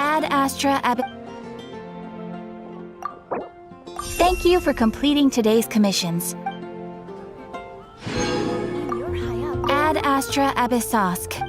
Ad Astra Ab. Thank you for completing today's commissions. Ad Astra Abyssosk.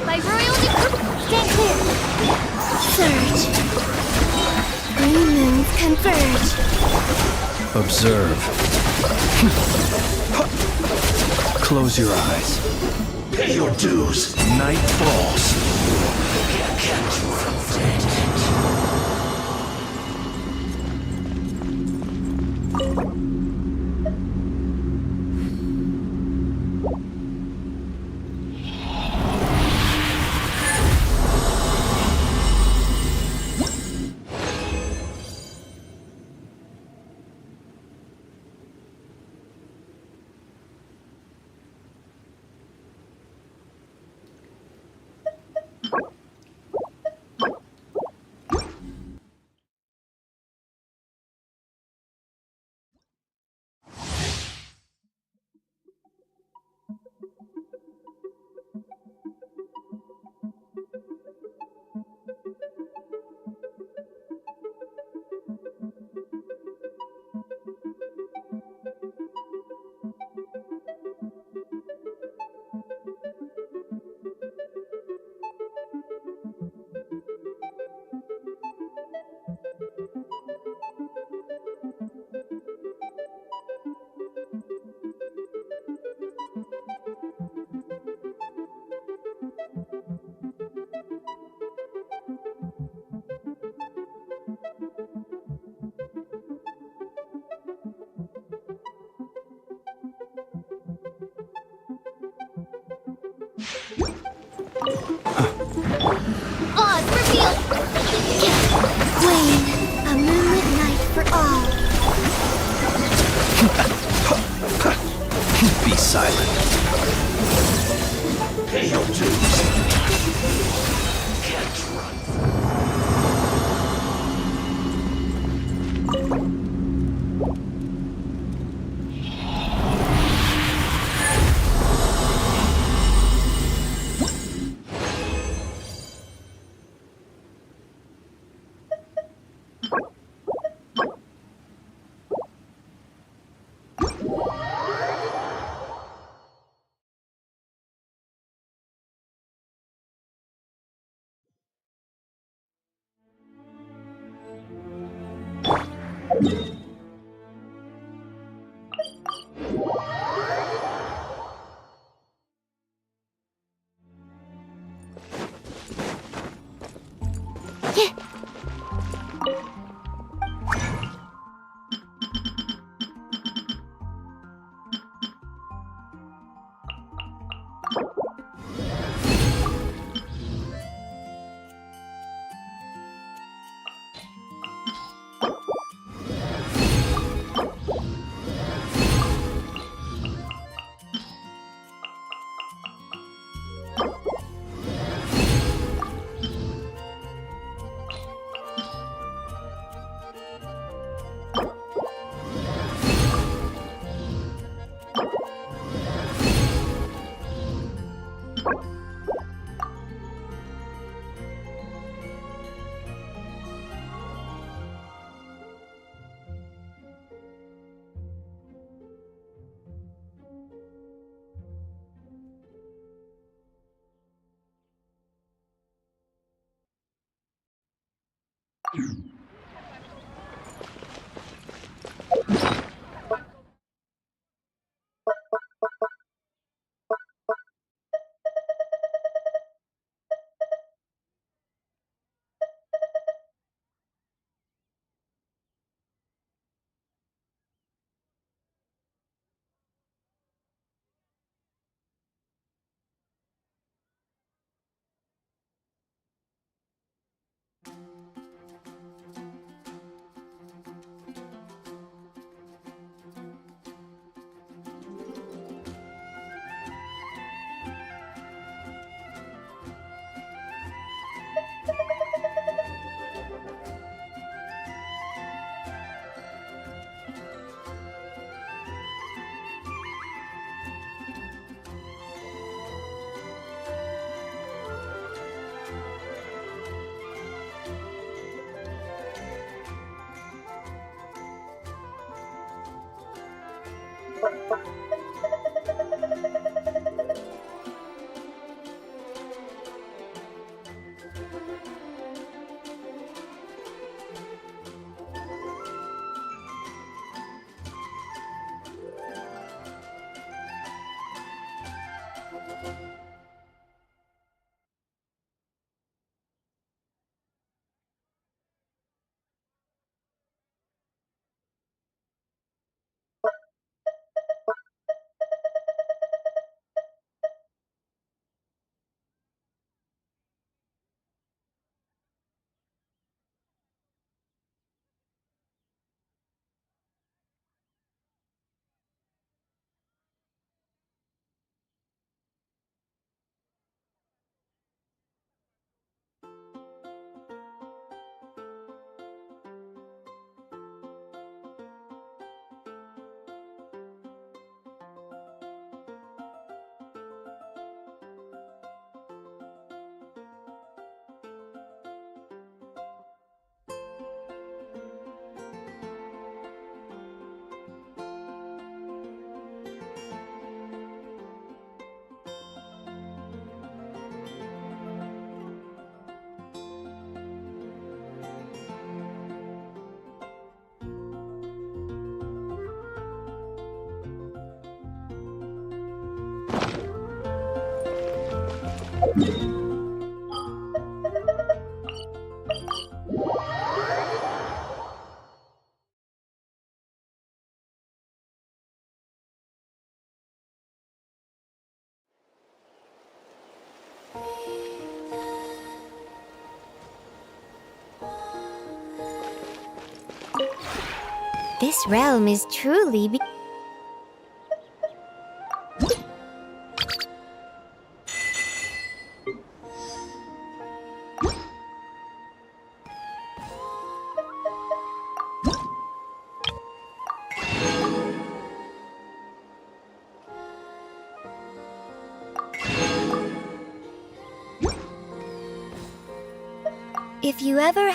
By royal decree, stand clear. Surge. Green moons converge. Observe. Close your eyes. Pay your dues. Night falls. Oz revealed. Wane, a moonlit night for all. Be silent. Pay your dues. This realm is truly If you ever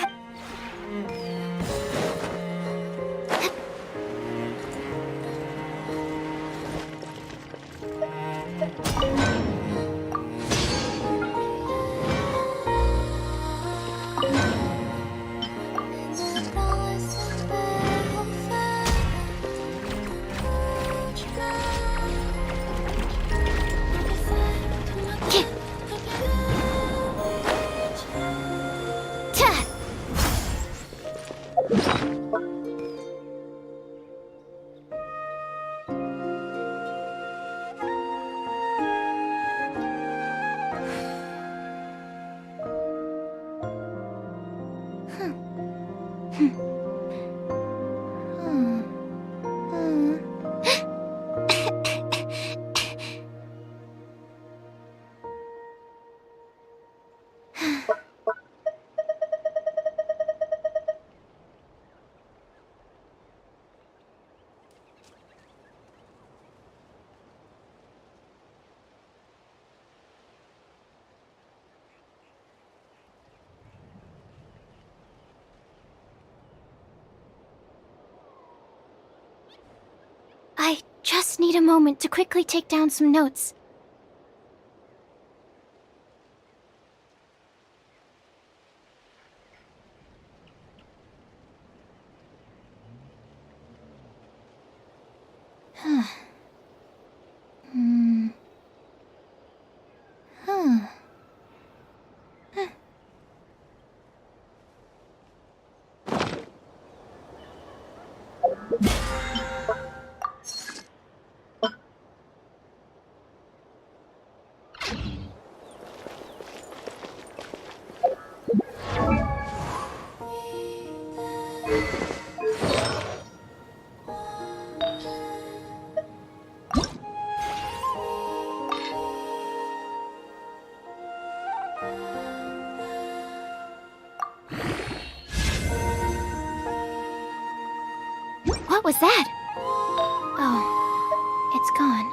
I just need a moment to quickly take down some notes. What was that? Oh, it's gone.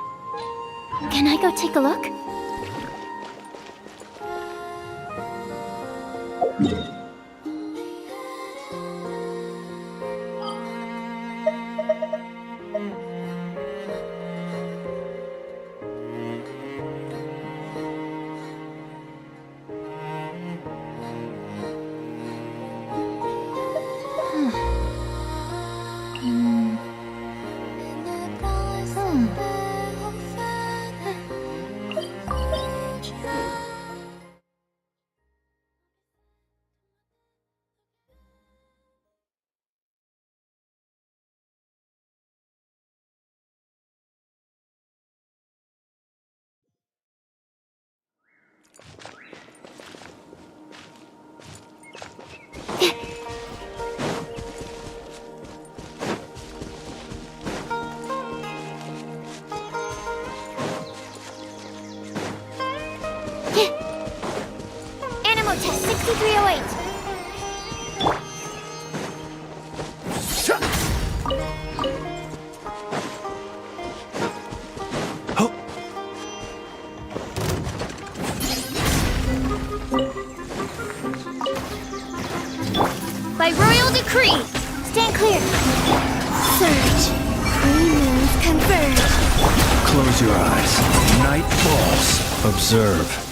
Can I go take a look? Animal test 6308. By royal decree, stand clear. Surge. Three moons converge. Close your eyes. Night falls. Observe.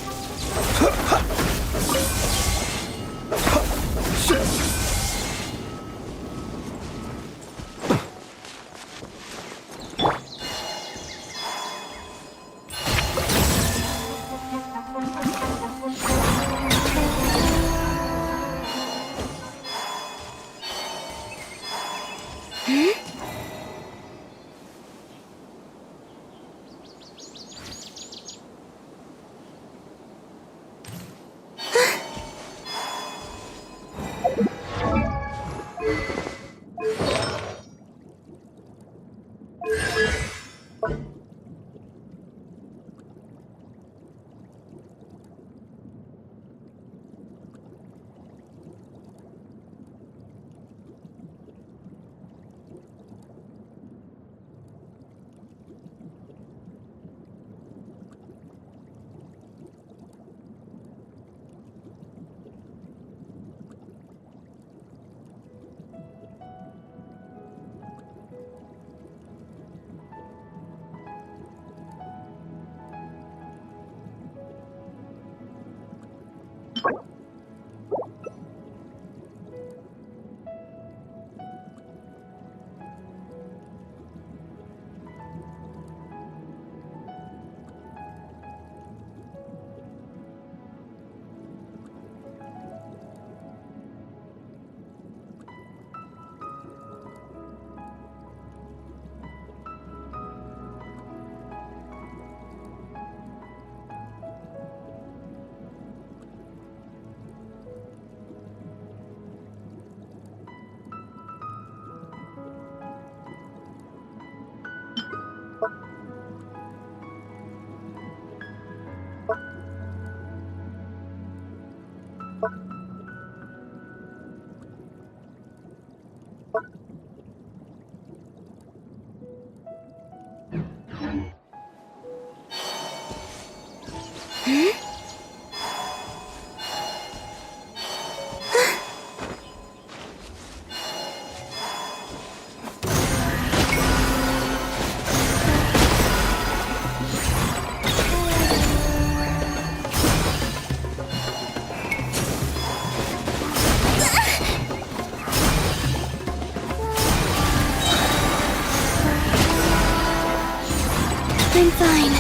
I'm fine.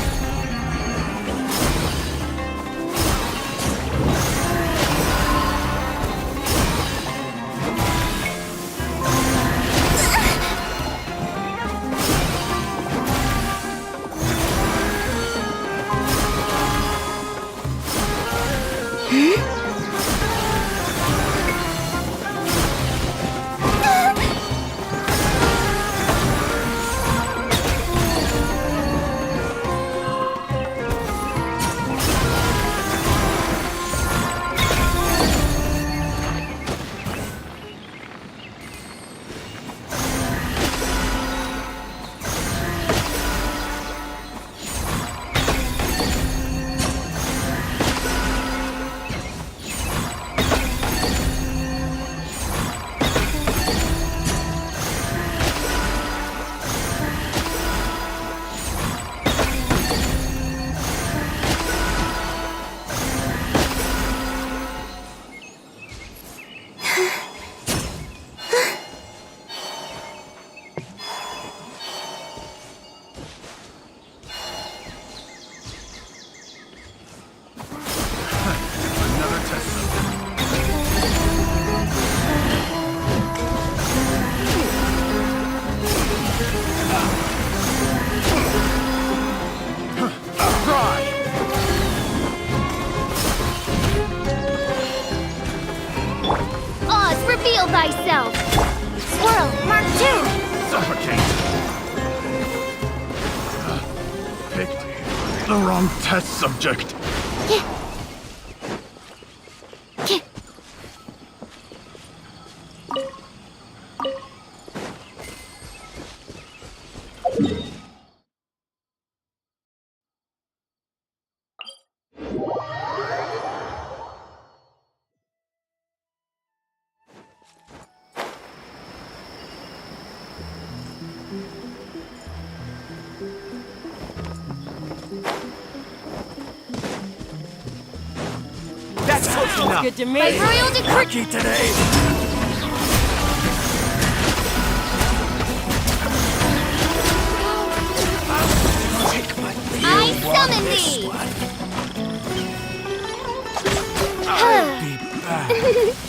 the wrong test subject. That's close enough. Good to me. By royal decree. Lucky today. I summon thee. I'll be back.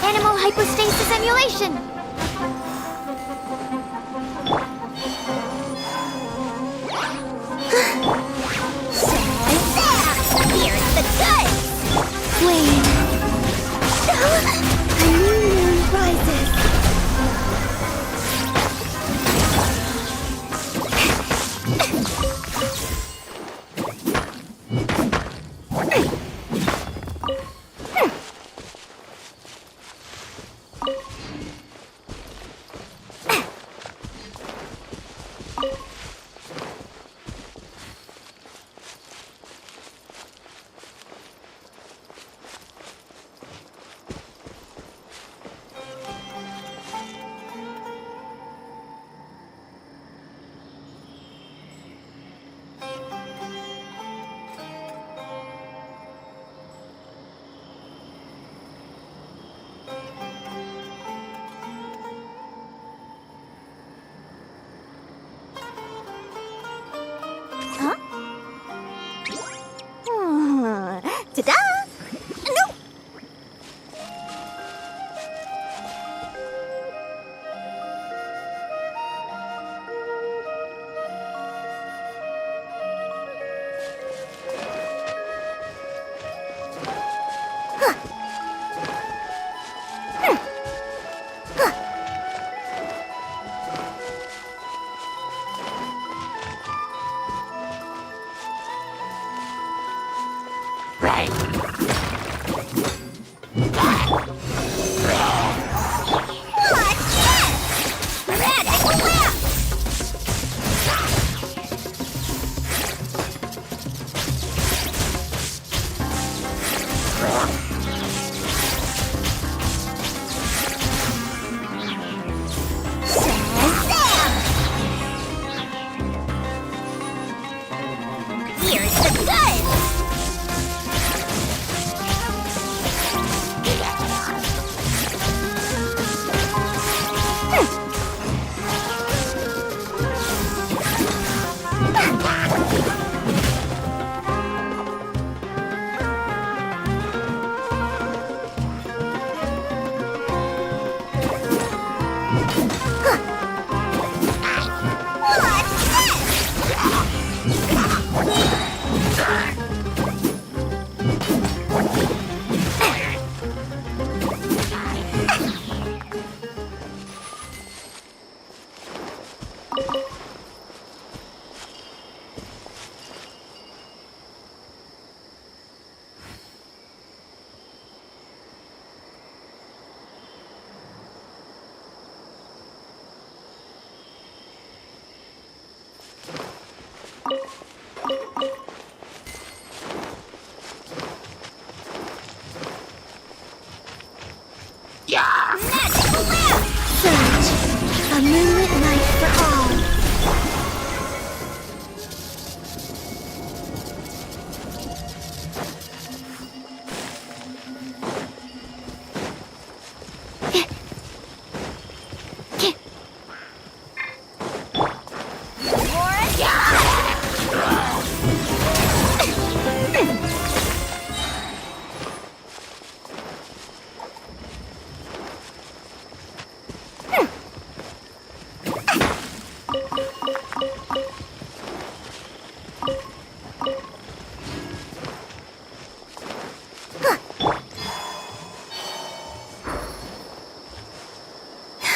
Animal hypostasis emulation! Here's the goods! Wait. A new moon rises.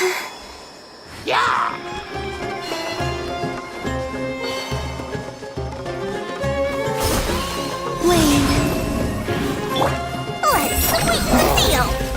Let's sweeten the deal!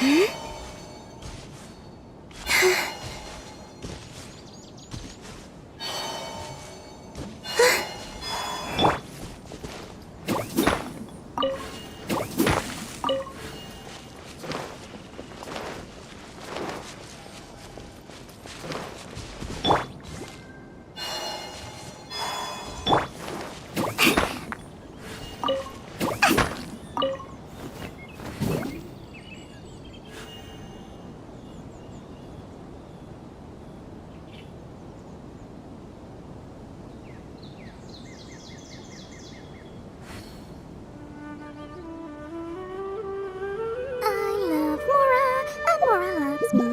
I love Mora, and Mora loves me.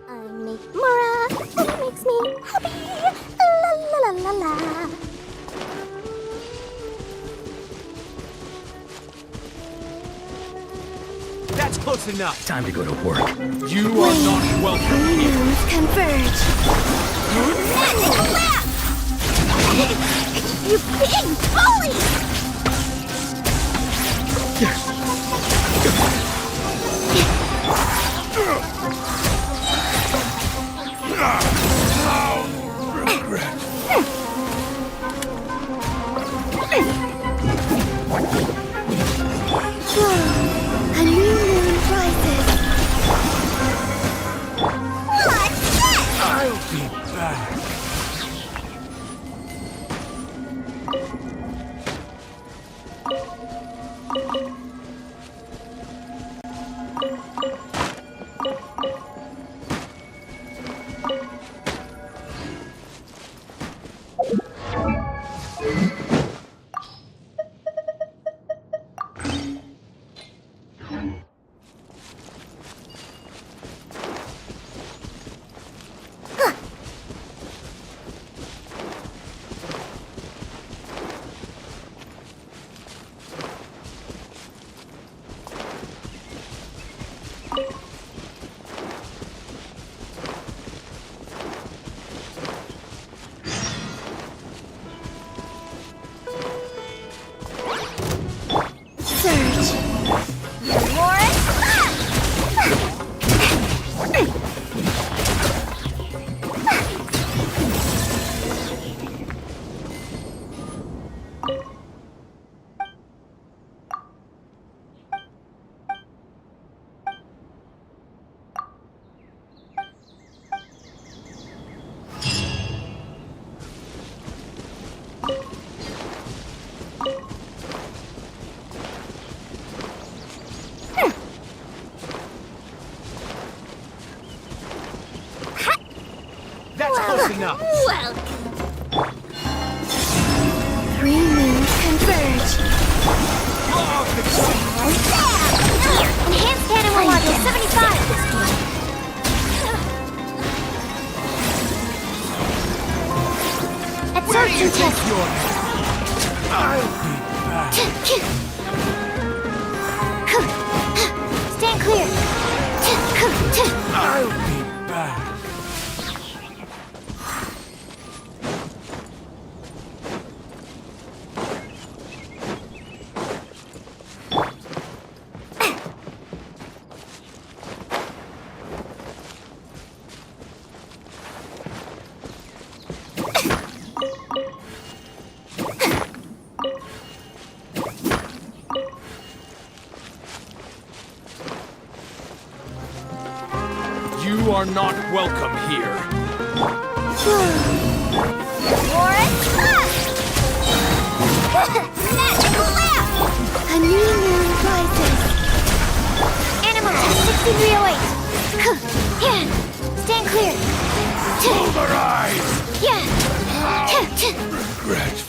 I make Mora, and it makes me happy. La la la la la. That's close enough. Time to go to work. You are not welcome here. Moons converge. You big bully! A new moon rises. What's this? I'll be back. That's close enough. Welcome. 3 moons converge. Draw the Enhanced animal You are not welcome here. Magical lamp! A new moon rises. Animal test 6308. Yeah. Stand clear. Pulverize! Yeah. Regretful.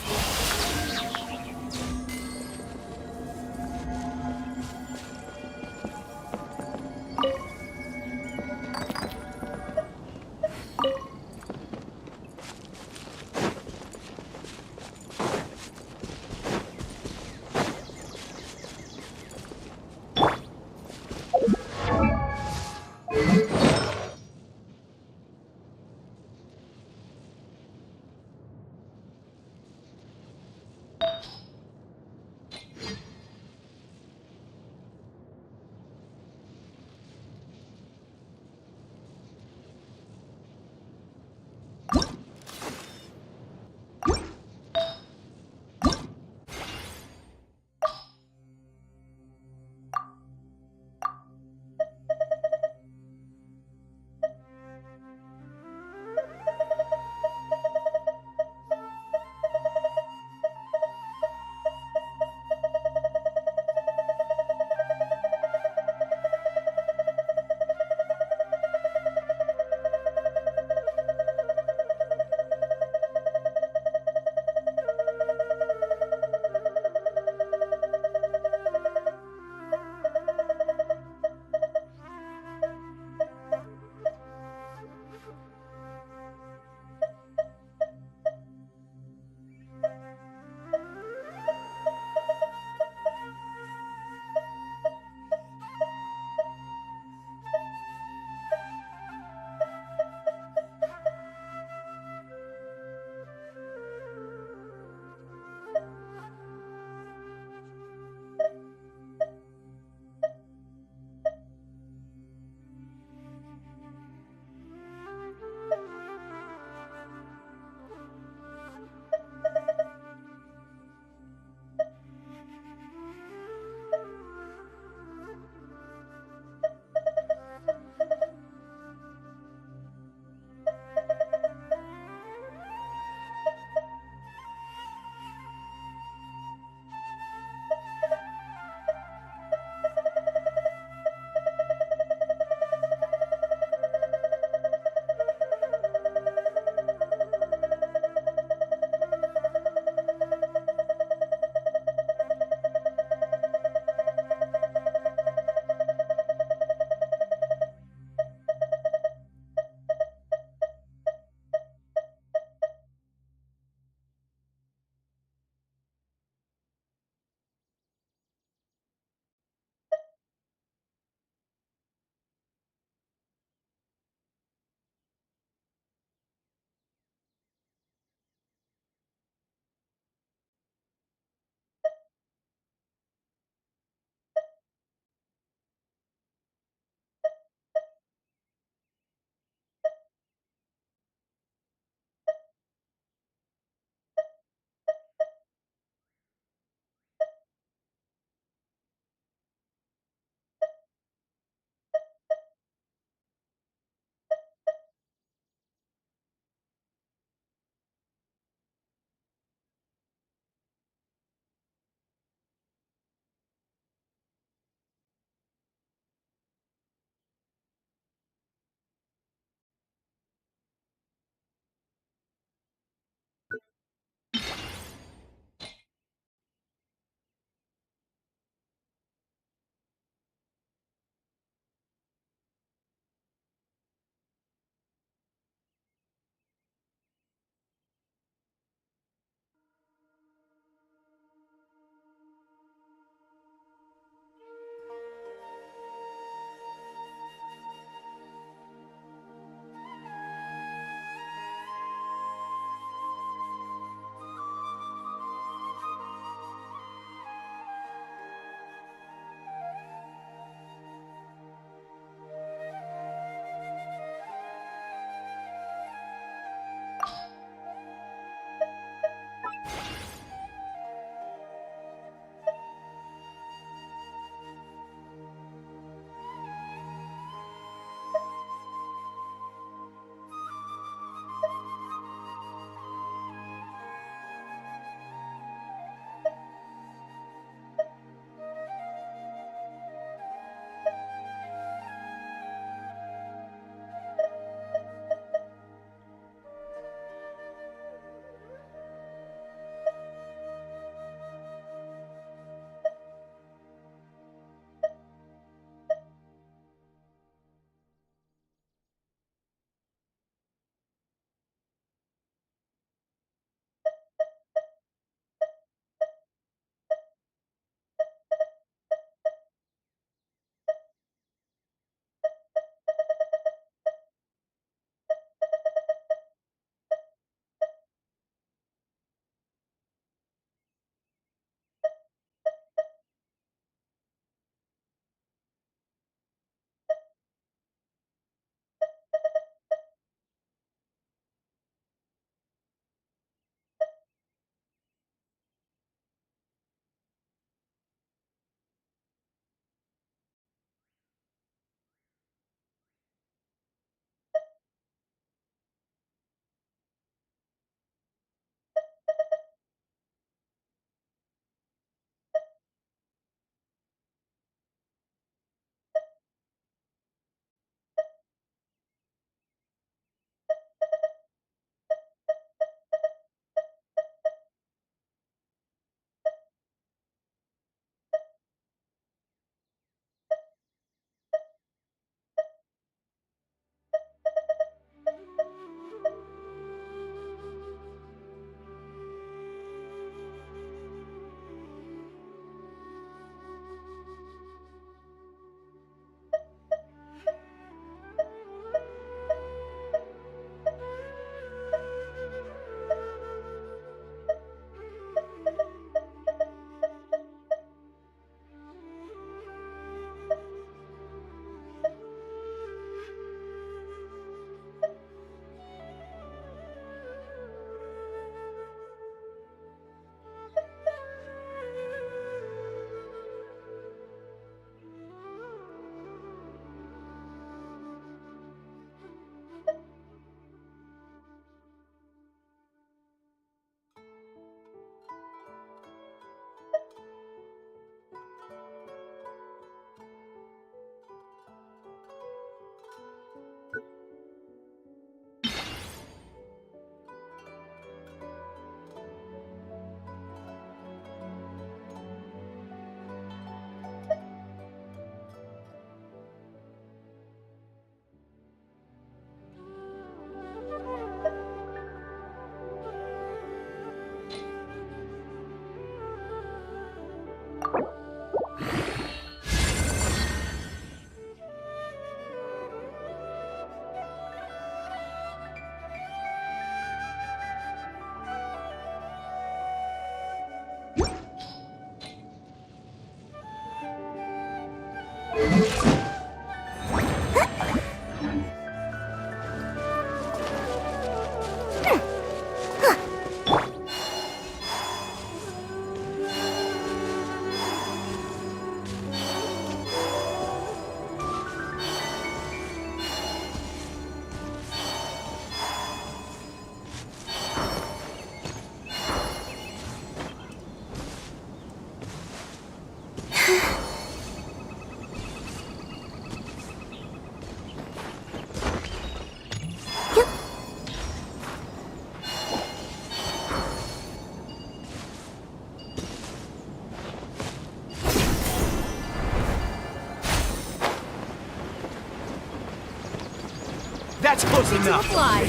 That's close enough. Fly.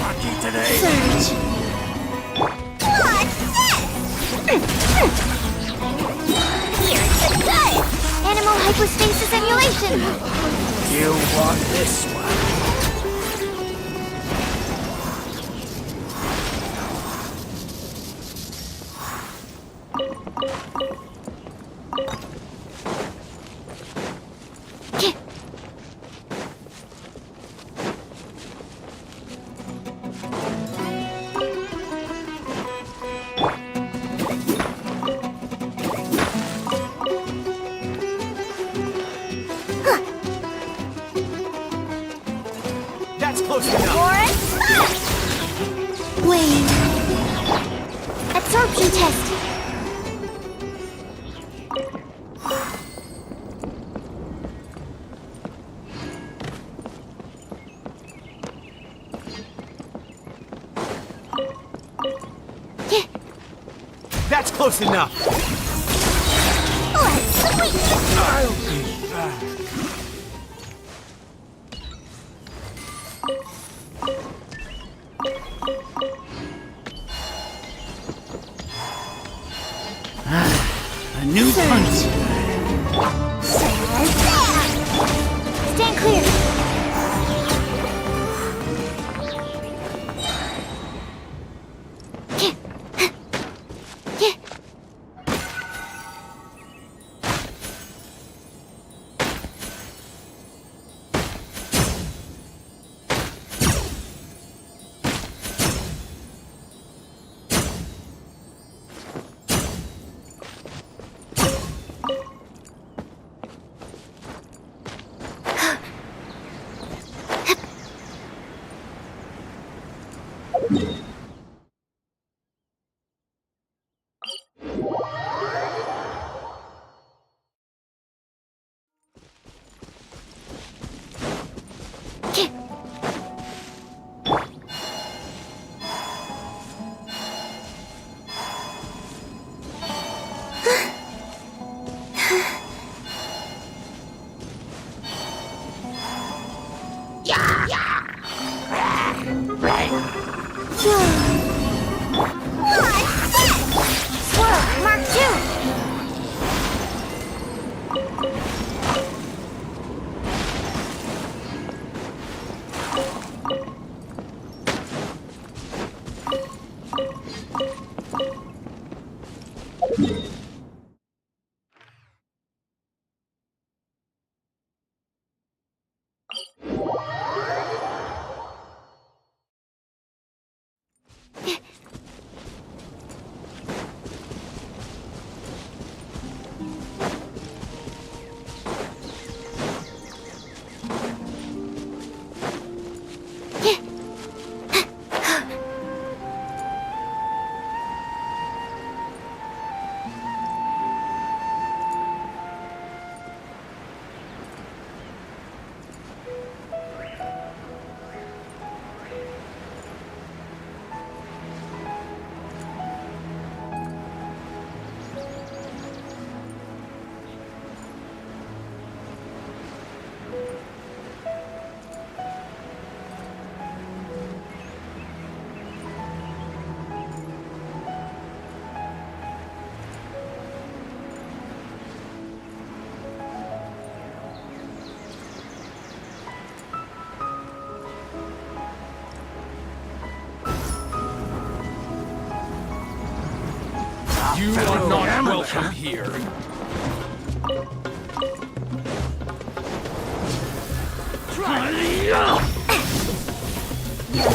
Lucky today. Surge. What's this? Here's the good! Animal hypostasis emulation! You want this one? That's close enough. Wait. Absorption test. That's close enough. I'll be back. A new punch. Stand clear. Swirl, Mark 2. You are not welcome here.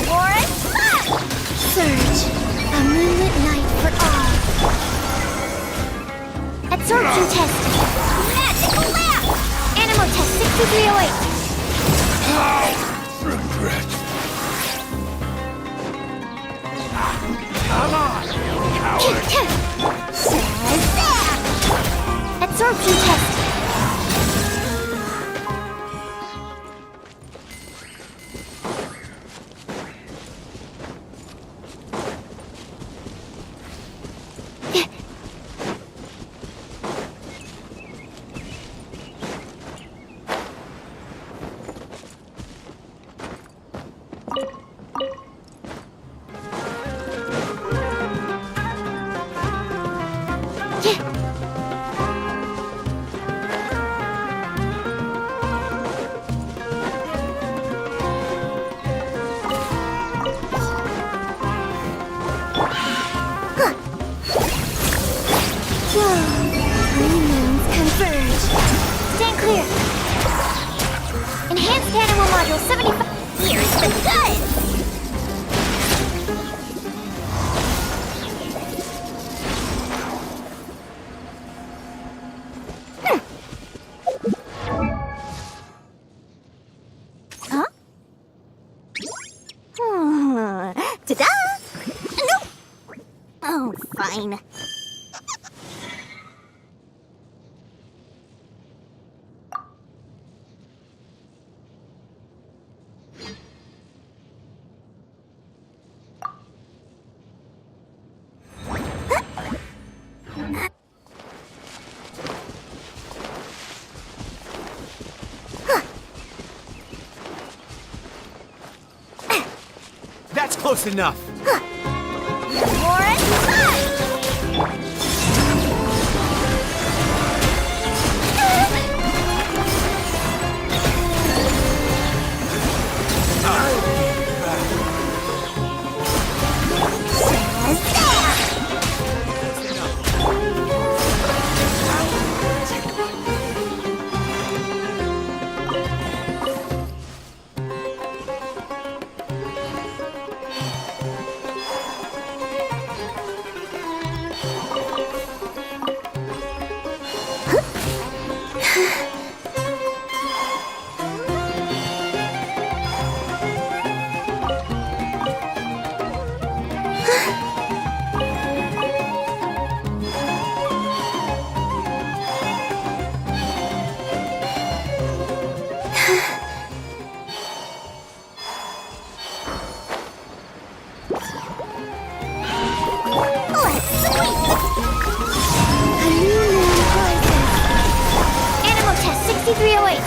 Warren, Surge, a moonlit night for all. Absorption test. Magical lamp. Animal test 6308. Regret. Come on, you coward. Absorption test. module 75. Here's the goods! Huh? Ta-da! Nope! Oh, fine. That's close enough. Animal test 6308.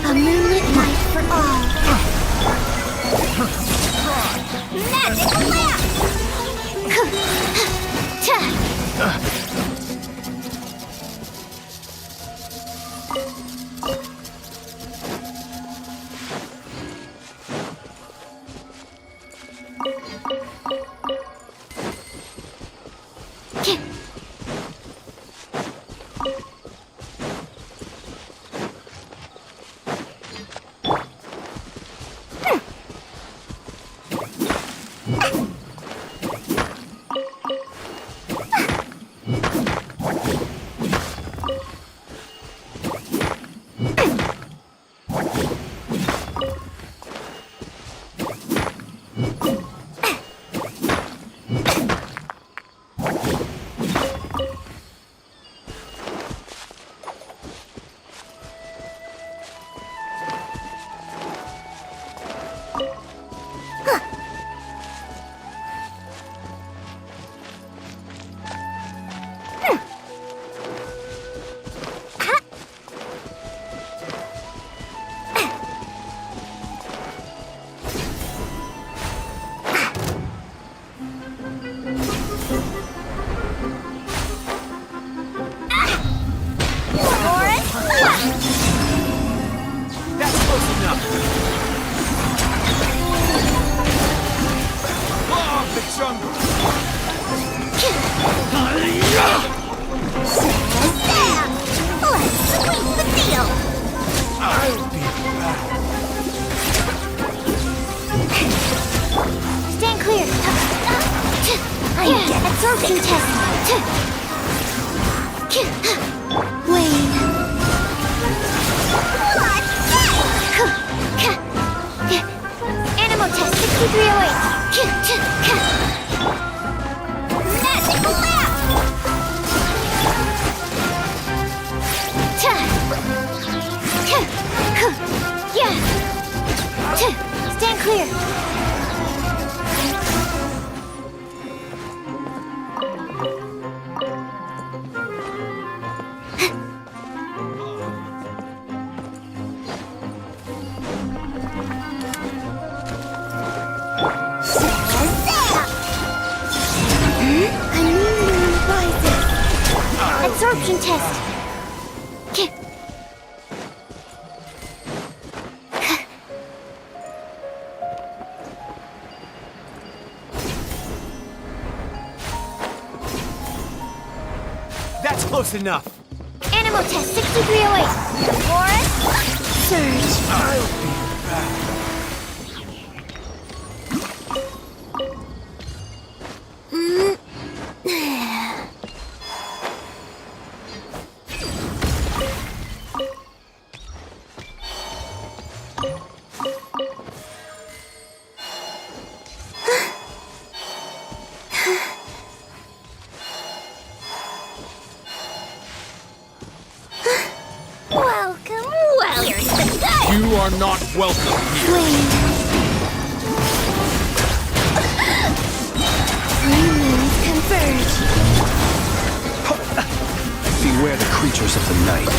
A moonlit night for all. Magic lamp! Absorption test. Wayne. Animal test 6308. Magic lamp. Stand clear. A new moon rises. Absorption test. That's close enough. Animal test 6308. Forest. Surge. I'll be back. Welcome, here's the gun. You are not welcome here. Blade. Three moons converge. Beware the creatures of the night.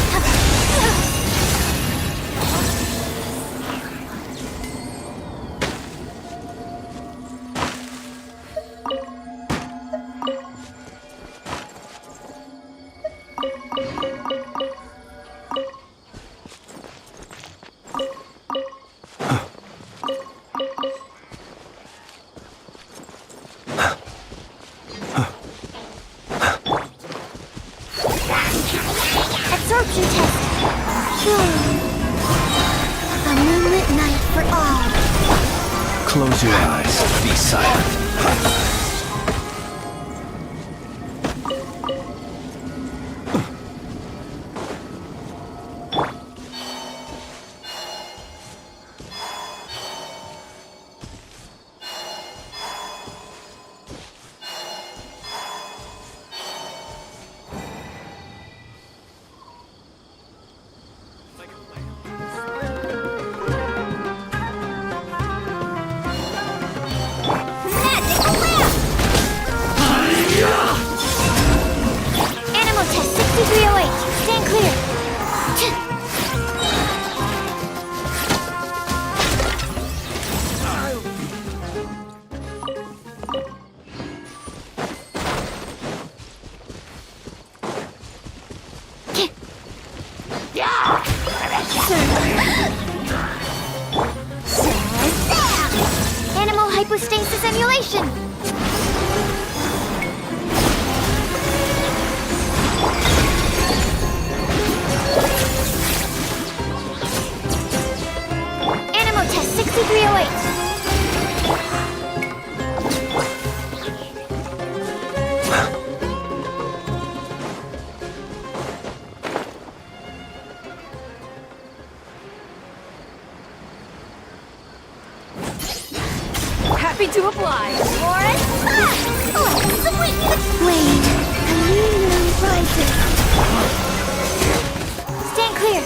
Absorption test. A moonlit night for all. Close your eyes. Be silent. Magical lamp. Animal test 6308. Stand clear. Animal hypostasis emulation. Animal test 6308. Happy to apply. Forest. Oh, sweet. Blade. A new moon rises. Stand clear.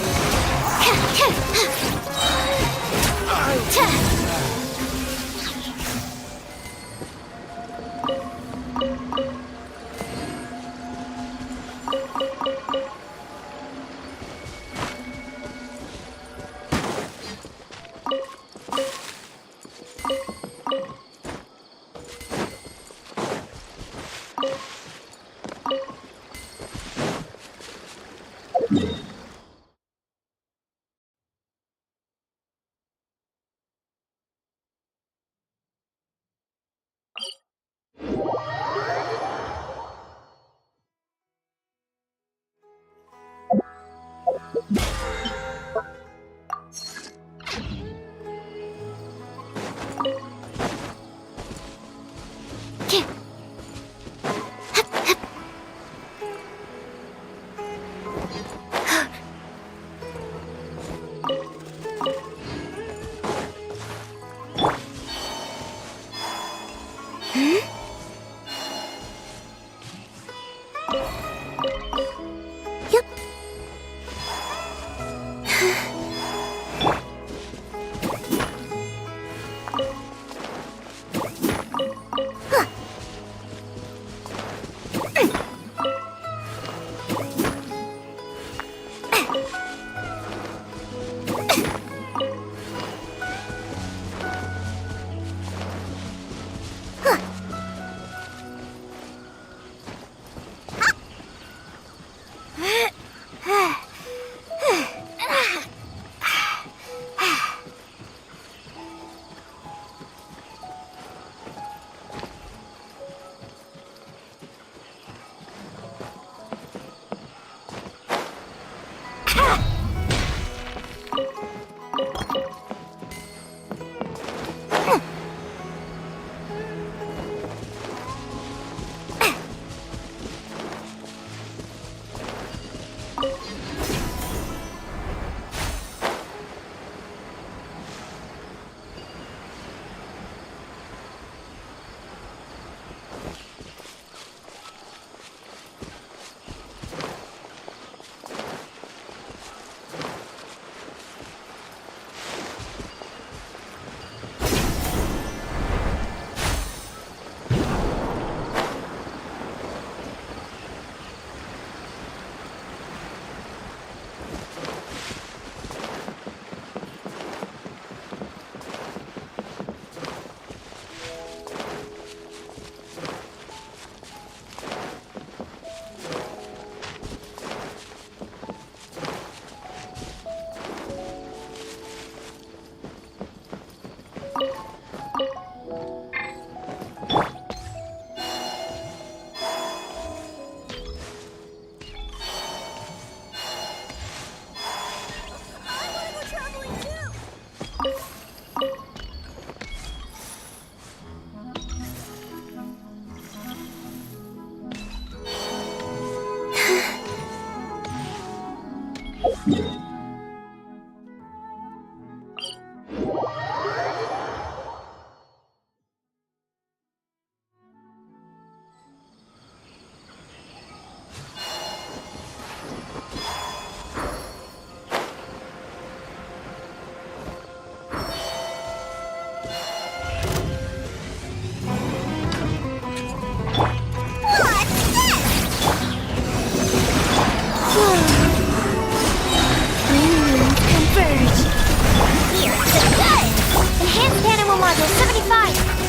Enhanced animal module 75!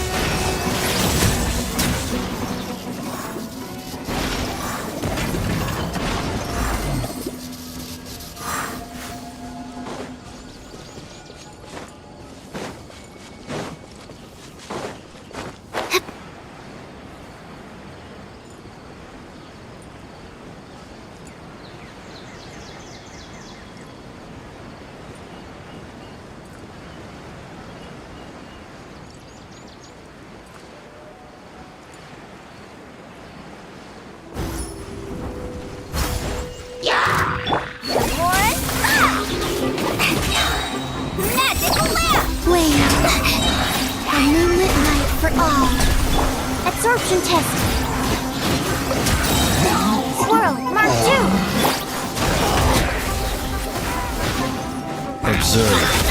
Absorption test. Swirl, Mark 2. Observe.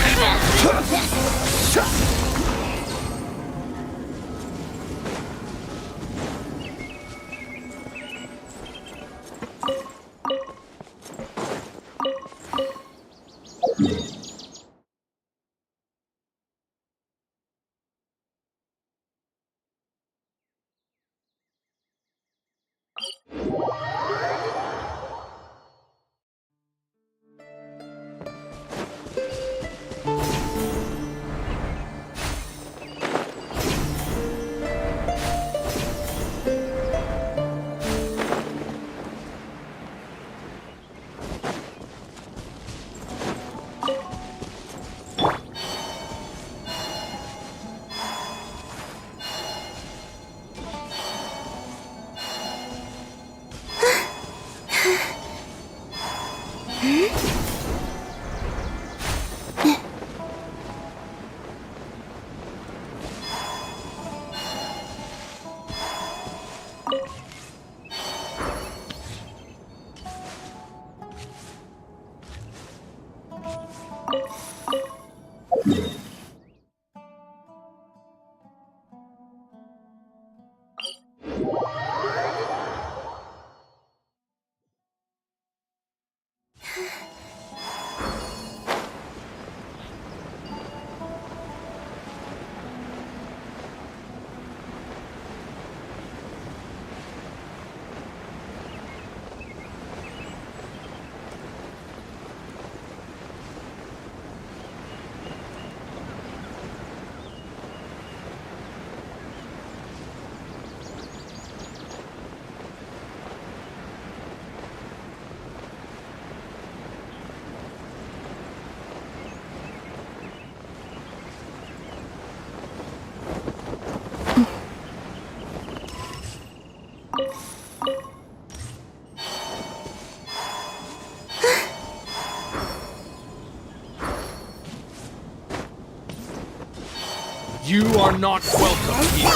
You are not welcome here.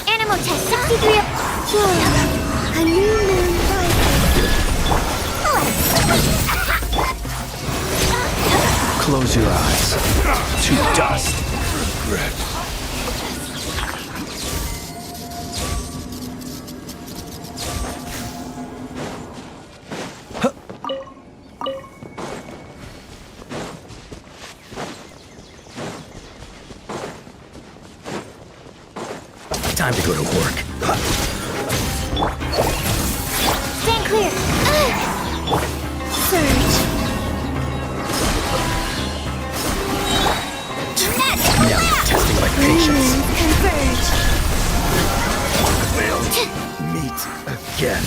Animal test 63 A new moon rising. Close your eyes. To dust. Regret. Time to go to work. Stand clear. Surge. Now you're testing my patience. Converge. We'll meet again.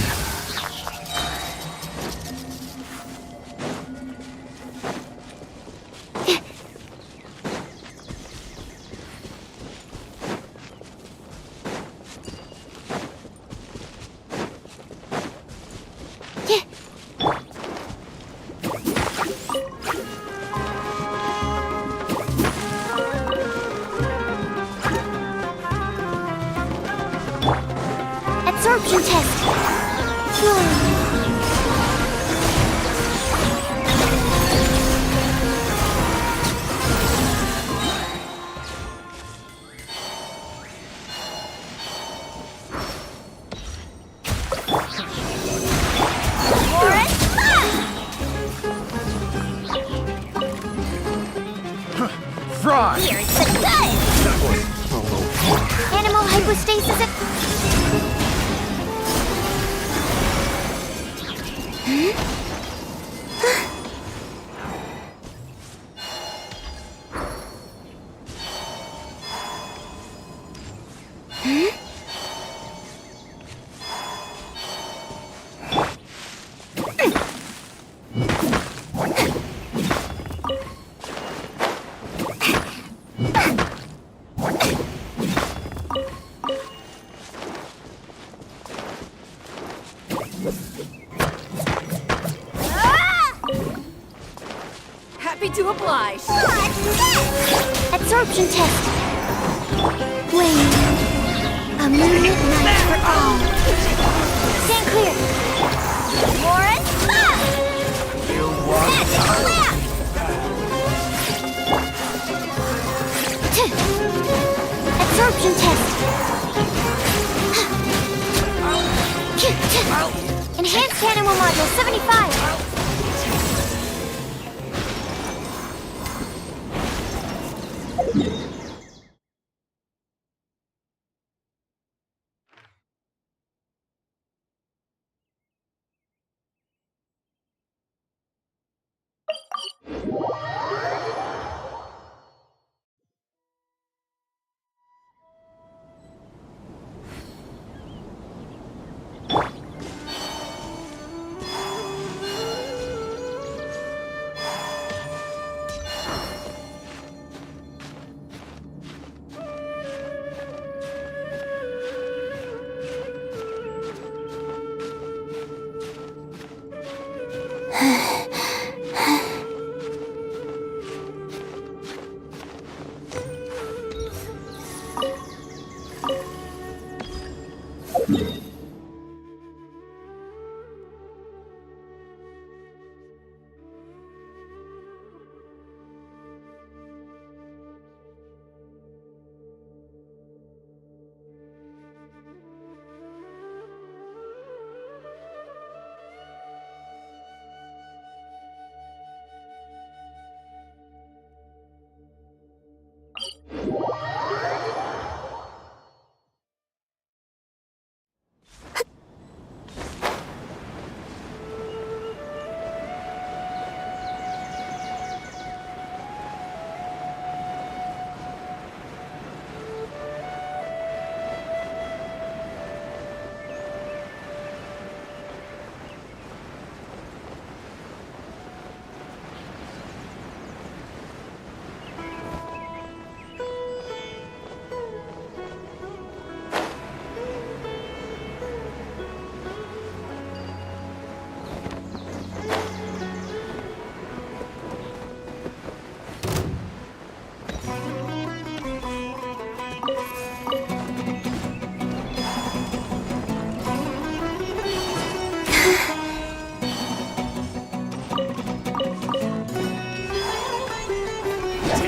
try! Here's the good! Animal hypostasis. Happy to oblige. Absorption test. Wait. A moonlit night for all. Stand clear. Warren, You want magical lamp. Absorption test. Enhanced animal module 75.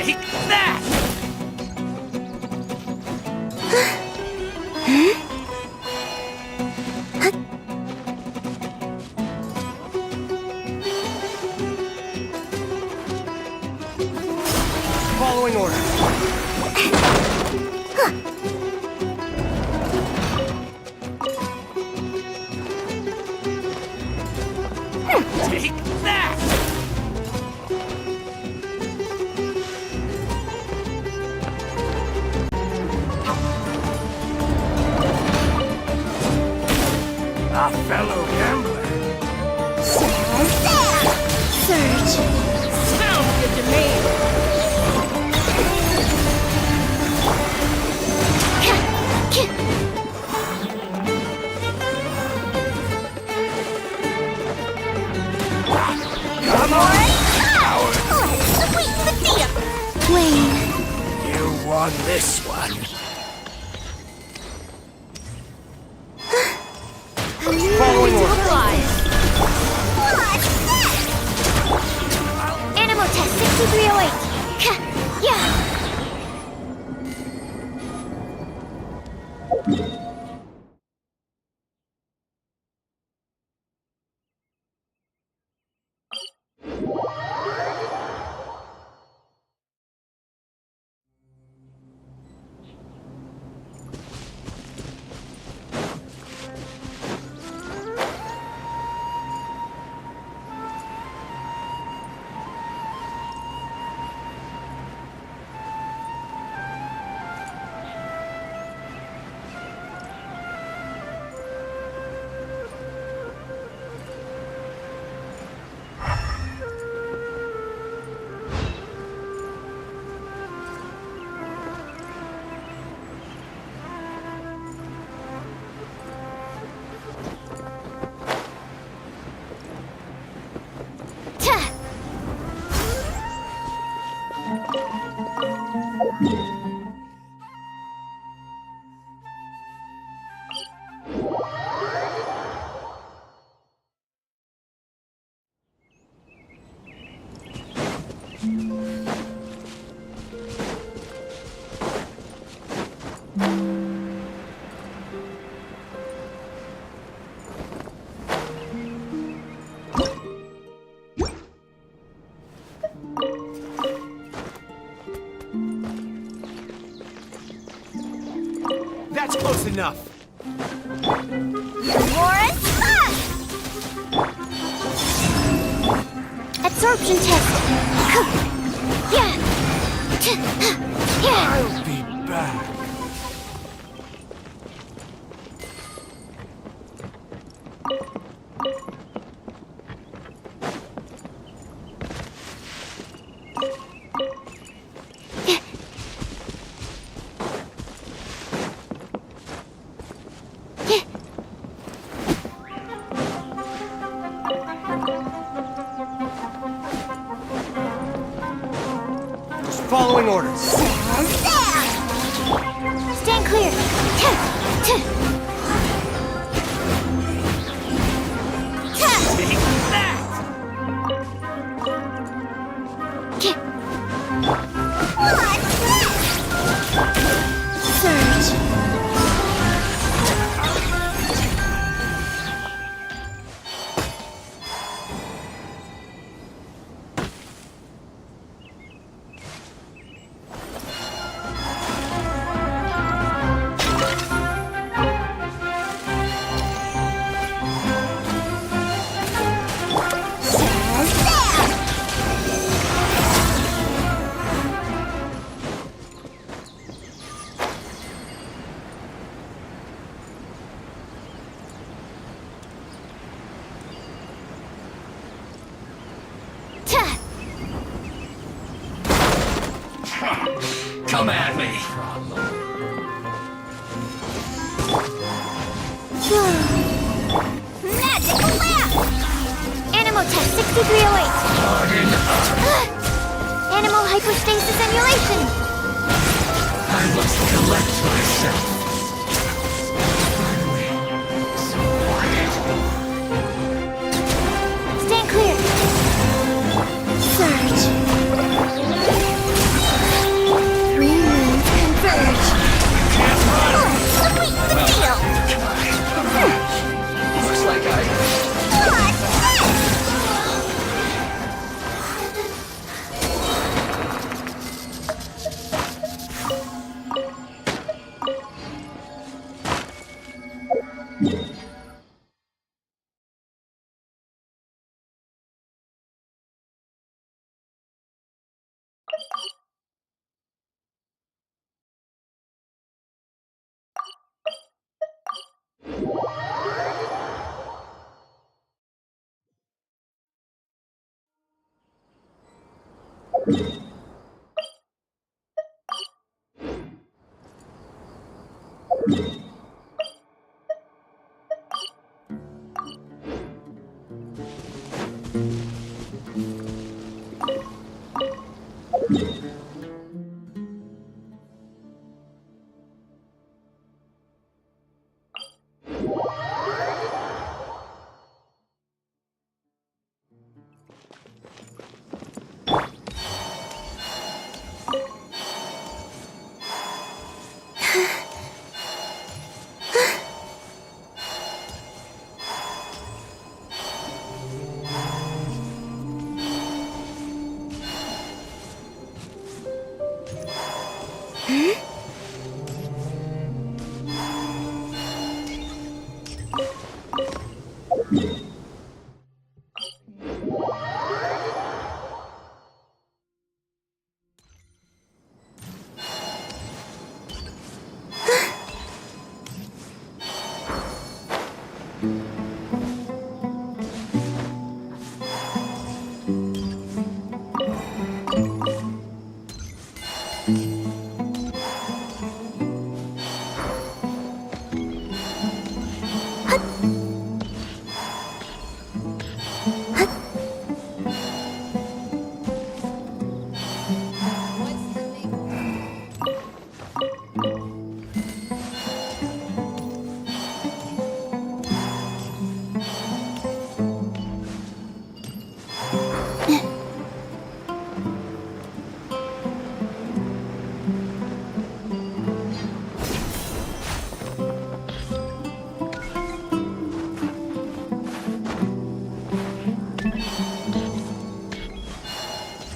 Take that! Following orders. Take that! A fellow gambler. Surge. Sounds good to me. Come on! Let's sweep the deal. Wayne. You won this one. Following orders. Oblige. Animal test 6308. Yeah. That's close enough. Morris, absorption test. Yeah. Yeah. I'll be back. Following orders. Stand clear. Take that! Surge. Come at me. Magic lamp! Animal test 6308. Animal hypostasis emulation. I must collect myself. Stand clear. Surge. Remove, converge. Sweet potato. Looks like I...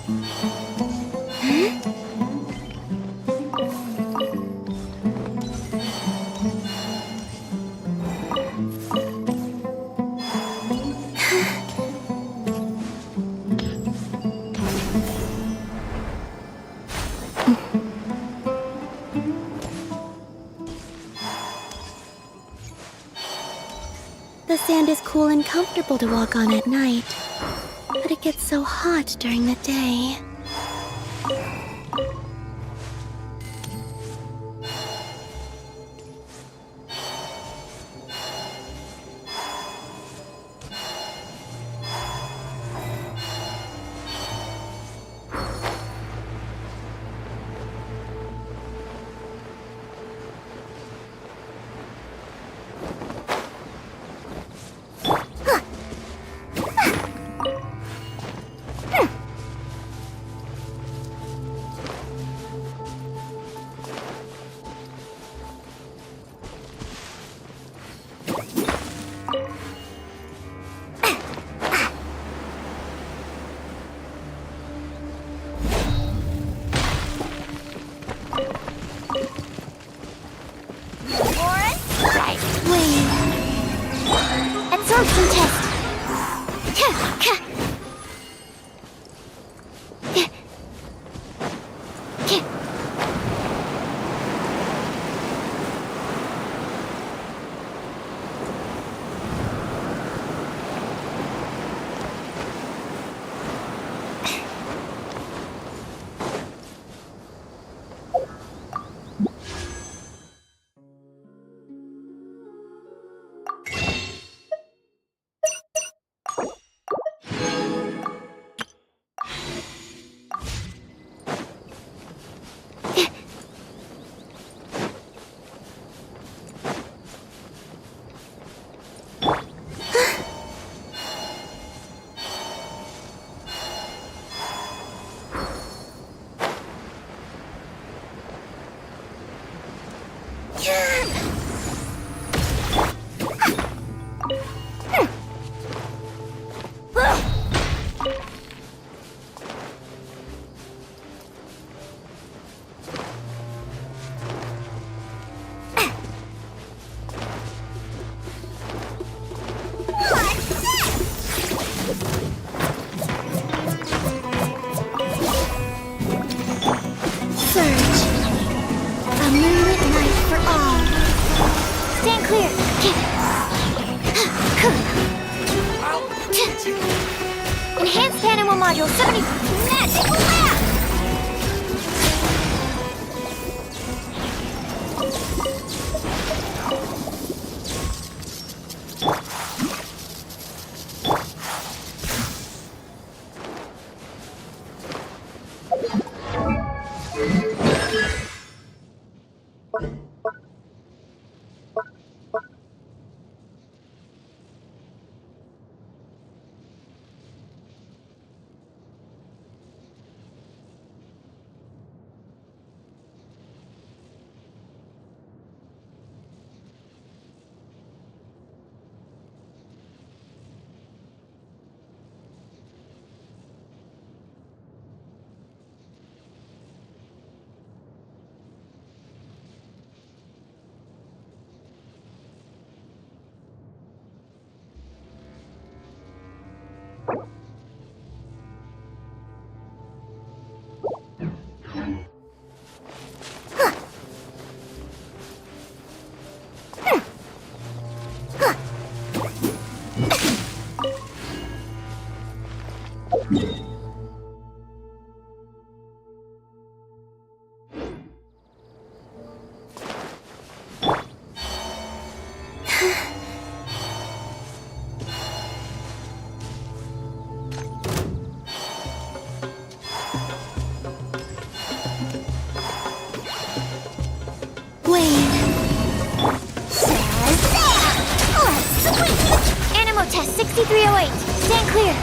The sand is cool and comfortable to walk on at night, but it gets so hot during the day. Absorption test. Enhanced Animal Module 70 Magic Laugh! Animal test 6308. Stand clear.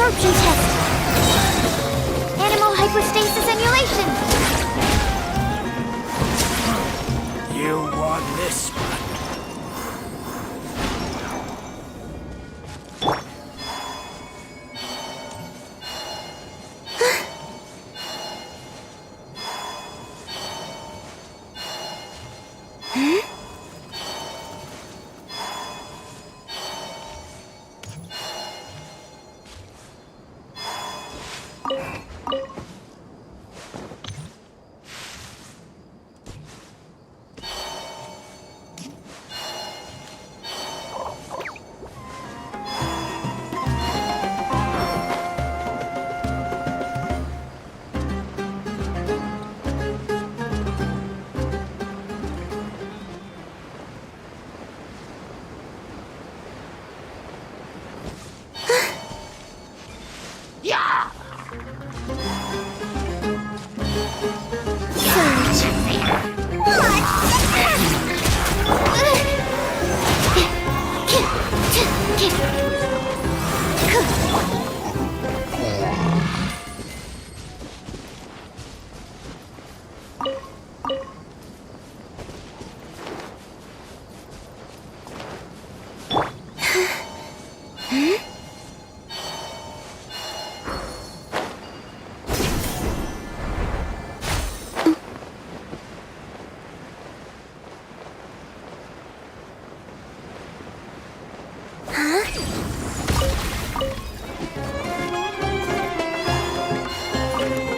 Absorption test. Animal hypostasis emulation. You want this one?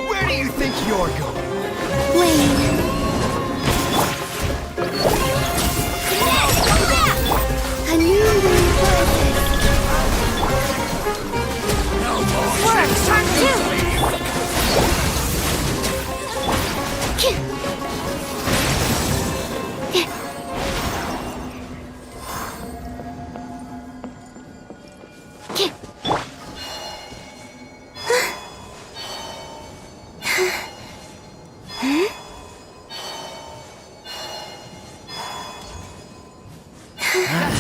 Where do you think you're going? Wayne. A new moon rises. Work, turn two.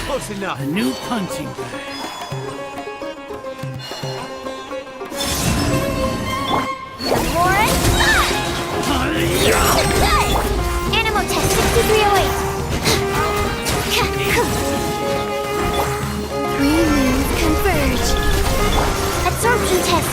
Close enough. A new punching bag. Warren. Animal test 6308. Three moons converge. Absorption test.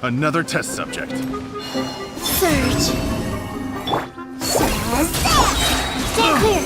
Another test subject. Surge. Stand clear.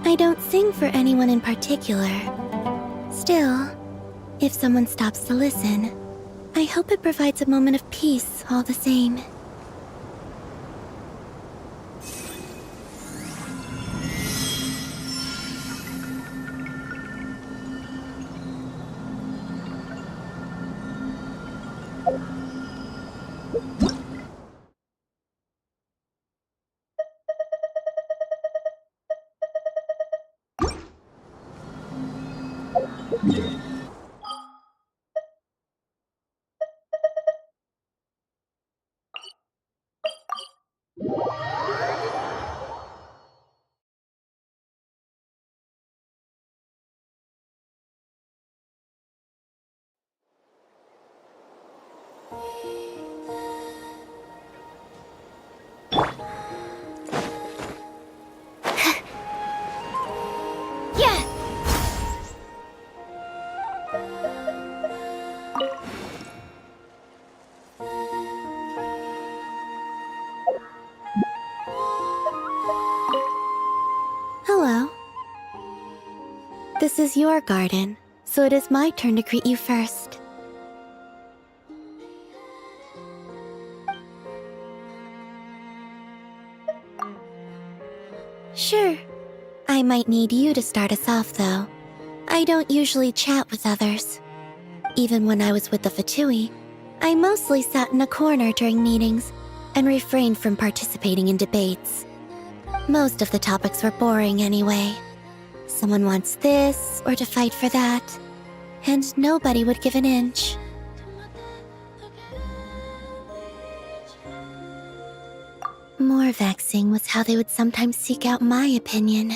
I don't sing for anyone in particular. Still, if someone stops to listen, I hope it provides a moment of peace all the same. Hello. This is your garden, so it is my turn to greet you first. Sure. I might need you to start us off, though. I don't usually chat with others. Even when I was with the Fatui, I mostly sat in a corner during meetings and refrained from participating in debates. Most of the topics were boring anyway. Someone wants this or to fight for that, and nobody would give an inch. More vexing was how they would sometimes seek out my opinion.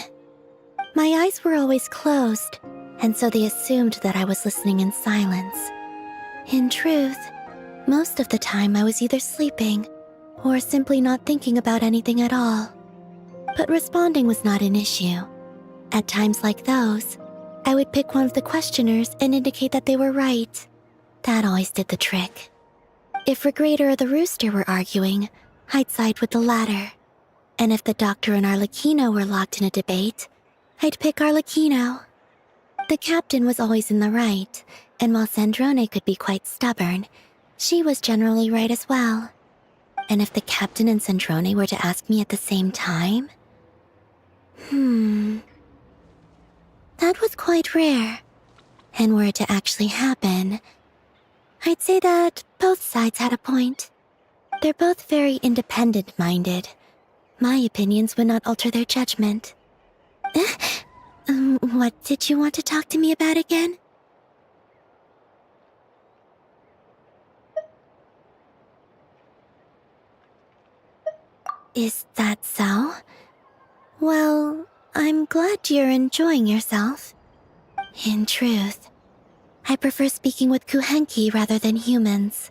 My eyes were always closed, and so they assumed that I was listening in silence. In truth, most of the time I was either sleeping or simply not thinking about anything at all. But responding was not an issue. At times like those, I would pick one of the questioners and indicate that they were right. That always did the trick. If Regrator or the Rooster were arguing, I'd side with the latter. And if the Doctor and Arlecchino were locked in a debate, I'd pick Arlecchino. The captain was always in the right, and while Sandrone could be quite stubborn, she was generally right as well. And if the captain and Sandrone were to ask me at the same time? That was quite rare. And were it to actually happen, I'd say that both sides had a point. They're both very independent-minded. My opinions would not alter their judgment. What did you want to talk to me about again? Is that so? Well, I'm glad you're enjoying yourself. In truth, I prefer speaking with Kuhenki rather than humans.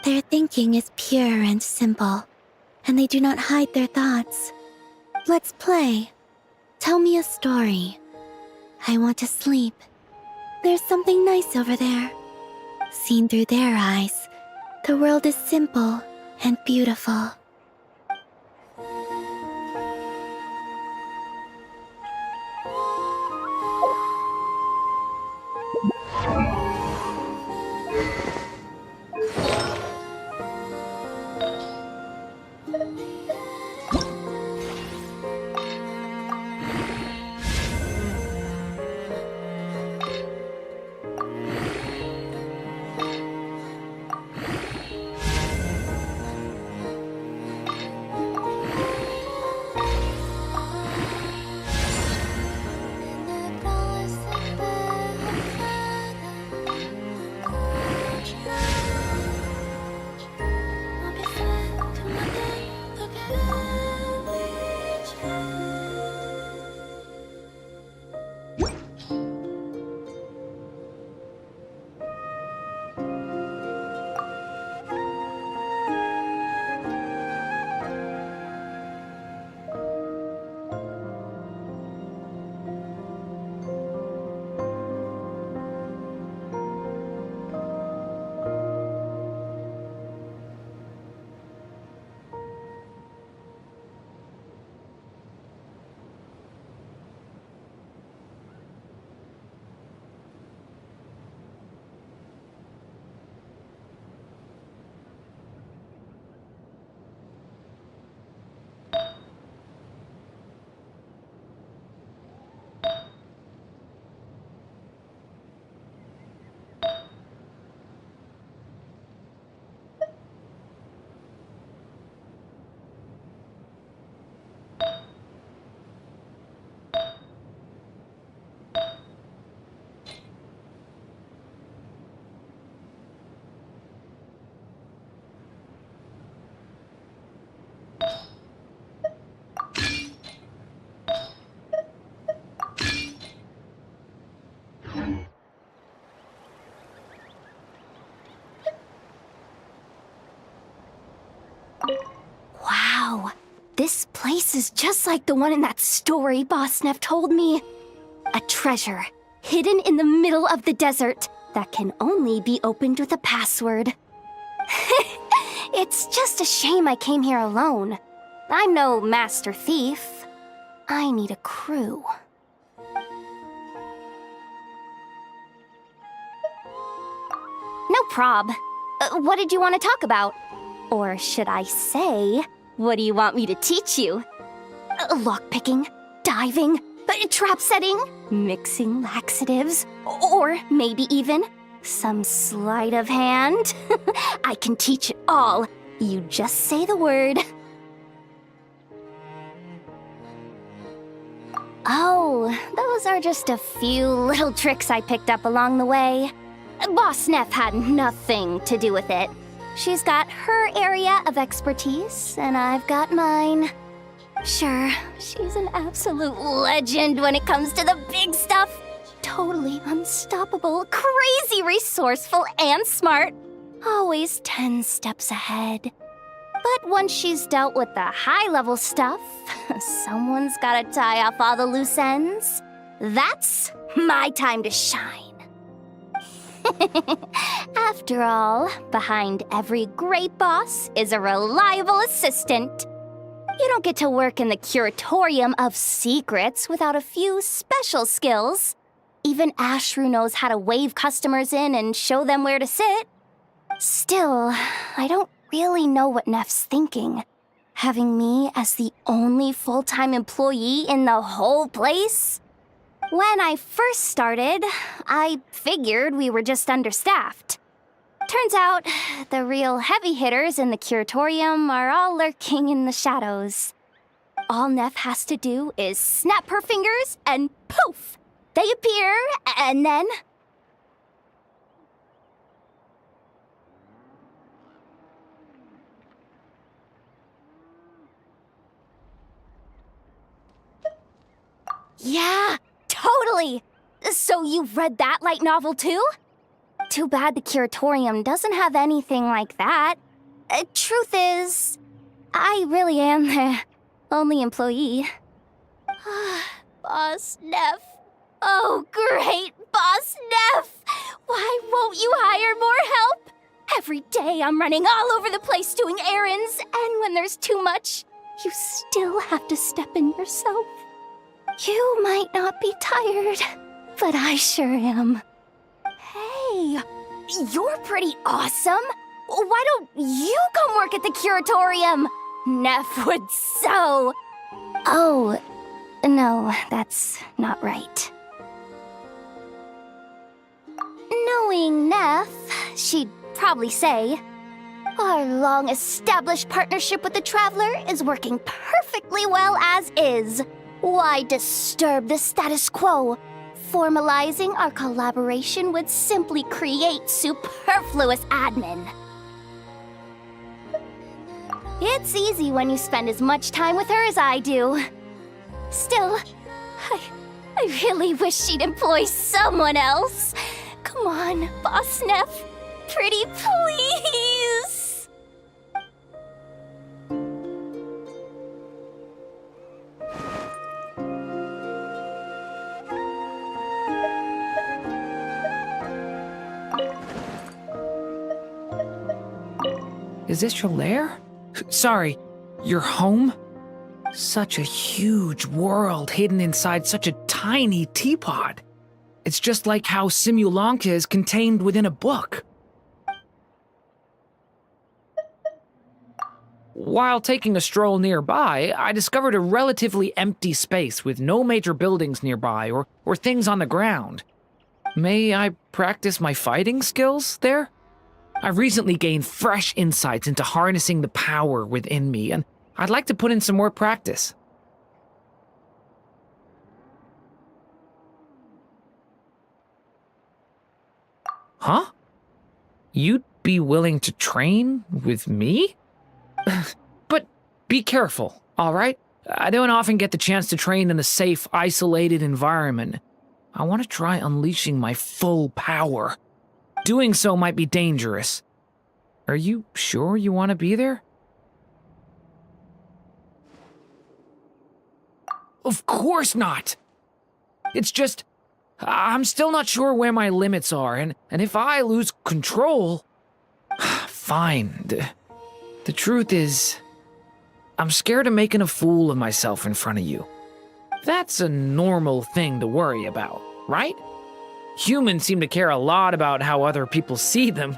Their thinking is pure and simple, and they do not hide their thoughts. Let's play. Tell me a story. I want to sleep. There's something nice over there. Seen through their eyes, the world is simple and beautiful. place is just like the one in that story Boss Neff told me. A treasure hidden in the middle of the desert that can only be opened with a password. It's just a shame I came here alone. I'm no master thief. I need a crew. No prob. What did you want to talk about? Or should I say, what do you want me to teach you? Lockpicking, diving, trap setting, mixing laxatives, or maybe even some sleight of hand? I can teach it all. You just say the word. Oh, those are just a few little tricks I picked up along the way. Boss Neff had nothing to do with it. She's got her area of expertise, and I've got mine. Sure, she's an absolute legend when it comes to the big stuff. Totally unstoppable, crazy resourceful, and smart. Always 10 steps ahead. But once she's dealt with the high-level stuff, someone's gotta tie off all the loose ends. That's my time to shine. After all, behind every great boss is a reliable assistant. You don't get to work in the curatorium of secrets without a few special skills. Even Ashru knows how to wave customers in and show them where to sit. Still, I don't really know what Neff's thinking. Having me as the only full-time employee in the whole place? When I first started, I figured we were just understaffed. Turns out, the real heavy hitters in the curatorium are all lurking in the shadows. All Neff has to do is snap her fingers and poof! They appear, and then... Yeah, totally! So you've read that light novel too? Too bad the curatorium doesn't have anything like that. Truth is, I really am the only employee. Boss Neff. Oh, great, Boss Neff! Why won't you hire more help? Every day I'm running all over the place doing errands, and when there's too much, you still have to step in yourself. You might not be tired, but I sure am. Hey, you're pretty awesome. Why don't you come work at the curatorium? Neff would so... Oh, no, that's not right. Knowing Neff, she'd probably say, our long-established partnership with the Traveler is working perfectly well as is. Why disturb the status quo? Formalizing our collaboration would simply create superfluous admin. It's easy when you spend as much time with her as I do. Still, I really wish she'd employ someone else. Come on, Boss Neff. Pretty please! Is this your lair? Sorry, your home? Such a huge world hidden inside such a tiny teapot. It's just like how Simulanka is contained within a book. While taking a stroll nearby, I discovered a relatively empty space with no major buildings nearby or things on the ground. May I practice my fighting skills there? I've recently gained fresh insights into harnessing the power within me, and I'd like to put in some more practice. Huh? You'd be willing to train with me? But be careful, all right? I don't often get the chance to train in a safe, isolated environment. I want to try unleashing my full power. Doing so might be dangerous. Are you sure you want to be there? Of course not. It's just, I'm still not sure where my limits are, and if I lose control... Fine. The truth is, I'm scared of making a fool of myself in front of you. That's a normal thing to worry about, right? Humans seem to care a lot about how other people see them.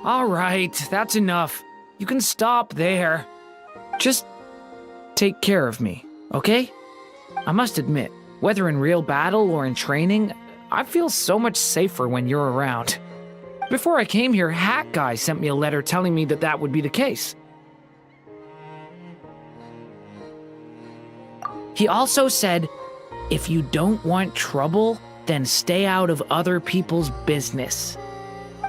All right, that's enough. You can stop there. Just take care of me, okay? I must admit, whether in real battle or in training, I feel so much safer when you're around. Before I came here, Hat Guy sent me a letter telling me that that would be the case. He also said, if you don't want trouble, then stay out of other people's business.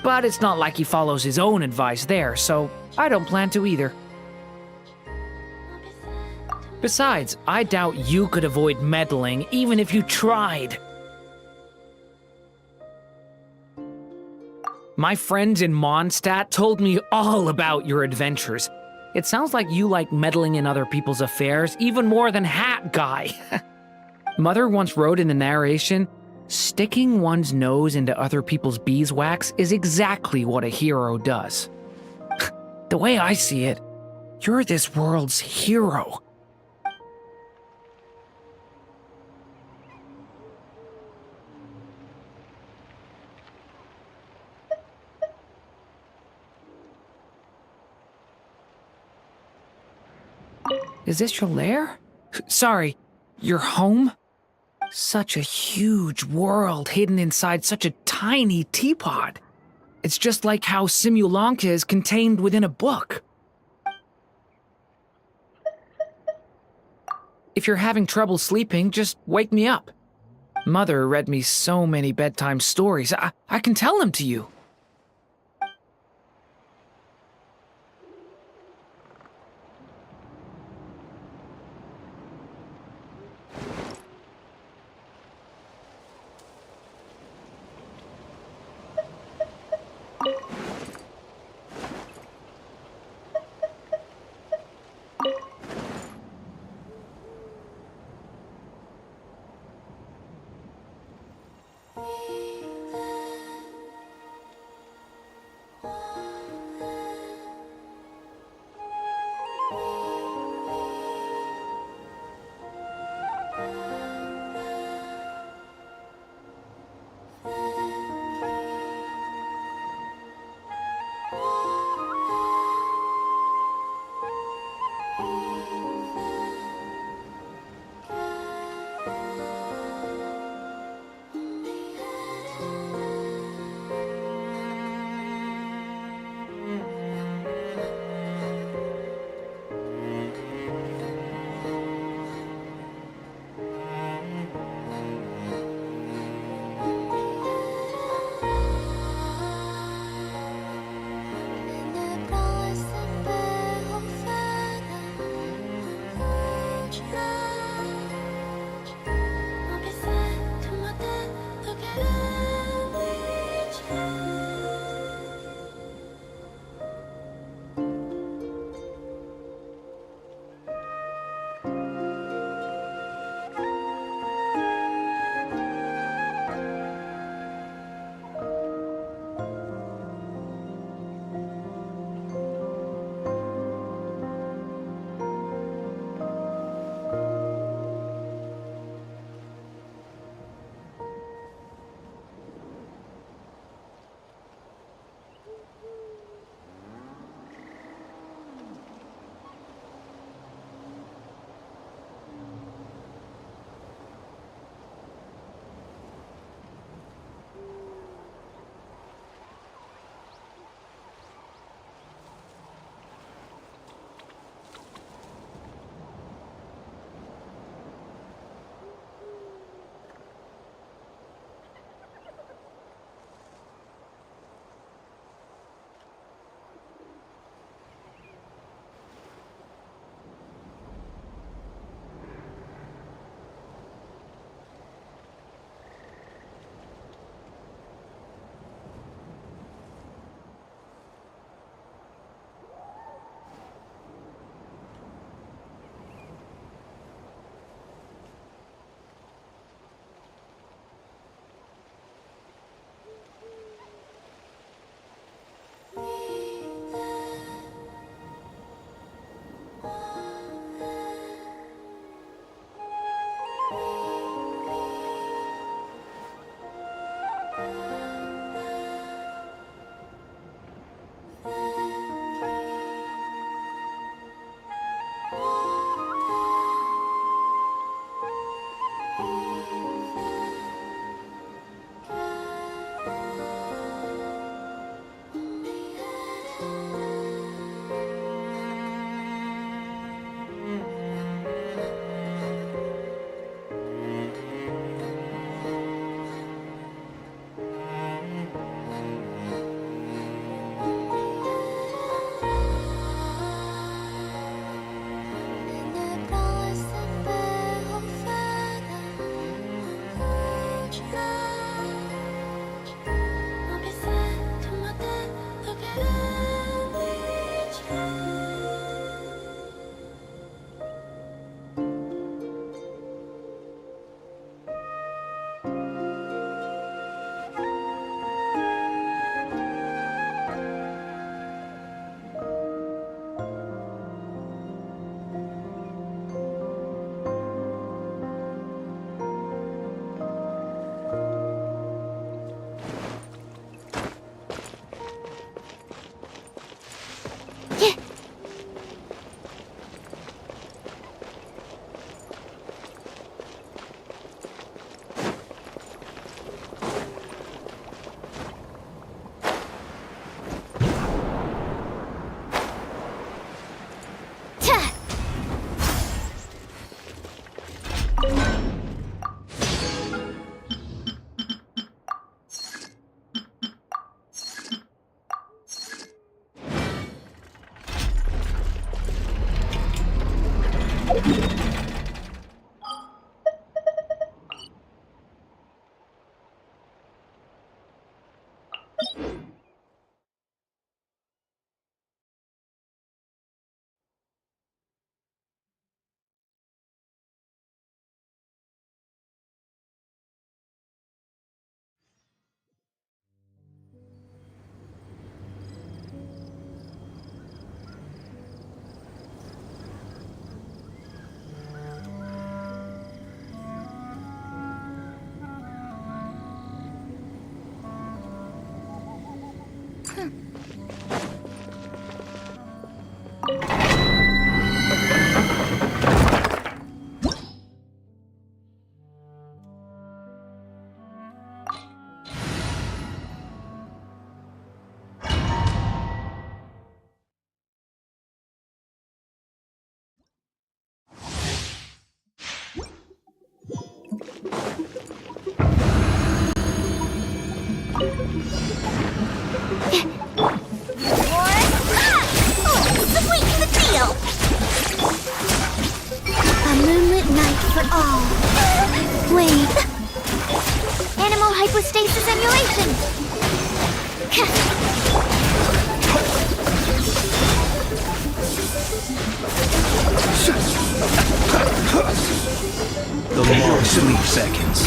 But it's not like he follows his own advice there, so I don't plan to either. Besides, I doubt you could avoid meddling even if you tried. My friends in Mondstadt told me all about your adventures. It sounds like you like meddling in other people's affairs even more than Hat Guy. Mother once wrote in the narration, sticking one's nose into other people's beeswax is exactly what a hero does. The way I see it, you're this world's hero. Is this your lair? Sorry, your home? Such a huge world hidden inside such a tiny teapot. It's just like how Simulanka is contained within a book. If you're having trouble sleeping, just wake me up. Mother read me so many bedtime stories. I can tell them to you. A moonlit night for all. Wait. Animal hypostasis emulation. The long sleep seconds.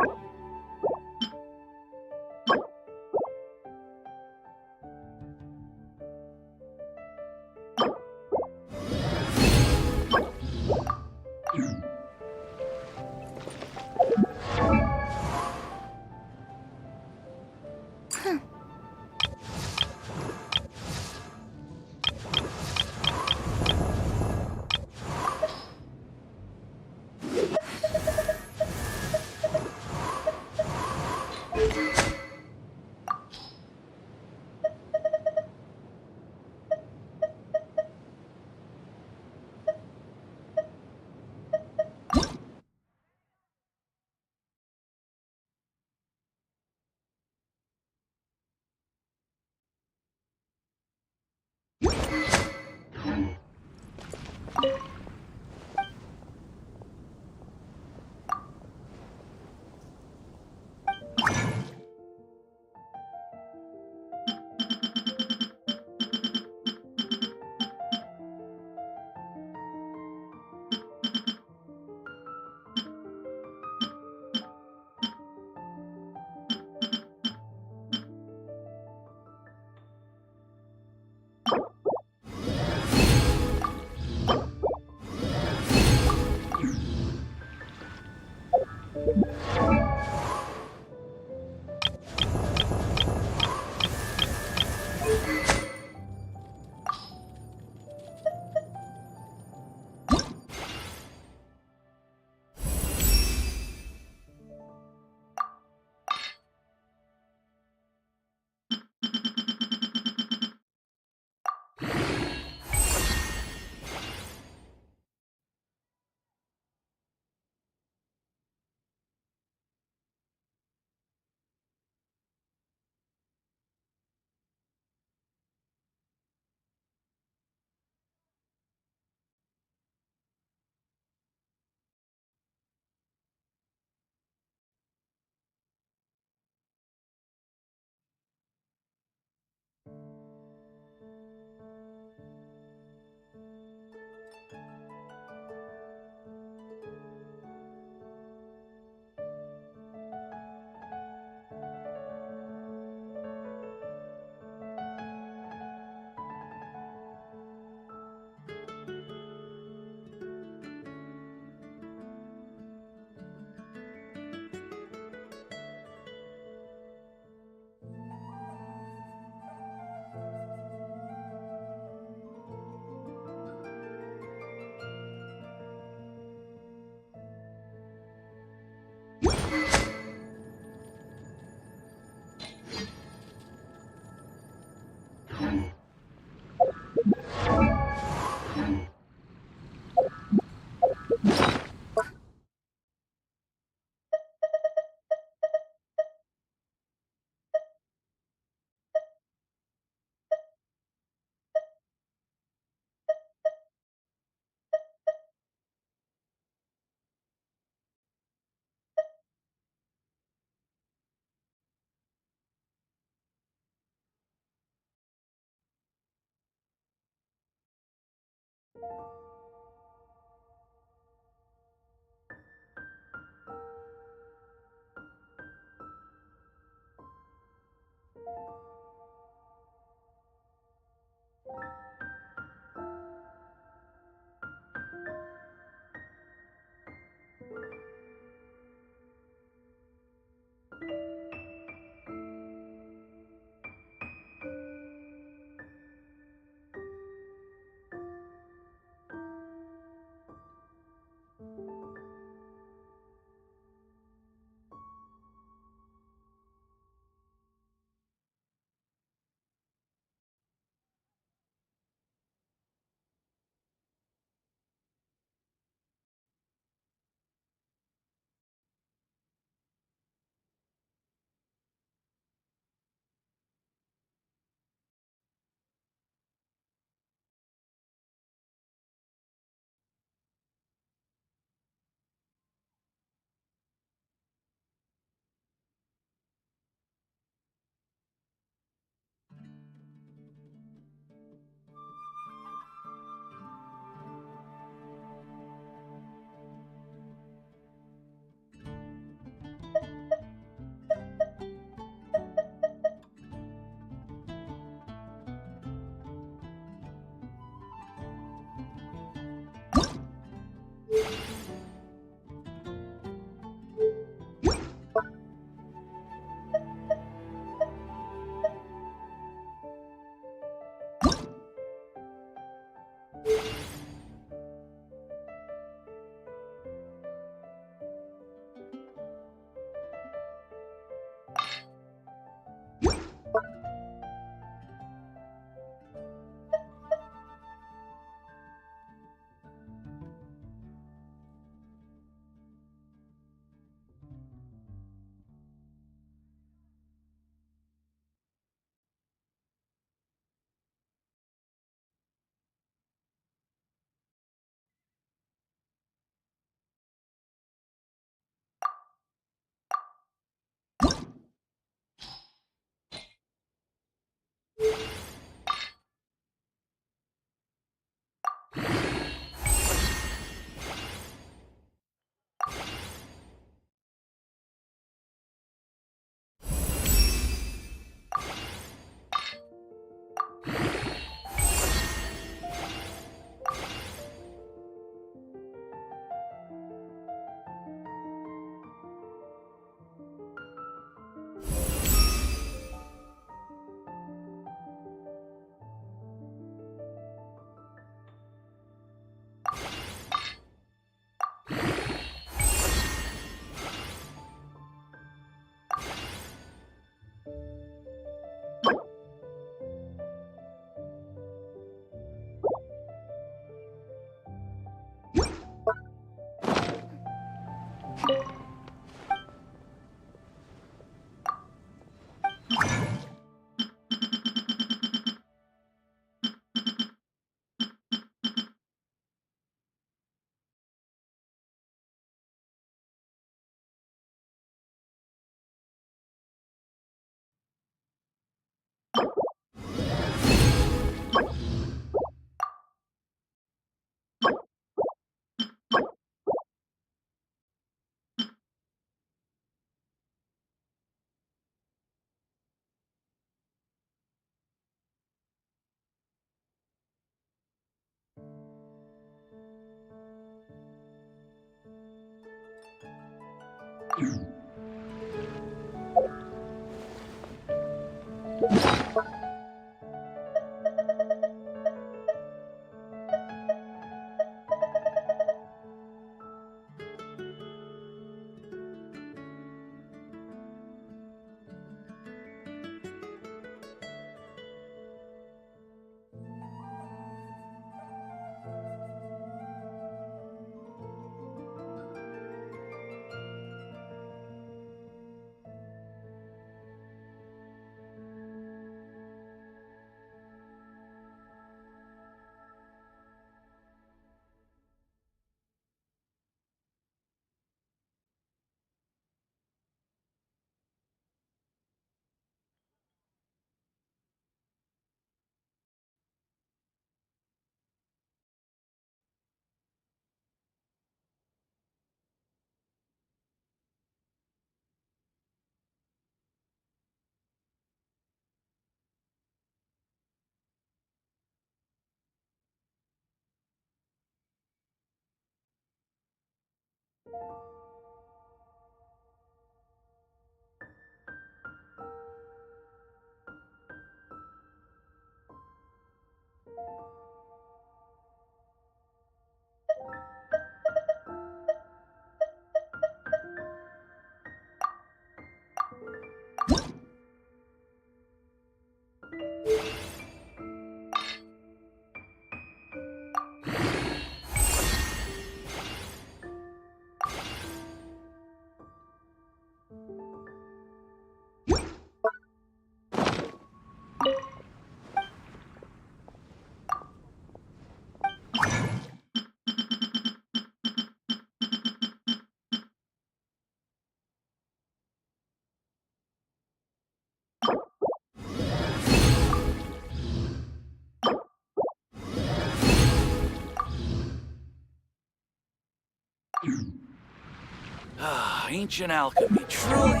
Ancient alchemy, truly.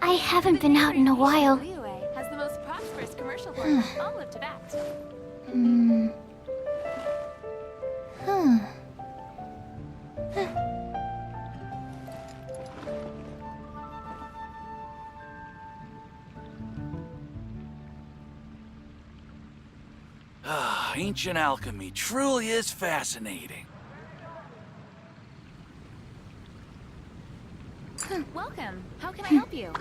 I haven't been out in a while. Has the most prosperous commercial port in all of Teyvat. Ancient alchemy truly is fascinating. Welcome. How can I help you?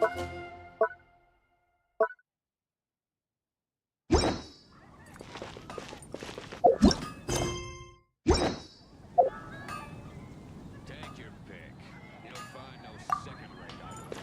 Take your pick. You'll find no second-rate items.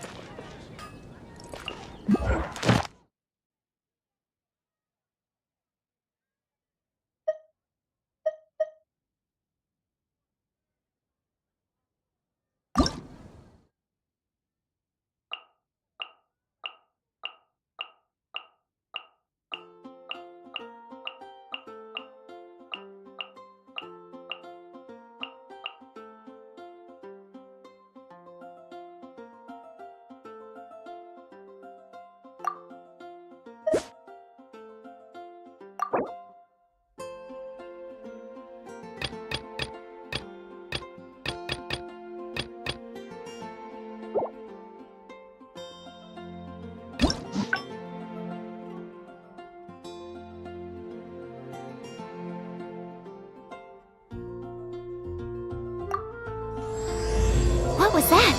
What was that?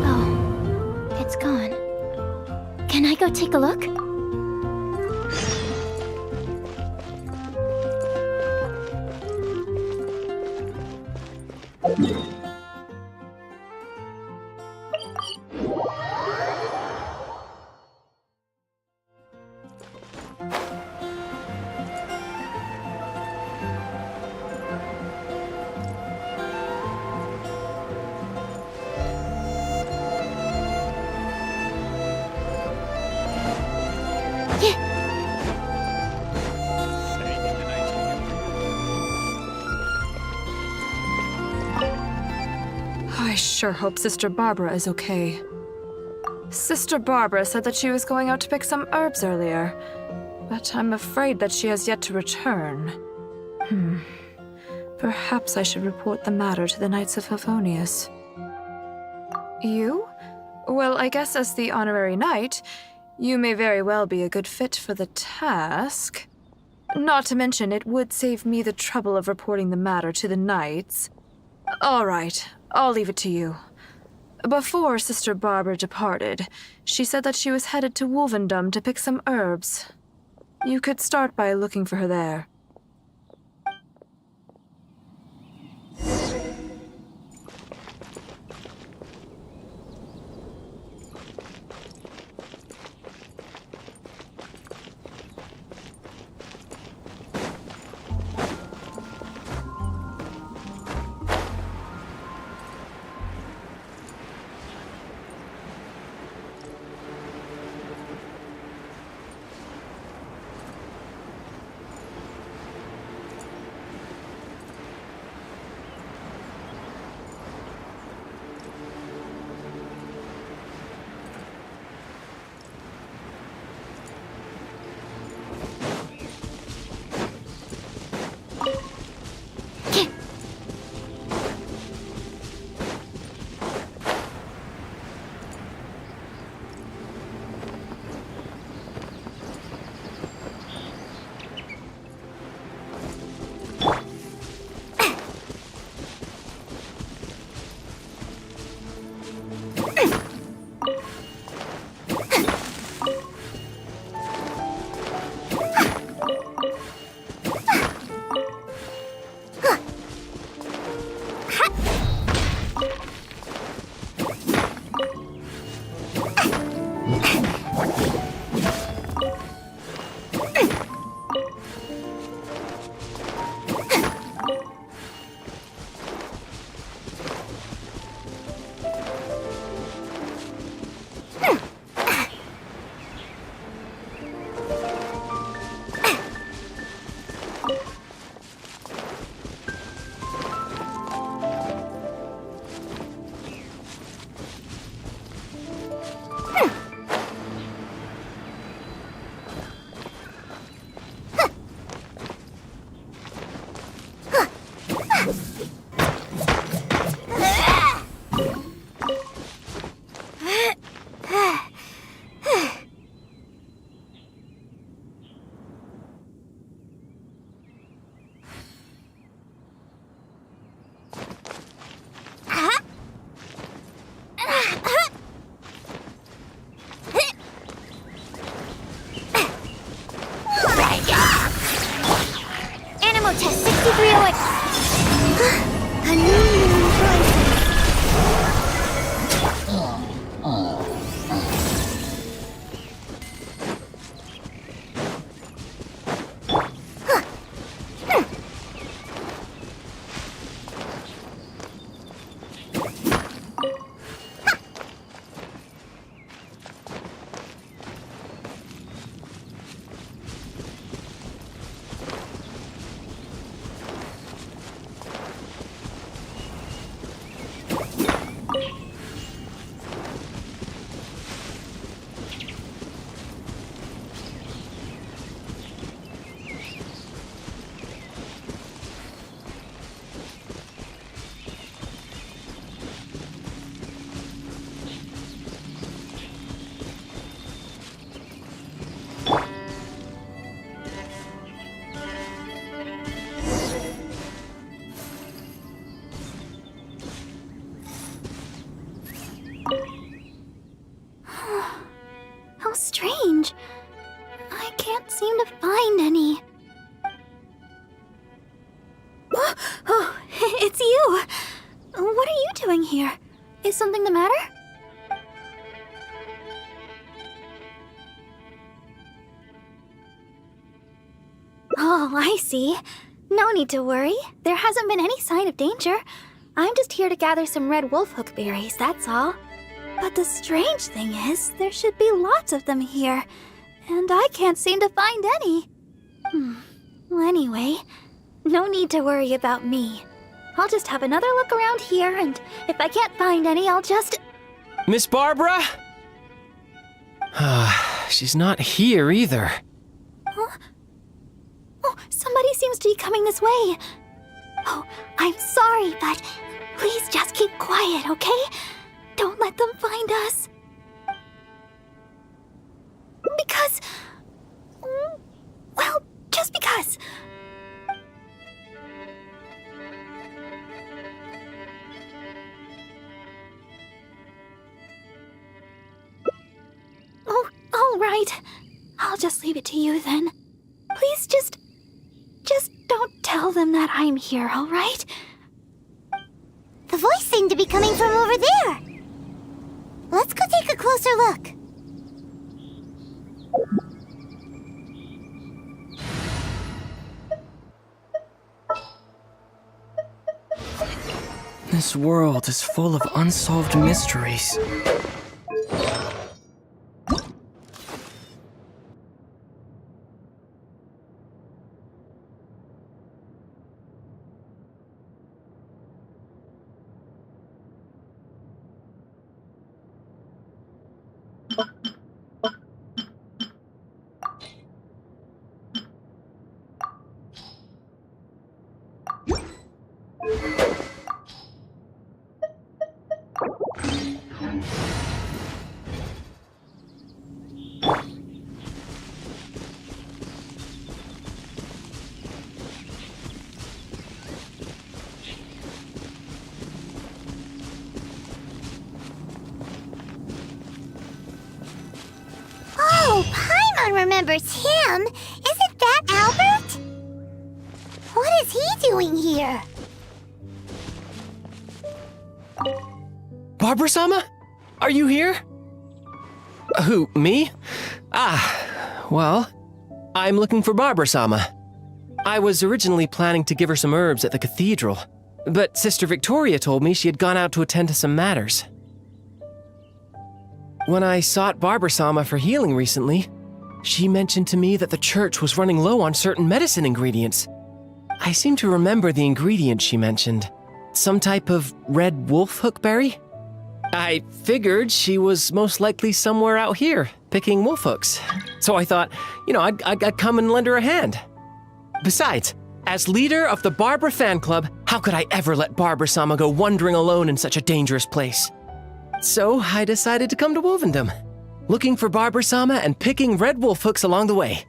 Oh, it's gone. Can I go take a look? I sure hope Sister Barbara is okay. Sister Barbara said that she was going out to pick some herbs earlier, but I'm afraid that she has yet to return. Perhaps I should report the matter to the Knights of Favonius. You? Well, I guess as the honorary knight, you may very well be a good fit for the task. Not to mention, it would save me the trouble of reporting the matter to the Knights. All right, I'll leave it to you. Before Sister Barbara departed, she said that she was headed to Wolvendom to pick some herbs. You could start by looking for her there. A new moon rises. How strange. I can't seem to find any. Oh, it's you! What are you doing here? Is something the matter? Oh, I see. No need to worry. There hasn't been any sign of danger. I'm just here to gather some red wolfhook berries, that's all. But the strange thing is, there should be lots of them here, and I can't seem to find any. Well, anyway, no need to worry about me. I'll just have another look around here, and if I can't find any, I'll just... Miss Barbara? She's not here either. Huh? Oh, somebody seems to be coming this way. Oh, I'm sorry, but please just keep quiet, okay? Don't let them find us. Because... well, just because. Oh, all right. I'll just leave it to you then. Please just don't tell them that I'm here, all right? The voice seemed to be coming from over there. Let's go take a closer look. This world is full of unsolved mysteries. Oh, Paimon remembers him. Isn't that Albert? What is he doing here? Barbara-sama? Are you here? Who, me? Well, I'm looking for Barbara-sama. I was originally planning to give her some herbs at the cathedral, but Sister Victoria told me she had gone out to attend to some matters. When I sought Barbara-sama for healing recently, she mentioned to me that the church was running low on certain medicine ingredients. I seem to remember the ingredient she mentioned. Some type of red wolfhook berry? I figured she was most likely somewhere out here, picking wolfhooks. So I thought, I'd come and lend her a hand. Besides, as leader of the Barbara fan club, how could I ever let Barbara-sama go wandering alone in such a dangerous place? So I decided to come to Wolvendom, looking for Barbara-sama and picking red wolfhooks along the way.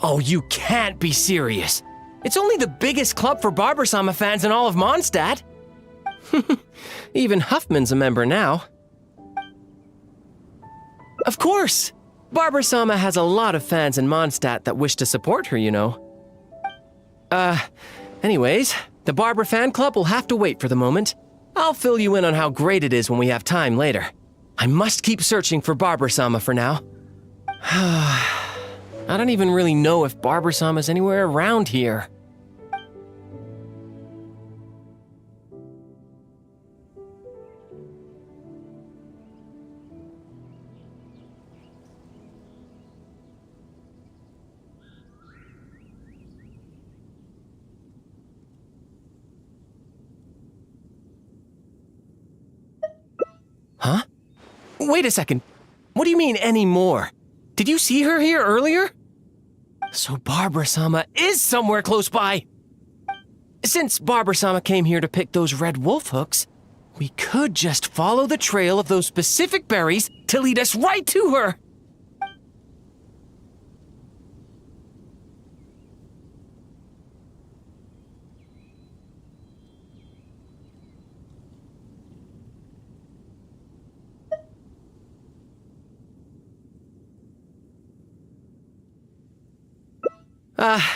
Oh, you can't be serious. It's only the biggest club for Barbara-sama fans in all of Mondstadt. Even Huffman's a member now. Of course! Barbara-sama has a lot of fans in Mondstadt that wish to support her, you know. Anyways, the Barbara fan club will have to wait for the moment. I'll fill you in on how great it is when we have time later. I must keep searching for Barbara-sama for now. I don't even really know if Barbara-sama's anywhere around here. Huh? Wait a second. What do you mean, anymore? Did you see her here earlier? So Barbara-sama is somewhere close by. Since Barbara-sama came here to pick those red wolf hooks, we could just follow the trail of those specific berries to lead us right to her.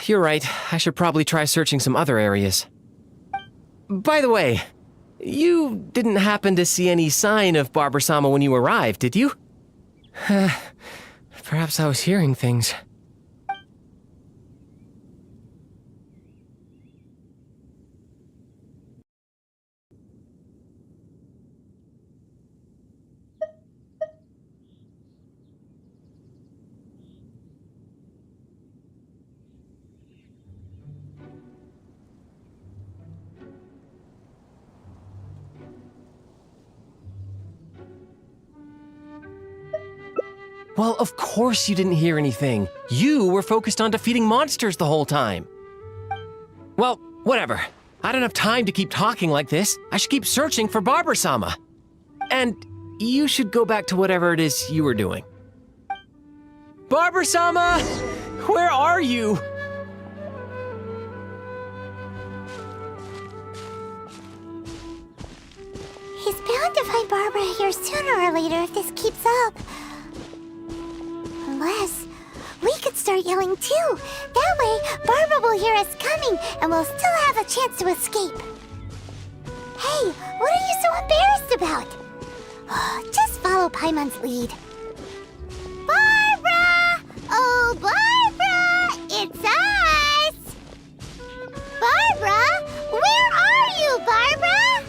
You're right. I should probably try searching some other areas. By the way, you didn't happen to see any sign of Barbara-sama when you arrived, did you? Perhaps I was hearing things. Well, of course you didn't hear anything. You were focused on defeating monsters the whole time. Well, whatever. I don't have time to keep talking like this. I should keep searching for Barbara-sama. And you should go back to whatever it is you were doing. Barbara-sama! Where are you? He's bound to find Barbara here sooner or later if this keeps up. Unless we could start yelling too. That way, Barbara will hear us coming and we'll still have a chance to escape. Hey, what are you so embarrassed about? Just follow Paimon's lead. Barbara! Oh, Barbara! It's us! Barbara? Where are you, Barbara?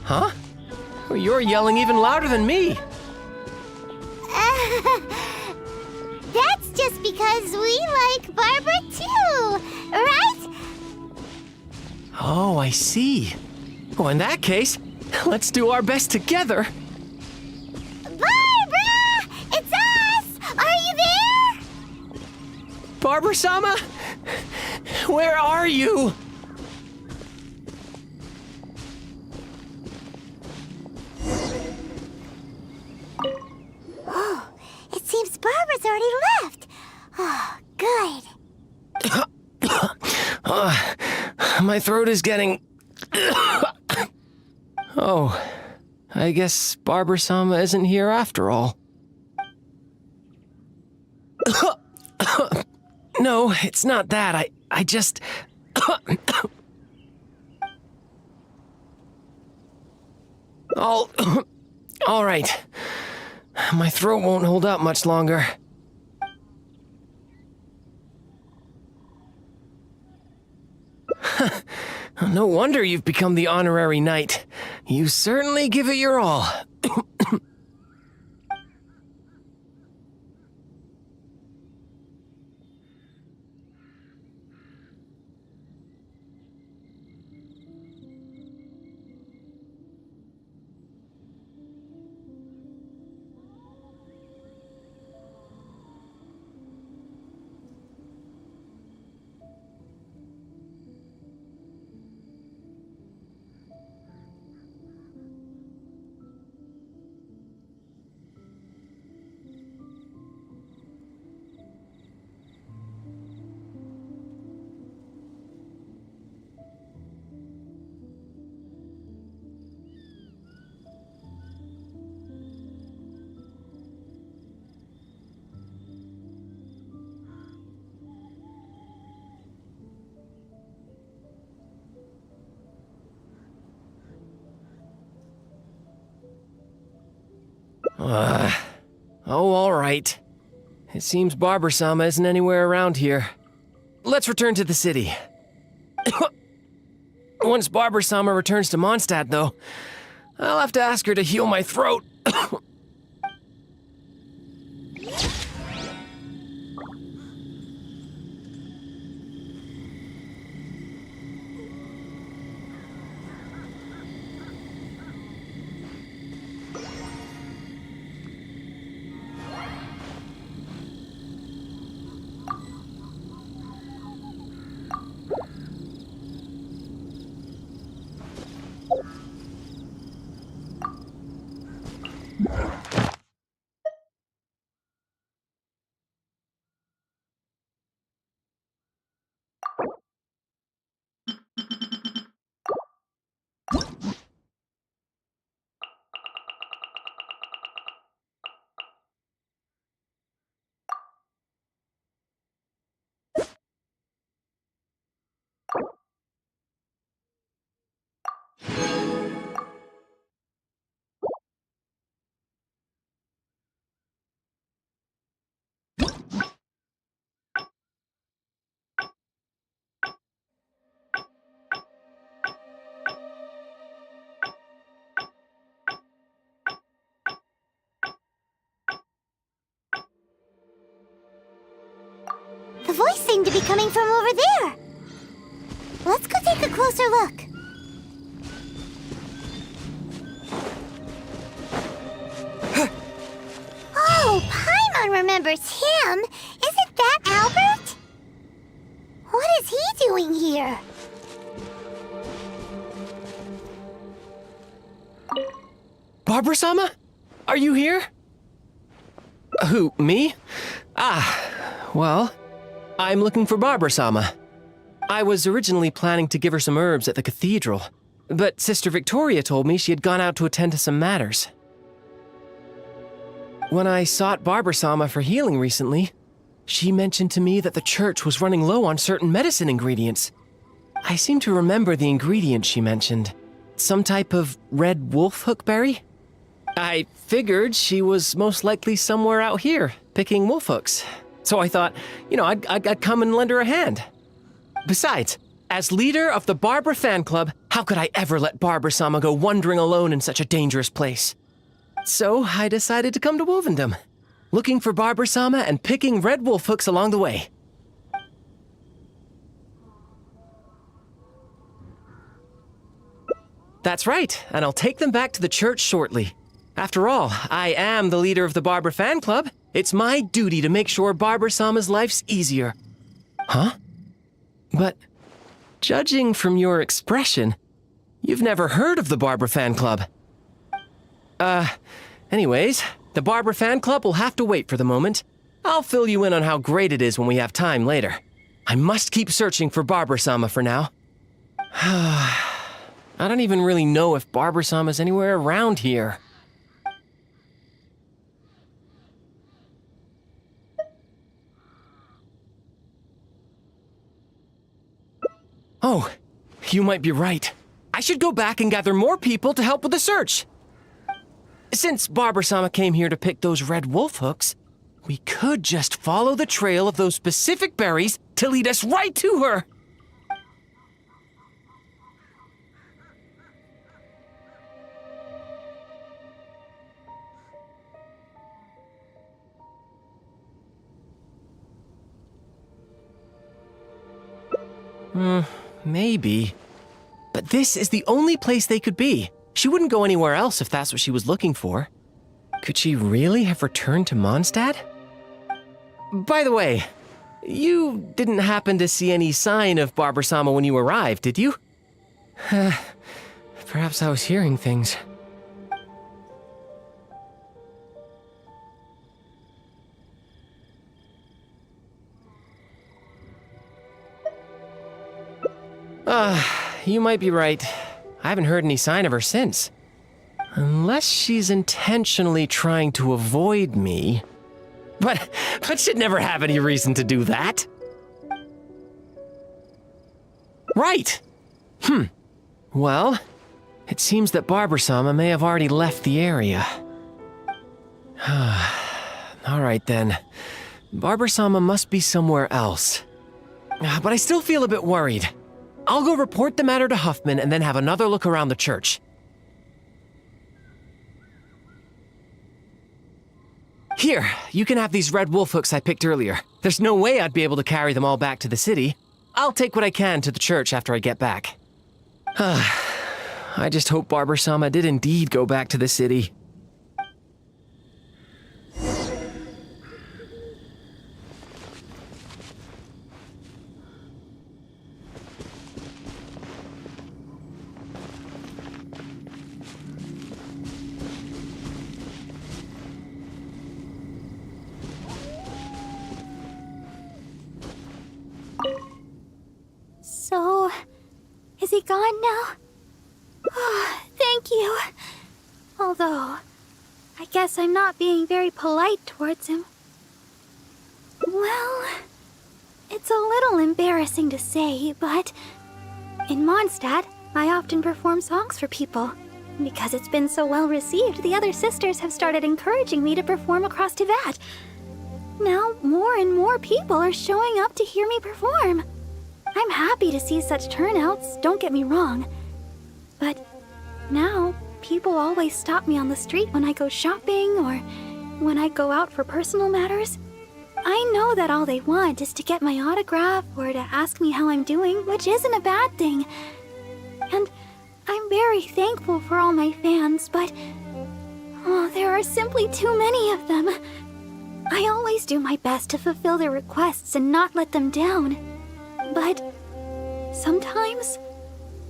Huh? Well, you're yelling even louder than me. That's just because we like Barbara too, right? Oh, I see. Well, in that case, let's do our best together. Barbara! It's us! Are you there? Barbara-sama? Where are you? Oh, it seems Barbara's already left. Oh, good. My throat is getting... Oh, I guess Barbara-sama isn't here after all. No, it's not that. I just... All right. My throat won't hold up much longer. No wonder you've become the honorary knight. You certainly give it your all. All right. It seems Barber-sama isn't anywhere around here. Let's return to the city. Once Barber-sama returns to Mondstadt, though, I'll have to ask her to heal my throat. The voice seemed to be coming from over there. Let's go take a closer look. Oh, Paimon remembers him. Isn't that Albert? What is he doing here? Barber-sama? Are you here? Who, me? Well, I'm looking for Barber-sama. I was originally planning to give her some herbs at the cathedral, but Sister Victoria told me she had gone out to attend to some matters. When I sought Barber-sama for healing recently, she mentioned to me that the church was running low on certain medicine ingredients. I seem to remember the ingredients she mentioned. Some type of red wolf hookberry? I figured she was most likely somewhere out here, picking wolf hooks. So I thought, I'd come and lend her a hand. Besides, as leader of the Barber fan club, how could I ever let Barber-sama go wandering alone in such a dangerous place? So I decided to come to Wolvendom, looking for Barber-sama and picking red wolf hooks along the way. That's right, and I'll take them back to the church shortly. After all, I am the leader of the Barber fan club. It's my duty to make sure Barber-sama's life's easier. Huh? But, judging from your expression, you've never heard of the Barber fan club. Anyways, the Barber fan club will have to wait for the moment. I'll fill you in on how great it is when we have time later. I must keep searching for Barber-sama for now. I don't even really know if Barber-sama's anywhere around here. Oh, you might be right. I should go back and gather more people to help with the search. Since Barber-sama came here to pick those red wolf hooks, we could just follow the trail of those specific berries to lead us right to her. Maybe. But this is the only place they could be. She wouldn't go anywhere else if that's what she was looking for. Could she really have returned to Mondstadt? By the way, you didn't happen to see any sign of Barber-sama when you arrived, did you? Perhaps I was hearing things. You might be right. I haven't heard any sign of her since. Unless she's intentionally trying to avoid me. But she'd never have any reason to do that. Right. Well, it seems that Barber-sama may have already left the area. All right then. Barber-sama must be somewhere else. But I still feel a bit worried. I'll go report the matter to Huffman and then have another look around the church. Here, you can have these red wolf hooks I picked earlier. There's no way I'd be able to carry them all back to the city. I'll take what I can to the church after I get back. I just hope Barber-sama did indeed go back to the city. So, is he gone now? Oh, thank you. Although, I guess I'm not being very polite towards him. Well, it's a little embarrassing to say, but in Mondstadt, I often perform songs for people. Because it's been so well received, the other sisters have started encouraging me to perform across Teyvat. Now, more and more people are showing up to hear me perform. I'm happy to see such turnouts, don't get me wrong. But now, people always stop me on the street when I go shopping or when I go out for personal matters. I know that all they want is to get my autograph or to ask me how I'm doing, which isn't a bad thing. And I'm very thankful for all my fans, but there are simply too many of them. I always do my best to fulfill their requests and not let them down. But sometimes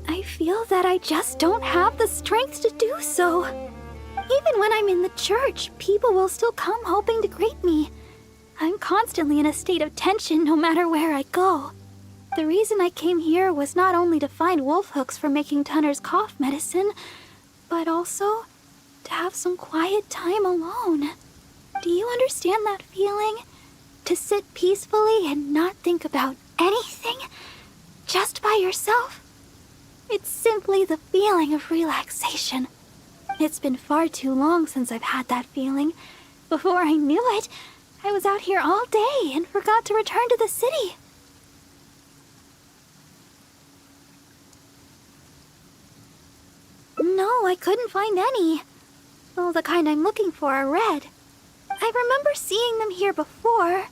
I feel that I just don't have the strength to do so. Even when I'm in the church, people will still come hoping to greet me. I'm constantly in a state of tension no matter where I go. The reason I came here was not only to find wolf hooks for making Tunner's cough medicine, but also to have some quiet time alone. Do you understand that feeling? To sit peacefully and not think about anything? Just by yourself? It's simply the feeling of relaxation. It's been far too long since I've had that feeling. Before I knew it, I was out here all day and forgot to return to the city. No, I couldn't find any. Well, the kind I'm looking for are red. I remember seeing them here before,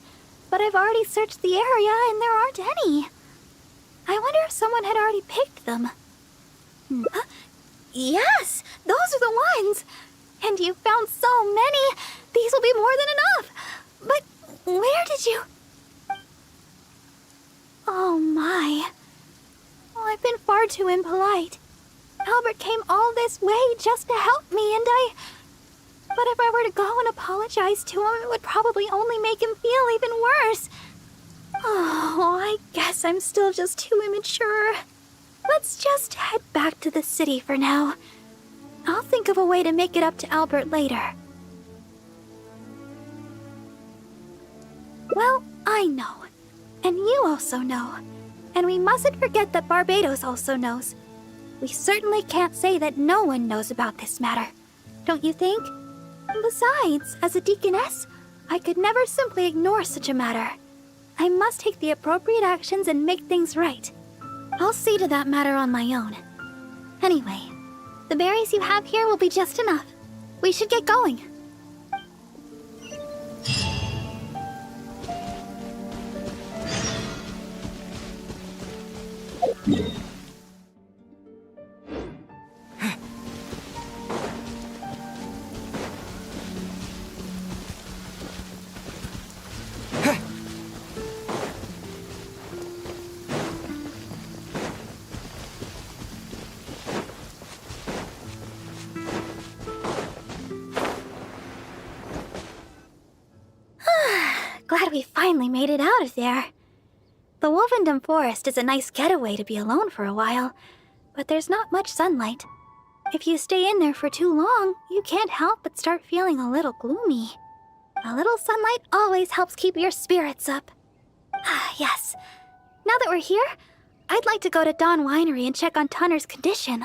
but I've already searched the area and there aren't any. I wonder if someone had already picked them. Yes, those are the ones. And you found so many. These will be more than enough. But where did you... Oh my. Well, I've been far too impolite. Albert came all this way just to help me, and But if I were to go and apologize to him, it would probably only make him feel even worse. Oh, I guess I'm still just too immature. Let's just head back to the city for now. I'll think of a way to make it up to Albert later. Well, I know. And you also know. And we mustn't forget that Barbados also knows. We certainly can't say that no one knows about this matter. Don't you think? And besides, as a deaconess, I could never simply ignore such a matter. I must take the appropriate actions and make things right. I'll see to that matter on my own. Anyway, the berries you have here will be just enough. We should get going. Glad we finally made it out of there. The Wolvendom Forest is a nice getaway to be alone for a while, but there's not much sunlight. If you stay in there for too long, you can't help but start feeling a little gloomy. A little sunlight always helps keep your spirits up. Yes. Now that we're here, I'd like to go to Dawn Winery and check on Tunner's condition.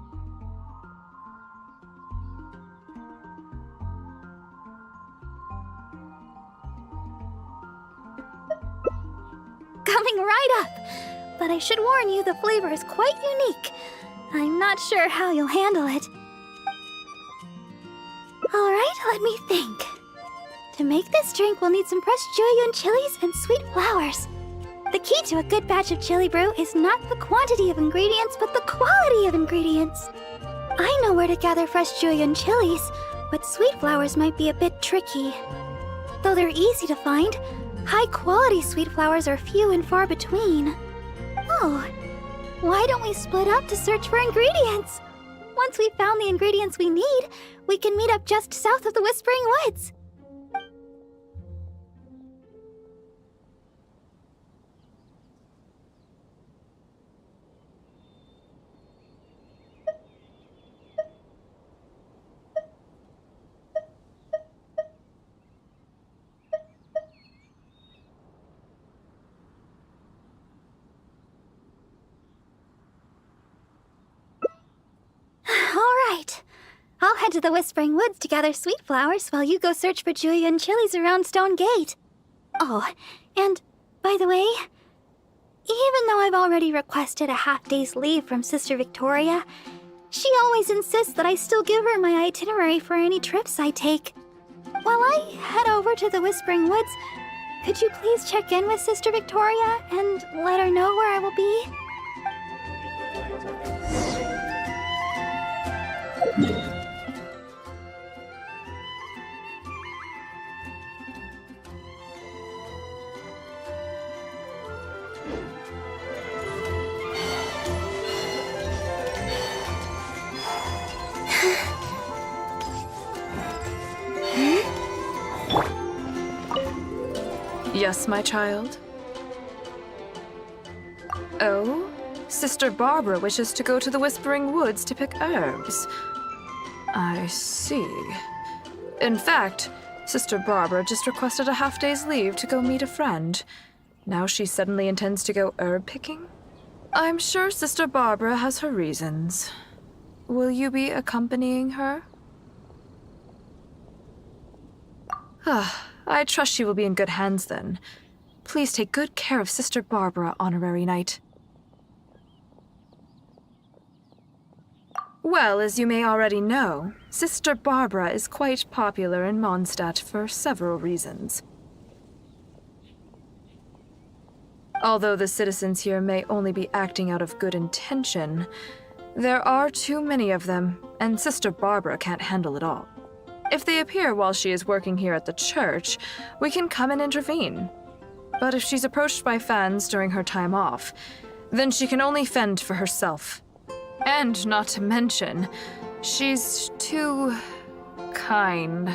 coming right up. But I should warn you, the flavor is quite unique. I'm not sure how you'll handle it. Alright, let me think. To make this drink, we'll need some fresh Jueyun chilies and sweet flowers. The key to a good batch of chili brew is not the quantity of ingredients, but the quality of ingredients. I know where to gather fresh Jueyun chilies, but sweet flowers might be a bit tricky. Though they're easy to find, high-quality sweet flowers are few and far between. Oh, why don't we split up to search for ingredients? Once we've found the ingredients we need, we can meet up just south of the Whispering Woods. Alright. I'll head to the Whispering Woods to gather sweet flowers while you go search for Jueyun chilies around Stone Gate. Oh, and by the way, even though I've already requested a half-day's leave from Sister Victoria, she always insists that I still give her my itinerary for any trips I take. While I head over to the Whispering Woods, could you please check in with Sister Victoria and let her know where I will be? Yes, my child? Oh? Sister Barbara wishes to go to the Whispering Woods to pick herbs. I see. In fact, Sister Barbara just requested a half-day's leave to go meet a friend. Now she suddenly intends to go herb picking? I'm sure Sister Barbara has her reasons. Will you be accompanying her? I trust she will be in good hands then. Please take good care of Sister Barbara, Honorary Knight. Well, as you may already know, Sister Barbara is quite popular in Mondstadt for several reasons. Although the citizens here may only be acting out of good intention, there are too many of them, and Sister Barbara can't handle it all. If they appear while she is working here at the church, we can come and intervene. But if she's approached by fans during her time off, then she can only fend for herself. And not to mention, she's too kind.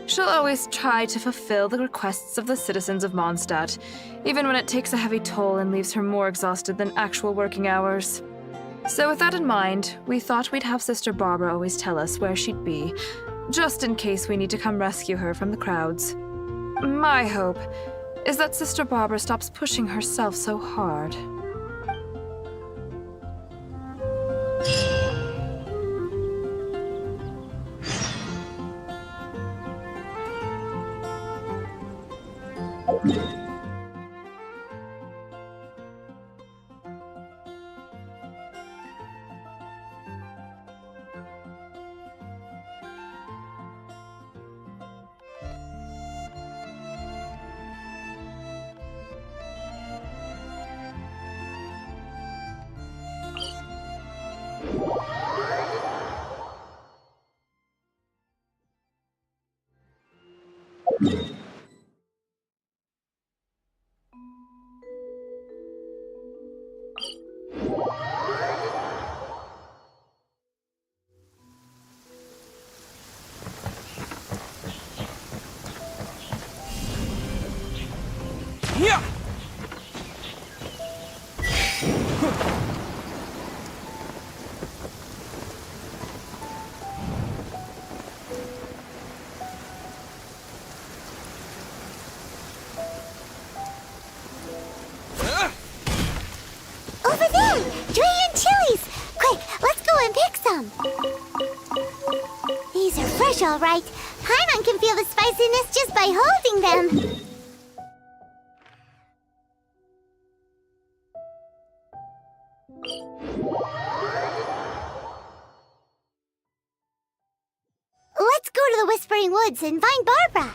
She'll always try to fulfill the requests of the citizens of Mondstadt, even when it takes a heavy toll and leaves her more exhausted than actual working hours. So with that in mind, we thought we'd have Sister Barbara always tell us where she'd be, just in case we need to come rescue her from the crowds. My hope is that Sister Barbara stops pushing herself so hard. Over there! Jueyun chilies! Quick, let's go and pick some! These are fresh, all right. Paimon can feel the spiciness just by holding them. woods and find Barbara.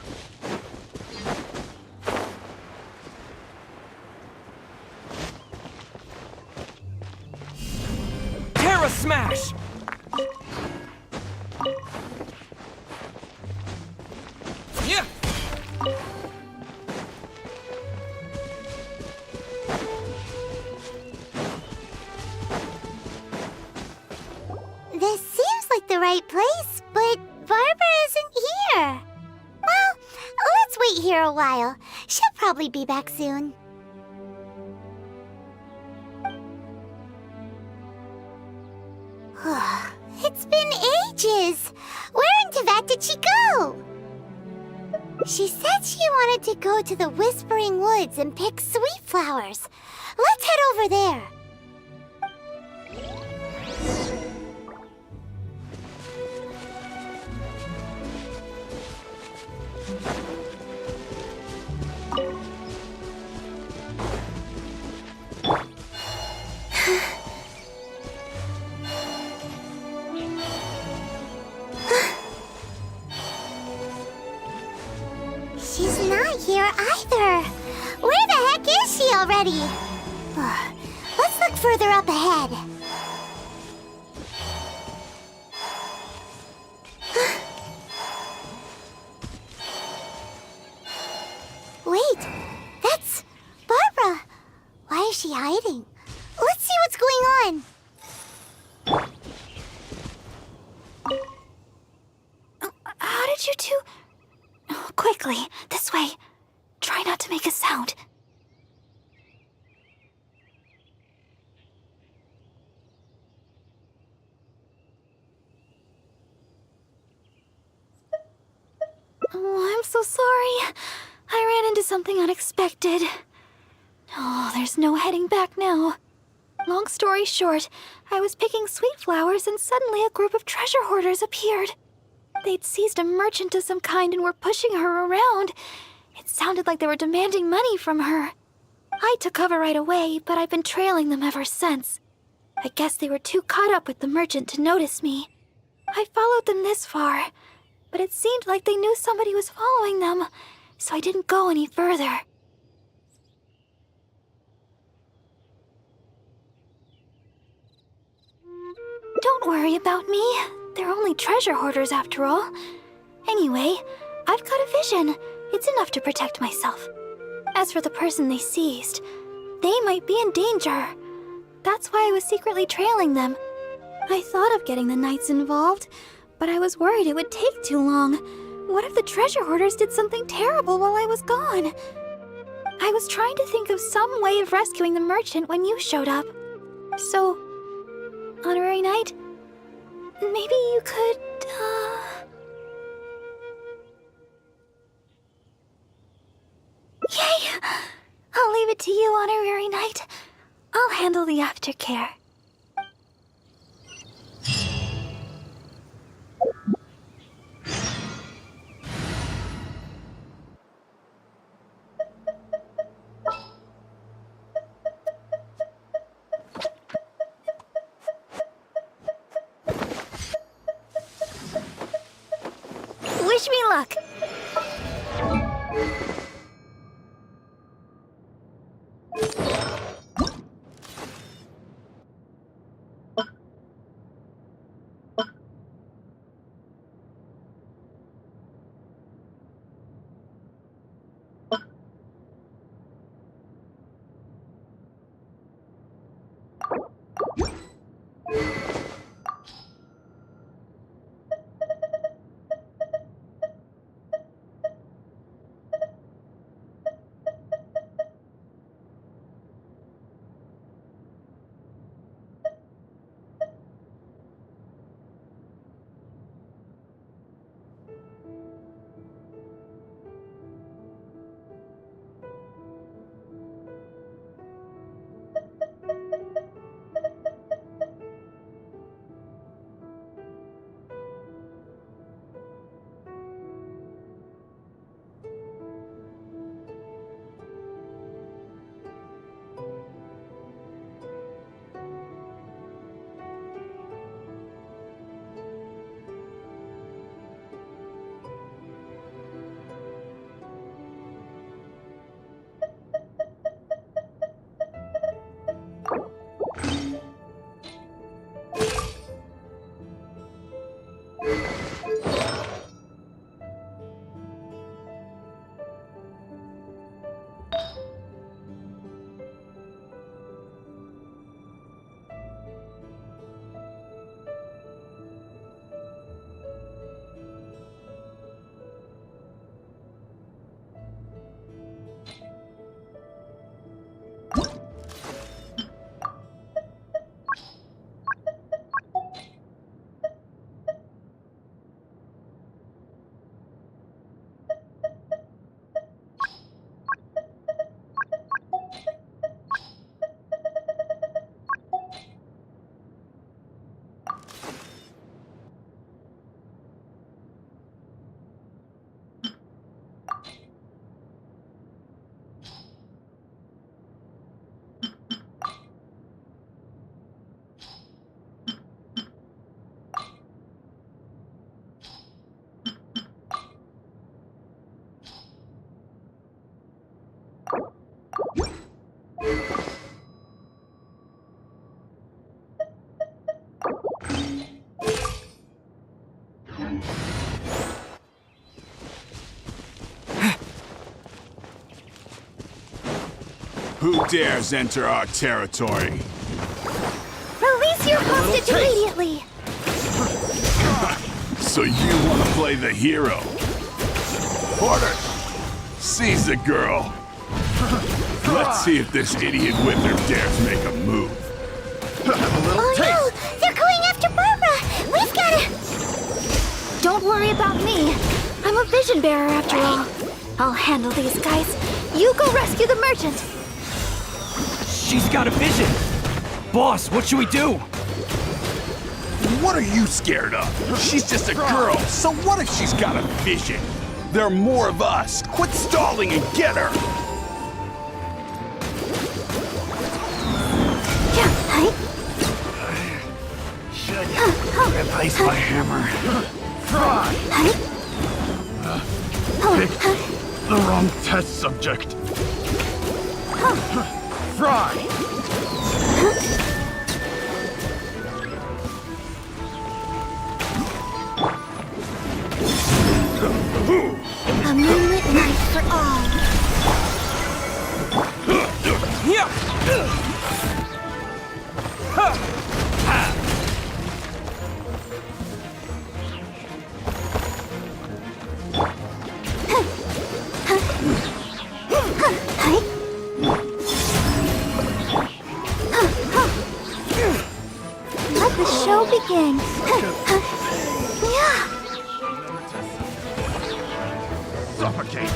Terra Smash! Yeah. This seems like the right place, but Barbara isn't here. Well, let's wait here a while. She'll probably be back soon. It's been ages. Where in Teyvat did she go? She said she wanted to go to the Whispering Woods and pick sweet flowers. Let's head over there. She's not here either. Where the heck is she already? Let's look further up ahead. Wait, that's Barbara. Why is she hiding? Let's see what's going on. How did you two... Quickly, this way. Try not to make a sound. Oh, I'm so sorry. I ran into something unexpected. Oh, there's no heading back now. Long story short, I was picking sweet flowers and suddenly a group of treasure hoarders appeared. They'd seized a merchant of some kind and were pushing her around. It sounded like they were demanding money from her. I took cover right away, but I've been trailing them ever since. I guess they were too caught up with the merchant to notice me. I followed them this far, but it seemed like they knew somebody was following them, so I didn't go any further. Don't worry about me. They're only treasure hoarders after all. Anyway, I've got a vision. It's enough to protect myself. As for the person they seized, they might be in danger. That's why I was secretly trailing them. I thought of getting the knights involved, but I was worried it would take too long. What if the treasure hoarders did something terrible while I was gone? I was trying to think of some way of rescuing the merchant when you showed up. So, Honorary Knight, maybe you could, Yay! I'll leave it to you, Honorary Knight. I'll handle the aftercare. Wish me luck. Who dares enter our territory? Release your hostage immediately! So you want to play the hero? Porter, seize the girl. Let's see if this idiot Whipper dares make a move. Oh no! They're going after Barbara! We've gotta... Don't worry about me. I'm a vision bearer after all. I'll handle these guys. You go rescue the merchant. She's got a vision! Boss, what should we do? What are you scared of? She's just a girl, so what if she's got a vision? There are more of us. Quit stalling and get her! Should replace my hammer. Picked the wrong test subject. Fry! A moonlit night for all. Let the show begin. Suffocate!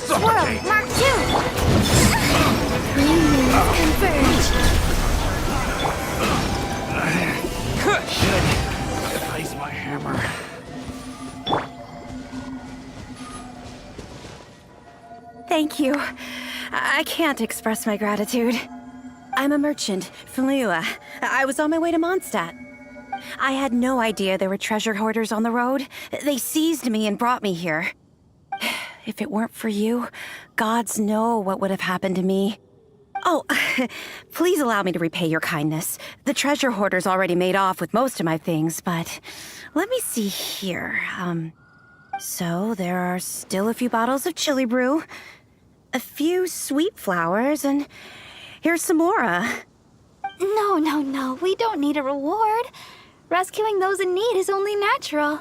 Swirl, Mark 2! Converge. Should replace my hammer. Thank you. I can't express my gratitude. I'm a merchant from Liyue. I was on my way to Mondstadt. I had no idea there were treasure hoarders on the road. They seized me and brought me here. If it weren't for you, gods know what would have happened to me. Oh, please allow me to repay your kindness. The treasure hoarders already made off with most of my things, but let me see here. So there are still a few bottles of chili brew, a few sweet flowers, and here's some more. No. We don't need a reward. Rescuing those in need is only natural.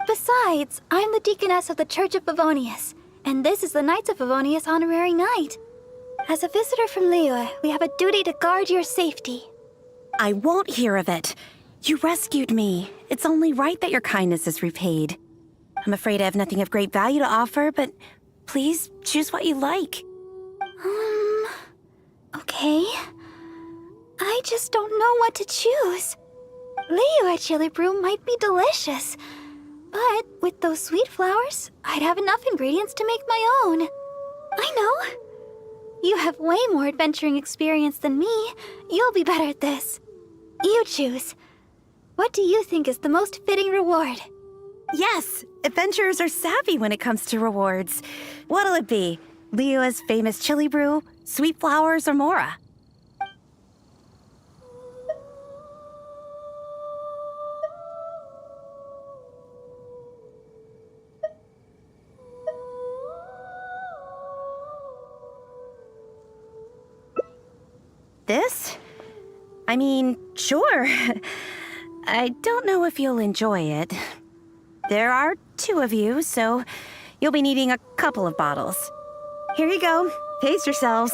Besides, I'm the deaconess of the Church of Favonius, and this is the Knights of Favonius Honorary Knight. As a visitor from Liyue, we have a duty to guard your safety. I won't hear of it. You rescued me. It's only right that your kindness is repaid. I'm afraid I have nothing of great value to offer, but please choose what you like. Okay. I just don't know what to choose. Liyue chili brew might be delicious, but with those sweet flowers, I'd have enough ingredients to make my own. I know. You have way more adventuring experience than me. You'll be better at this. You choose. What do you think is the most fitting reward? Yes, adventurers are savvy when it comes to rewards. What'll it be? Liyue's famous chili brew, sweet flowers, or Mora? This? I mean, sure. I don't know if you'll enjoy it. There are 2 of you, so you'll be needing a couple of bottles. Here you go. Pace yourselves.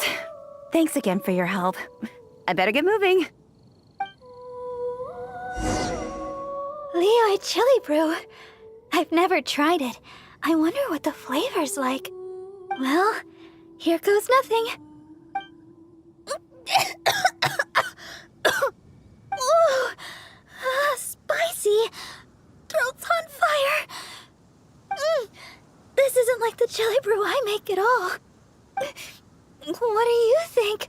Thanks again for your help. I better get moving. Liyue chili brew. I've never tried it. I wonder what the flavor's like. Well, here goes nothing. Ooh, spicy. Throat's on fire. This isn't like the chili brew I make at all. What do you think?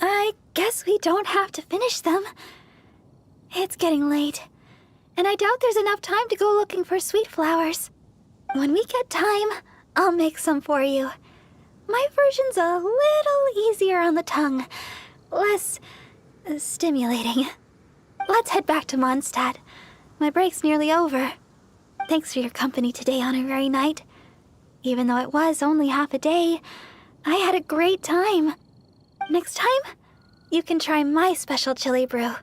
I guess we don't have to finish them. It's getting late, and I doubt there's enough time to go looking for sweet flowers. When we get time, I'll make some for you. My version's a little easier on the tongue, less stimulating. Let's head back to Mondstadt. My break's nearly over. Thanks for your company today, honorary knight. Even though it was only half a day, I had a great time. Next time, you can try my special chili brew.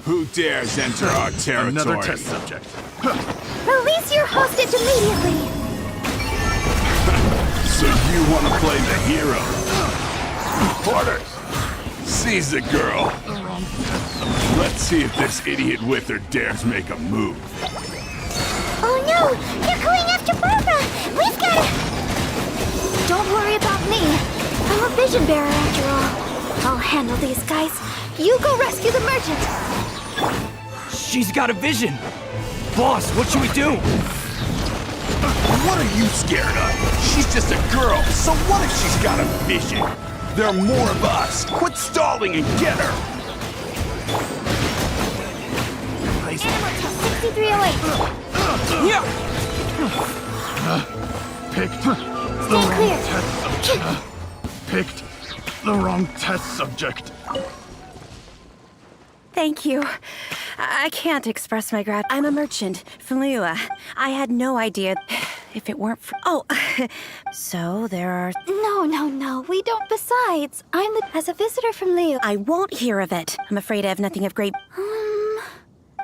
Who dares enter our territory? Another test subject. Release your hostage immediately! So you want to play the hero? Porters, seize the girl. Let's see if this idiot with her dares make a move. Oh no! They're going after Barbara! We've gotta... Don't worry about me. I'm a vision bearer after all. I'll handle these guys. You go rescue the merchant. She's got a vision! Boss, what should we do? What are you scared of? She's just a girl, so what if she's got a vision? There are more of us. Quit stalling and get her! Animal 6308. Yeah! Picked the wrong test subject. Picked the wrong test subject. Thank you. I can't express my gratitude. I'm a merchant from Liyue. I had no idea if it weren't for... Oh, so there are... No. We don't. Besides, as a visitor from Liyue. I won't hear of it. I'm afraid I have nothing of great...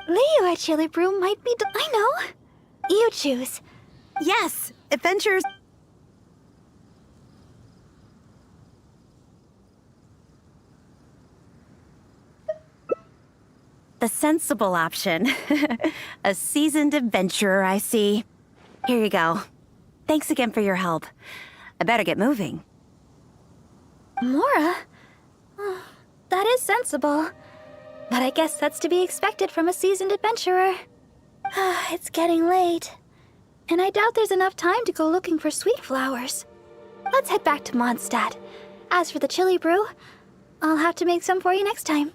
Liyue chili brew might be... I know. You choose. Yes, adventures... The sensible option. A seasoned adventurer, I see. Here you go. Thanks again for your help. I better get moving. Mora? That is sensible. But I guess that's to be expected from a seasoned adventurer. It's getting late. And I doubt there's enough time to go looking for sweet flowers. Let's head back to Mondstadt. As for the chili brew, I'll have to make some for you next time.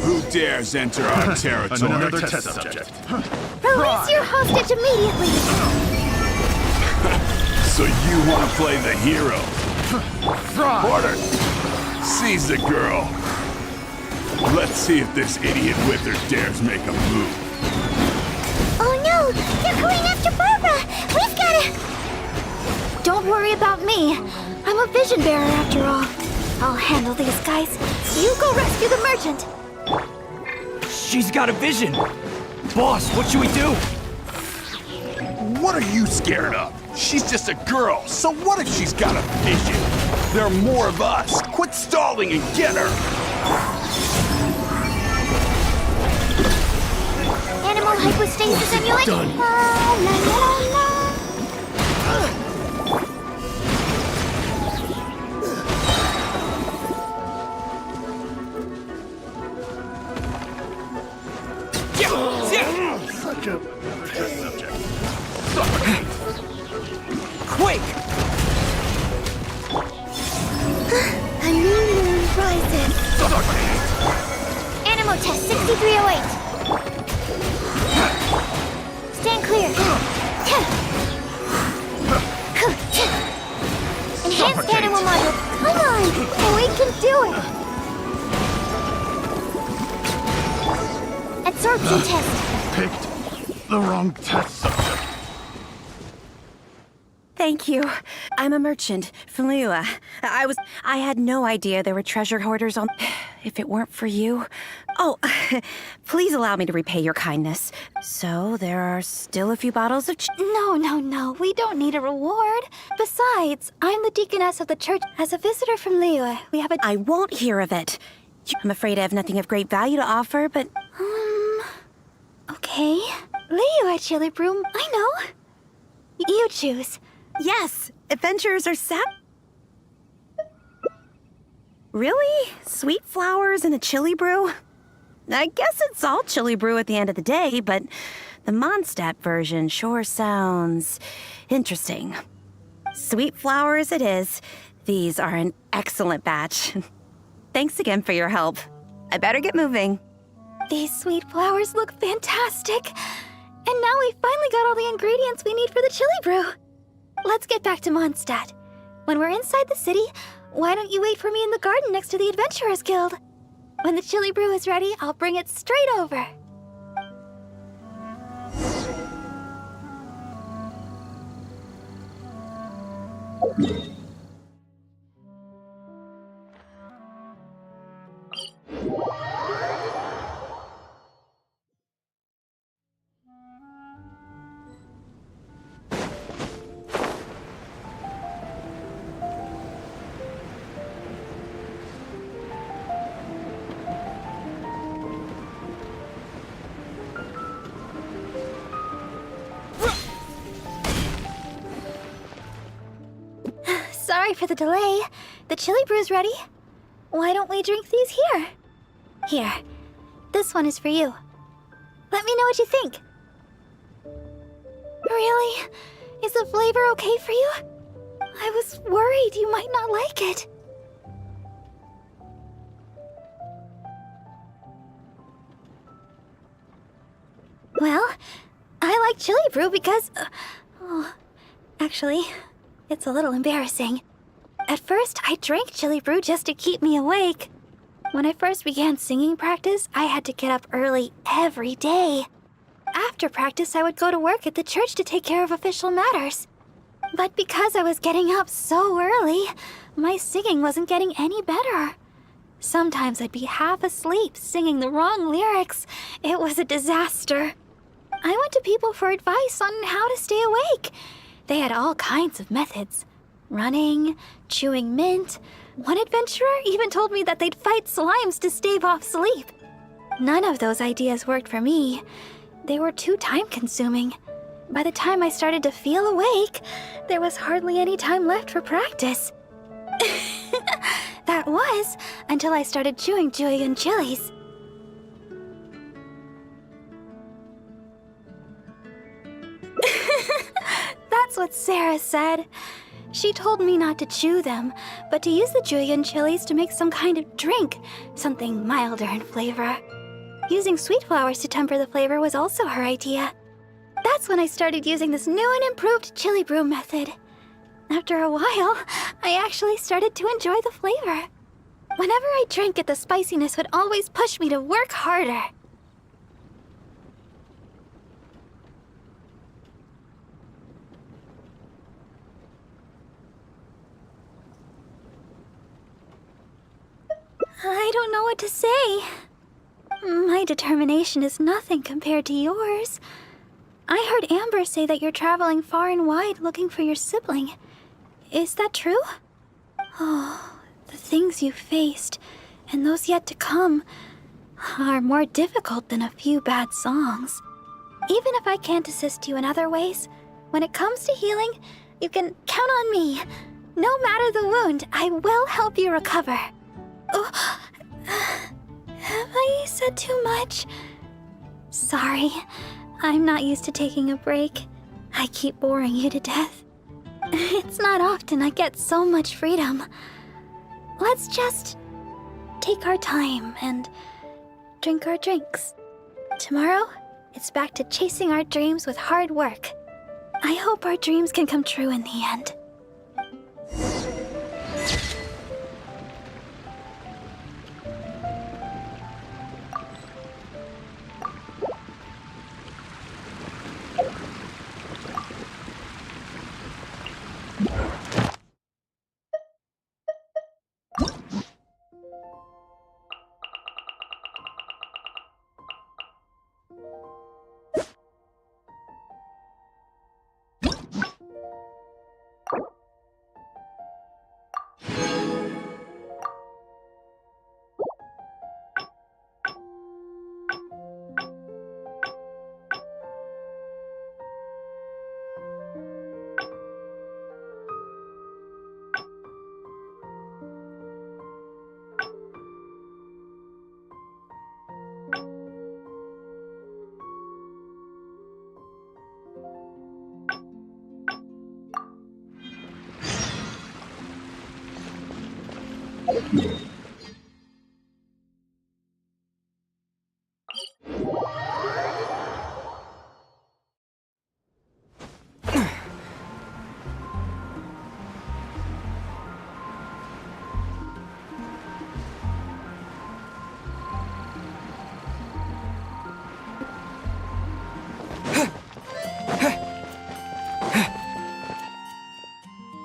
Who dares enter our territory? Another test subject. Release your hostage immediately! So you want to play the hero? Porter, seize the girl. Let's see if this idiot with her dares make a move. Oh no! They're going after Barbara! We've gotta... Don't worry about me. I'm a vision bearer after all. I'll handle these guys. You go rescue the merchant. She's got a vision! Boss, what should we do? What are you scared of? She's just a girl, so what if she's got a vision? There are more of us. Quit stalling and get her! Animal hypostasis emulate? Done. La, la, la, la. Such a test subject. Quick! A new moon rises. Animal test 6308. Stand clear. Enhanced animal module. Come on! We can do it! Absorption test. Picked the wrong test subject. Thank you. I'm a merchant from Liyue. I had no idea there were treasure hoarders on... If it weren't for you... Oh, please allow me to repay your kindness. So, there are still a few bottles of... No. We don't need a reward. Besides, I'm the deaconess of the church. As a visitor from Liyue, we have a... I won't hear of it. I'm afraid I have nothing of great value to offer, but... Okay. Liyue chili brew. I know. You choose. Yes, adventurers are Really? Sweet flowers and a chili brew? I guess it's all chili brew at the end of the day, but the Mondstadt version sure sounds interesting. Sweet flowers it is. These are an excellent batch. Thanks again for your help. I better get moving. These sweet flowers look fantastic. And now we finally got all the ingredients we need for the chili brew. Let's get back to Mondstadt. When we're inside the city, why don't you wait for me in the garden next to the Adventurers Guild? When the chili brew is ready, I'll bring it straight over. Sorry for the delay. The chili brew's ready. Why don't we drink these here? Here. This one is for you. Let me know what you think. Really? Is the flavor okay for you? I was worried you might not like it. Well, I like chili brew because... actually, it's a little embarrassing. At first, I drank chili brew just to keep me awake. When I first began singing practice, I had to get up early every day. After practice, I would go to work at the church to take care of official matters. But because I was getting up so early, my singing wasn't getting any better. Sometimes I'd be half asleep singing the wrong lyrics. It was a disaster. I went to people for advice on how to stay awake. They had all kinds of methods. Running, chewing mint. One adventurer even told me that they'd fight slimes to stave off sleep. None of those ideas worked for me. They were too time-consuming. By the time I started to feel awake, there was hardly any time left for practice. That was until I started chewing julienne chilies. That's what Sarah said. She told me not to chew them, but to use the julienne chilies to make some kind of drink, something milder in flavor. Using sweet flowers to temper the flavor was also her idea. That's when I started using this new and improved chili brew method. After a while, I actually started to enjoy the flavor. Whenever I drank it, the spiciness would always push me to work harder. I don't know what to say. My determination is nothing compared to yours. I heard Amber say that you're traveling far and wide looking for your sibling. Is that true? Oh, the things you faced, and those yet to come, are more difficult than a few bad songs. Even if I can't assist you in other ways, when it comes to healing, you can count on me. No matter the wound, I will help you recover. Oh, have I said too much? Sorry, I'm not used to taking a break. I keep boring you to death. It's not often I get so much freedom. Let's just take our time and drink our drinks. Tomorrow, it's back to chasing our dreams with hard work. I hope our dreams can come true in the end.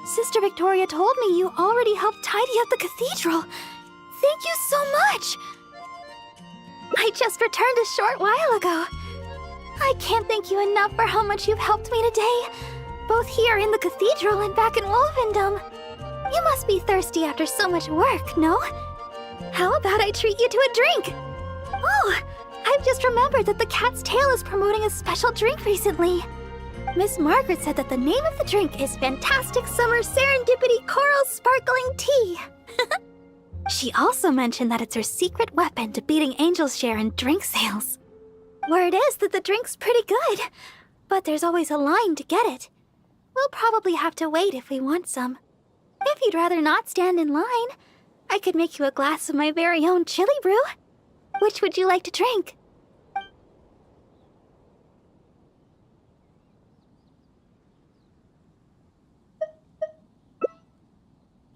Sister Victoria told me you already helped tidy up the cathedral. Thank you so much! I just returned a short while ago. I can't thank you enough for how much you've helped me today, both here in the cathedral and back in Wolfendom. You must be thirsty after so much work, no? How about I treat you to a drink? Oh, I've just remembered that the Cat's Tail is promoting a special drink recently. Miss Margaret said that the name of the drink is Fantastic Summer Serendipity Coral Sparkling Tea. She also mentioned that it's her secret weapon to beating Angel's share in drink sales. Word is that the drink's pretty good, but there's always a line to get it. We'll probably have to wait if we want some. If you'd rather not stand in line, I could make you a glass of my very own chili brew. Which would you like to drink?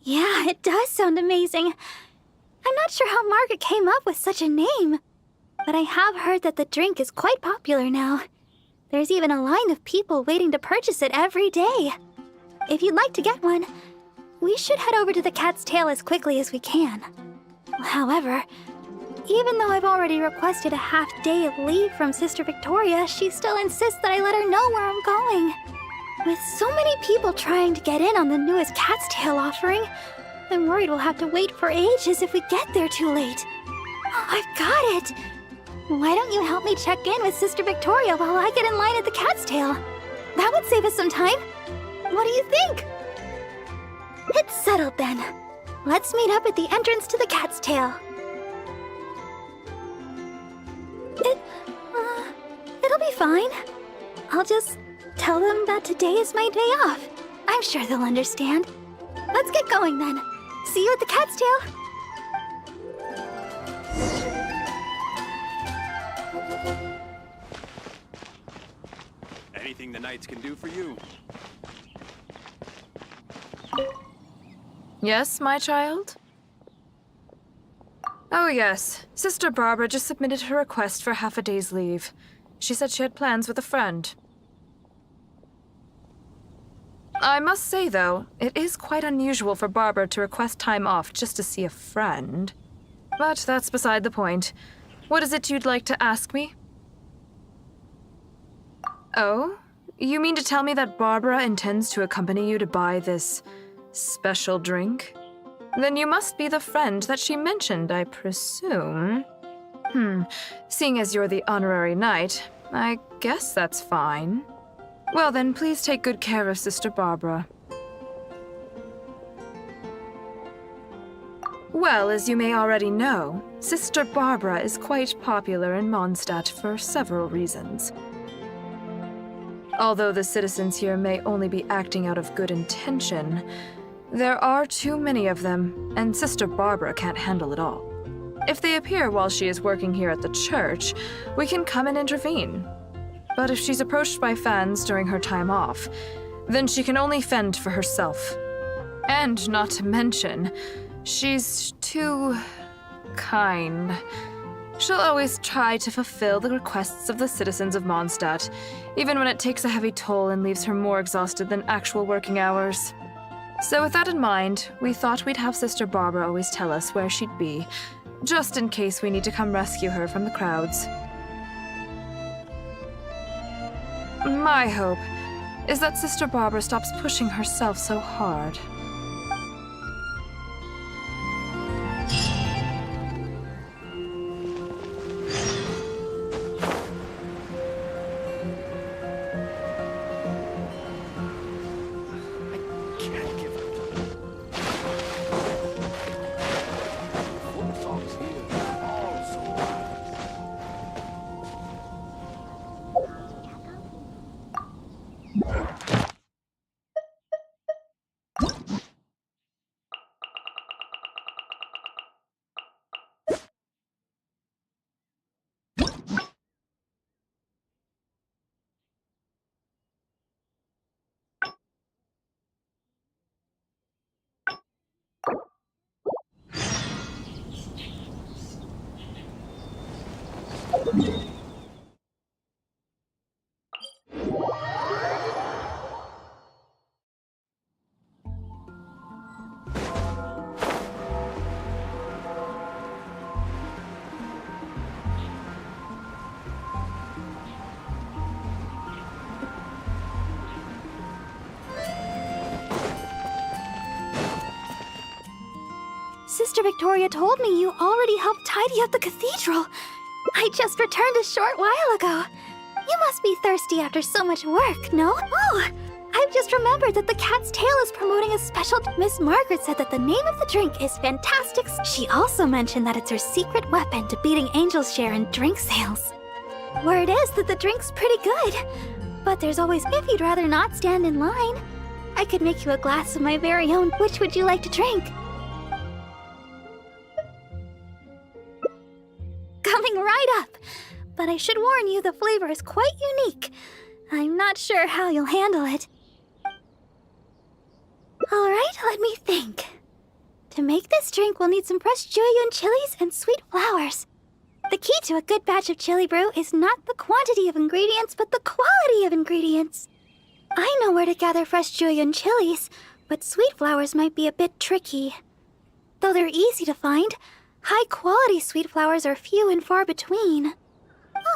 Yeah, it does sound amazing. I'm not sure how Margaret came up with such a name, but I have heard that the drink is quite popular now. There's even a line of people waiting to purchase it every day. If you'd like to get one, we should head over to the Cat's Tail as quickly as we can. However, even though I've already requested a half-day of leave from Sister Victoria, she still insists that I let her know where I'm going. With so many people trying to get in on the newest Cat's Tail offering, I'm worried we'll have to wait for ages if we get there too late. Oh, I've got it! Why don't you help me check in with Sister Victoria while I get in line at the Cat's Tail? That would save us some time. What do you think? It's settled then. Let's meet up at the entrance to the Cat's Tail. It'll be fine. I'll just tell them that today is my day off. I'm sure they'll understand. Let's get going then. See you at the Cat's Tail. Anything the knights can do for you? Yes, my child? Oh yes, Sister Barbara just submitted her request for half a day's leave. She said she had plans with a friend. I must say, though, it is quite unusual for Barbara to request time off just to see a friend. But that's beside the point. What is it you'd like to ask me? Oh? You mean to tell me that Barbara intends to accompany you to buy this special drink? Then you must be the friend that she mentioned, I presume. Seeing as you're the honorary knight, I guess that's fine. Well then, please take good care of Sister Barbara. Well, as you may already know, Sister Barbara is quite popular in Mondstadt for several reasons. Although the citizens here may only be acting out of good intention, there are too many of them, and Sister Barbara can't handle it all. If they appear while she is working here at the church, we can come and intervene. But if she's approached by fans during her time off, then she can only fend for herself. And not to mention, she's too kind. She'll always try to fulfill the requests of the citizens of Mondstadt, even when it takes a heavy toll and leaves her more exhausted than actual working hours. So with that in mind, we thought we'd have Sister Barbara always tell us where she'd be, just in case we need to come rescue her from the crowds. My hope is that Sister Barbara stops pushing herself so hard. Sister Victoria told me you already helped tidy up the cathedral. I just returned a short while ago. You must be thirsty after so much work, no? Oh, I've just remembered that the Cat's Tail is promoting a special... Miss Margaret said that the name of the drink is Fantastic. She also mentioned that it's her secret weapon to beating Angel's share in drink sales. Word is that the drink's pretty good. But there's always... If you'd rather not stand in line, I could make you a glass of my very own. Which would you like to drink? Coming right up. But I should warn you, the flavor is quite unique. I'm not sure how you'll handle it. Alright, let me think. To make this drink, we'll need some fresh Jueyun chilies and sweet flowers. The key to a good batch of chili brew is not the quantity of ingredients, but the quality of ingredients. I know where to gather fresh Jueyun chilies, but sweet flowers might be a bit tricky. Though they're easy to find, high-quality sweet flowers are few and far between.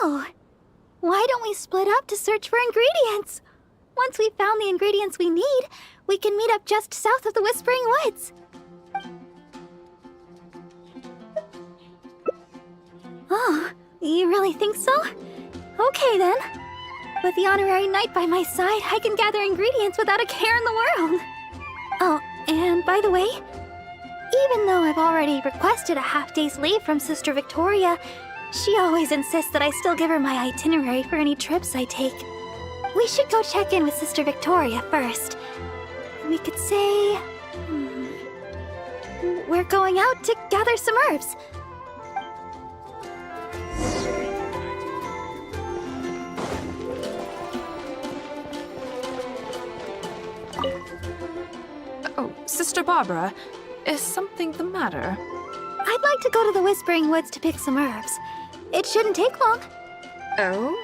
Oh, why don't we split up to search for ingredients? Once we've found the ingredients we need, we can meet up just south of the Whispering Woods. Oh, you really think so? Okay then. With the honorary knight by my side, I can gather ingredients without a care in the world. Oh, and by the way, even though I've already requested a half-day's leave from Sister Victoria, she always insists that I still give her my itinerary for any trips I take. We should go check in with Sister Victoria first. We could say... we're going out to gather some herbs. Oh, Sister Barbara, is something the matter? I'd like to go to the Whispering Woods to pick some herbs. It shouldn't take long. Oh?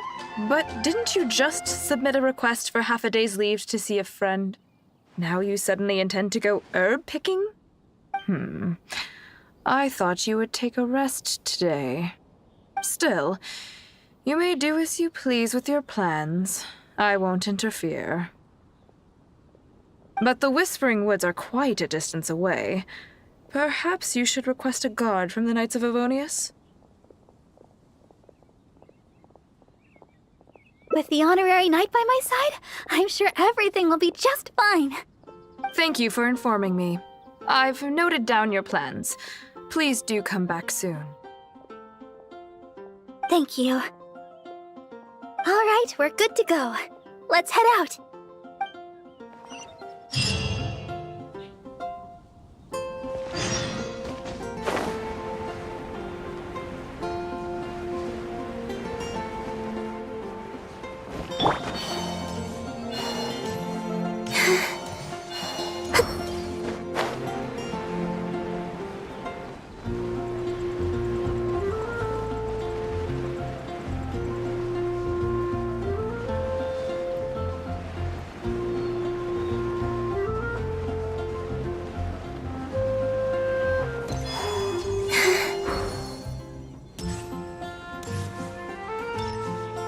But didn't you just submit a request for half a day's leave to see a friend? Now you suddenly intend to go herb picking? I thought you would take a rest today. Still, you may do as you please with your plans. I won't interfere. But the Whispering Woods are quite a distance away. Perhaps you should request a guard from the Knights of Favonius? With the honorary knight by my side, I'm sure everything will be just fine. Thank you for informing me. I've noted down your plans. Please do come back soon. Thank you. All right, we're good to go. Let's head out.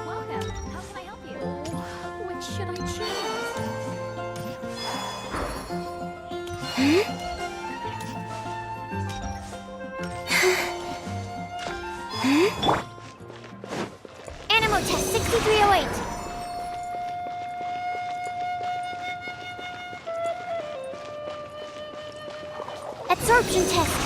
Welcome. How can I help you? Which should I choose? Animal test 6308. Absorption test.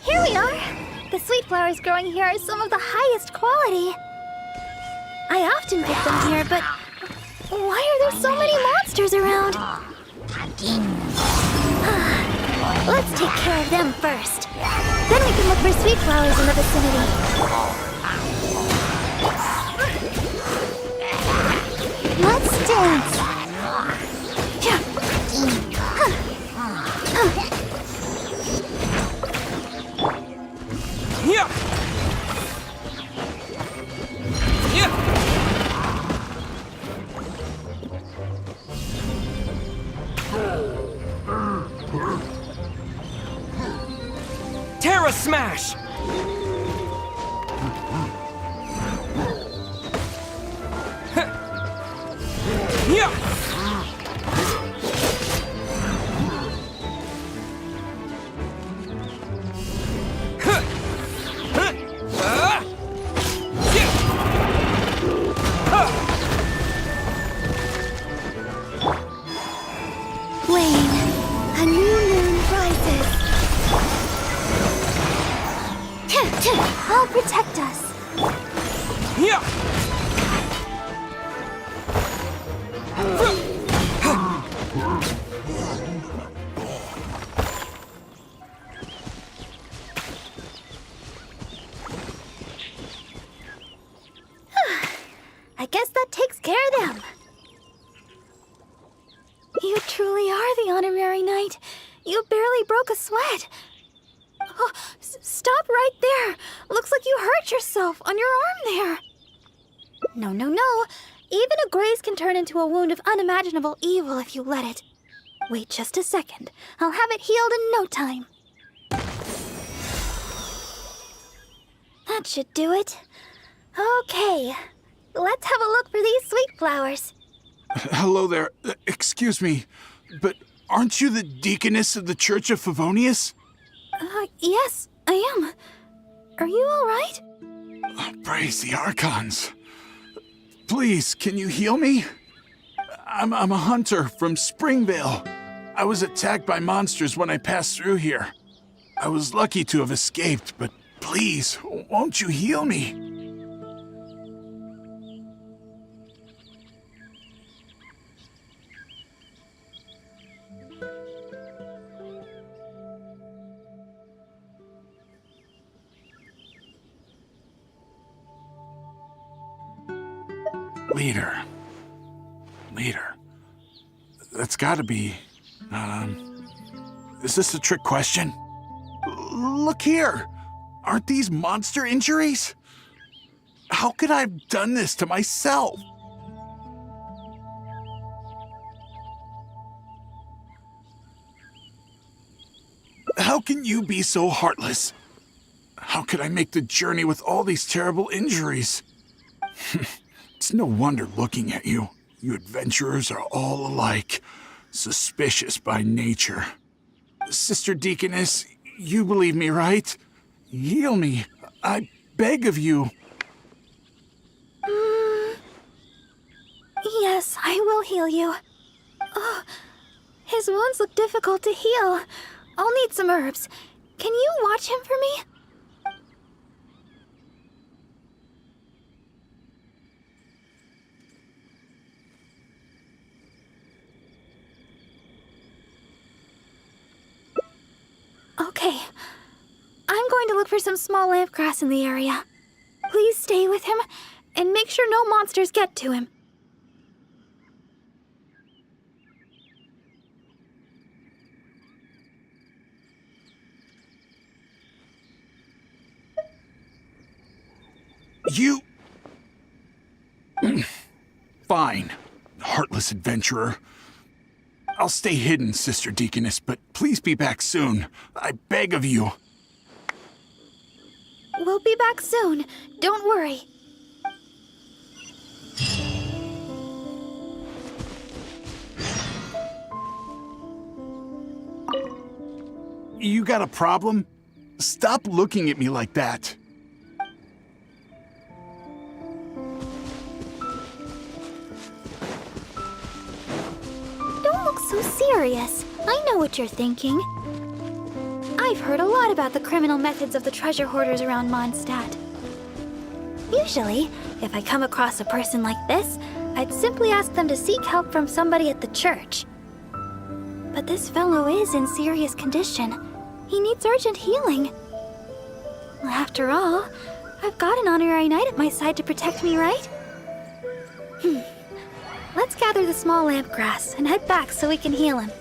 Here we are! The sweet flowers growing here are some of the highest quality. I often pick them here, but why are there so many monsters around? Let's take care of them first. Then we can look for sweet flowers in the vicinity. Let's dance. Yeah. Yeah. Terra Smash! Yeah. Wayne, a new moon rises. I'll protect us. Yeah. I guess that takes care of them. You truly are the honorary knight. You barely broke a sweat. Oh, stop right there. Looks like you hurt yourself on your arm there. No, no, no. Even a graze can turn into a wound of unimaginable evil if you let it. Wait just a second. I'll have it healed in no time. That should do it. Okay. Let's have a look for these sweet flowers. Hello there. Excuse me, but aren't you the deaconess of the Church of Favonius? Yes, I am. Are you all right? Praise the Archons. Please, can you heal me? I'm a hunter from Springvale. I was attacked by monsters when I passed through here. I was lucky to have escaped, but please, won't you heal me? Leader. That's gotta be... Is this a trick question? Look here! Aren't these monster injuries? How could I have done this to myself? How can you be so heartless? How could I make the journey with all these terrible injuries? It's no wonder looking at you. You adventurers are all alike, suspicious by nature. Sister Deaconess, you believe me, right? Heal me. I beg of you. Yes, I will heal you. Oh, his wounds look difficult to heal. I'll need some herbs. Can you watch him for me? Okay. I'm going to look for some small lamp grass in the area. Please stay with him, and make sure no monsters get to him. You... Fine, heartless adventurer. I'll stay hidden, Sister Deaconess, but please be back soon. I beg of you. We'll be back soon. Don't worry. You got a problem? Stop looking at me like that. So serious. I know what you're thinking. I've heard a lot about the criminal methods of the treasure hoarders around Mondstadt. Usually, if I come across a person like this, I'd simply ask them to seek help from somebody at the church. But this fellow is in serious condition. He needs urgent healing. After all, I've got an honorary knight at my side to protect me, right? Let's gather the small lamp grass and head back so we can heal him.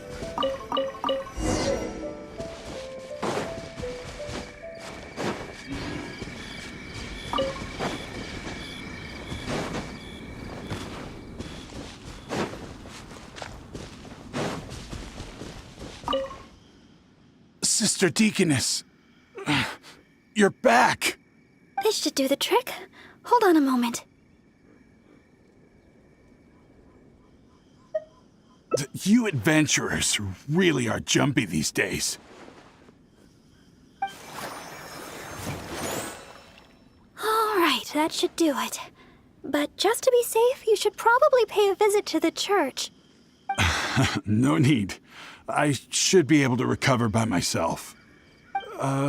Sister Deaconess, you're back. This should do the trick. Hold on a moment. You adventurers really are jumpy these days. All right, that should do it. But just to be safe, you should probably pay a visit to the church. No need. I should be able to recover by myself.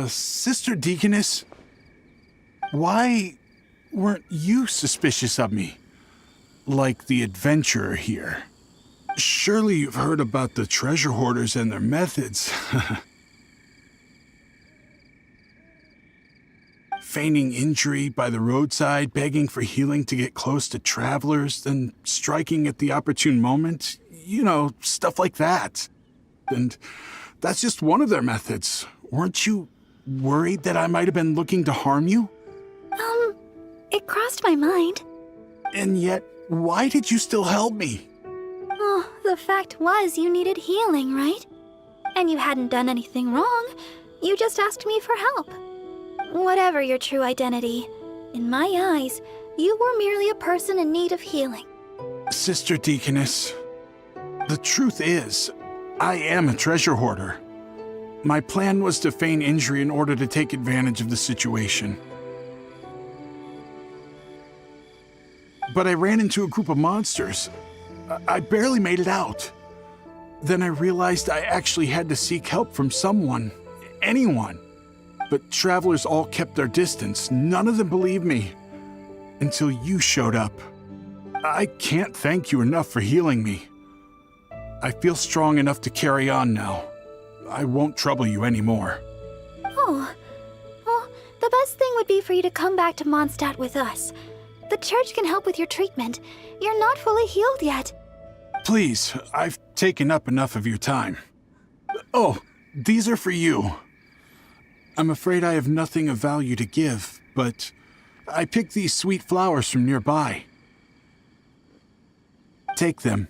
Sister Deaconess, why weren't you suspicious of me? Like the adventurer here. Surely you've heard about the treasure hoarders and their methods. Feigning injury by the roadside, begging for healing to get close to travelers, then striking at the opportune moment. You know, stuff like that. And that's just one of their methods. Weren't you worried that I might have been looking to harm you? It crossed my mind. And yet, why did you still help me? Oh, the fact was you needed healing, right? And you hadn't done anything wrong. You just asked me for help. Whatever your true identity, in my eyes, you were merely a person in need of healing. Sister Deaconess, the truth is, I am a treasure hoarder. My plan was to feign injury in order to take advantage of the situation. But I ran into a group of monsters. I barely made it out. Then I realized I actually had to seek help from someone, anyone. But travelers all kept their distance. None of them believed me. Until you showed up. I can't thank you enough for healing me. I feel strong enough to carry on now. I won't trouble you anymore. Oh, well, the best thing would be for you to come back to Mondstadt with us. The church can help with your treatment. You're not fully healed yet. Please, I've taken up enough of your time. Oh, these are for you. I'm afraid I have nothing of value to give, but I picked these sweet flowers from nearby. Take them,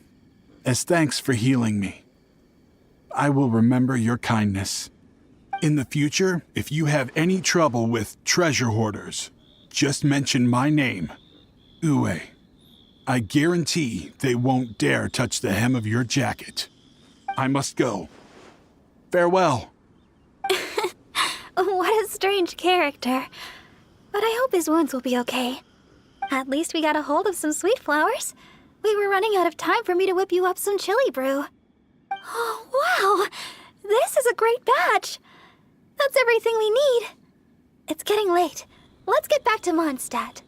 as thanks for healing me. I will remember your kindness. In the future, if you have any trouble with treasure hoarders, just mention my name, Ue. I guarantee they won't dare touch the hem of your jacket. I must go. Farewell. What a strange character. But I hope his wounds will be okay. At least we got a hold of some sweet flowers. We were running out of time for me to whip you up some chili brew. Oh, wow! This is a great batch! That's everything we need. It's getting late. Let's get back to Mondstadt.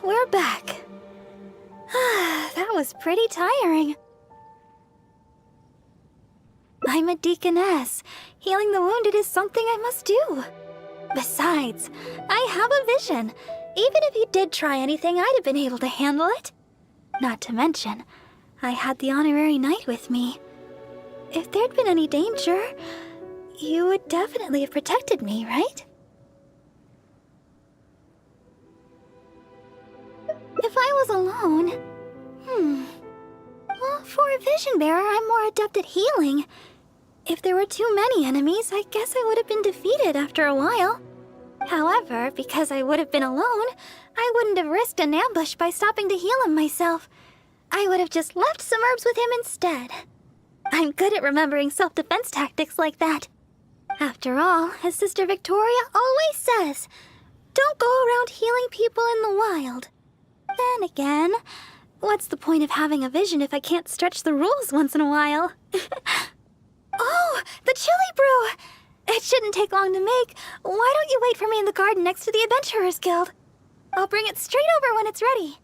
We're back. That was pretty tiring. I'm a deaconess. Healing the wounded is something I must do. Besides, I have a vision. Even if you did try anything, I'd have been able to handle it. Not to mention, I had the honorary knight with me. If there'd been any danger, you would definitely have protected me, right? If I was alone... Well, for a vision bearer, I'm more adept at healing. If there were too many enemies, I guess I would have been defeated after a while. However, because I would have been alone, I wouldn't have risked an ambush by stopping to heal him myself. I would have just left some herbs with him instead. I'm good at remembering self-defense tactics like that. After all, as Sister Victoria always says, don't go around healing people in the wild. Then again, what's the point of having a vision if I can't stretch the rules once in a while? Oh, the chili brew! It shouldn't take long to make. Why don't you wait for me in the garden next to the Adventurers Guild? I'll bring it straight over when it's ready.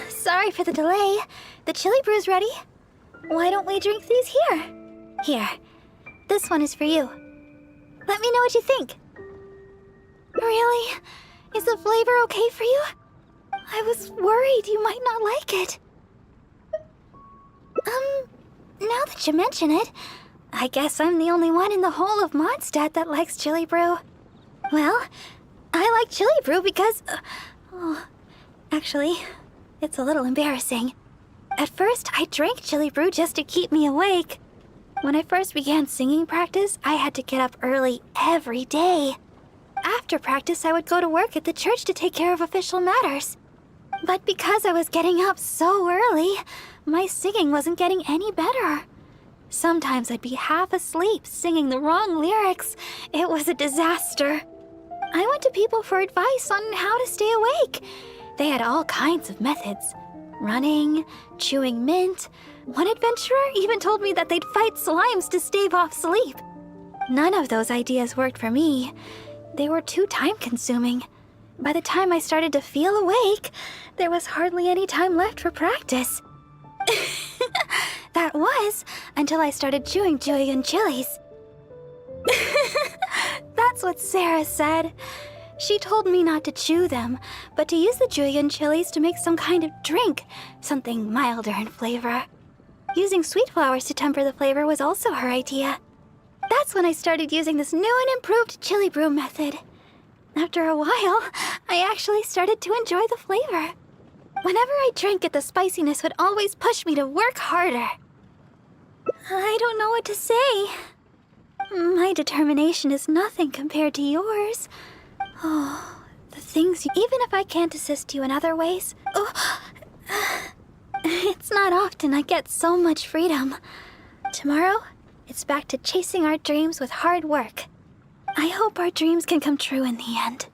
Sorry for the delay. The chili brew's ready. Why don't we drink these here? Here. This one is for you. Let me know what you think. Really? Is the flavor okay for you? I was worried you might not like it. Now that you mention it, I guess I'm the only one in the whole of Mondstadt that likes chili brew. Well, I like chili brew because... actually... it's a little embarrassing. At first, I drank chili brew just to keep me awake. When I first began singing practice, I had to get up early every day. After practice, I would go to work at the church to take care of official matters. But because I was getting up so early, my singing wasn't getting any better. Sometimes I'd be half asleep singing the wrong lyrics. It was a disaster. I went to people for advice on how to stay awake. They had all kinds of methods. Running, chewing mint. One adventurer even told me that they'd fight slimes to stave off sleep. None of those ideas worked for me. They were too time-consuming. By the time I started to feel awake, there was hardly any time left for practice. That was, until I started chewing Julian chilies. That's what Sarah said. She told me not to chew them, but to use the Julian chilies to make some kind of drink, something milder in flavor. Using sweet flowers to temper the flavor was also her idea. That's when I started using this new and improved chili brew method. After a while, I actually started to enjoy the flavor. Whenever I drank it, the spiciness would always push me to work harder. I don't know what to say. My determination is nothing compared to yours. Oh, the things you... Even if I can't assist you in other ways... Oh, it's not often I get so much freedom. Tomorrow, it's back to chasing our dreams with hard work. I hope our dreams can come true in the end.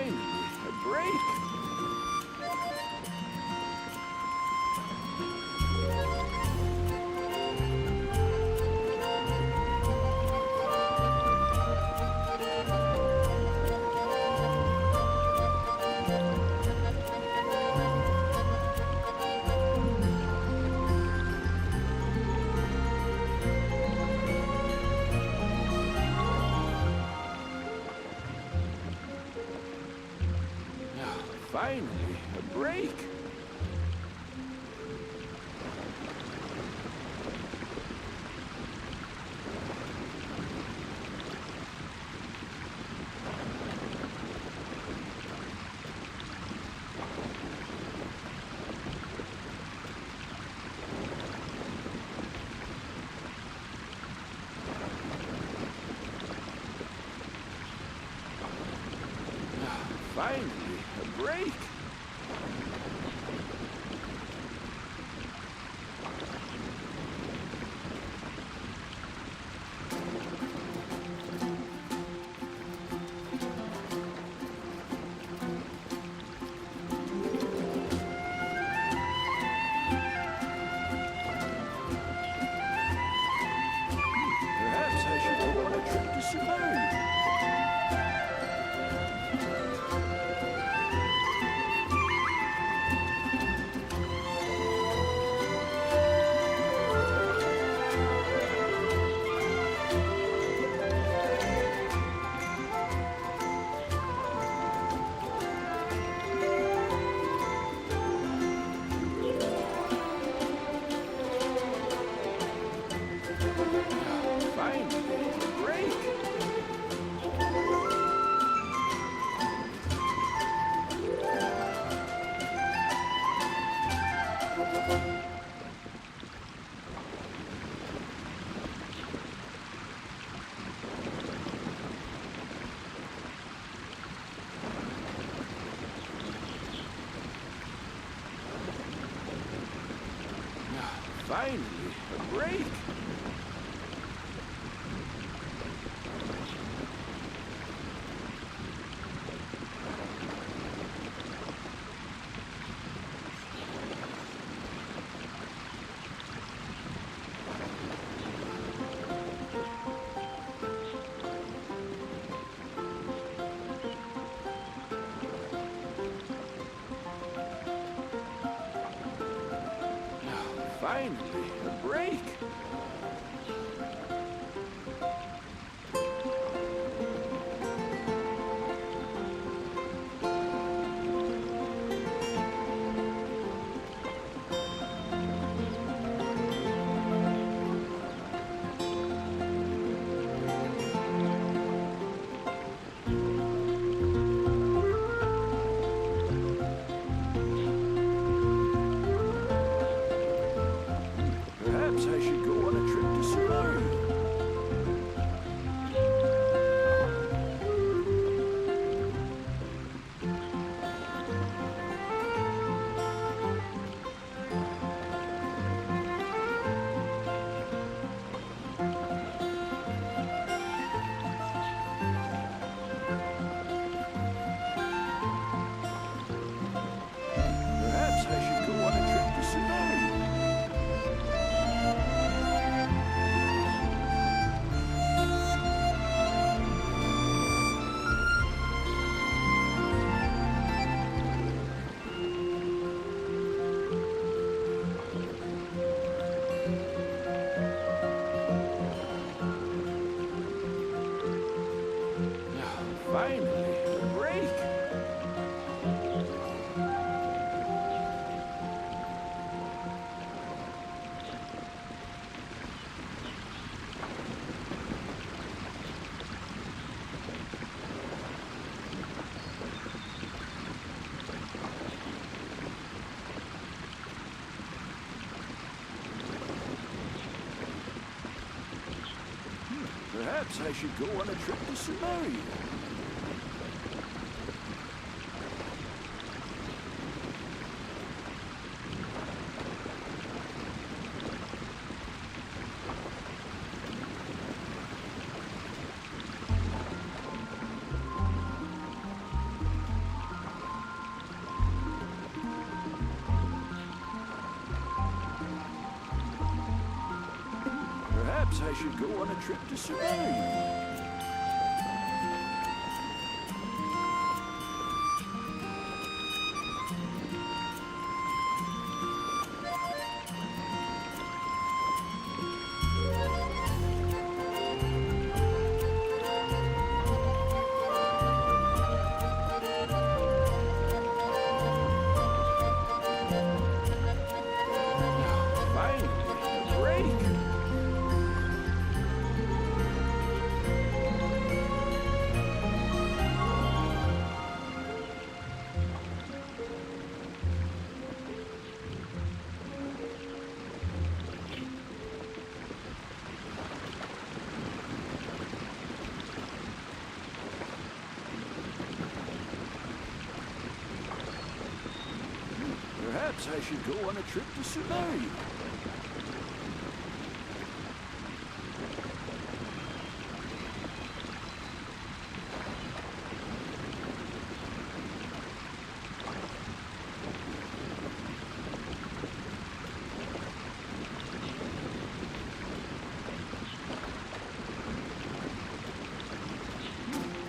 Finally, a break. Finally, a break. Finally, a break. Perhaps I should go on a trip to Sumerian. Finally, a break. Finally, a break. Finally, a break. Perhaps I should go on a trip to Sumerian. Perhaps I should go on a trip to Sumerian. Finally, a break. Perhaps I should go on a trip to Sumerian. Perhaps I should go on a trip to Sumerian. Perhaps I should go on a trip to Sumerian.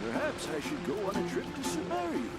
Perhaps I should go on a trip to Sumerian.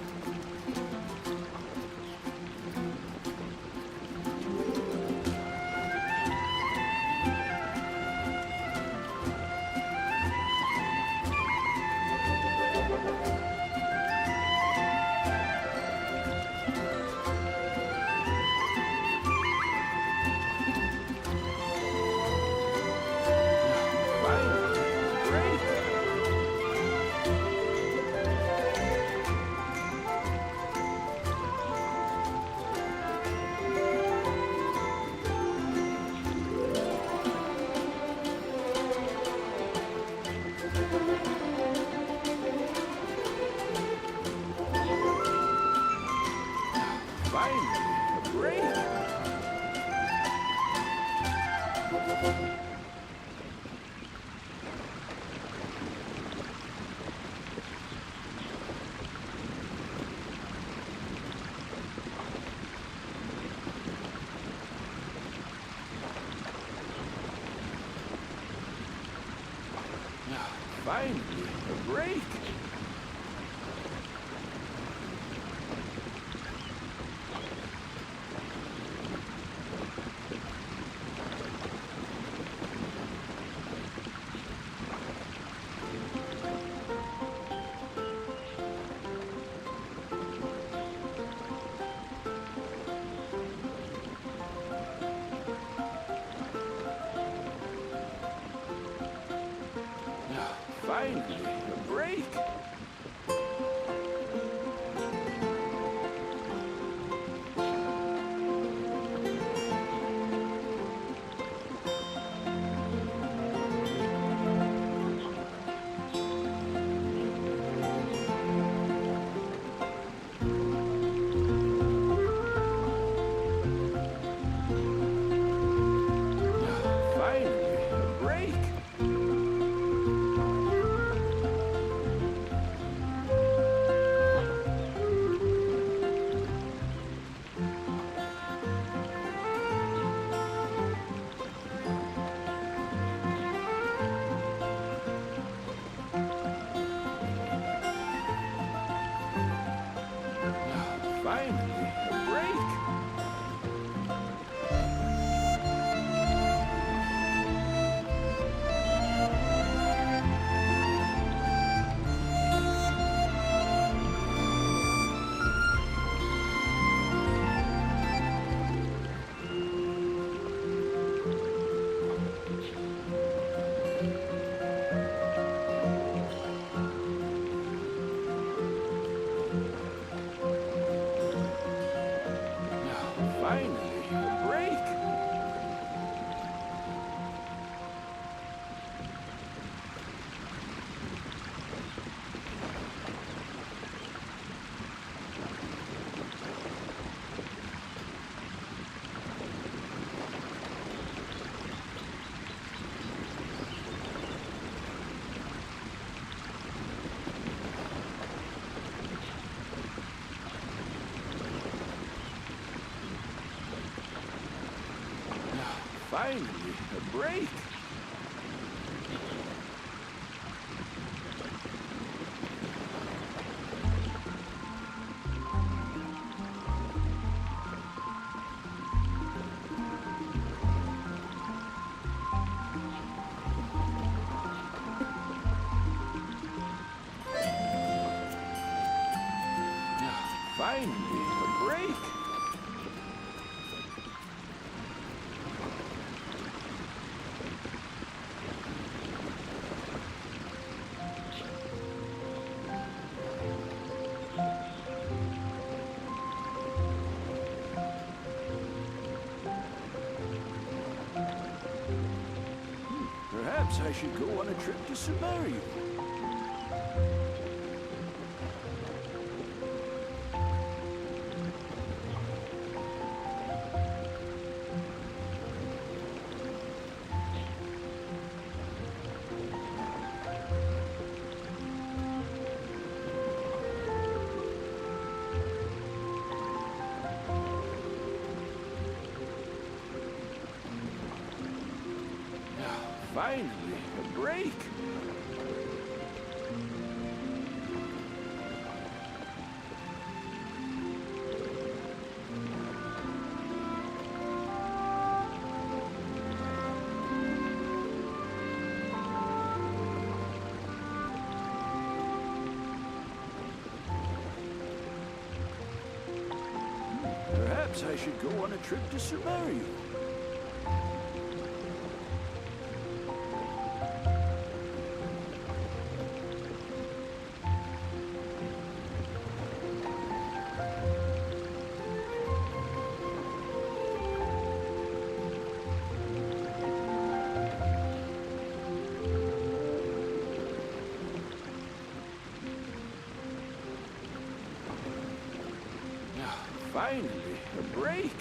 Finally, a break. Finally, a break. Finally, a break. finally, a break. Perhaps I should go on a trip to Samaria. Finally, a break. Perhaps I should go on a trip to Samaria. Finally, a break.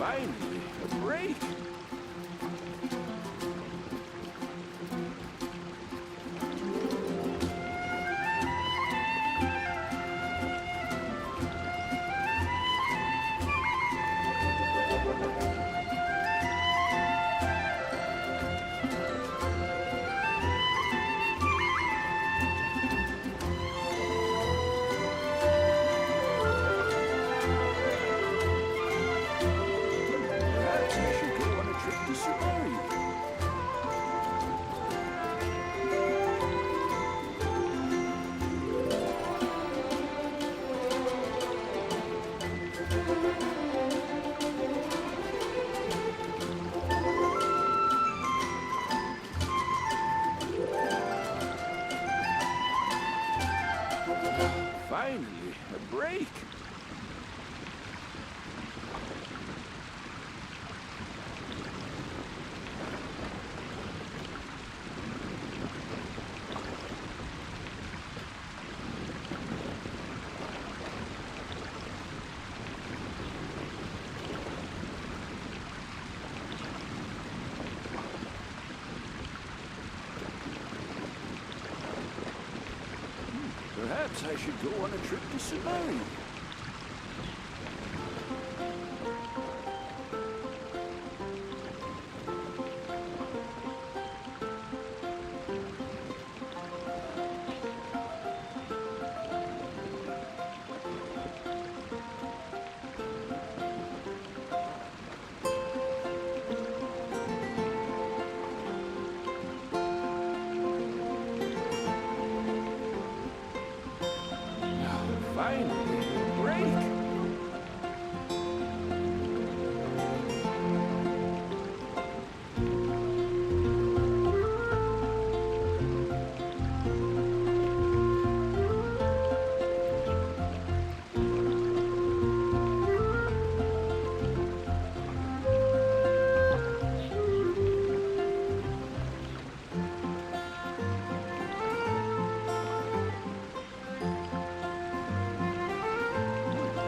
Finally, a break. Perhaps I should go on a trip to Sumeri. Finally, a break. Perhaps I should go on a trip to Sumeri. Finally, a break.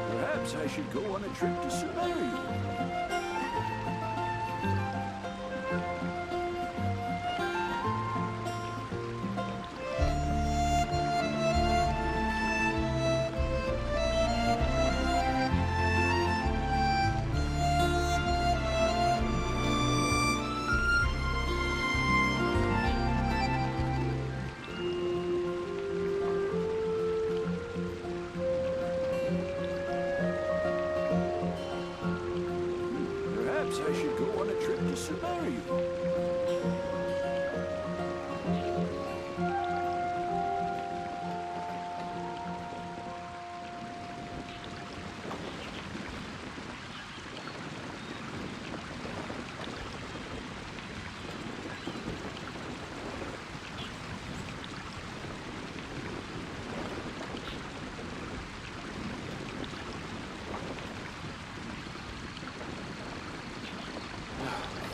Perhaps I should go on a trip to Sumeri. Perhaps I should go on a trip to Sumeri.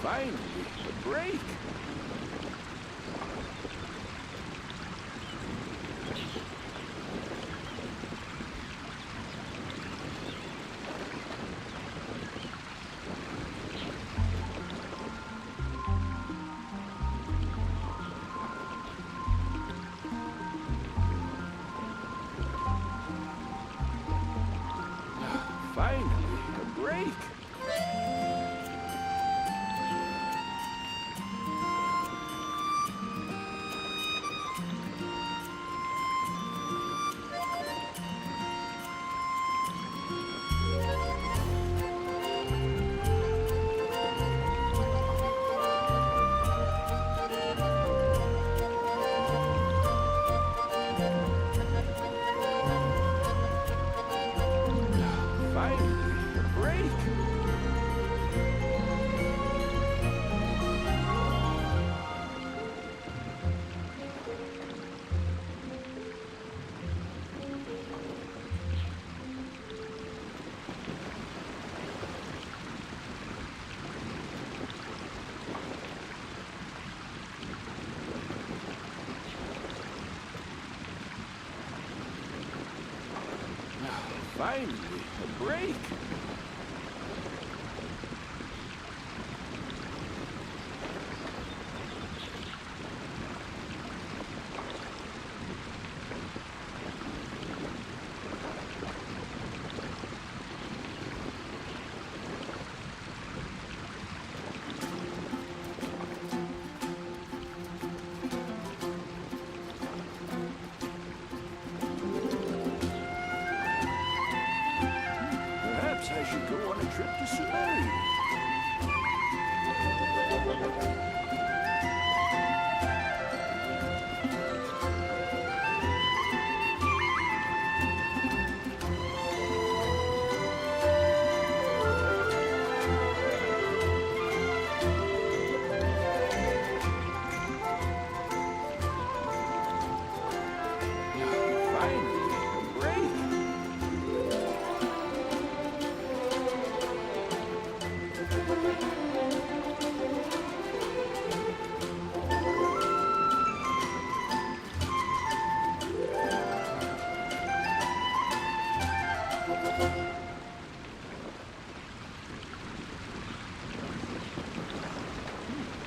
Finally, a break. Finally, a break. Finally, a break. trip to Sumeria.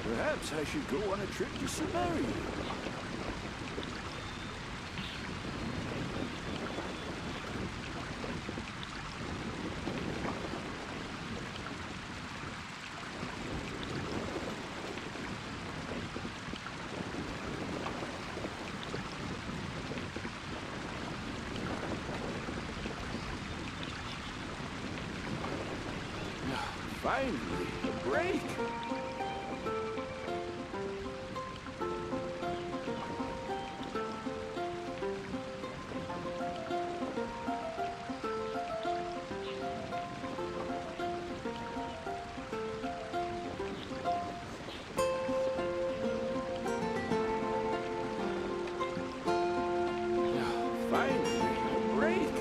Perhaps I should go on a trip to Sumeria. Finally, a break. Finally, a break.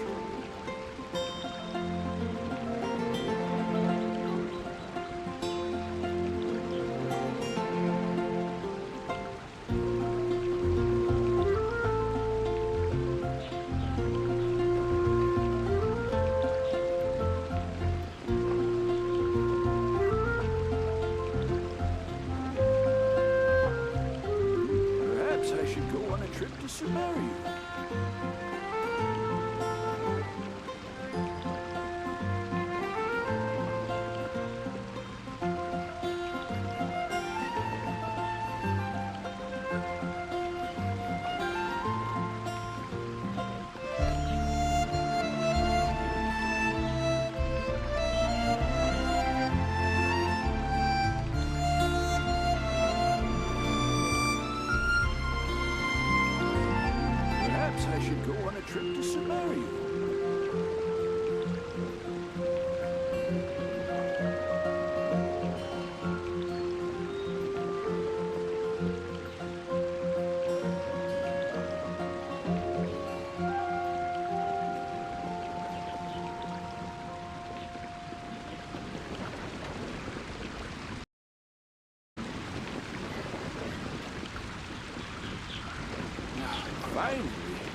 Perhaps I should go on a trip to Sumeria. Perhaps I should go on a trip to Sumeria. Finally,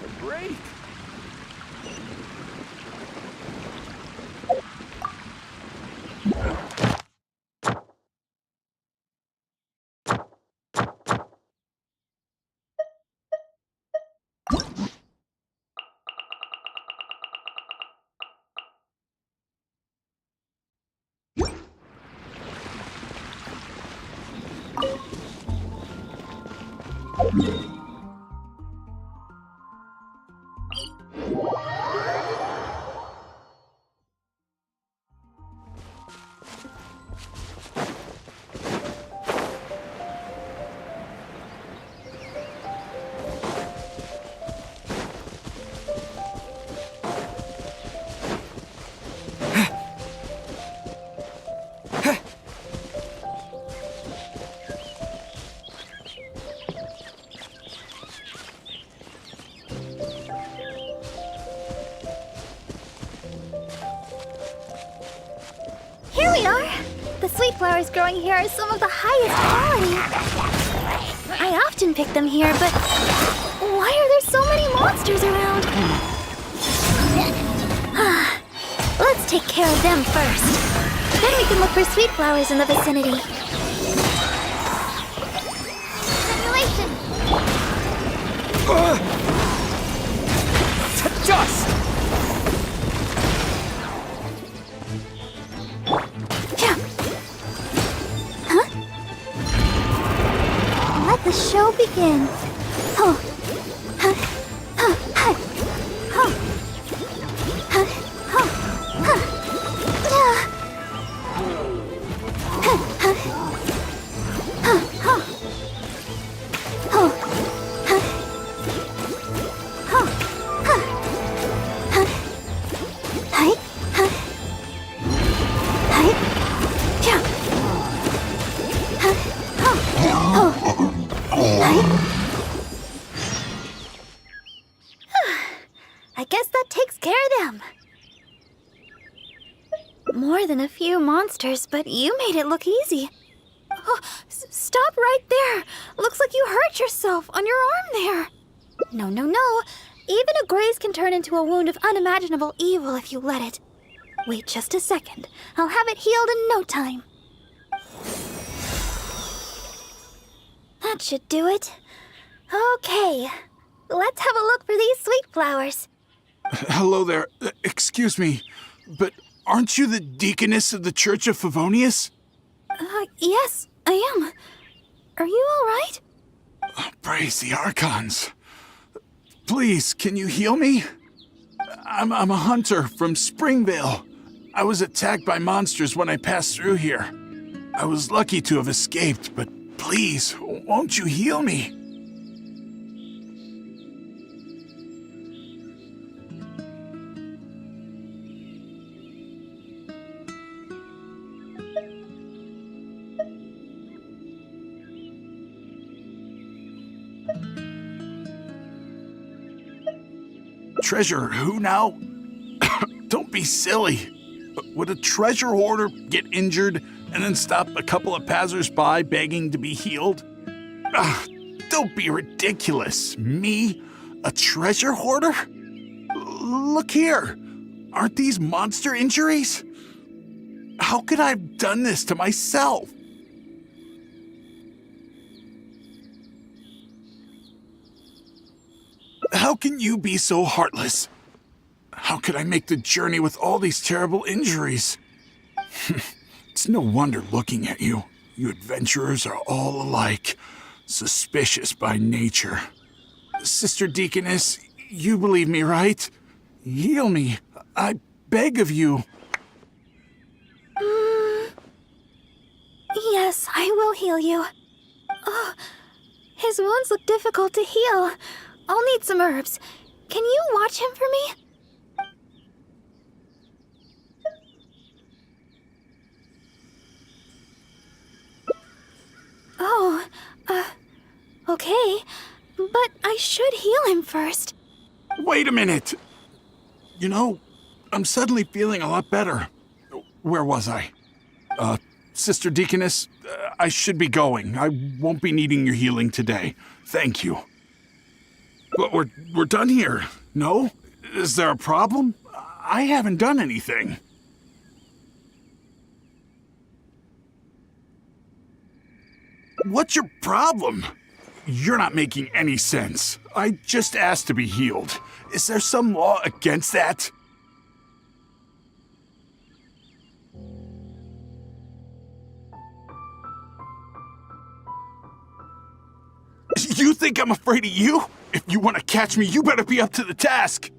a break. Here we are! The sweet flowers growing here are some of the highest quality. I often pick them here, but why are there so many monsters around? Let's take care of them first. Then we can look for sweet flowers in the vicinity. Simulation! To dust! Let the show begin. I guess that takes care of them. More than a few monsters, but you made it look easy. Oh, stop right there. Looks like you hurt yourself on your arm there. No, no, no. Even a graze can turn into a wound of unimaginable evil if you let it. Wait just a second. I'll have it healed in no time. That should do it. Okay. Let's have a look for these sweet flowers. Hello there. Excuse me, but aren't you the deaconess of the Church of Favonius? Yes, I am. Are you all right? Praise the Archons. Please, can you heal me? I'm a hunter from Springvale. I was attacked by monsters when I passed through here. I was lucky to have escaped, but please, won't you heal me? Treasure who now? Don't be silly. Would a treasure hoarder get injured and then stop a couple of passers-by begging to be healed? Don't be ridiculous. Me? A treasure hoarder? Look here. Aren't these monster injuries? How could I have done this to myself? How can you be so heartless? How could I make the journey with all these terrible injuries? It's no wonder looking at you. You adventurers are all alike, suspicious by nature. Sister Deaconess, you believe me, right? Heal me. I beg of you. Yes, I will heal you. Oh, his wounds look difficult to heal. I'll need some herbs. Can you watch him for me? Oh, okay. But I should heal him first. Wait a minute. You know, I'm suddenly feeling a lot better. Where was I? Sister Deaconess, I should be going. I won't be needing your healing today. Thank you. But we're done here, no? Is there a problem? I haven't done anything. What's your problem? You're not making any sense. I just asked to be healed. Is there some law against that? You think I'm afraid of you? If you want to catch me, you better be up to the task.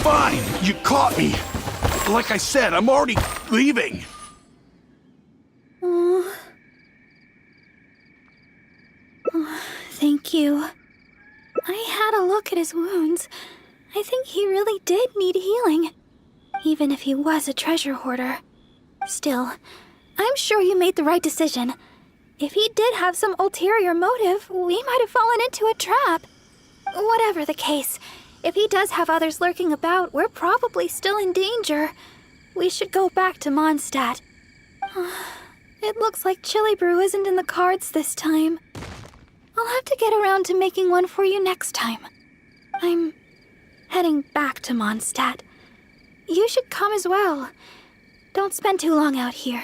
Fine, you caught me. Like I said, I'm already leaving. Thank you. I had a look at his wounds. I think he really did need healing. Even if he was a treasure hoarder. Still, I'm sure you made the right decision. If he did have some ulterior motive, we might have fallen into a trap. Whatever the case, if he does have others lurking about, we're probably still in danger. We should go back to Mondstadt. It looks like chili brew isn't in the cards this time. I'll have to get around to making one for you next time. I'm heading back to Mondstadt. You should come as well. Don't spend too long out here.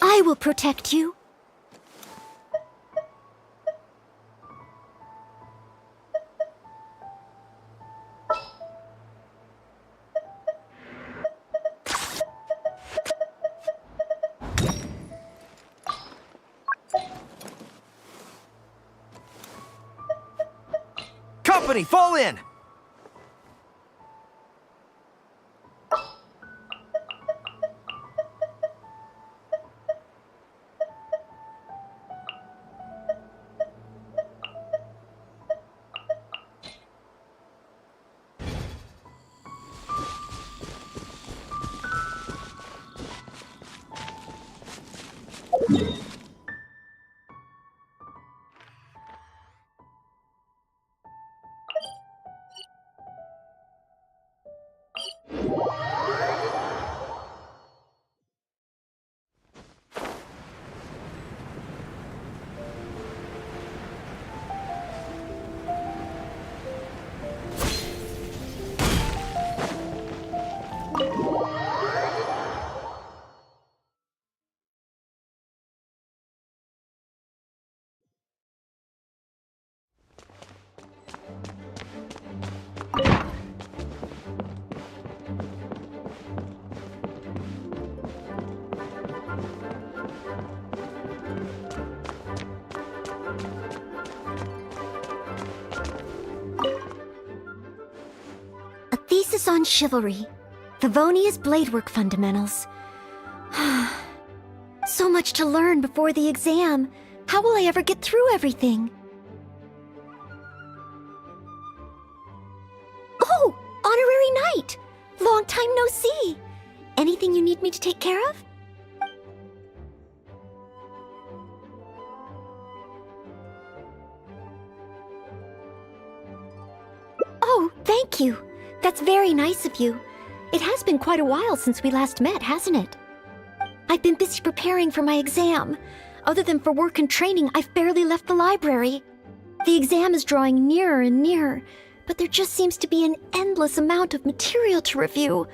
I will protect you. Company, fall in! Thesis on Chivalry, Favonia's Bladework Fundamentals. So much to learn before the exam. How will I ever get through everything? Oh, Honorary Knight! Long time no see. Anything you need me to take care of? Oh, thank you. That's very nice of you. It has been quite a while since we last met, hasn't it? I've been busy preparing for my exam. Other than for work and training, I've barely left the library. The exam is drawing nearer and nearer, but there just seems to be an endless amount of material to review.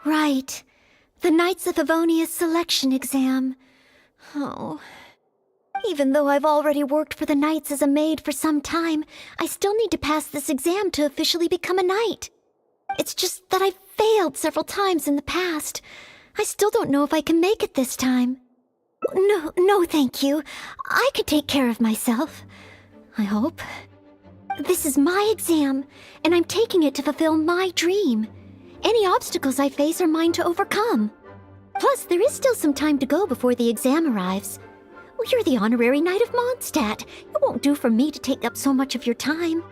Right. The Knights of Favonia's selection exam. Oh. Even though I've already worked for the Knights as a maid for some time, I still need to pass this exam to officially become a knight. It's just that I've failed several times in the past. I still don't know if I can make it this time. No, thank you. I can take care of myself. I hope. This is my exam, and I'm taking it to fulfill my dream. Any obstacles I face are mine to overcome. Plus, there is still some time to go before the exam arrives. You're the honorary knight of Mondstadt. It won't do for me to take up so much of your time.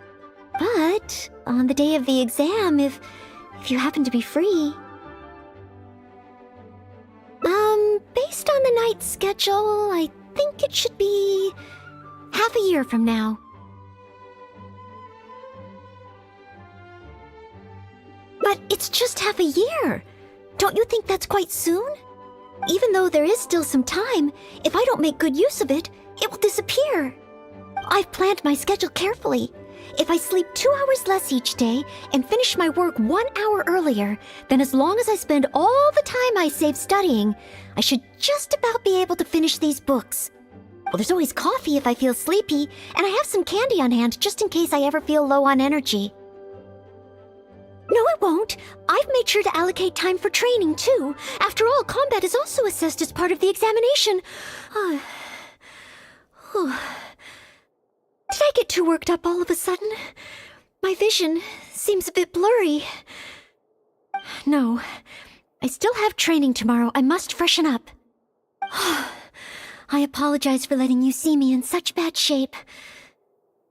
But on the day of the exam, if you happen to be free... Based on the knight's schedule, I think it should be half a year from now. But it's just half a year. Don't you think that's quite soon? Even though there is still some time, if I don't make good use of it, it will disappear. I've planned my schedule carefully. If I sleep 2 hours less each day and finish my work 1 hour earlier, then as long as I spend all the time I save studying, I should just about be able to finish these books. Well, there's always coffee if I feel sleepy, and I have some candy on hand just in case I ever feel low on energy. No, it won't. I've made sure to allocate time for training, too. After all, combat is also assessed as part of the examination. Did I get too worked up all of a sudden? My vision seems a bit blurry. No, I still have training tomorrow. I must freshen up. I apologize for letting you see me in such bad shape.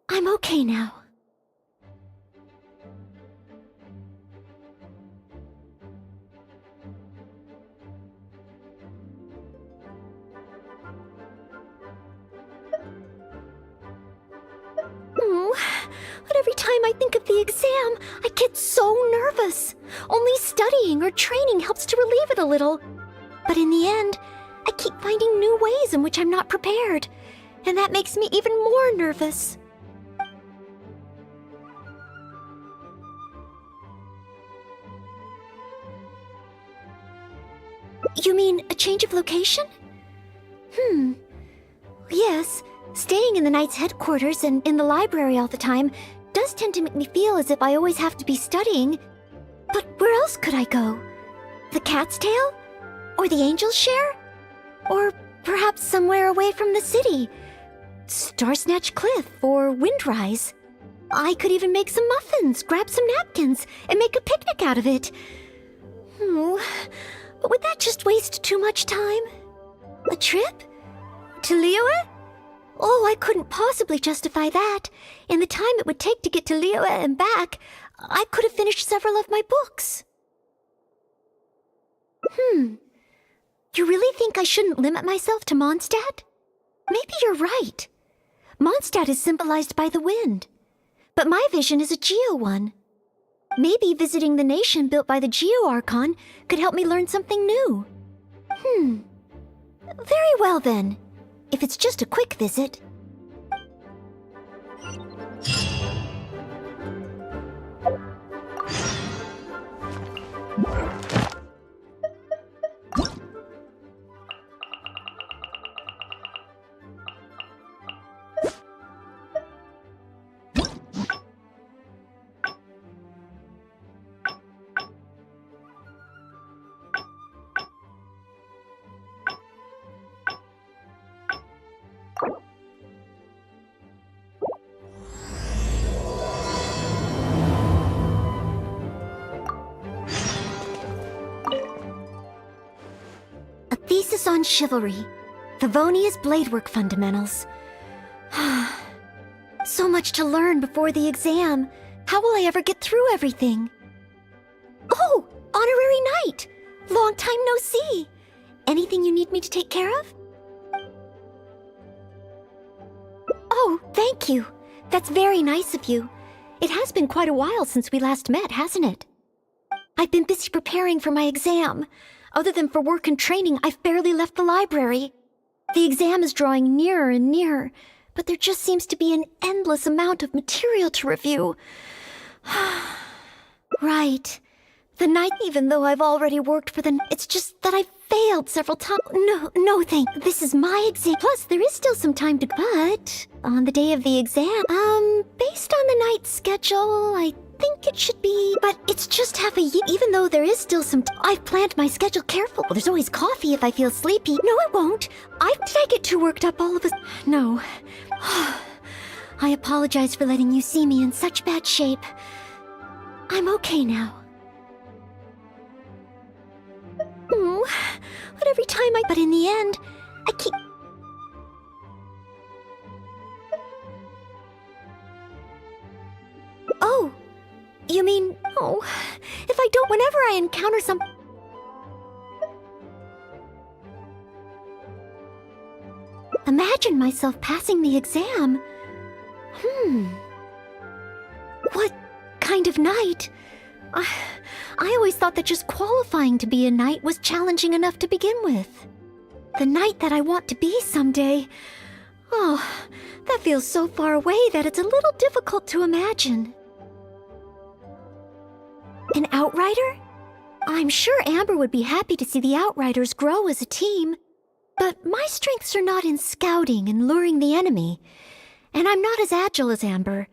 I'm okay now. But every time I think of the exam, I get so nervous. Only studying or training helps to relieve it a little. But in the end, I keep finding new ways in which I'm not prepared, and that makes me even more nervous. You mean a change of location? Yes. Staying in the Knight's headquarters and in the library all the time does tend to make me feel as if I always have to be studying. But where else could I go? The Cat's Tail? Or the Angel's Share? Or perhaps somewhere away from the city? Starsnatch Cliff or Windrise? I could even make some muffins, grab some napkins, and make a picnic out of it. But would that just waste too much time? A trip? To Liyue? Oh, I couldn't possibly justify that. In the time it would take to get to Liyue and back, I could have finished several of my books. You really think I shouldn't limit myself to Mondstadt? Maybe you're right. Mondstadt is symbolized by the wind. But my vision is a Geo one. Maybe visiting the nation built by the Geo Archon could help me learn something new. Very well then. If it's just a quick visit. On Chivalry, Favonia's Bladework Fundamentals. So much to learn before the exam. How will I ever get through everything? Oh, Honorary Knight! Long time no see. Anything you need me to take care of? Oh, thank you. That's very nice of you. It has been quite a while since we last met, hasn't it? I've been busy preparing for my exam. Other than for work and training, I've barely left the library. The exam is drawing nearer and nearer, but there just seems to be an endless amount of material to review. Right. The night, even though I've already worked for it's just that I've failed several times. No, this is my exam. Plus, there is still some time to, but on the day of the exam, based on the night's schedule, I think it should be, but it's just half a year. Even though there is still some I've planned my schedule carefully. Well, there's always coffee if I feel sleepy. No, it won't. Did I get too worked up all of a... No. I apologize for letting you see me in such bad shape. I'm okay now. But every time But in the end, I keep... Oh! You mean, if I don't, whenever I encounter some... Imagine myself passing the exam. What kind of night? I always thought that just qualifying to be a knight was challenging enough to begin with. The knight that I want to be someday. Oh, that feels so far away that it's a little difficult to imagine. An outrider? I'm sure Amber would be happy to see the Outriders grow as a team. But my strengths are not in scouting and luring the enemy. And I'm not as agile as Amber.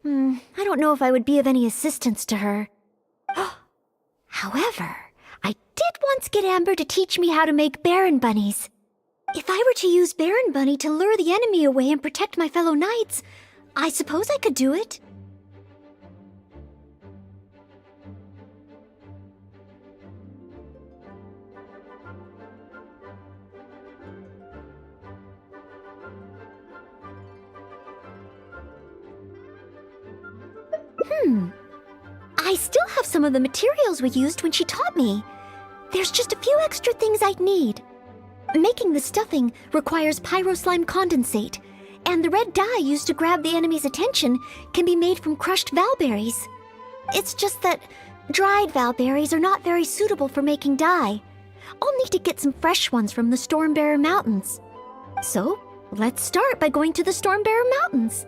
I don't know if I would be of any assistance to her. However, I did once get Amber to teach me how to make Baron Bunnies. If I were to use Baron Bunny to lure the enemy away and protect my fellow knights, I suppose I could do it. I still have some of the materials we used when she taught me. There's just a few extra things I'd need. Making the stuffing requires pyroslime condensate, and the red dye used to grab the enemy's attention can be made from crushed valberries. It's just that dried valberries are not very suitable for making dye. I'll need to get some fresh ones from the Stormbearer Mountains. So, let's start by going to the Stormbearer Mountains.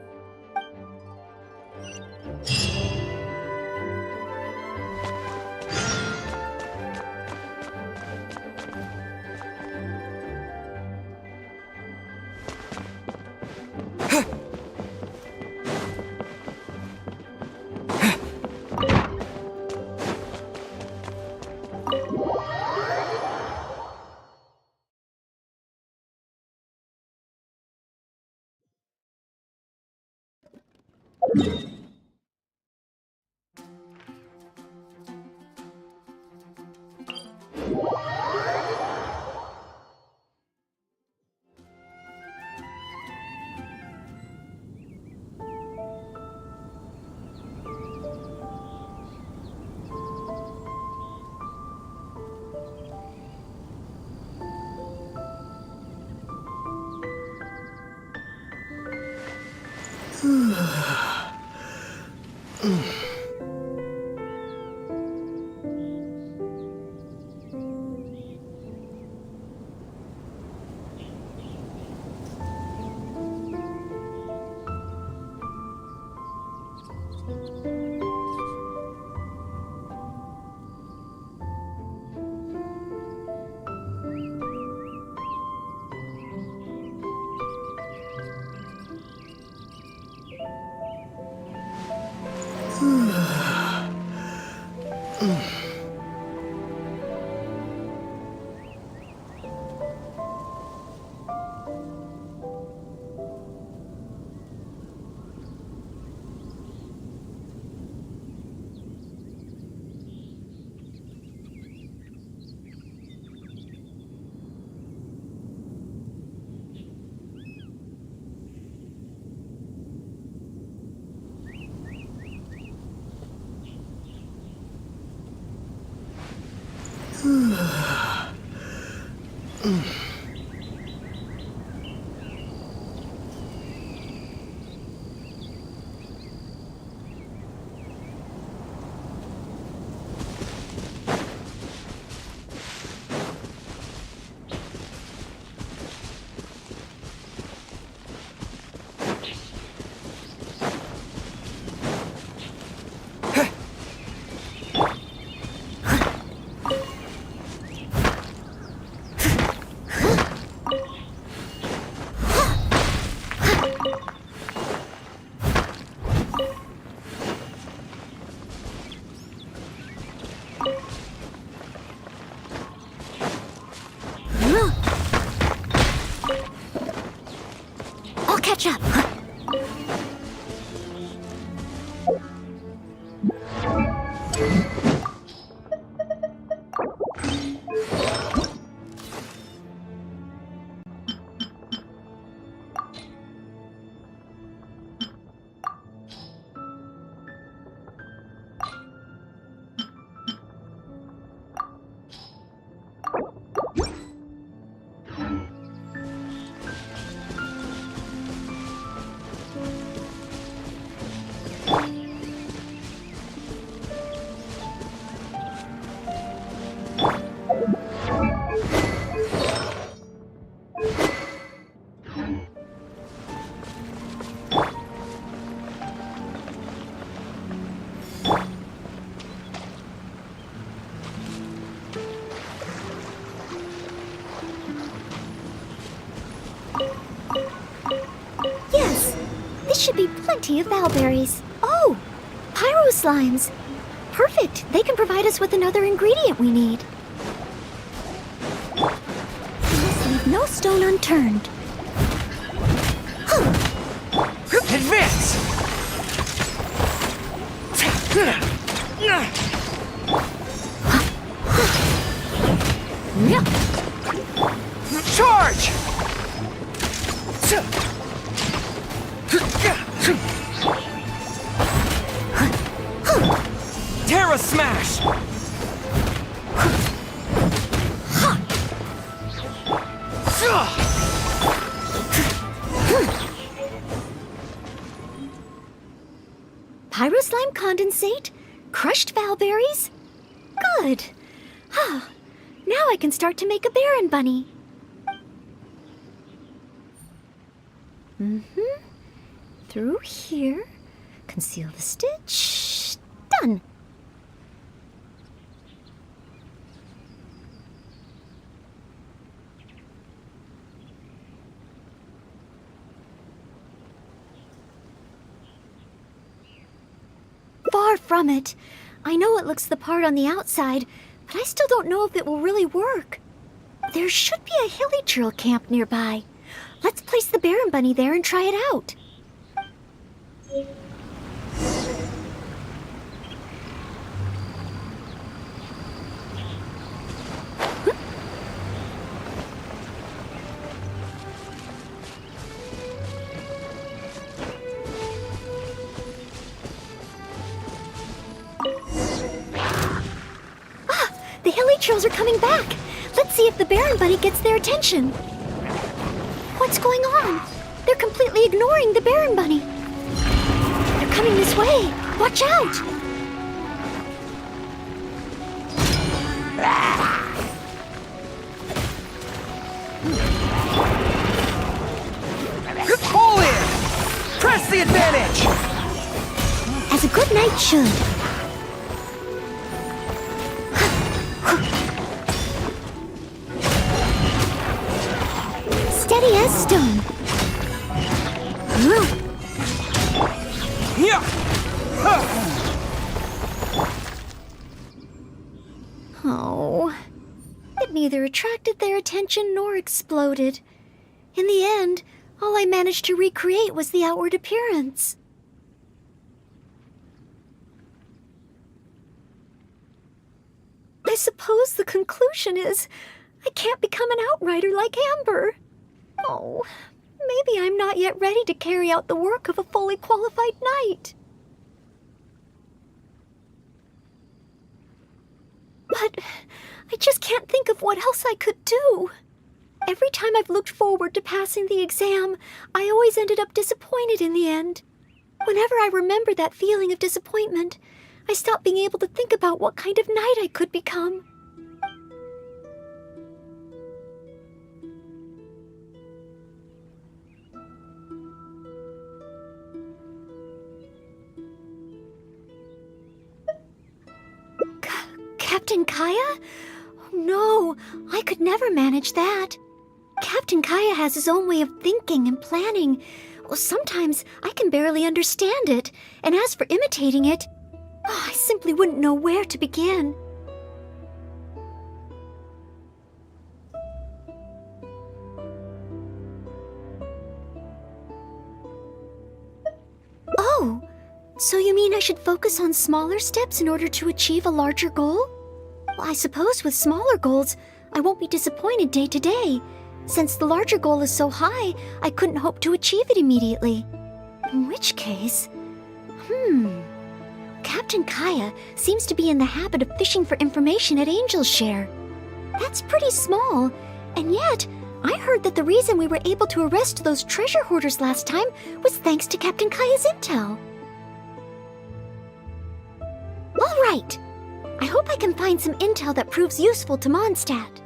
plenty of valberries. Oh, pyro slimes. Perfect. They can provide us with another ingredient we need. We must leave no stone unturned. Advance! Charge! Terra Smash! Pyro slime condensate? Crushed valberries? Good. Now I can start to make a Baron bunny. Through here. Conceal the stitch. Done. Far from it. I know it looks the part on the outside, but I still don't know if it will really work. There should be a hilly trail camp nearby. Let's place the Baron bunny there and try it out. The hilly trails are coming back. Let's see if the Baron bunny gets their attention. What's going on? They're completely ignoring the Baron bunny. They're coming this way. Watch out! All in! Press the advantage! As a good knight should. Steady as stone. Oh. It neither attracted their attention nor exploded. In the end, all I managed to recreate was the outward appearance. I suppose the conclusion is I can't become an outrider like Amber. Oh, maybe I'm not yet ready to carry out the work of a fully qualified knight. But I just can't think of what else I could do. Every time I've looked forward to passing the exam, I always ended up disappointed in the end. Whenever I remember that feeling of disappointment, I stop being able to think about what kind of knight I could become. Captain Kaya? Oh, no, I could never manage that. Captain Kaya has his own way of thinking and planning. Well, sometimes I can barely understand it, and as for imitating it, I simply wouldn't know where to begin. Oh, so you mean I should focus on smaller steps in order to achieve a larger goal? Well, I suppose with smaller goals, I won't be disappointed day to day. Since the larger goal is so high, I couldn't hope to achieve it immediately. In which case... Captain Kaya seems to be in the habit of fishing for information at Angel's Share. That's pretty small, and yet I heard that the reason we were able to arrest those treasure hoarders last time was thanks to Captain Kaya's intel. All right. I hope I can find some intel that proves useful to Mondstadt.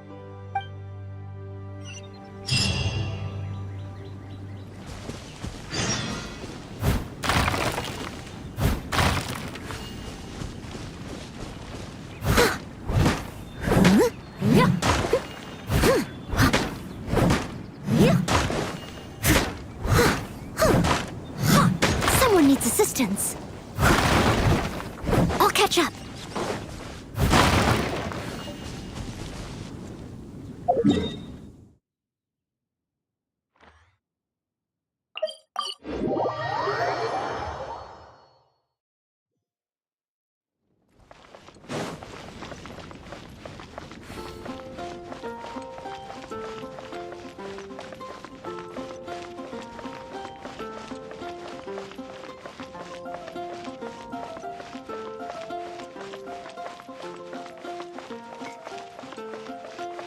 questions. I'll catch up.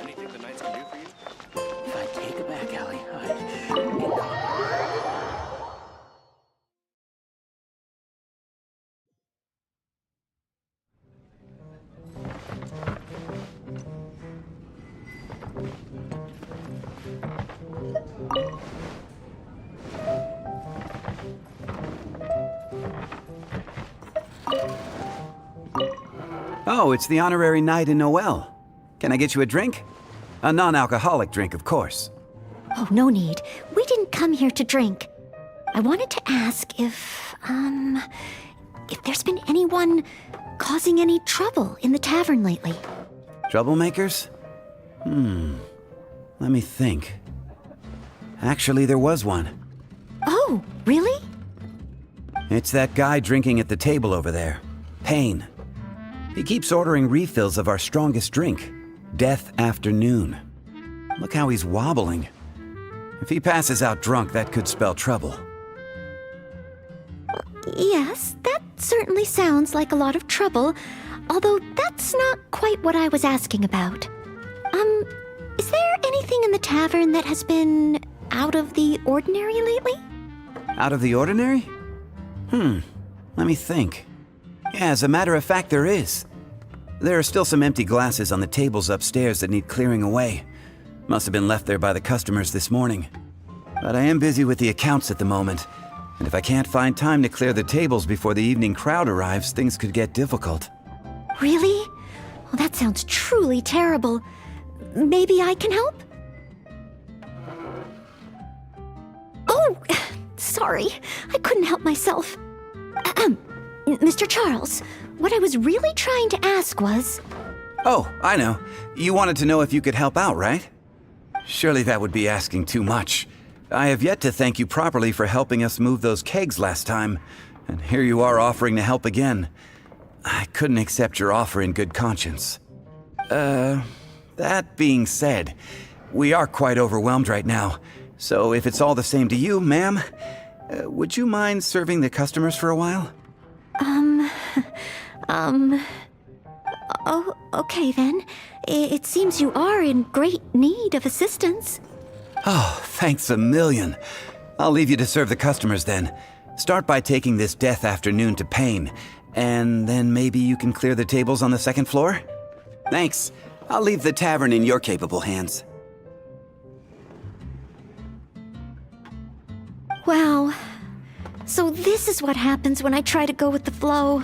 Anything the knights can do for you? If I take it back, Allie, I shouldn't get caught. Oh, it's the honorary knight in Noel. Can I get you a drink? A non-alcoholic drink, of course. Oh, no need. We didn't come here to drink. I wanted to ask if there's been anyone causing any trouble in the tavern lately. Troublemakers? Let me think. Actually, there was one. Oh, really? It's that guy drinking at the table over there. Payne. He keeps ordering refills of our strongest drink, Death Afternoon. Look how he's wobbling. If he passes out drunk, that could spell trouble. Yes, that certainly sounds like a lot of trouble, although that's not quite what I was asking about. Is there anything in the tavern that has been out of the ordinary lately? Out of the ordinary? Let me think. Yeah, as a matter of fact, there is. There are still some empty glasses on the tables upstairs that need clearing away. Must have been left there by the customers this morning. But I am busy with the accounts at the moment, and if I can't find time to clear the tables before the evening crowd arrives, things could get difficult. Really? Well, that sounds truly terrible. Maybe I can help? Oh, sorry. I couldn't help myself. Mr. Charles, what I was really trying to ask was... Oh, I know. You wanted to know if you could help out, right? Surely that would be asking too much. I have yet to thank you properly for helping us move those kegs last time, and here you are offering to help again. I couldn't accept your offer in good conscience. That being said, we are quite overwhelmed right now, so if it's all the same to you, ma'am, would you mind serving the customers for a while? Oh, okay then. It seems you are in great need of assistance. Oh, thanks a million. I'll leave you to serve the customers then. Start by taking this Death Afternoon to Payne, and then maybe you can clear the tables on the second floor? Thanks. I'll leave the tavern in your capable hands. Wow. So this is what happens when I try to go with the flow.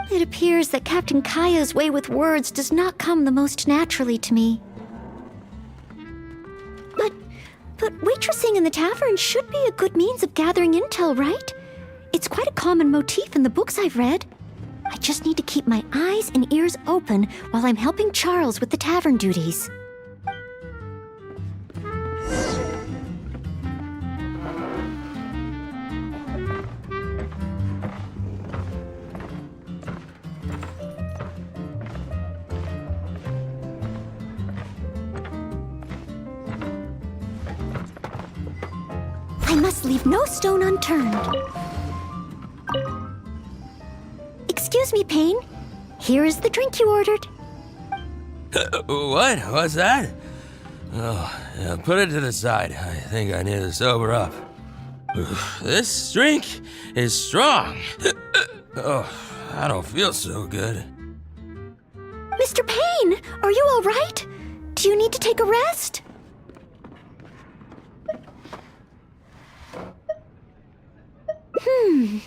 It appears that Captain Kaya's way with words does not come the most naturally to me. But waitressing in the tavern should be a good means of gathering intel, right? It's quite a common motif in the books I've read. I just need to keep my eyes and ears open while I'm helping Charles with the tavern duties. I must leave no stone unturned. Excuse me, Payne. Here is the drink you ordered. What? What's that? Oh, yeah, put it to the side. I think I need to sober up. This drink is strong. Oh, I don't feel so good. Mr. Payne, are you all right? Do you need to take a rest?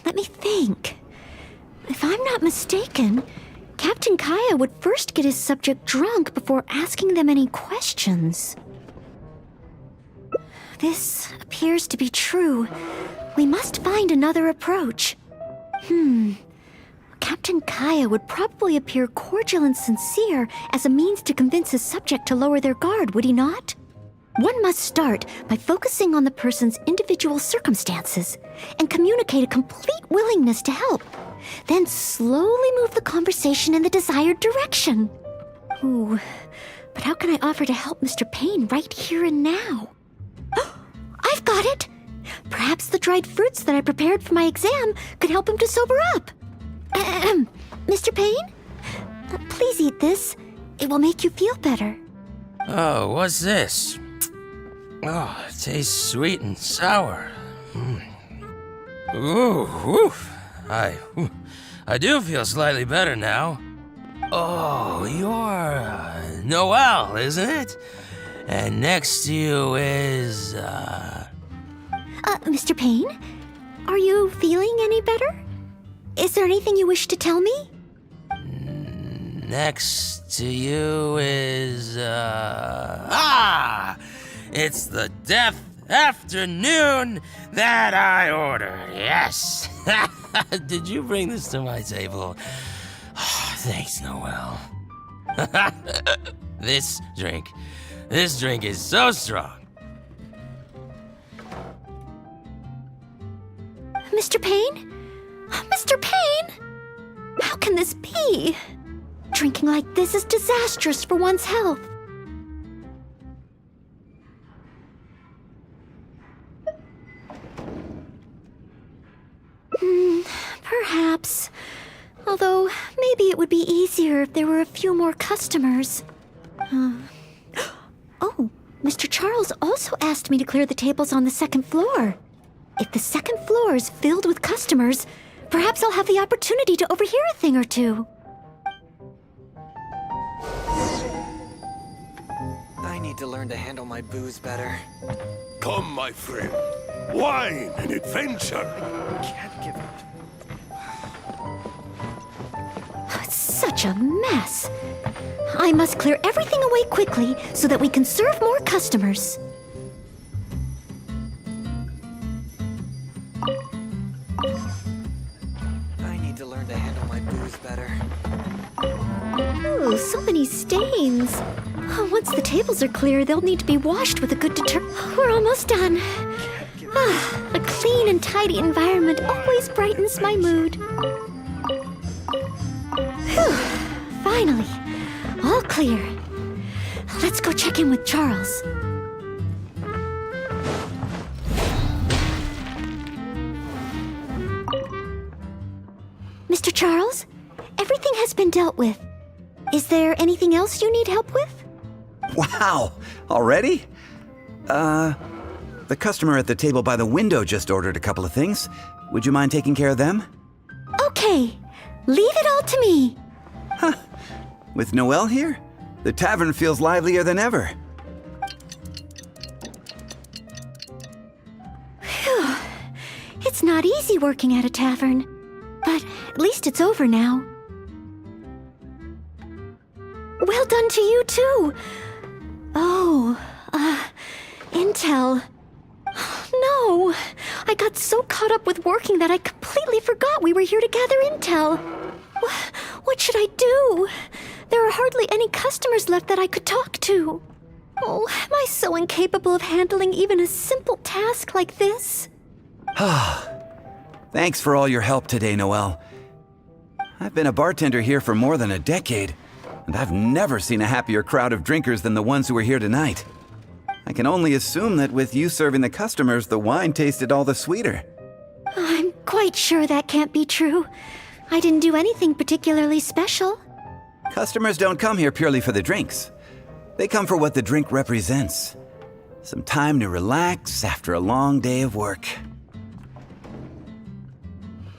Let me think. If I'm not mistaken, Captain Kaya would first get his subject drunk before asking them any questions. This appears to be true. We must find another approach. Captain Kaya would probably appear cordial and sincere as a means to convince his subject to lower their guard, would he not? One must start by focusing on the person's individual circumstances and communicate a complete willingness to help. Then slowly move the conversation in the desired direction. Ooh, but how can I offer to help Mr. Payne right here and now? I've got it! Perhaps the dried fruits that I prepared for my exam could help him to sober up. Mr. Payne? Please eat this. It will make you feel better. Oh, what's this? Oh, it tastes sweet and sour. Ooh, woof. I do feel slightly better now. Oh, you're Noelle, isn't it? And next to you is, Mr. Payne? Are you feeling any better? Is there anything you wish to tell me? Next to you is, it's the death afternoon that I ordered, yes. Did you bring this to my table? Oh, thanks, Noelle. This drink is so strong. Mr. Payne? Mr. Payne? How can this be? Drinking like this is disastrous for one's health. Perhaps. Although, maybe it would be easier if there were a few more customers. Oh, Mr. Charles also asked me to clear the tables on the second floor. If the second floor is filled with customers, perhaps I'll have the opportunity to overhear a thing or two. I need to learn to handle my booze better. Come, my friend. Wine and adventure. Can't give it. It's such a mess. I must clear everything away quickly so that we can serve more customers. I need to learn to handle my booze better. Ooh, so many stains. Once the tables are clear, they'll need to be washed with a good We're almost done. A clean and tidy environment always brightens my mood. Whew, finally, all clear. Let's go check in with Charles. Mr. Charles, everything has been dealt with. Is there anything else you need help with? Wow! Already? The customer at the table by the window just ordered a couple of things. Would you mind taking care of them? Okay. Leave it all to me. Huh. With Noelle here, the tavern feels livelier than ever. Phew. It's not easy working at a tavern, but at least it's over now. Well done to you, too. Oh, Intel. No, I got so caught up with working that I completely forgot we were here to gather intel. What should I do? There are hardly any customers left that I could talk to. Oh, am I so incapable of handling even a simple task like this? Thanks for all your help today, Noelle. I've been a bartender here for more than a decade, and I've never seen a happier crowd of drinkers than the ones who are here tonight. I can only assume that with you serving the customers, the wine tasted all the sweeter. I'm quite sure that can't be true. I didn't do anything particularly special. Customers don't come here purely for the drinks. They come for what the drink represents. Some time to relax after a long day of work.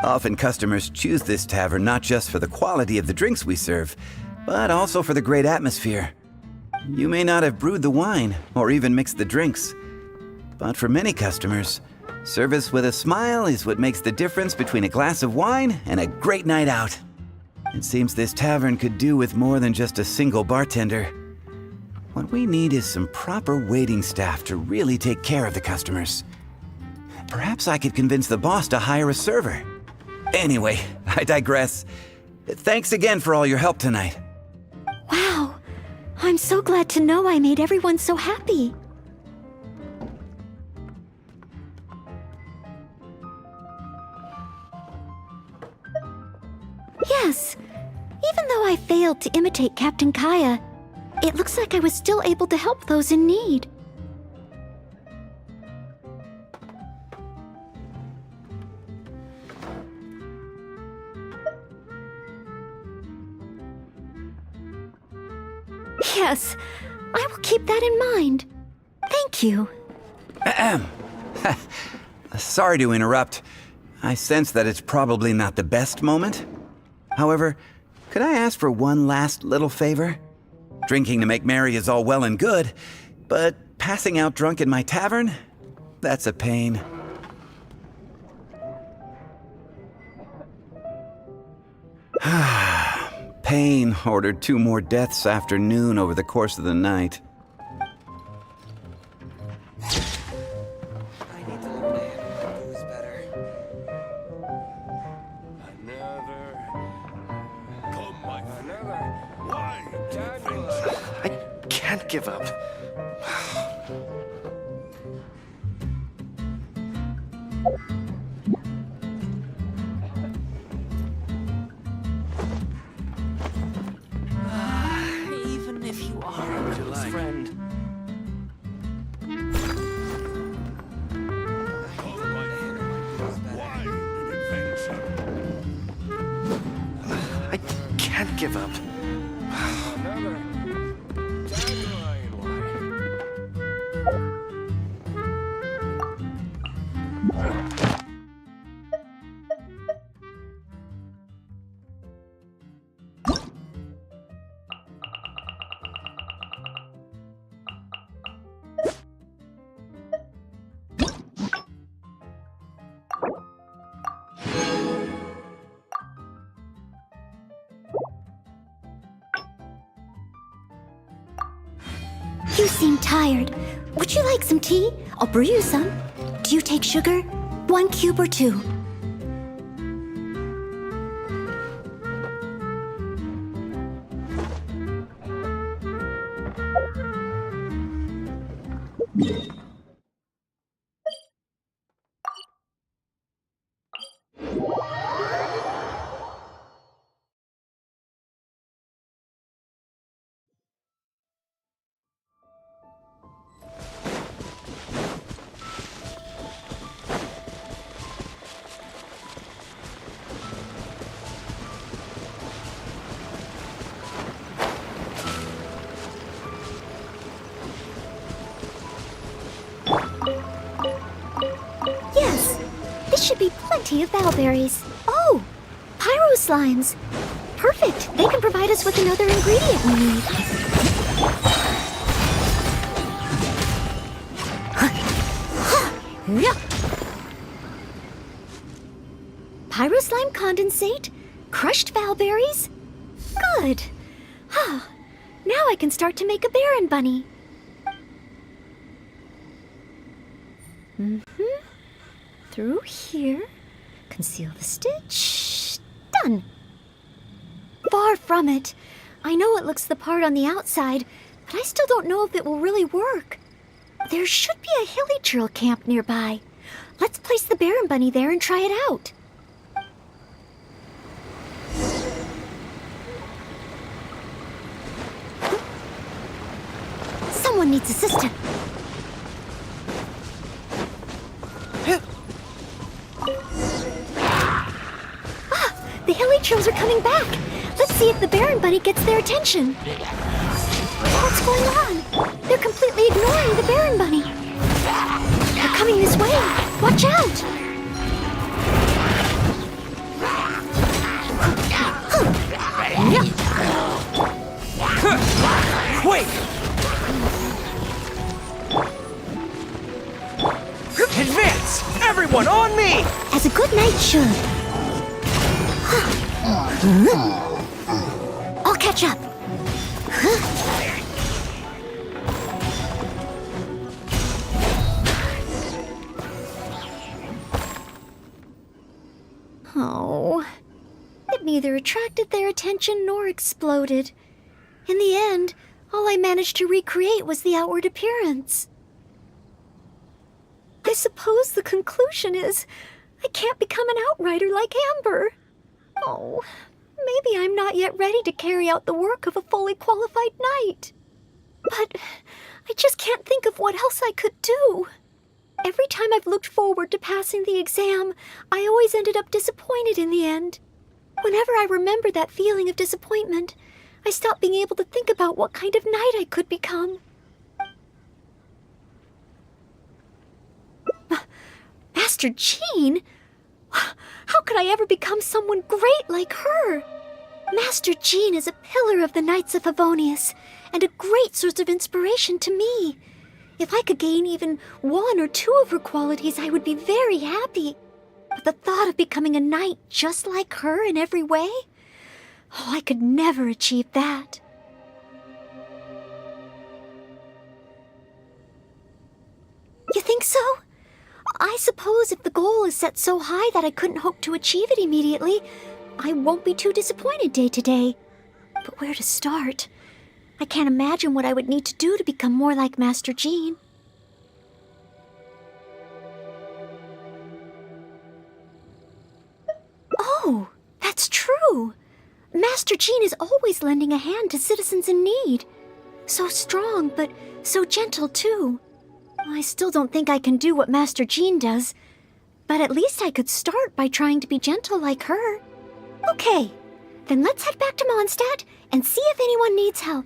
Often customers choose this tavern not just for the quality of the drinks we serve, but also for the great atmosphere. You may not have brewed the wine or even mixed the drinks, but for many customers, service with a smile is what makes the difference between a glass of wine and a great night out. It seems this tavern could do with more than just a single bartender. What we need is some proper waiting staff to really take care of the customers. Perhaps I could convince the boss to hire a server. Anyway, I digress. Thanks again for all your help tonight. Wow. I'm so glad to know I made everyone so happy. Yes. Even though I failed to imitate Captain Kaya, it looks like I was still able to help those in need. Yes, I will keep that in mind. Thank you. Ahem. Sorry to interrupt. I sense that it's probably not the best moment. However, could I ask for one last little favor? Drinking to make merry is all well and good, but passing out drunk in my tavern? That's a pain. Pain ordered 2 more deaths after noon over the course of the night. I need to learn to handle my booze better. I can't give up. Even if you are a close friend. I can't give up. You seem tired. Would you like some tea? I'll brew you some. Do you take sugar? 1 cube or 2? Yes, this should be plenty of bowberries. Oh, pyro slimes. Perfect. They can provide us with another ingredient we need. Pyro slime condensate, crushed bowberries. Good. Now I can start to make a Baron bunny. Through here, conceal the stitch. Done. Far from it. I know it looks the part on the outside, but I still don't know if it will really work. There should be a hilly camp nearby. Let's place the Baron bunny there and try it out. Someone needs assistance. The hilly trills are coming back. Let's see if the Baron bunny gets their attention. What's going on? They're completely ignoring the Baron bunny. They're coming this way. Watch out! Quick! Advance! Everyone on me! As a good knight should. I'll catch up. Oh. attracted their attention nor exploded. In the end, all I managed to recreate was the outward appearance. I suppose the conclusion is I can't become an outrider like Amber. Oh, maybe I'm not yet ready to carry out the work of a fully qualified knight. But I just can't think of what else I could do. Every time I've looked forward to passing the exam, I always ended up disappointed in the end. Whenever I remember that feeling of disappointment, I stop being able to think about what kind of knight I could become. Master Jean? How could I ever become someone great like her? Master Jean is a pillar of the Knights of Favonius, and a great source of inspiration to me. If I could gain even 1 or 2 of her qualities, I would be very happy. But the thought of becoming a knight just like her in every way? Oh, I could never achieve that. You think so? I suppose if the goal is set so high that I couldn't hope to achieve it immediately, I won't be too disappointed day to day. But where to start? I can't imagine what I would need to do to become more like Master Jean. Oh, that's true. Master Jean is always lending a hand to citizens in need. So strong, but so gentle too. I still don't think I can do what Master Jean does, but at least I could start by trying to be gentle like her. Okay, then let's head back to Mondstadt and see if anyone needs help.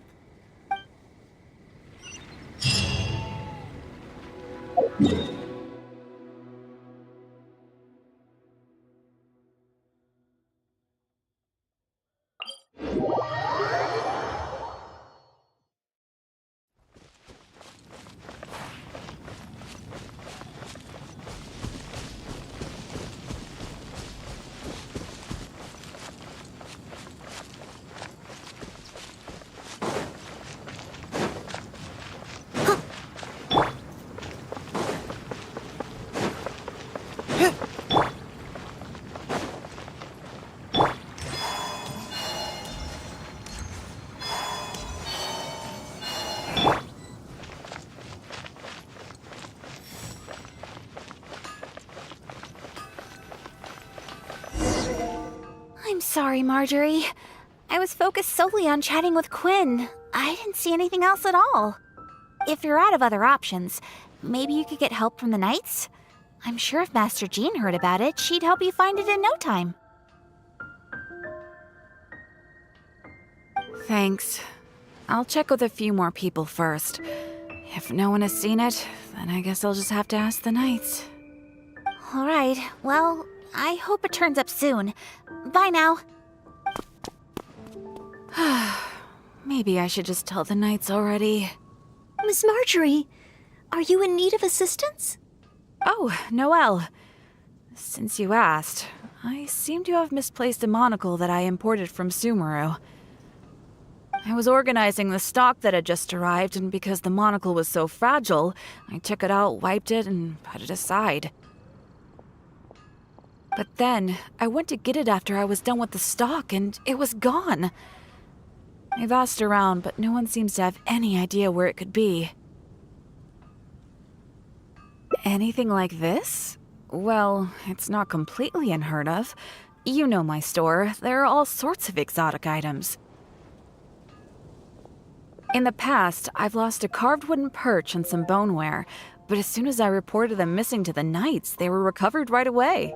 I'm sorry, Marjorie. I was focused solely on chatting with Quinn. I didn't see anything else at all. If you're out of other options, maybe you could get help from the Knights? I'm sure if Master Jean heard about it, she'd help you find it in no time. Thanks. I'll check with a few more people first. If no one has seen it, then I guess I'll just have to ask the Knights. All right, well, I hope it turns up soon. Bye now. Maybe I should just tell the Knights already. Miss Marjorie, are you in need of assistance? Oh, Noelle. Since you asked, I seem to have misplaced a monocle that I imported from Sumeru. I was organizing the stock that had just arrived, and because the monocle was so fragile, I took it out, wiped it, and put it aside. But then, I went to get it after I was done with the stock, and it was gone. I've asked around, but no one seems to have any idea where it could be. Anything like this? Well, it's not completely unheard of. You know my store. There are all sorts of exotic items. In the past, I've lost a carved wooden perch and some boneware, but as soon as I reported them missing to the Knights, they were recovered right away.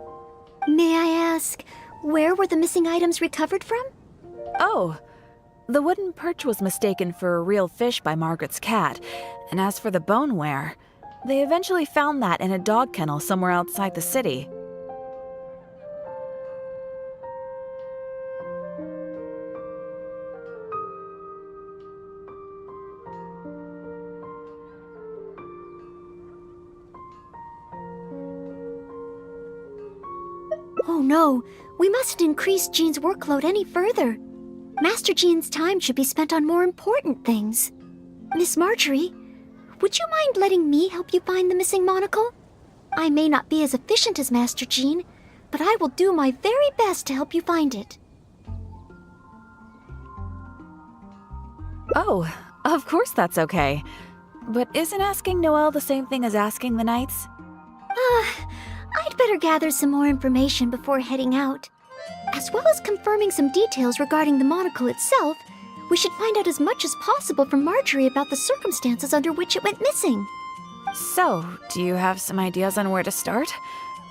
May I ask, where were the missing items recovered from? Oh, the wooden perch was mistaken for a real fish by Margaret's cat, and as for the boneware, they eventually found that in a dog kennel somewhere outside the city. Oh no, we mustn't increase Jean's workload any further. Master Jean's time should be spent on more important things. Miss Marjorie, would you mind letting me help you find the missing monocle? I may not be as efficient as Master Jean, but I will do my very best to help you find it. Oh, of course that's okay. But isn't asking Noelle the same thing as asking the knights? I'd better gather some more information before heading out. As well as confirming some details regarding the monocle itself, we should find out as much as possible from Marjorie about the circumstances under which it went missing. So, do you have some ideas on where to start?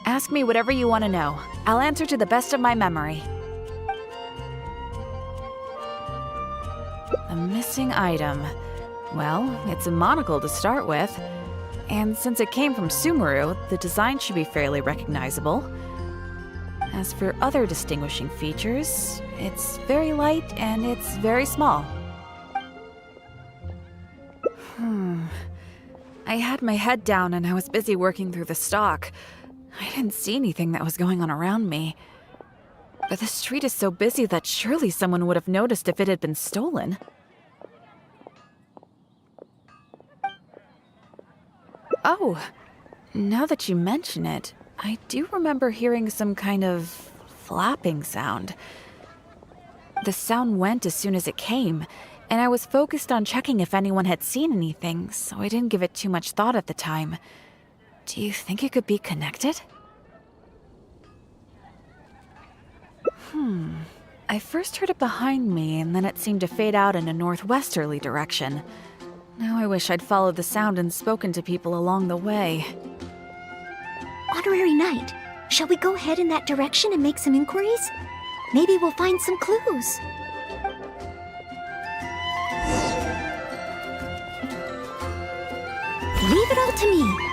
Ask me whatever you want to know. I'll answer to the best of my memory. A missing item. Well, it's a monocle to start with. And since it came from Sumeru, the design should be fairly recognizable. As for other distinguishing features, it's very light and it's very small. I had my head down and I was busy working through the stock. I didn't see anything that was going on around me. But the street is so busy that surely someone would have noticed if it had been stolen. Oh, now that you mention it, I do remember hearing some kind of flapping sound. The sound went as soon as it came, and I was focused on checking if anyone had seen anything, so I didn't give it too much thought at the time. Do you think it could be connected? I first heard it behind me, and then it seemed to fade out in a northwesterly direction. Now I wish I'd followed the sound and spoken to people along the way. Honorary Knight, shall we go ahead in that direction and make some inquiries? Maybe we'll find some clues. Leave it all to me.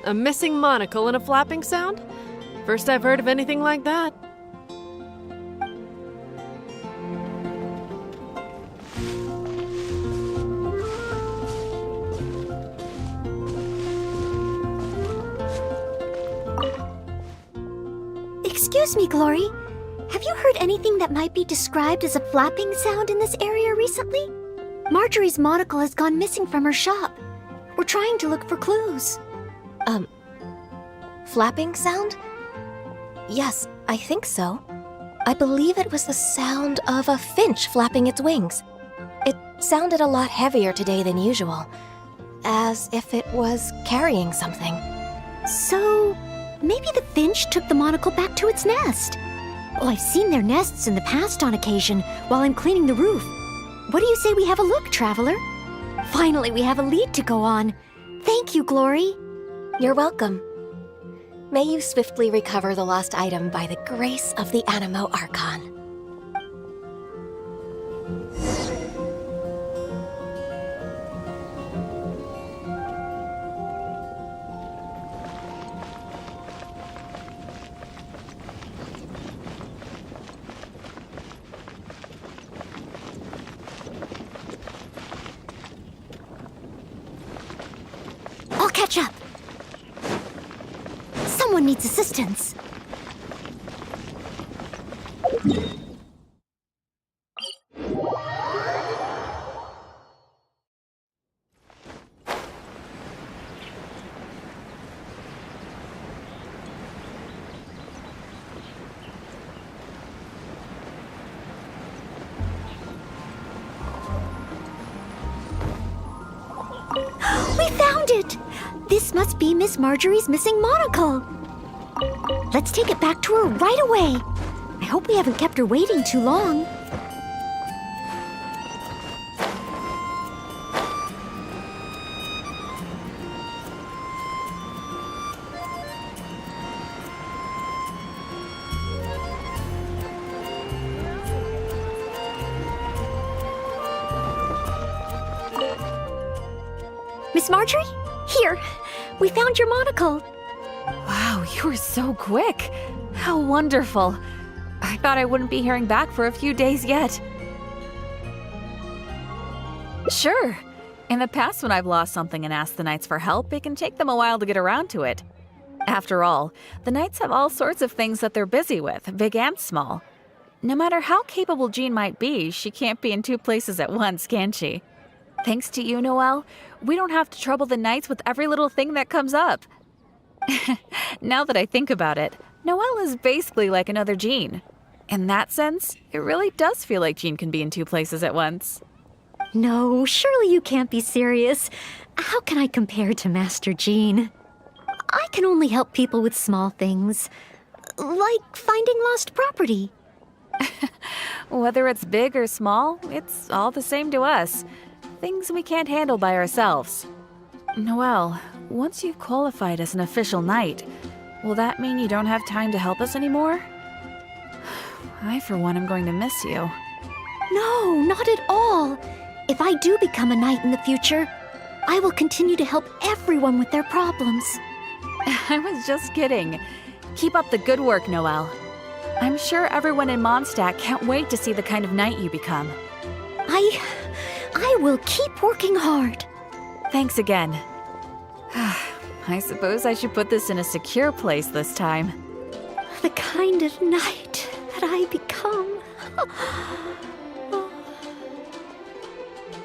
A missing monocle and a flapping sound? First I've heard of anything like that. Excuse me, Glory. Have you heard anything that might be described as a flapping sound in this area recently? Marjorie's monocle has gone missing from her shop. We're trying to look for clues. Flapping sound? Yes, I think so. I believe it was the sound of a finch flapping its wings. It sounded a lot heavier today than usual, as if it was carrying something. So, maybe the finch took the monocle back to its nest. Well, I've seen their nests in the past on occasion while I'm cleaning the roof. What do you say we have a look, Traveler? Finally, we have a lead to go on. Thank you, Glory. You're welcome. May you swiftly recover the lost item by the grace of the Animo Archon. I'll catch up. Someone needs assistance. found it! This must be Miss Marjorie's missing monocle. Let's take it back to her right away. I hope we haven't kept her waiting too long. Miss Marjorie? Here, we found your monocle. Wow, you were so quick. How wonderful. I thought I wouldn't be hearing back for a few days yet. Sure. In the past, when I've lost something and asked the Knights for help, it can take them a while to get around to it. After all, the Knights have all sorts of things that they're busy with, big and small. No matter how capable Jean might be, she can't be in two places at once, can she? Thanks to you, Noelle, we don't have to trouble the Knights with every little thing that comes up. Now that I think about it, Noelle is basically like another Jean. In that sense, it really does feel like Jean can be in two places at once. No, surely you can't be serious. How can I compare to Master Jean? I can only help people with small things, like finding lost property. Whether it's big or small, it's all the same to us. Things we can't handle by ourselves. Noelle, once you've qualified as an official knight, will that mean you don't have time to help us anymore? I, for one, am going to miss you. No, not at all. If I do become a knight in the future, I will continue to help everyone with their problems. I was just kidding. Keep up the good work, Noelle. I'm sure everyone in Mondstadt can't wait to see the kind of knight you become. I will keep working hard. Thanks again. I suppose I should put this in a secure place this time. The kind of knight that I become.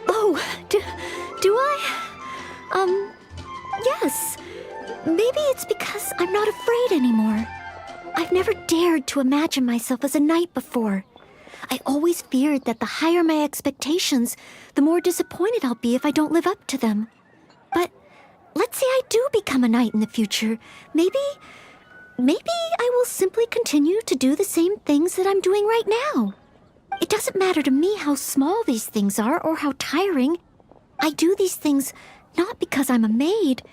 Oh, do I? Yes. Maybe it's because I'm not afraid anymore. I've never dared to imagine myself as a knight before. I always feared that the higher my expectations, the more disappointed I'll be if I don't live up to them. But let's say I do become a knight in the future. Maybe I will simply continue to do the same things that I'm doing right now. It doesn't matter to me how small these things are or how tiring. I do these things not because I'm a maid,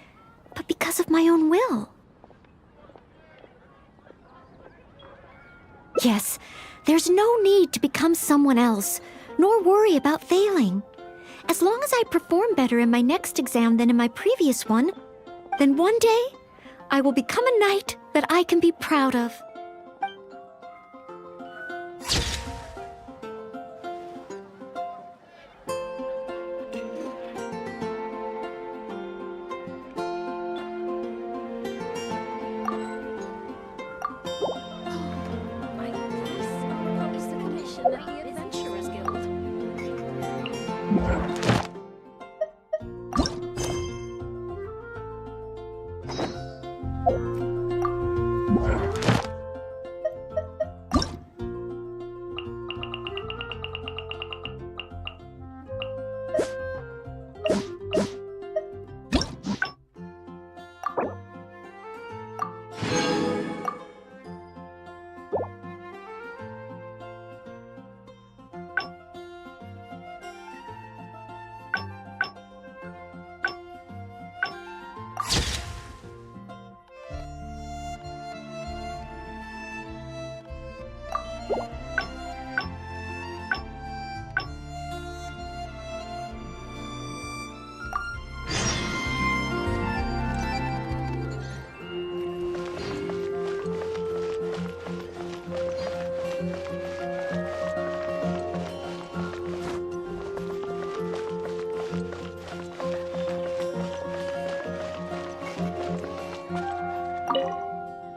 but because of my own will. Yes, there's no need to become someone else, nor worry about failing. As long as I perform better in my next exam than in my previous one, then one day I will become a knight that I can be proud of.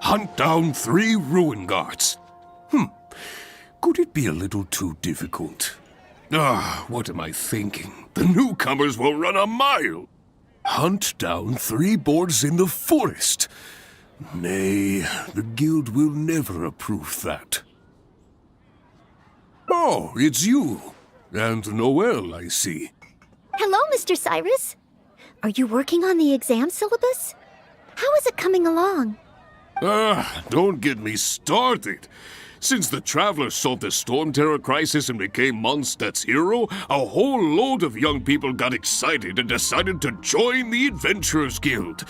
Hunt down 3 ruin guards. Could it be a little too difficult? What am I thinking? The newcomers will run a mile. Hunt down 3 boards in the forest. Nay, the guild will never approve that. Oh, it's you. And Noelle, I see. Hello, Mr. Cyrus. Are you working on the exam syllabus? How is it coming along? Don't get me started. Since the Travelers solved the Storm Terror crisis and became Mondstadt's hero, a whole load of young people got excited and decided to join the Adventurers Guild.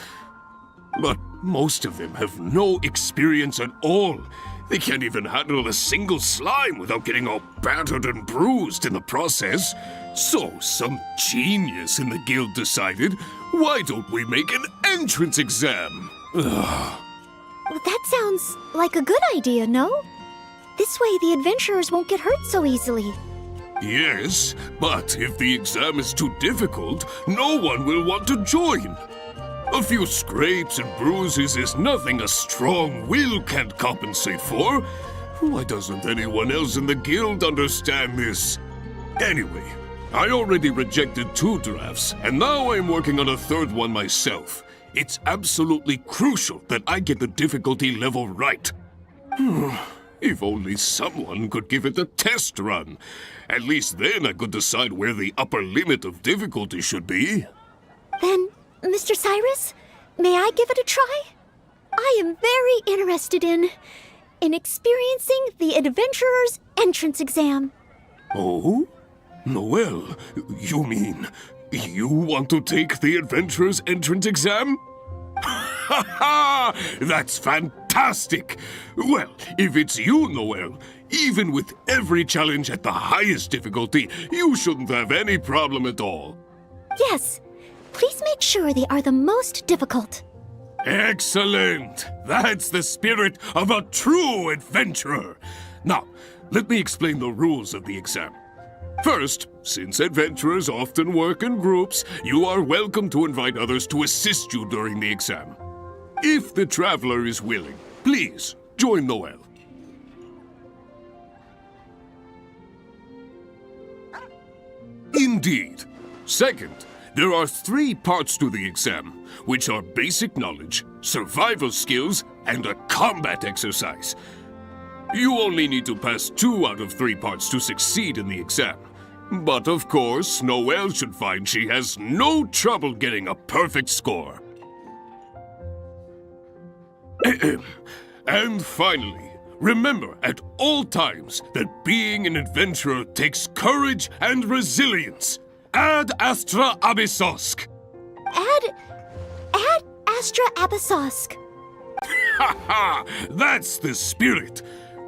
But most of them have no experience at all. They can't even handle a single slime without getting all battered and bruised in the process. So some genius in the guild decided, why don't we make an entrance exam? Ugh. Well, that sounds like a good idea, no? This way the adventurers won't get hurt so easily. Yes, but if the exam is too difficult, no one will want to join. A few scrapes and bruises is nothing a strong will can't compensate for. Why doesn't anyone else in the guild understand this? Anyway, I already rejected 2 drafts, and now I'm working on a 3rd one myself. It's absolutely crucial that I get the difficulty level right. If only someone could give it a test run. At least then I could decide where the upper limit of difficulty should be. Then, Mr. Cyrus, may I give it a try? I am very interested in experiencing the Adventurer's entrance exam. Oh? Noelle, you mean you want to take the Adventurer's entrance exam? Ha ha! That's fantastic! Well, if it's you, Noelle, even with every challenge at the highest difficulty, you shouldn't have any problem at all. Yes. Please make sure they are the most difficult. Excellent! That's the spirit of a true adventurer! Now, let me explain the rules of the exam. First, since adventurers often work in groups, you are welcome to invite others to assist you during the exam. If the traveler is willing, please join Noelle. Indeed. Second, there are 3 parts to the exam, which are basic knowledge, survival skills, and a combat exercise. You only need to pass 2 out of 3 parts to succeed in the exam. But of course, Noelle should find she has no trouble getting a perfect score. And finally, remember at all times that being an adventurer takes courage and resilience. Ad Astra Abyssosk. Ad Astra Abyssosk. Ha ha! That's the spirit.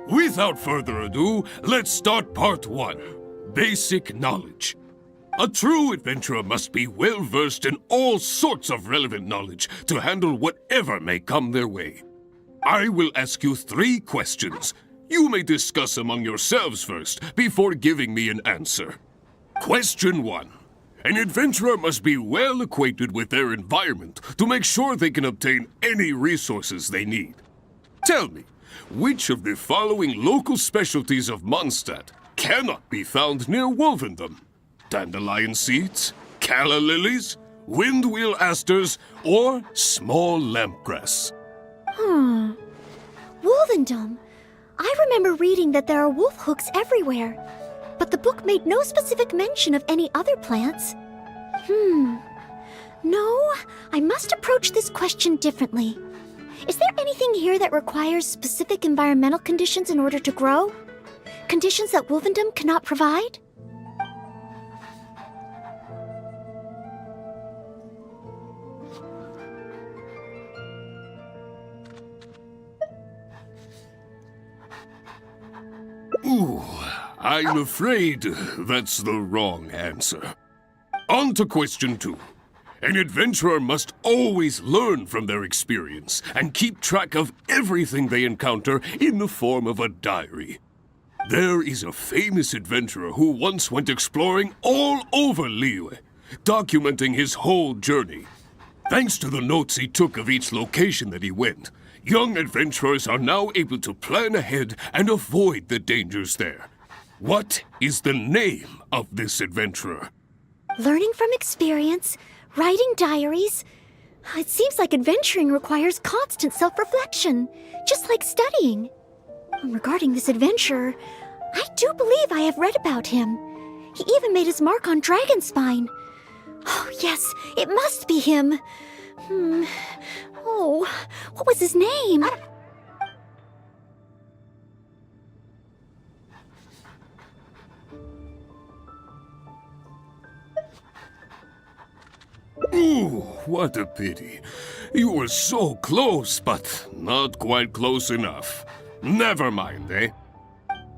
Without further ado, let's start part 1. Basic knowledge. A true adventurer must be well-versed in all sorts of relevant knowledge to handle whatever may come their way. I will ask you 3 questions. You may discuss among yourselves first, before giving me an answer. Question 1. An adventurer must be well acquainted with their environment to make sure they can obtain any resources they need. Tell me, which of the following local specialties of Mondstadt cannot be found near Wolvendom? Dandelion seeds, calla lilies, windwheel asters, or small lampgrass? Wolvendom. I remember reading that there are wolf hooks everywhere, but the book made no specific mention of any other plants. No, I must approach this question differently. Is there anything here that requires specific environmental conditions in order to grow? Conditions that Wolvendom cannot provide? Ooh, I'm afraid that's the wrong answer. On to question 2. An adventurer must always learn from their experience and keep track of everything they encounter in the form of a diary. There is a famous adventurer who once went exploring all over Liyue, documenting his whole journey. Thanks to the notes he took of each location that he went, young adventurers are now able to plan ahead and avoid the dangers there. What is the name of this adventurer? Learning from experience, writing diaries. It seems like adventuring requires constant self-reflection, just like studying. Regarding this adventurer, I do believe I have read about him. He even made his mark on Dragonspine. Oh, yes, it must be him. Oh, what was his name? Ooh, what a pity. You were so close, but not quite close enough. Never mind, eh?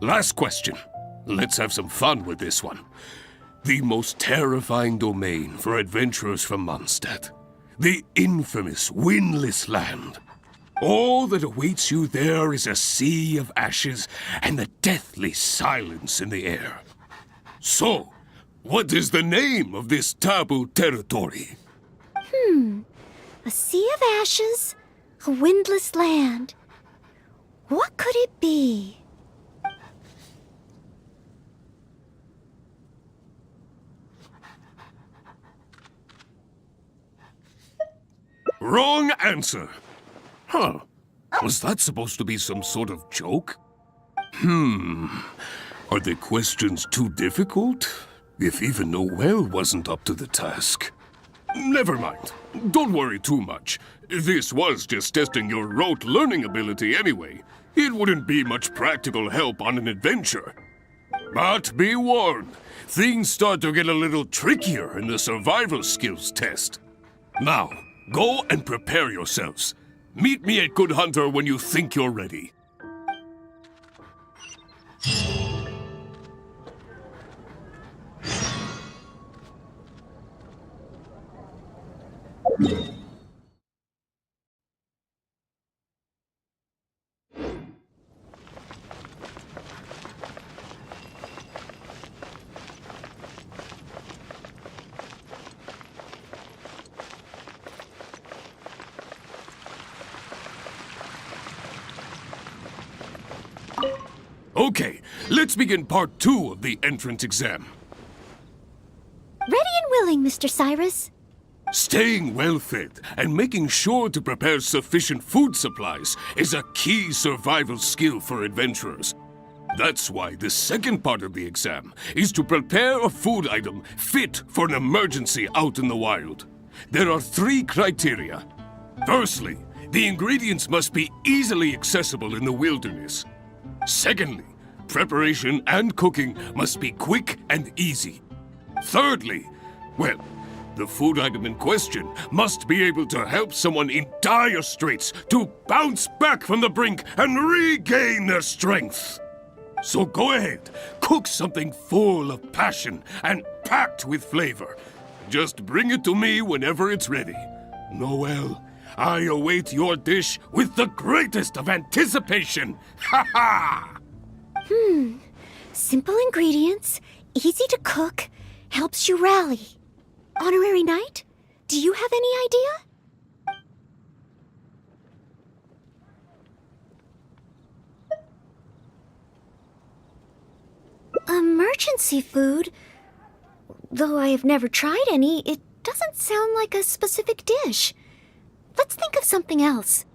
Last question. Let's have some fun with this one. The most terrifying domain for adventurers from Mondstadt. The infamous Windless Land. All that awaits you there is a sea of ashes and the deathly silence in the air. So, what is the name of this taboo territory? A sea of ashes, a windless land. What could it be? Wrong answer. Huh. Was that supposed to be some sort of joke? Are the questions too difficult? If even Noel wasn't up to the task. Never mind. Don't worry too much. This was just testing your rote learning ability anyway. It wouldn't be much practical help on an adventure. But be warned, things start to get a little trickier in the survival skills test. Now, go and prepare yourselves. Meet me at Good Hunter when you think you're ready. Okay, let's begin part 2 of the entrance exam. Ready and willing, Mr. Cyrus. Staying well-fed and making sure to prepare sufficient food supplies is a key survival skill for adventurers. That's why the second part of the exam is to prepare a food item fit for an emergency out in the wild. There are 3 criteria. Firstly, the ingredients must be easily accessible in the wilderness. Secondly, preparation and cooking must be quick and easy. Thirdly, well, the food item in question must be able to help someone in dire straits to bounce back from the brink and regain their strength. So go ahead, cook something full of passion and packed with flavor. Just bring it to me whenever it's ready. Noel, I await your dish with the greatest of anticipation. Ha ha! Simple ingredients, easy to cook, helps you rally. Honorary Knight, do you have any idea? Emergency food? Though I have never tried any, it doesn't sound like a specific dish. Let's think of something else.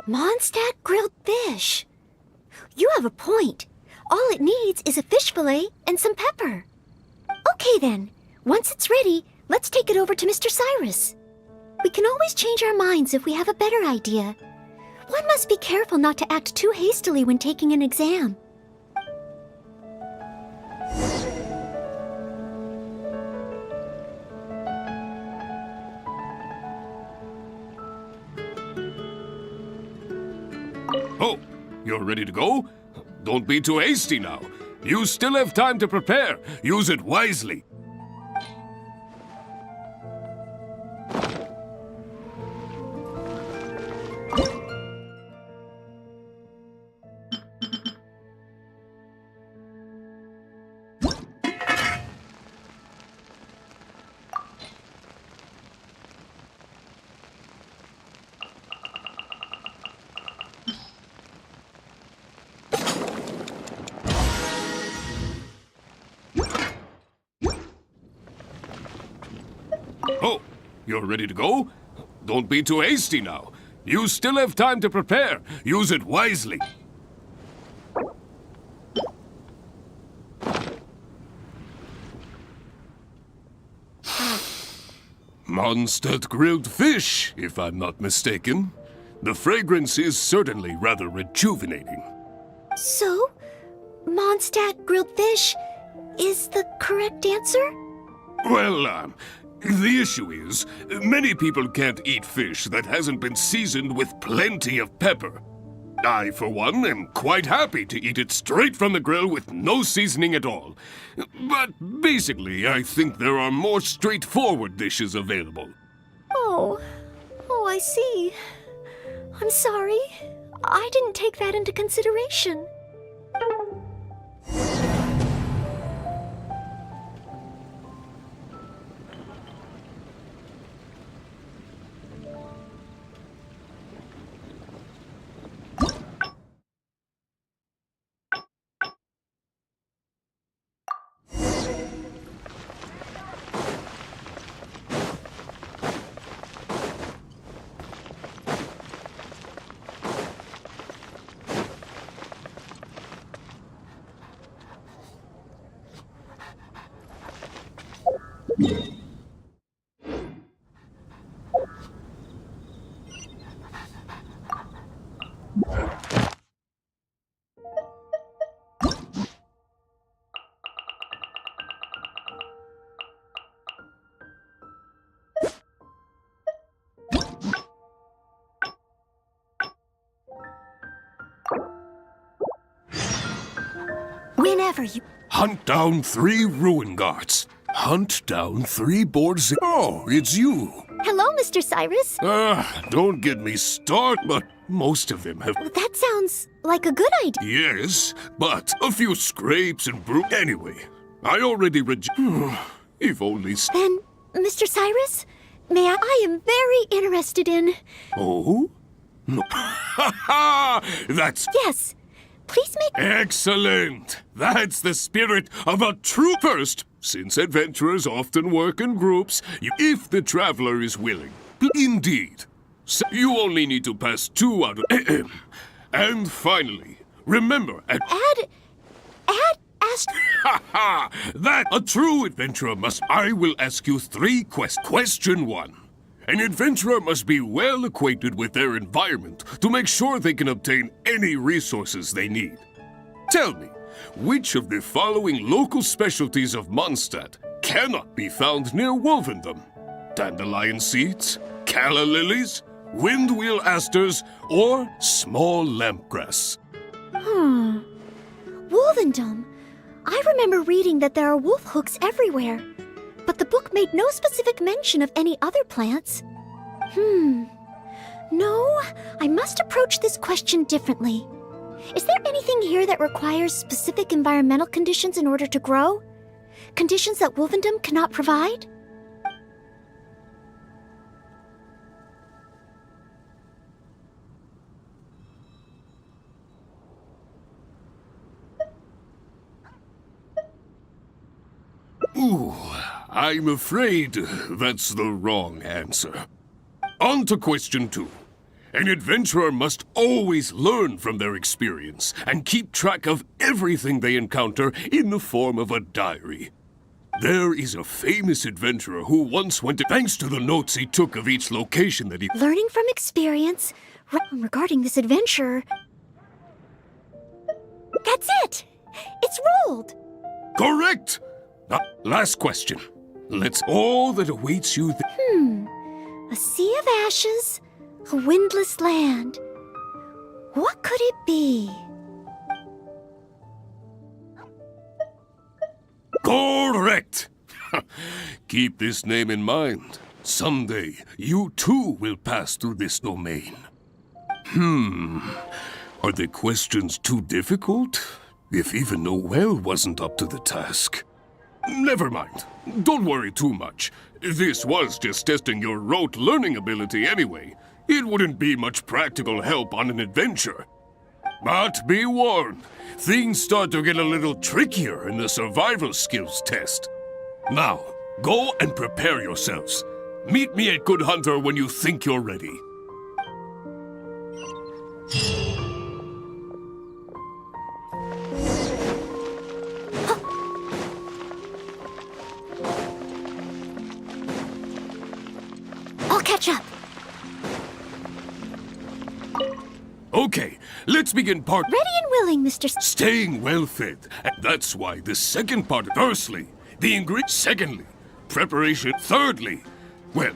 Mondstadt grilled fish. You have a point. All it needs is a fish fillet and some pepper. Okay then, once it's ready, let's take it over to Mr. Cyrus. We can always change our minds if we have a better idea. One must be careful not to act too hastily when taking an exam. Oh, you're ready to go? Don't be too hasty now. You still have time to prepare. Use it wisely. Oh, you're ready to go? Don't be too hasty now. You still have time to prepare. Use it wisely. Mondstadt grilled fish, if I'm not mistaken. The fragrance is certainly rather rejuvenating. So, Mondstadt grilled fish is the correct answer? Well, the issue is, many people can't eat fish that hasn't been seasoned with plenty of pepper. I, for one, am quite happy to eat it straight from the grill with no seasoning at all. But basically, I think there are more straightforward dishes available. Oh, I see. I'm sorry. I didn't take that into consideration. Whenever you... Hunt down 3 ruin guards. Hunt down 3 boards. Oh, it's you. Hello, Mr. Cyrus. Don't get me started, but most of them have... That sounds like a good idea. Yes, but a few scrapes and Anyway, I already If only... Then, Mr. Cyrus, I am very interested in... Oh? No. That's... Yes. Please make... Excellent! That's the spirit of a true... First, since adventurers often work in groups, if the traveler is willing. Indeed. So you only need to pass 2 out of... And finally, remember... That a true adventurer must... I will ask you 3 questions. Question 1. An adventurer must be well acquainted with their environment to make sure they can obtain any resources they need. Tell me, which of the following local specialties of Mondstadt cannot be found near Wolvendom? Dandelion seeds, calla lilies, windwheel asters, or small lampgrass? Wolvendom. I remember reading that there are wolf hooks everywhere. But the book made no specific mention of any other plants. No, I must approach this question differently. Is there anything here that requires specific environmental conditions in order to grow? Conditions that Wolvendom cannot provide? Ooh, I'm afraid that's the wrong answer. On to question 2. An adventurer must always learn from their experience and keep track of everything they encounter in the form of a diary. There is a famous adventurer who once went to... Thanks to the notes he took of each location that he... Learning from experience regarding this adventure... That's it! It's rolled! Correct! Last question. Let's all that awaits you. A sea of ashes, a windless land. What could it be? Correct! Keep this name in mind. Someday, you too will pass through this domain. Are the questions too difficult? If even Noel wasn't up to the task. Never mind. Don't worry too much. This was just testing your rote learning ability anyway. It wouldn't be much practical help on an adventure. But be warned, things start to get a little trickier in the survival skills test. Now, go and prepare yourselves. Meet me at Good Hunter when you think you're ready. catch up. Okay, let's begin part. Ready and willing, Mr. Staying well fed. And that's why the second part. Firstly, the ingredients. Secondly, preparation. Thirdly, well,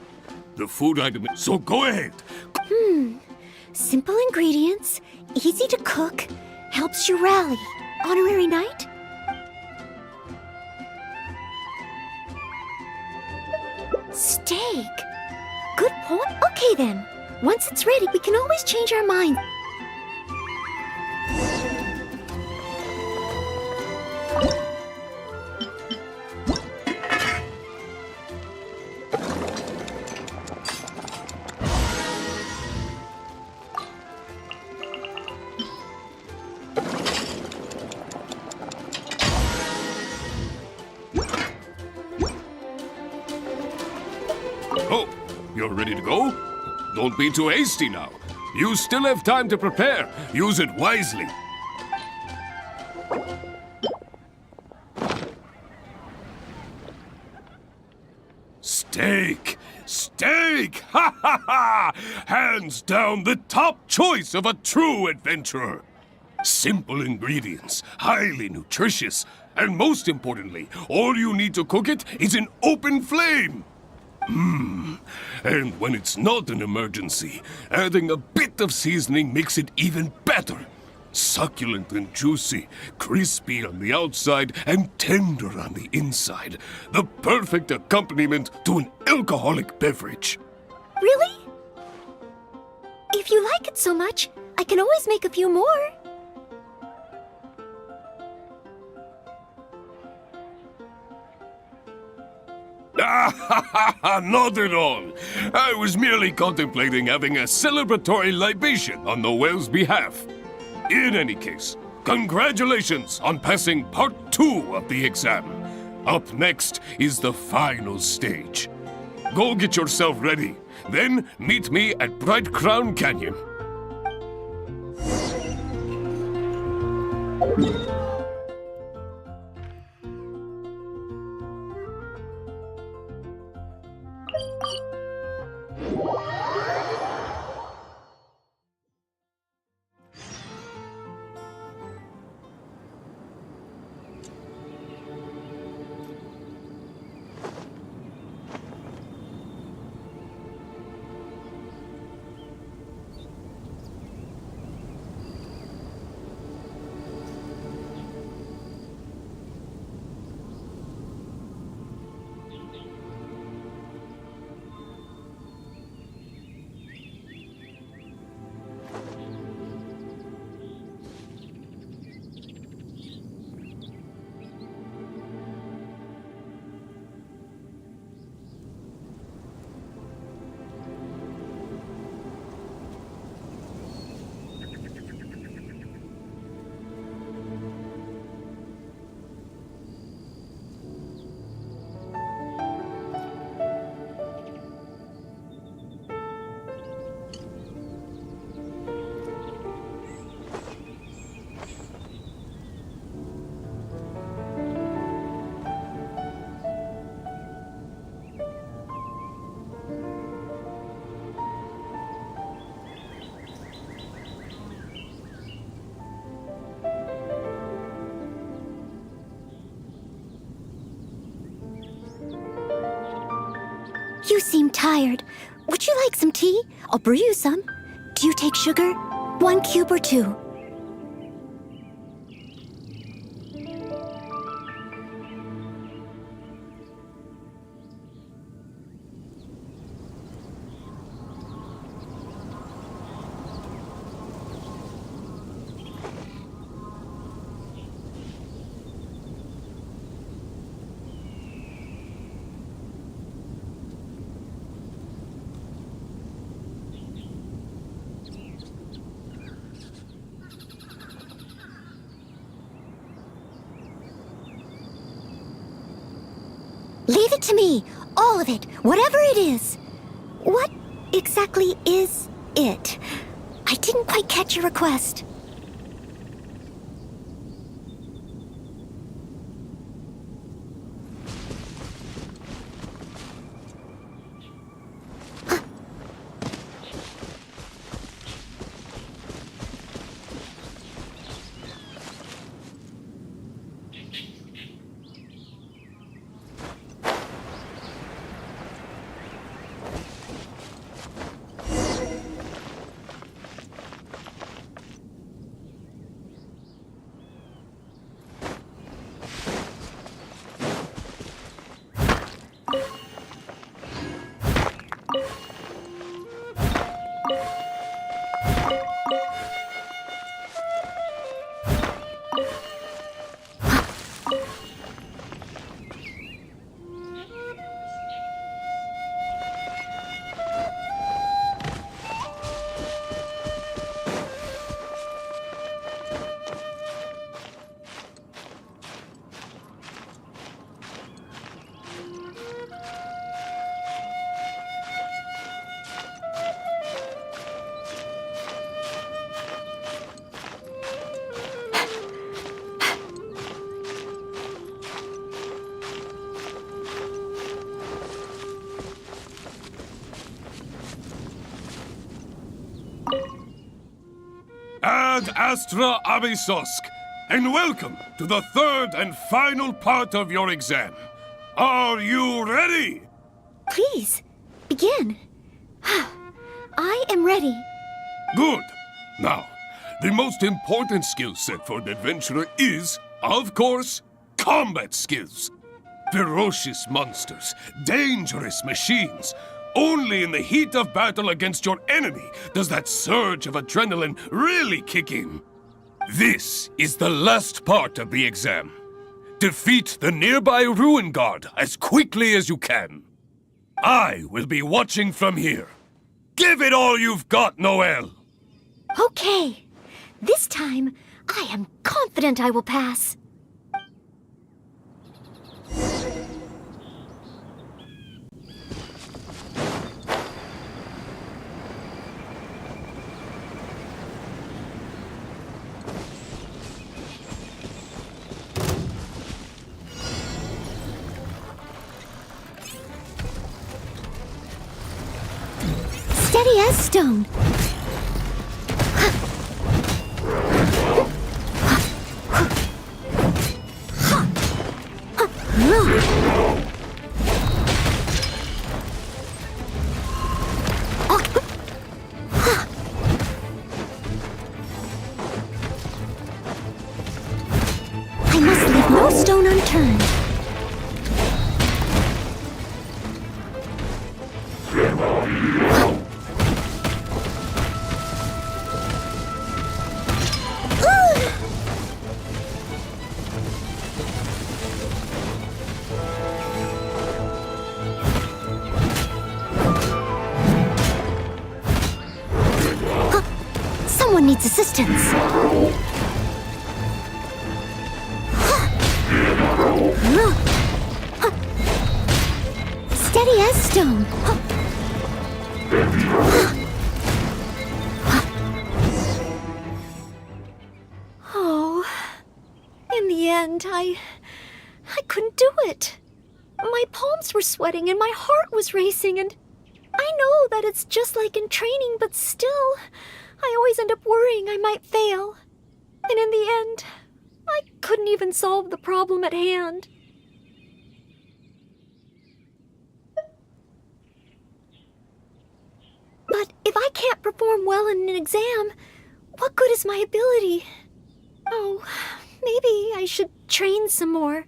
the food item. So go ahead. Simple ingredients, easy to cook, helps you rally. Honorary night? Steak. Good point. Okay then. Once it's ready, we can always change our mind. Oh, you're ready to go? Don't be too hasty now. You still have time to prepare. Use it wisely. Steak! Steak! Ha ha ha! Hands down the top choice of a true adventurer. Simple ingredients, highly nutritious, and most importantly, all you need to cook it is an open flame. And when it's not an emergency, adding a bit of seasoning makes it even better. Succulent and juicy, crispy on the outside and tender on the inside. The perfect accompaniment to an alcoholic beverage. Really? If you like it so much, I can always make a few more. Not at all. I was merely contemplating having a celebratory libation on the whale's behalf. In any case, congratulations on passing part 2 of the exam. Up next is the final stage. Go get yourself ready. Then meet me at Bright Crown Canyon. You seem tired. Would you like some tea? I'll brew you some. Do you take sugar? 1 cube or 2? Leave it to me. All of it. Whatever it is. What exactly is it? I didn't quite catch your request. Ad Astra Abysosk, and welcome to the third and final part of your exam. Are you ready? Please, begin. I am ready. Good. Now, the most important skill set for an adventurer is, of course, combat skills. Ferocious monsters, dangerous machines. Only in the heat of battle against your enemy does that surge of adrenaline really kick in. This is the last part of the exam. Defeat the nearby ruin guard as quickly as you can. I will be watching from here. Give it all you've got, Noelle! Okay. This time, I am confident I will pass. Steady as stone. I must leave no stone unturned. Someone needs assistance. Steady as stone. Oh, in the end, I couldn't do it. My palms were sweating and my heart was racing, and I know that it's just like in training, but still, I always end up worrying I might fail. And in the end, I couldn't even solve the problem at hand. But if I can't perform well in an exam, what good is my ability? Oh, maybe I should train some more.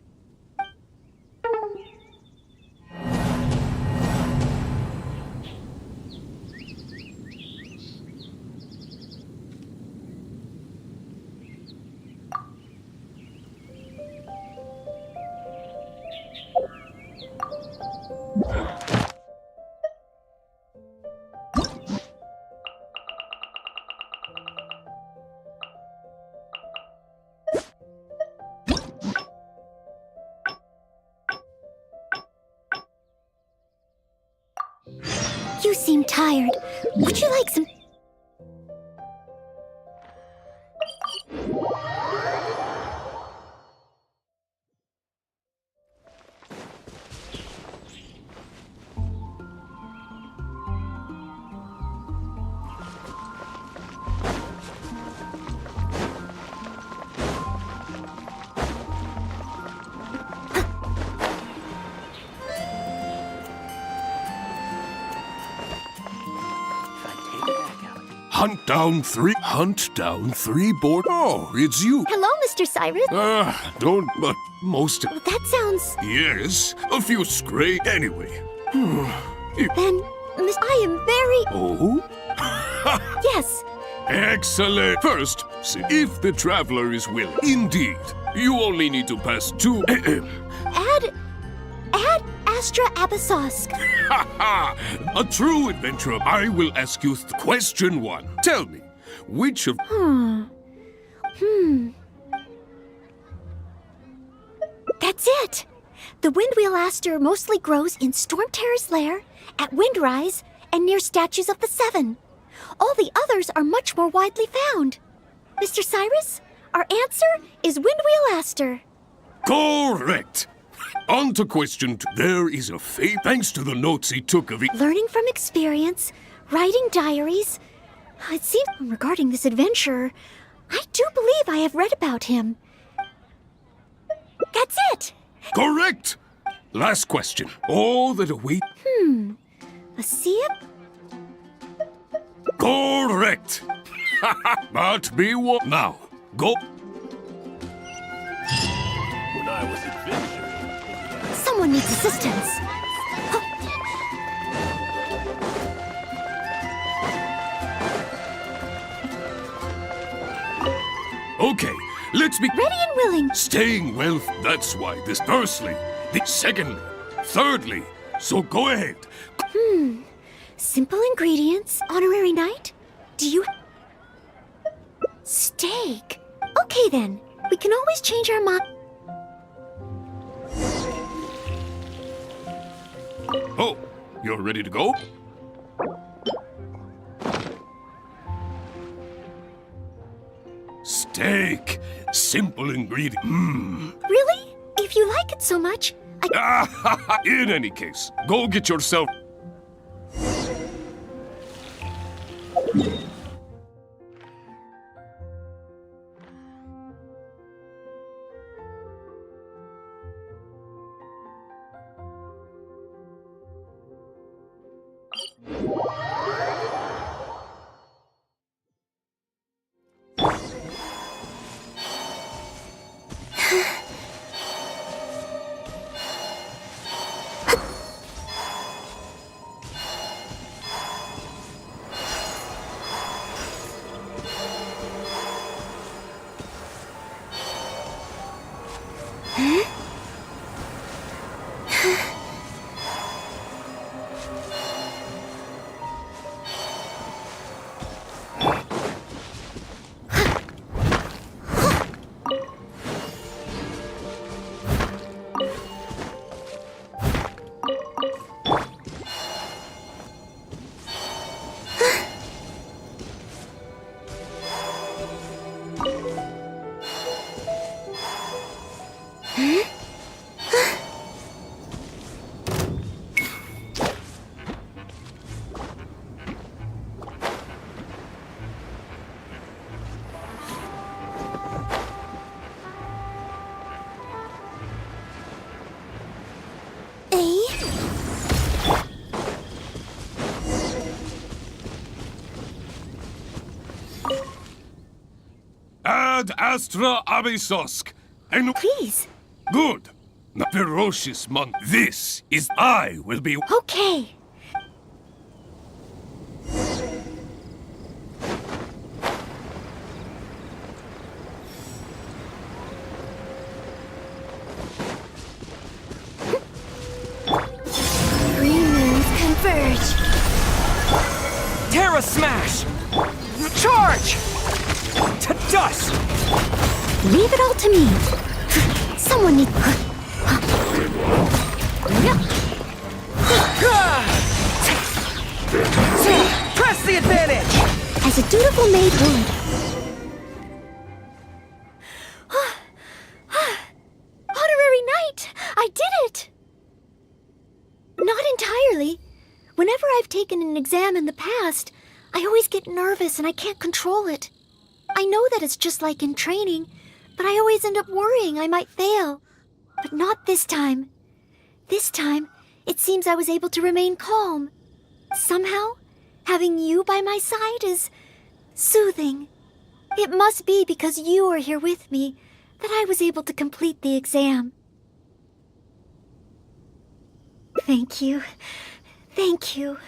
You seem tired. Would you like some... Hunt down three board. Oh, it's you. Hello, Mr. Cyrus. Don't, but most. That sounds... Yes, a few stray. Anyway. Then, Miss, I am very... Oh? Yes. Excellent. First, see if the traveler is willing. Indeed. You only need to pass two. Add Astra Abysosk. A true adventurer. I will ask you question one. Tell me, which of... That's it! The Windwheel Aster mostly grows in Storm Terror's lair, at Windrise, and near statues of the Seven. All the others are much more widely found. Mr. Cyrus, our answer is Windwheel Aster. Correct! On to question two. There is a fate thanks to the notes he took of it. Learning from experience, writing diaries. It seems regarding this adventure, I do believe I have read about him. That's it! Correct! Last question. All that await... A sea? Correct! But be what? Now, go. When I was adventuring... Someone needs assistance. Okay, let's be... Ready and willing. Staying wealth, that's why this. Firstly, secondly, thirdly, so go ahead. Simple ingredients, honorary knight? Do you... Steak. Okay then, we can always change our mind. Oh, you're ready to go? Steak. Simple ingredient. Really? If you like it so much, In any case, go get yourself... Ad astra abysosk. And please. Good. The ferocious monk. This is I will be. Okay. Three moons converge. Terra Smash! Charge! To dust! Leave it all to me. Someone needs... Press the advantage! As a dutiful maid would. Honorary knight! I did it! Not entirely. Whenever I've taken an exam in the past, I always get nervous and I can't control it. I know that it's just like in training, but I always end up worrying I might fail. But not this time. This time, it seems I was able to remain calm. Somehow, having you by my side is soothing. It must be because you are here with me that I was able to complete the exam. Thank you. Thank you.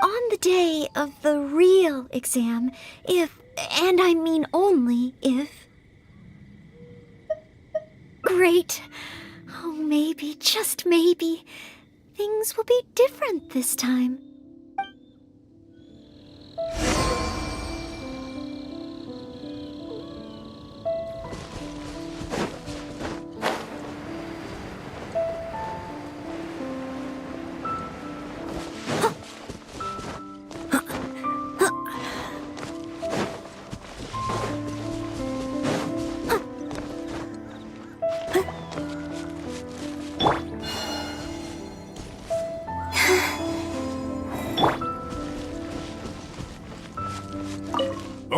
On the day of the real exam, if, and I mean only if... Great. Oh, maybe, just maybe, things will be different this time.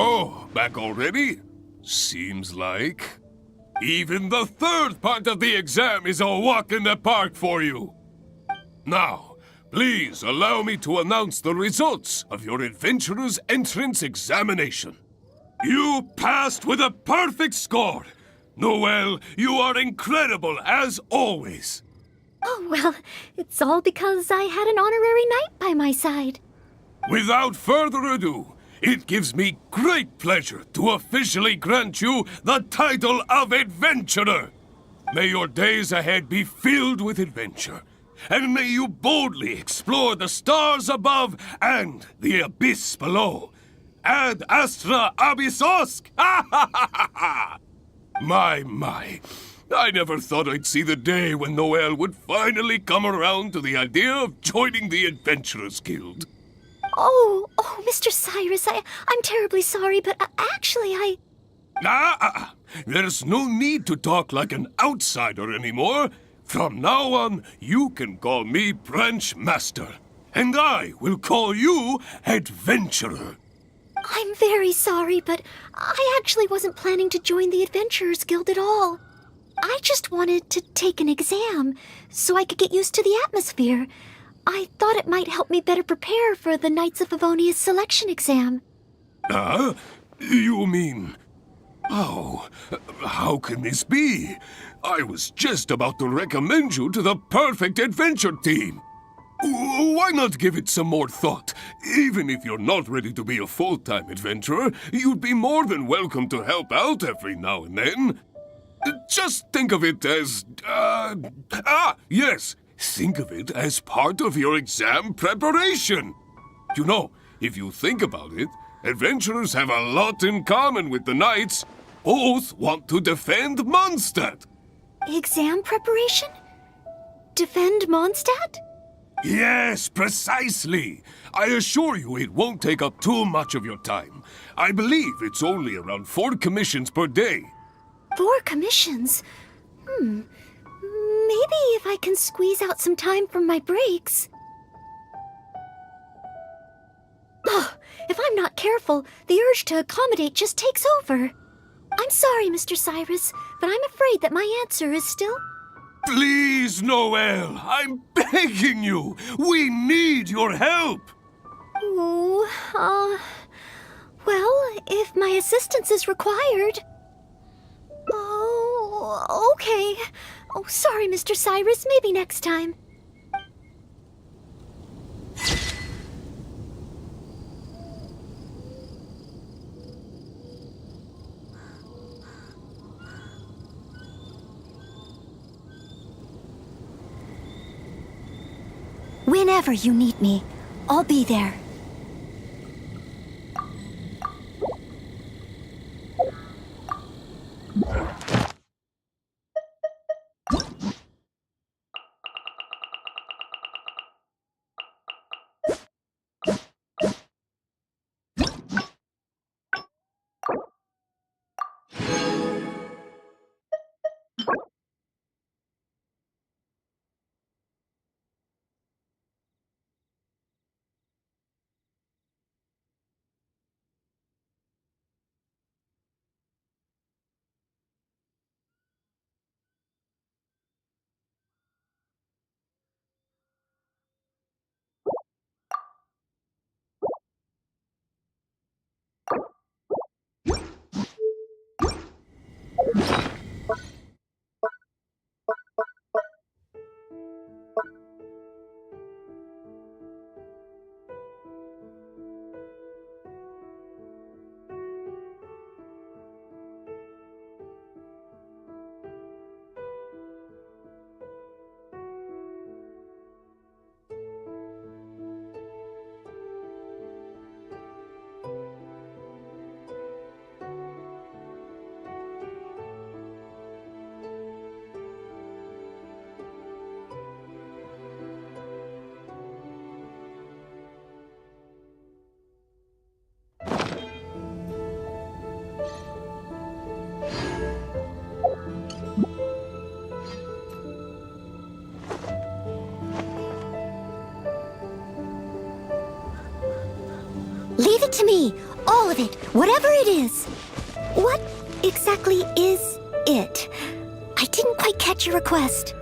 Oh, back already? Seems like even the third part of the exam is a walk in the park for you. Now, please allow me to announce the results of your adventurer's entrance examination. You passed with a perfect score. Noelle, you are incredible as always. Oh, well, it's all because I had an honorary knight by my side. Without further ado, it gives me great pleasure to officially grant you the title of Adventurer. May your days ahead be filled with adventure, and may you boldly explore the stars above and the abyss below. Ad astra abyssosk! My. I never thought I'd see the day when Noelle would finally come around to the idea of joining the Adventurers Guild. Oh, Mr. Cyrus, I'm terribly sorry, but actually There's no need to talk like an outsider anymore. From now on, you can call me Branch Master, and I will call you Adventurer. I'm very sorry, but I actually wasn't planning to join the Adventurers Guild at all. I just wanted to take an exam so I could get used to the atmosphere. I thought it might help me better prepare for the Knights of Favonia's selection exam. You mean... Oh, how can this be? I was just about to recommend you to the perfect adventure team. Why not give it some more thought? Even if you're not ready to be a full-time adventurer, you'd be more than welcome to help out every now and then. Just think of it as... yes! Think of it as part of your exam preparation. You know, if you think about it, adventurers have a lot in common with the knights. Both want to defend Mondstadt. Exam preparation? Defend Mondstadt? Yes, precisely. I assure you it won't take up too much of your time. I believe it's only around 4 commissions per day. 4 commissions? Maybe if I can squeeze out some time from my breaks. If I'm not careful, the urge to accommodate just takes over. I'm sorry, Mr. Cyrus, but I'm afraid that my answer is still... Please, Noelle, I'm begging you. We need your help. Well, if my assistance is required... Oh, okay. Oh, sorry, Mr. Cyrus. Maybe next time. Whenever you need me, I'll be there. Leave it to me, all of it, whatever it is. What exactly is it? I didn't quite catch your request.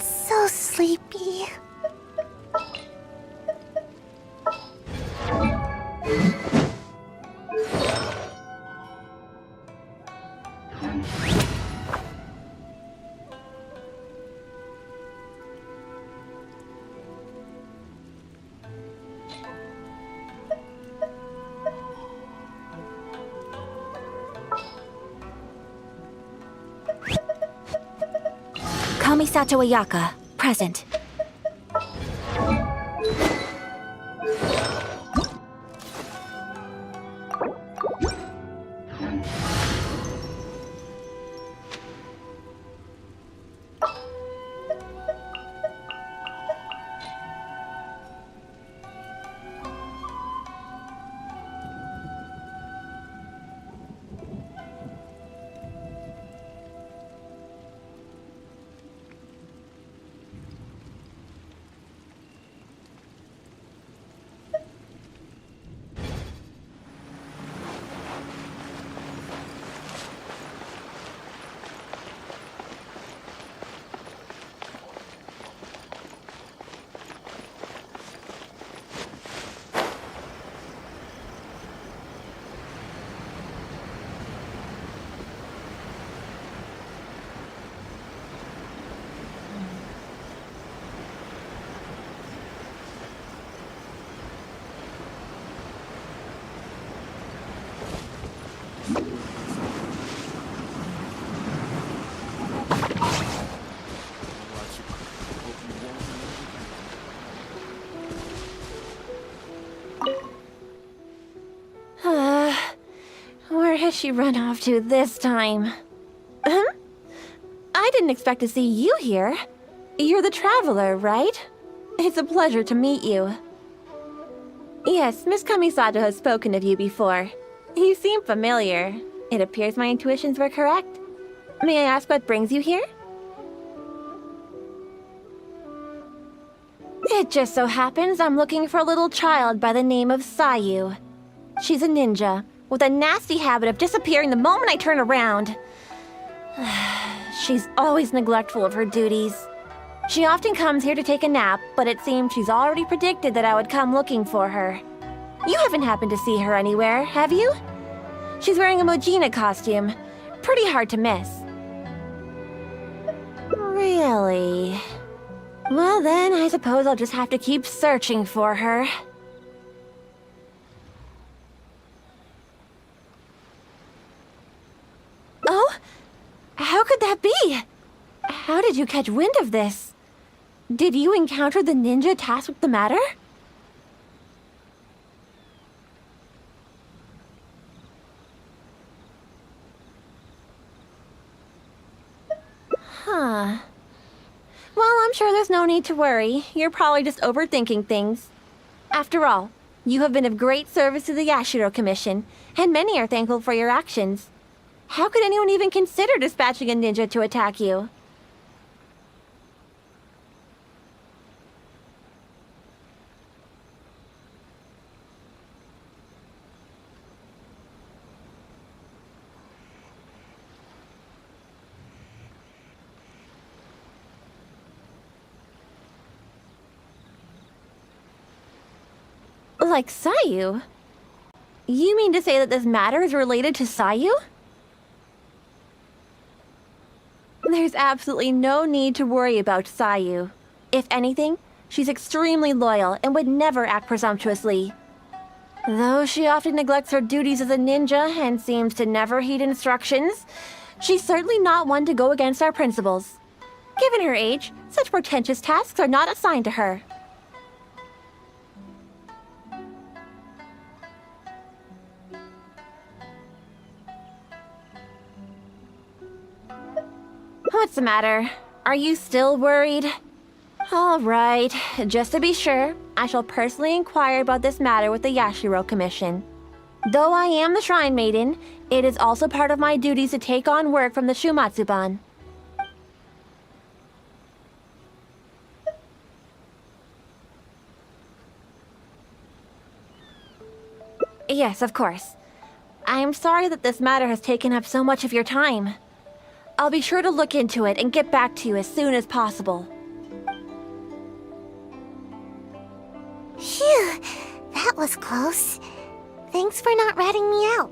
So sleepy. Kamisato Ayaka, present. Where has she run off to this time? I didn't expect to see you here. You're the traveler, right? It's a pleasure to meet you. Yes, Miss Kamisato has spoken of you before. You seem familiar. It appears my intuitions were correct. May I ask what brings you here? It just so happens I'm looking for a little child by the name of Sayu. She's a ninja, with a nasty habit of disappearing the moment I turn around. She's always neglectful of her duties. She often comes here to take a nap, but it seems she's already predicted that I would come looking for her. You haven't happened to see her anywhere, have you? She's wearing a Mojina costume. Pretty hard to miss. Really? Well then, I suppose I'll just have to keep searching for her. Oh? How could that be? How did you catch wind of this? Did you encounter the ninja tasked with the matter? Huh. Well, I'm sure there's no need to worry. You're probably just overthinking things. After all, You have been of great service to the Yashiro Commission, and many are thankful for your actions. How could anyone even consider dispatching a ninja to attack you? Like Sayu? You mean to say that this matter is related to Sayu? There's absolutely no need to worry about Sayu. If anything, she's extremely loyal and would never act presumptuously. Though she often neglects her duties as a ninja and seems to never heed instructions, she's certainly not one to go against our principles. Given her age, such portentous tasks are not assigned to her. What's the matter? Are you still worried? All right, just to be sure, I shall personally inquire about this matter with the Yashiro Commission. Though I am the Shrine Maiden, it is also part of my duties to take on work from the Shumatsuban. Yes, of course. I am sorry that this matter has taken up so much of your time. I'll be sure to look into it and get back to you as soon as possible. Phew, that was close. Thanks for not ratting me out.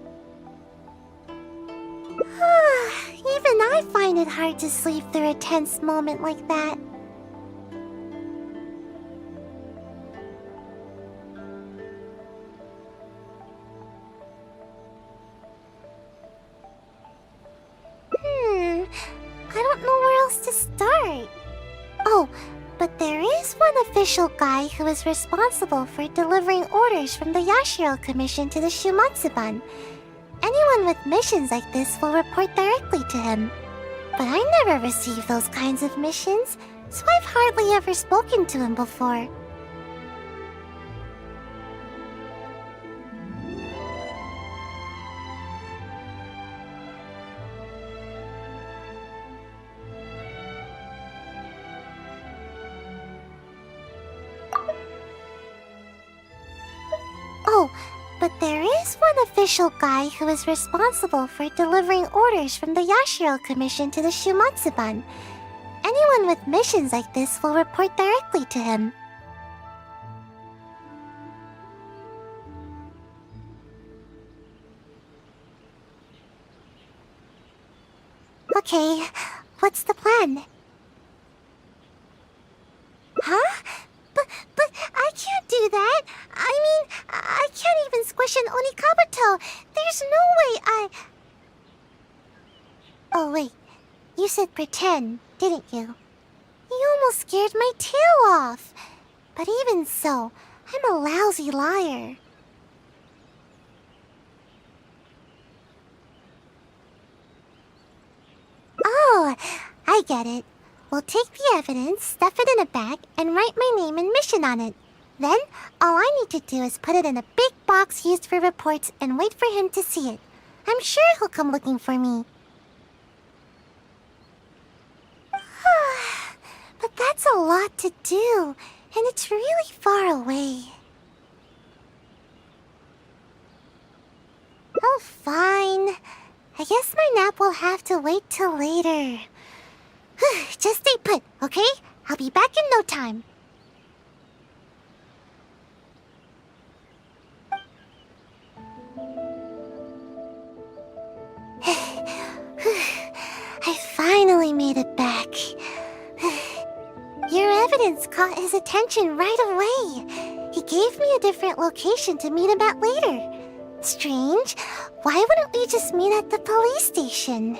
Even I find it hard to sleep through a tense moment like that. I don't know where else to start. Oh, but there is one official guy who is responsible for delivering orders from the Yashiro Commission to the Shumatsuban. Anyone with missions like this will report directly to him. But I never received those kinds of missions, so I've hardly ever spoken to him before. Oh, but there is one official guy who is responsible for delivering orders from the Yashiro Commission to the Shumatsuban. Anyone with missions like this will report directly to him. Okay, what's the plan? Huh? But I can't do that. I mean, I can't even squish an Onikabuto. There's no way I... Oh, wait. You said pretend, didn't you? You almost scared my tail off. But even so, I'm a lousy liar. Oh, I get it. We'll take the evidence, stuff it in a bag, and write my name and mission on it. Then, all I need to do is put it in a big box used for reports and wait for him to see it. I'm sure he'll come looking for me. But that's a lot to do, and it's really far away. Oh, fine. I guess my nap will have to wait till later. Just stay put, okay? I'll be back in no time. I finally made it back. Your evidence caught his attention right away. He gave me a different location to meet him at later. Strange. Why wouldn't we just meet at the police station?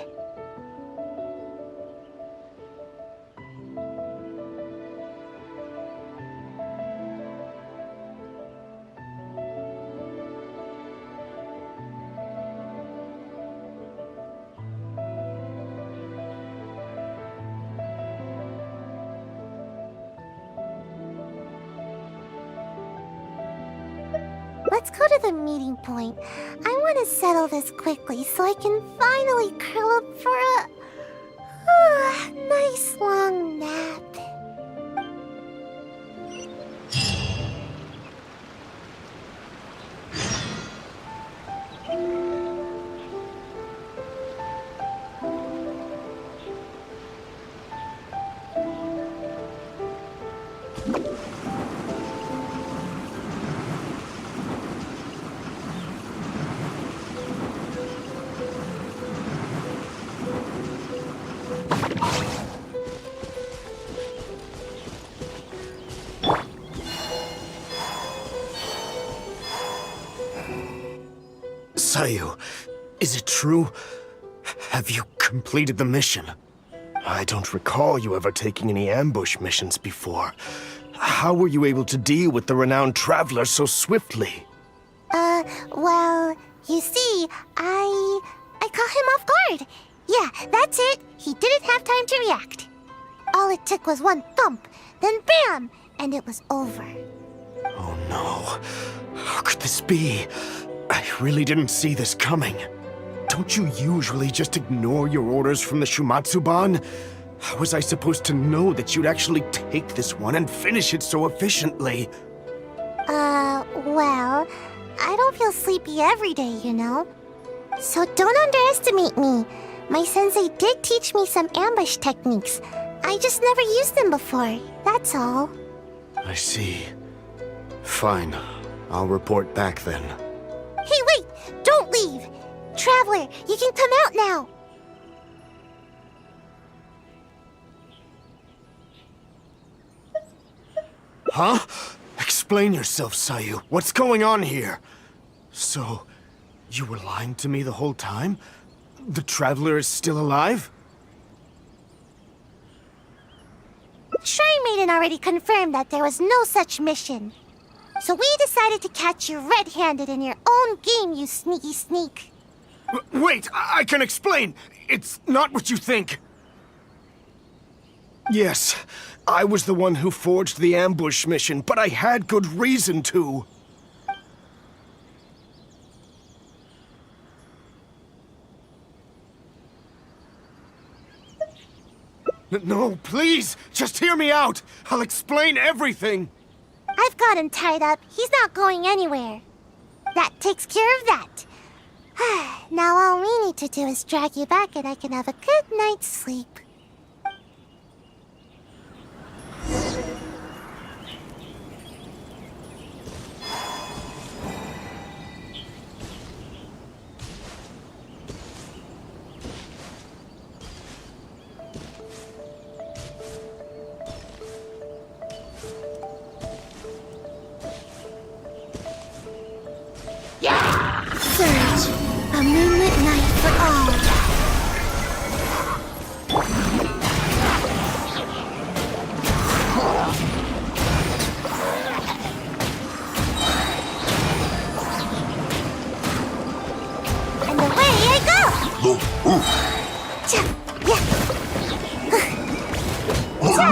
let's go to the meeting point. I want to settle this quickly so I can finally curl up for a nice long nap. Sayu, is it true? Have you completed the mission? I don't recall you ever taking any ambush missions before. How were you able to deal with the renowned traveler so swiftly? Well, you see, I caught him off guard. Yeah, that's it. He didn't have time to react. All it took was one thump, then bam, and it was over. Oh no. How could this be? I really didn't see this coming. Don't you usually just ignore your orders from the Shumatsuban? How was I supposed to know that you'd actually take this one and finish it so efficiently? Well, I don't feel sleepy every day, you know? So don't underestimate me. My sensei did teach me some ambush techniques. I just never used them before, that's all. I see. Fine. I'll report back then. Hey, wait! Don't leave! Traveler, you can come out now! Huh? Explain yourself, Sayu. What's going on here? So, you were lying to me the whole time? The Traveler is still alive? Shrine Maiden already confirmed that there was no such mission. So we decided to catch you red-handed in your own game, you sneaky sneak. Wait, I can explain! It's not what you think! Yes, I was the one who forged the ambush mission, but I had good reason to. No, please, just hear me out! I'll explain everything! I've got him tied up. He's not going anywhere. That takes care of that. Now all we need to do is drag you back and I can have a good night's sleep. Surge, a moonlit night for all. And away I go! Cha, yeah. Cha.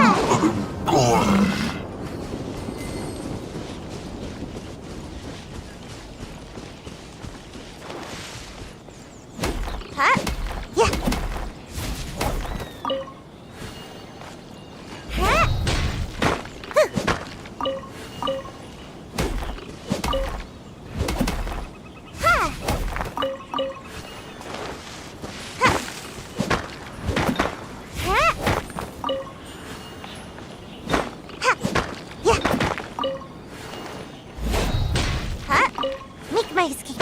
Make my escape.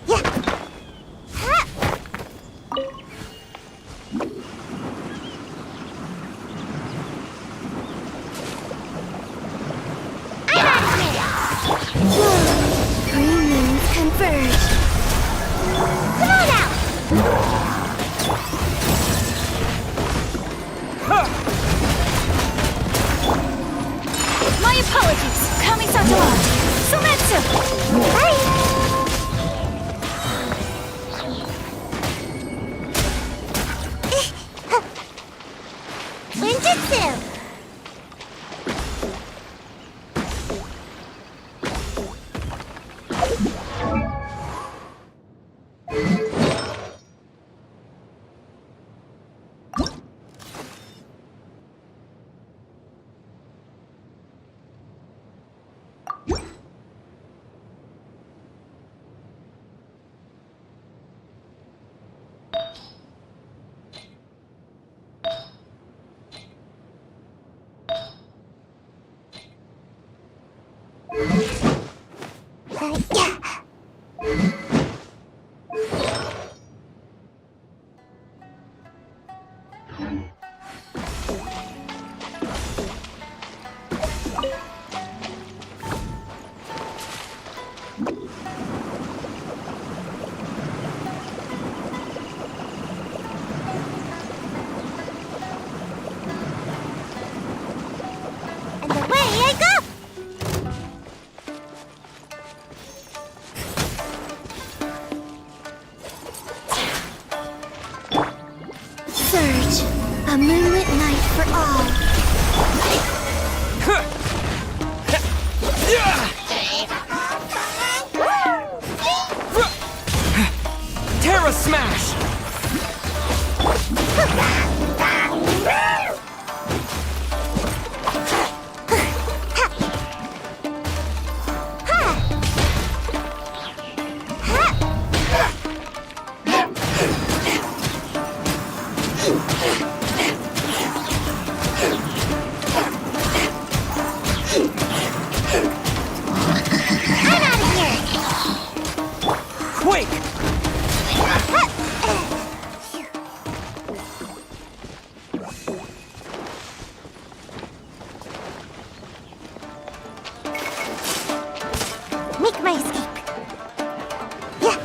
Yeah. Three moons converge. Come on now! My apologies. Kami-satawa. Sumetsu. Bye. Ninjutsu! A moonlit night for all. Terra Smash! Make my escape. Yeah.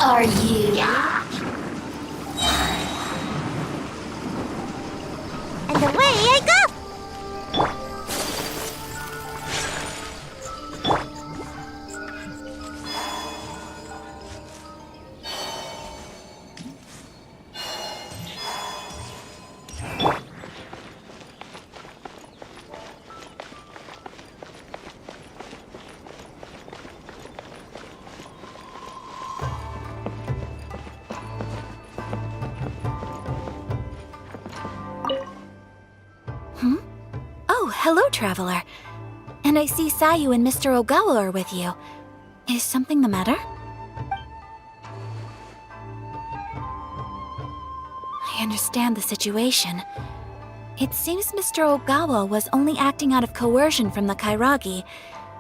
Are you? And away I go! Hello, Traveler. And I see Sayu and Mr. Ogawa are with you. Is something the matter? I understand the situation. It seems Mr. Ogawa was only acting out of coercion from the Kairagi.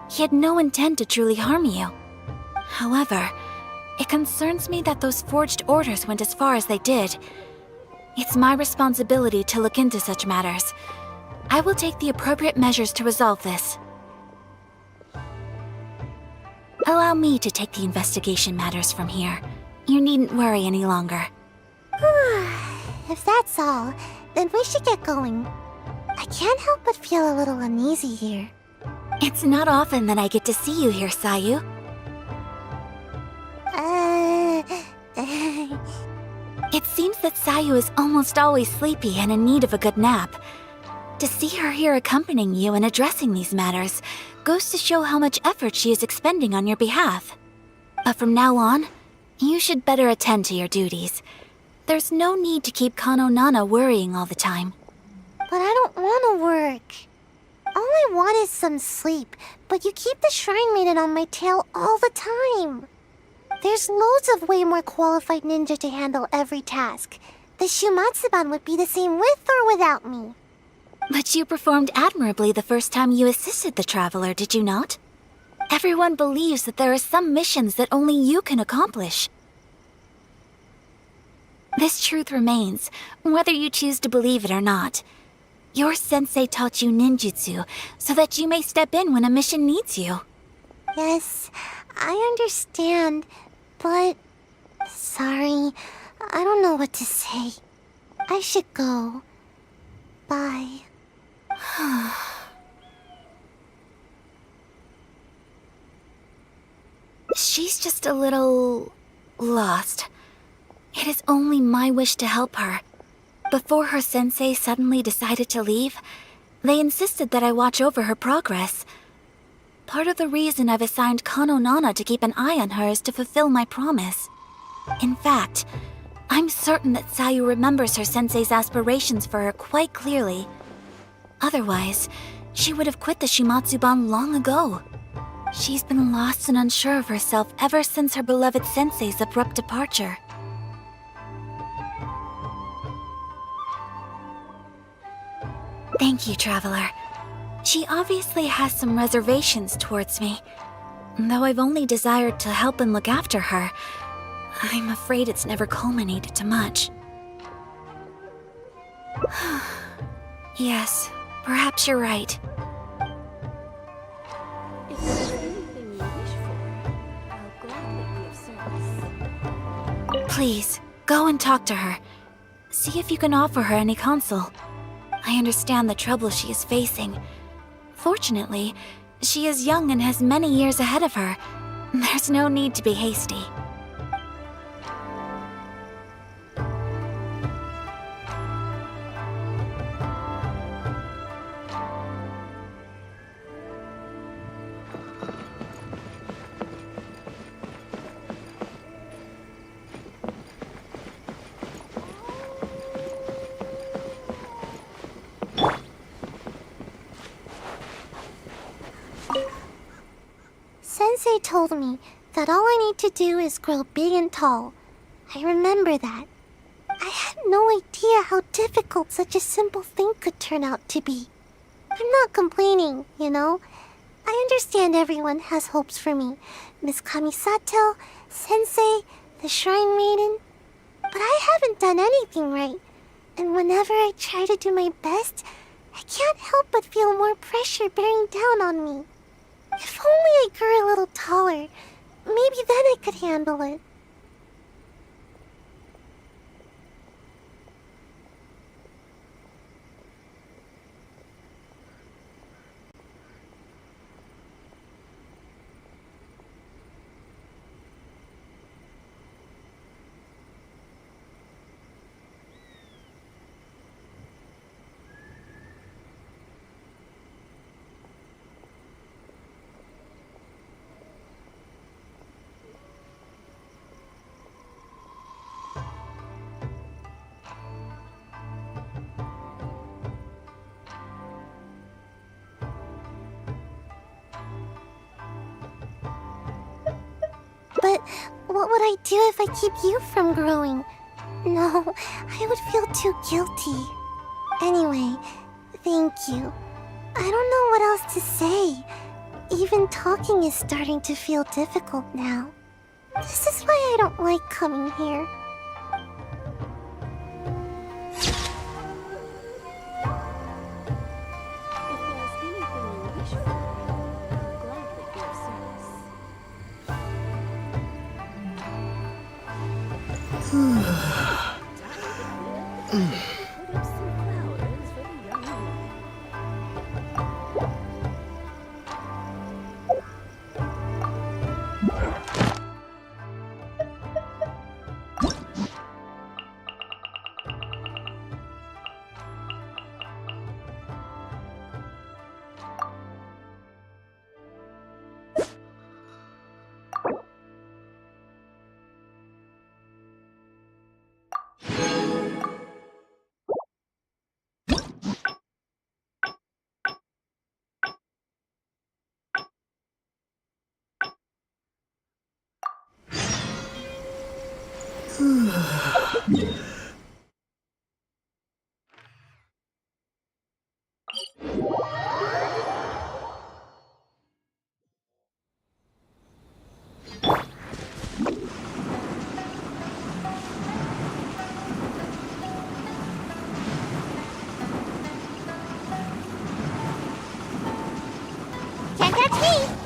He had no intent to truly harm you. However, it concerns me that those forged orders went as far as they did. It's my responsibility to look into such matters. I will take the appropriate measures to resolve this. Allow me to take the investigation matters from here. You needn't worry any longer. If that's all, then we should get going. I can't help but feel a little uneasy here. It's not often that I get to see you here, Sayu. It seems that Sayu is almost always sleepy and in need of a good nap. To see her here accompanying you and addressing these matters goes to show how much effort she is expending on your behalf. But from now on, you should better attend to your duties. There's no need to keep Kano Nana worrying all the time. But I don't want to work. All I want is some sleep, but you keep the Shrine Maiden on my tail all the time. There's loads of way more qualified ninja to handle every task. The Shumatsuban would be the same with or without me. But you performed admirably the first time you assisted the traveler, did you not? Everyone believes that there are some missions that only you can accomplish. This truth remains, whether you choose to believe it or not. Your sensei taught you ninjutsu so that you may step in when a mission needs you. Yes, I understand, but... Sorry, I don't know what to say. I should go. Bye. She's just a little... lost. It is only my wish to help her. Before her sensei suddenly decided to leave, they insisted that I watch over her progress. Part of the reason I've assigned Kano Nana to keep an eye on her is to fulfill my promise. In fact, I'm certain that Sayu remembers her sensei's aspirations for her quite clearly. Otherwise, she would have quit the Shimatsuban long ago. She's been lost and unsure of herself ever since her beloved sensei's abrupt departure. Thank you, Traveler. She obviously has some reservations towards me. Though I've only desired to help and look after her, I'm afraid it's never culminated to much. Yes, perhaps you're right. If there's anything you wish for, I'll gladly be of service. Please, go and talk to her. See if you can offer her any counsel. I understand the trouble she is facing. Fortunately, she is young and has many years ahead of her. There's no need to be hasty. Sensei told me that all I need to do is grow big and tall. I remember that. I had no idea how difficult such a simple thing could turn out to be. I'm not complaining, you know. I understand everyone has hopes for me. Miss Kamisato, Sensei, the Shrine Maiden. But I haven't done anything right. And whenever I try to do my best, I can't help but feel more pressure bearing down on me. If only I grew a little taller, maybe then I could handle it. But what would I do if I keep you from growing? No, I would feel too guilty. Anyway, thank you. I don't know what else to say. Even talking is starting to feel difficult now. This is why I don't like coming here. Can't catch me!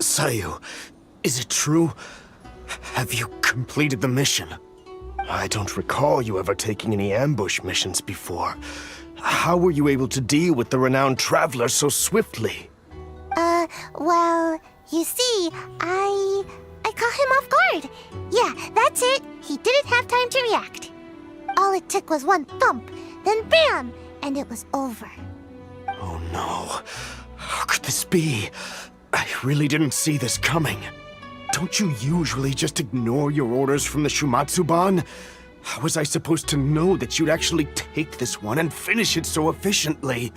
Sayu, is it true? Have you completed the mission? I don't recall you ever taking any ambush missions before. How were you able to deal with the renowned traveler so swiftly? Well, you see, I caught him off guard. Yeah, that's it. He didn't have time to react. All it took was one thump, then bam, and it was over. Oh no. How could this be? I really didn't see this coming. Don't you usually just ignore your orders from the Shumatsuban? How was I supposed to know that you'd actually take this one and finish it so efficiently?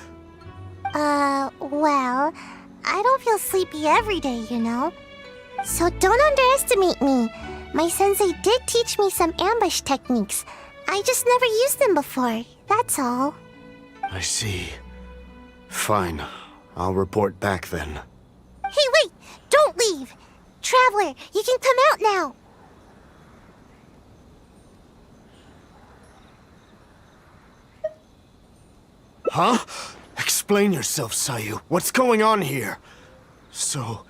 Well, I don't feel sleepy every day, you know. So don't underestimate me. My sensei did teach me some ambush techniques. I just never used them before, that's all. I see. Fine. I'll report back then. Hey, wait! Don't leave! Traveler, you can come out now! Huh? Explain yourself, Sayu. What's going on here? So,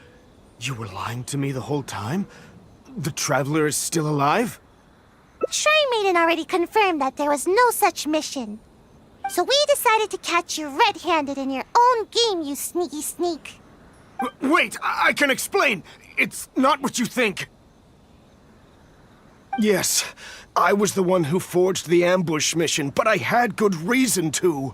you were lying to me the whole time? The Traveler is still alive? Shrine Maiden already confirmed that there was no such mission. So we decided to catch you red-handed in your own game, you sneaky sneak. Wait, I can explain! It's not what you think! Yes, I was the one who forged the ambush mission, but I had good reason to.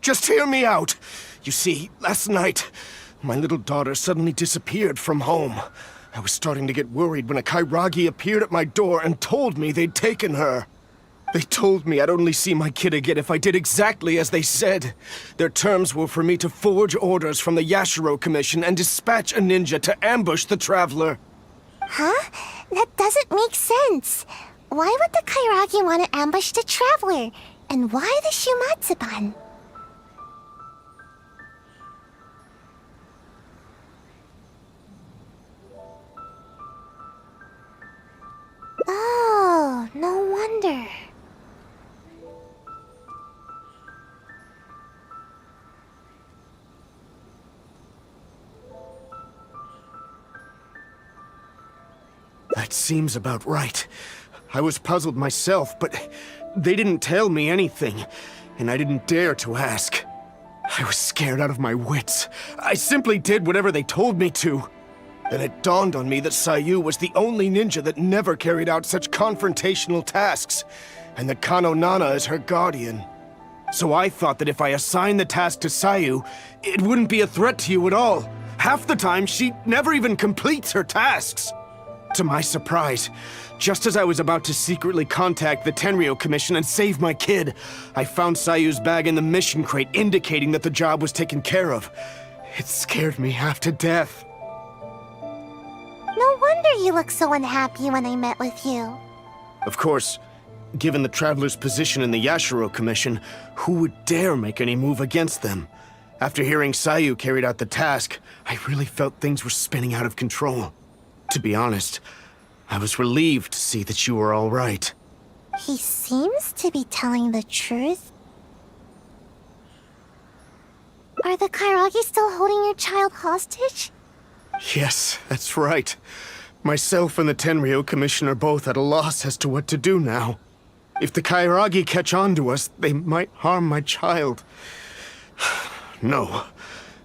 Just hear me out. You see, last night, my little daughter suddenly disappeared from home. I was starting to get worried when a Kairagi appeared at my door and told me they'd taken her. They told me I'd only see my kid again if I did exactly as they said. Their terms were for me to forge orders from the Yashiro Commission and dispatch a ninja to ambush the Traveler. Huh? That doesn't make sense. Why would the Kairagi want to ambush the Traveler? And why the Shumatsuban? Oh, no wonder. That seems about right. I was puzzled myself, but they didn't tell me anything, and I didn't dare to ask. I was scared out of my wits. I simply did whatever they told me to. Then it dawned on me that Sayu was the only ninja that never carried out such confrontational tasks, and that Kano Nana is her guardian. So I thought that if I assigned the task to Sayu, it wouldn't be a threat to you at all. Half the time, she never even completes her tasks. To my surprise, just as I was about to secretly contact the Tenryou Commission and save my kid, I found Sayu's bag in the mission crate indicating that the job was taken care of. It scared me half to death. No wonder you looked so unhappy when I met with you. Of course, given the Traveler's position in the Yashiro Commission, who would dare make any move against them? After hearing Sayu carried out the task, I really felt things were spinning out of control. To be honest, I was relieved to see that you were all right. He seems to be telling the truth. Are the Kairagi still holding your child hostage? Yes, that's right. Myself and the Tenryou Commission are both at a loss as to what to do now. If the Kairagi catch on to us, they might harm my child. No,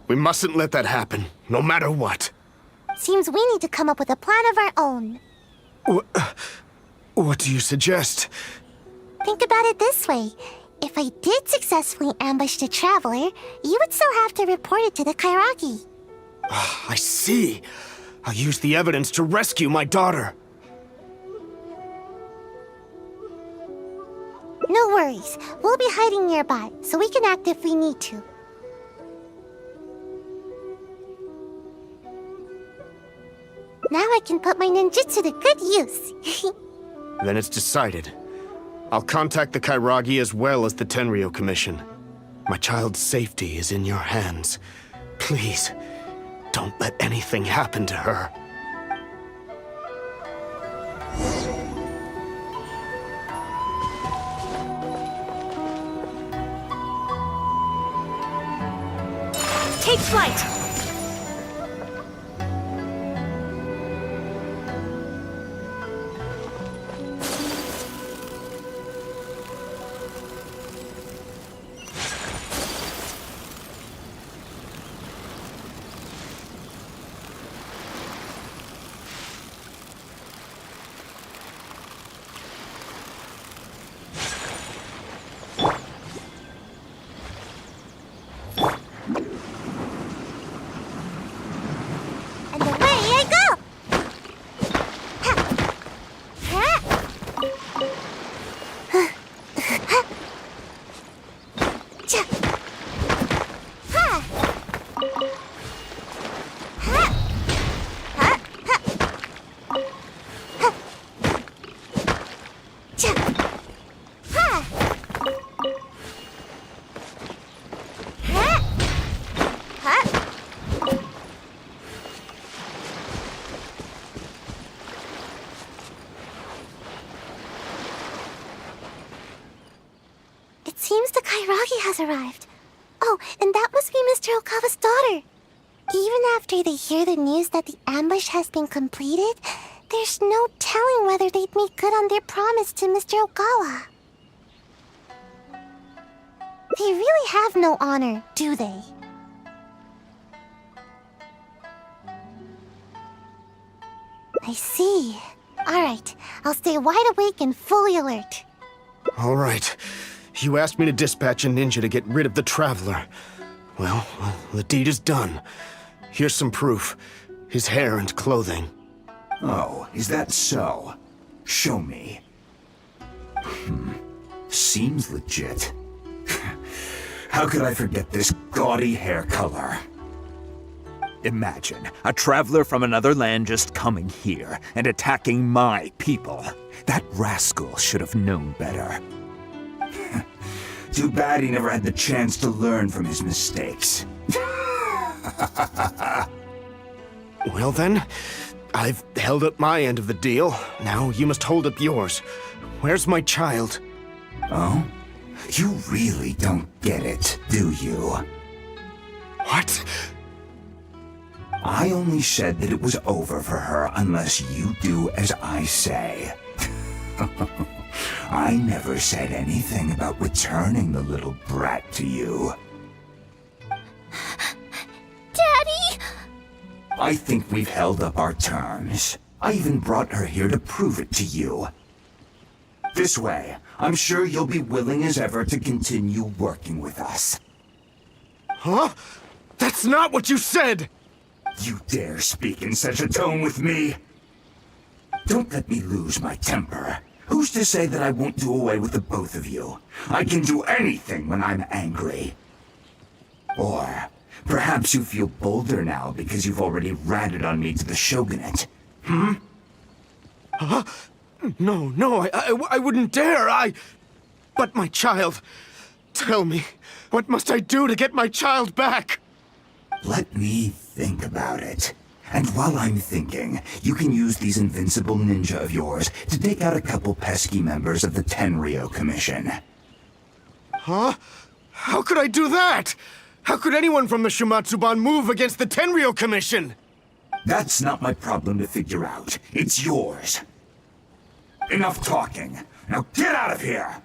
we mustn't let that happen, no matter what. Seems we need to come up with a plan of our own. What do you suggest? Think about it this way. If I did successfully ambush the Traveler, you would still have to report it to the Kairagi. I see. I'll use the evidence to rescue my daughter. No worries. We'll be hiding nearby, so we can act if we need to. Now I can put my ninjutsu to good use. Then it's decided. I'll contact the Kairagi as well as the Tenryou Commission. My child's safety is in your hands. Please, don't let anything happen to her. Take flight! Has arrived. Oh, and that must be Mr. Okawa's daughter. Even after they hear the news that the ambush has been completed, there's no telling whether they'd make good on their promise to Mr. Okawa. They really have no honor, do they? I see. Alright, I'll stay wide awake and fully alert. Alright. You asked me to dispatch a ninja to get rid of the Traveler. Well, the deed is done. Here's some proof. His hair and clothing. Oh, is that so? Show me. Seems legit. How could I forget this gaudy hair color? Imagine a traveler from another land just coming here and attacking my people. That rascal should have known better. Too bad he never had the chance to learn from his mistakes. Well then, I've held up my end of the deal. Now you must hold up yours. Where's my child? Oh? You really don't get it, do you? What? I only said that it was over for her unless you do as I say. I never said anything about returning the little brat to you. Daddy! I think we've held up our terms. I even brought her here to prove it to you. This way, I'm sure you'll be willing as ever to continue working with us. Huh? That's not what you said! You dare speak in such a tone with me? Don't let me lose my temper. Who's to say that I won't do away with the both of you? I can do anything when I'm angry. Or perhaps you feel bolder now because you've already ratted on me to the shogunate. Hmm? Huh? No, I wouldn't dare, But my child... Tell me, what must I do to get my child back? Let me think about it. And while I'm thinking, you can use these invincible ninja of yours to take out a couple pesky members of the Tenryou Commission. Huh? How could I do that? How could anyone from the Shumatsuban move against the Tenryou Commission? That's not my problem to figure out. It's yours. Enough talking. Now get out of here!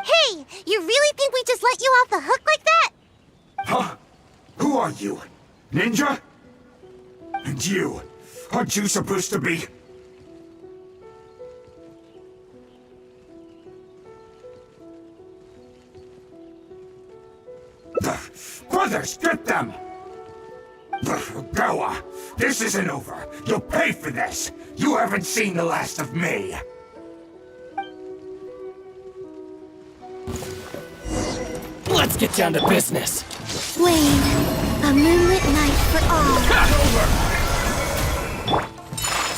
Hey, you really think we just let you off the hook like that? Huh? Who are you? Ninja? And you? Aren't you supposed to be... Brothers, get them! Gawa, this isn't over. You'll pay for this. You haven't seen the last of me. Let's get down to business. Wayne, a moonlit night for all.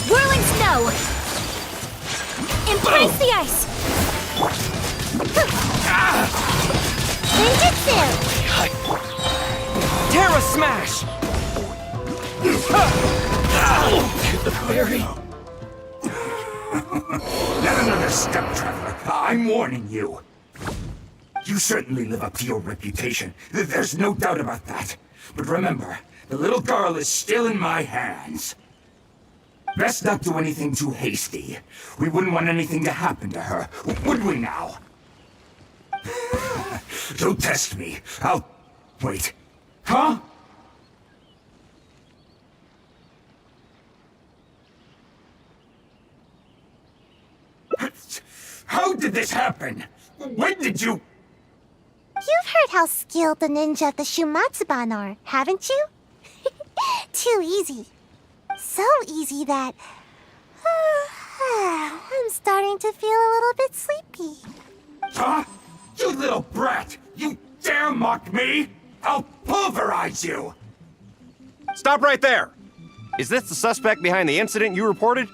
Whirling snow! Embrace the ice! Ninjutsu! Terra Smash! The berry. Not another step, Traveler. I'm warning you. You certainly live up to your reputation. There's no doubt about that. But remember, the little girl is still in my hands. Best not do anything too hasty. We wouldn't want anything to happen to her, would we now? Don't test me. Wait. Huh? How did this happen? When did you... You've heard how skilled the ninja of the Shumatsuban are, haven't you? Too easy. So easy that... I'm starting to feel a little bit sleepy. Huh? You little brat! You dare mock me? I'll pulverize you! Stop right there! Is this the suspect behind the incident you reported?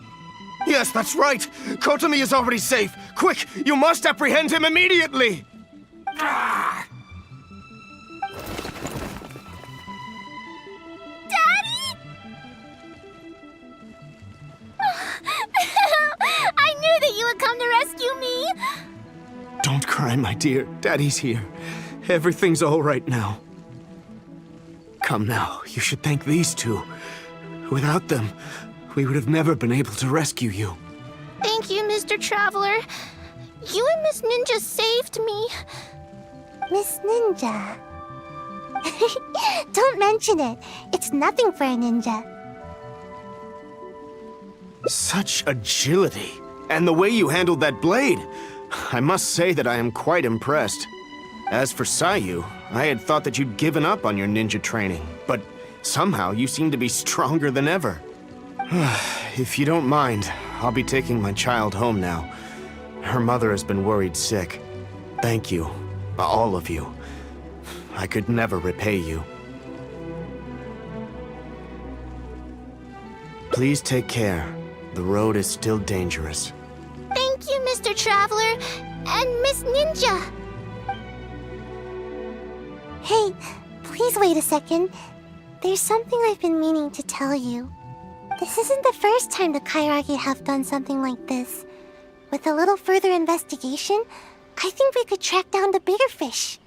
Yes, that's right! Kotomi is already safe! Quick, you must apprehend him immediately! Ah! Daddy? I knew that you would come to rescue me! Don't cry, my dear. Daddy's here. Everything's all right now. Come now, you should thank these two. Without them, we would have never been able to rescue you. Thank you, Mr. Traveler. You and Miss Ninja saved me. Miss Ninja. Don't mention it. It's nothing for a ninja. Such agility. And the way you handled that blade. I must say that I am quite impressed. As for Sayu, I had thought that you'd given up on your ninja training, but somehow you seem to be stronger than ever. If you don't mind, I'll be taking my child home now. Her mother has been worried sick. Thank you, all of you. I could never repay you. Please take care. The road is still dangerous. Thank you, Mr. Traveler, and Miss Ninja. Hey, please wait a second. There's something I've been meaning to tell you. This isn't the first time the Kairagi have done something like this. With a little further investigation, I think we could track down the bigger fish.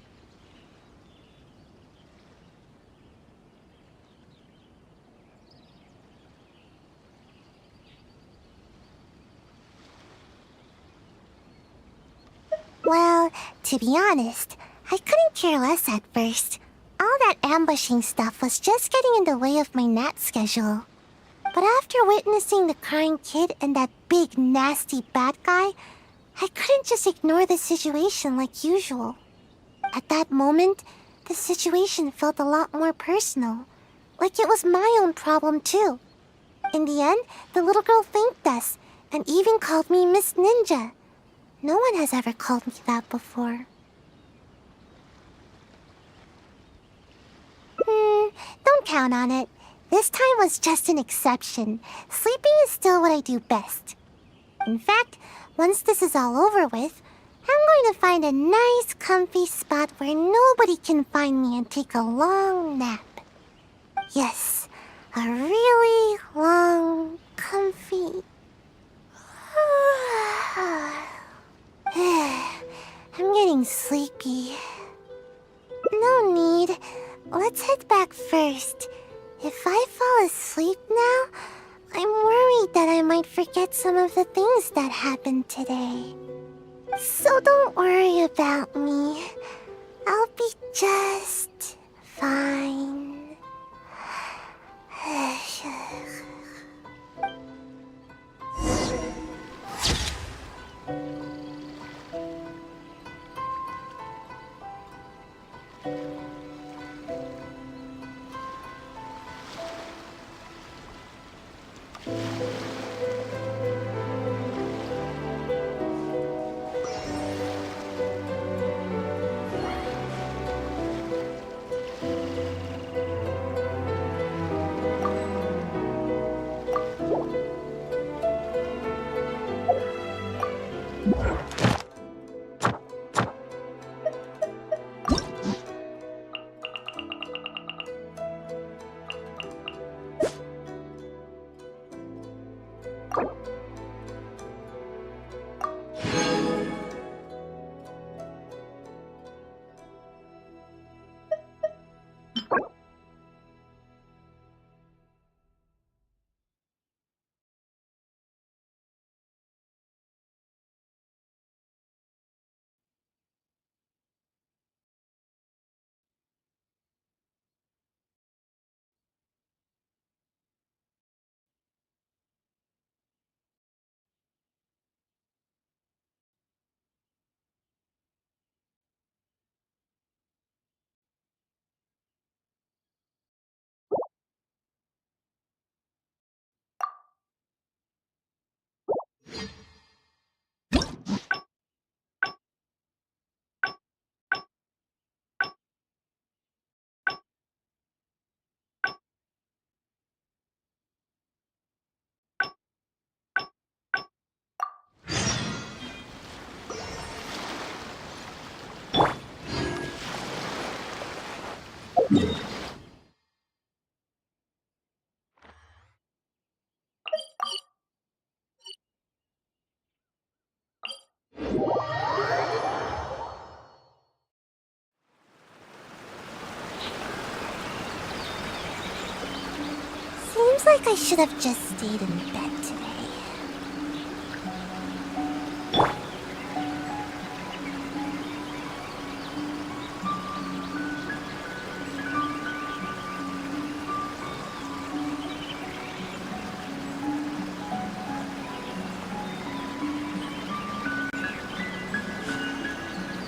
Well, to be honest, I couldn't care less at first. All that ambushing stuff was just getting in the way of my nat schedule. But after witnessing the crying kid and that big, nasty bad guy, I couldn't just ignore the situation like usual. At that moment, the situation felt a lot more personal. Like it was my own problem, too. In the end, the little girl thanked us, and even called me Miss Ninja. No one has ever called me that before. Don't count on it. This time was just an exception. Sleeping is still what I do best. In fact, once this is all over with, I'm going to find a nice, comfy spot where nobody can find me and take a long nap. Yes, a really long, comfy... I'm getting sleepy. No need. Let's head back first. If I fall asleep now, I'm worried that I might forget some of the things that happened today. So don't worry about me. I'll be just fine. Seems like I should have just stayed in bed today.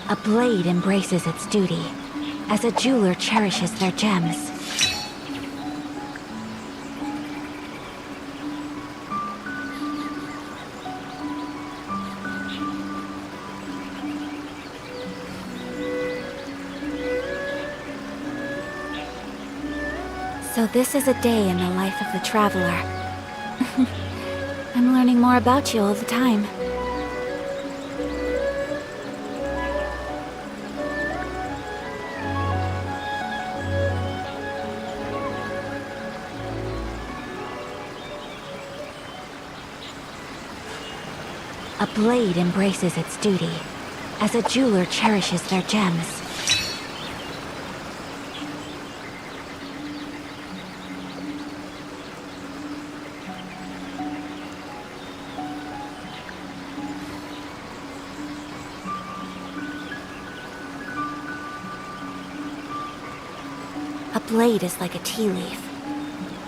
A blade embraces its duty, as a jeweler cherishes their gems. So this is a day in the life of the traveler. I'm learning more about you all the time. A blade embraces its duty, as a jeweler cherishes their gems. A blade is like a tea leaf.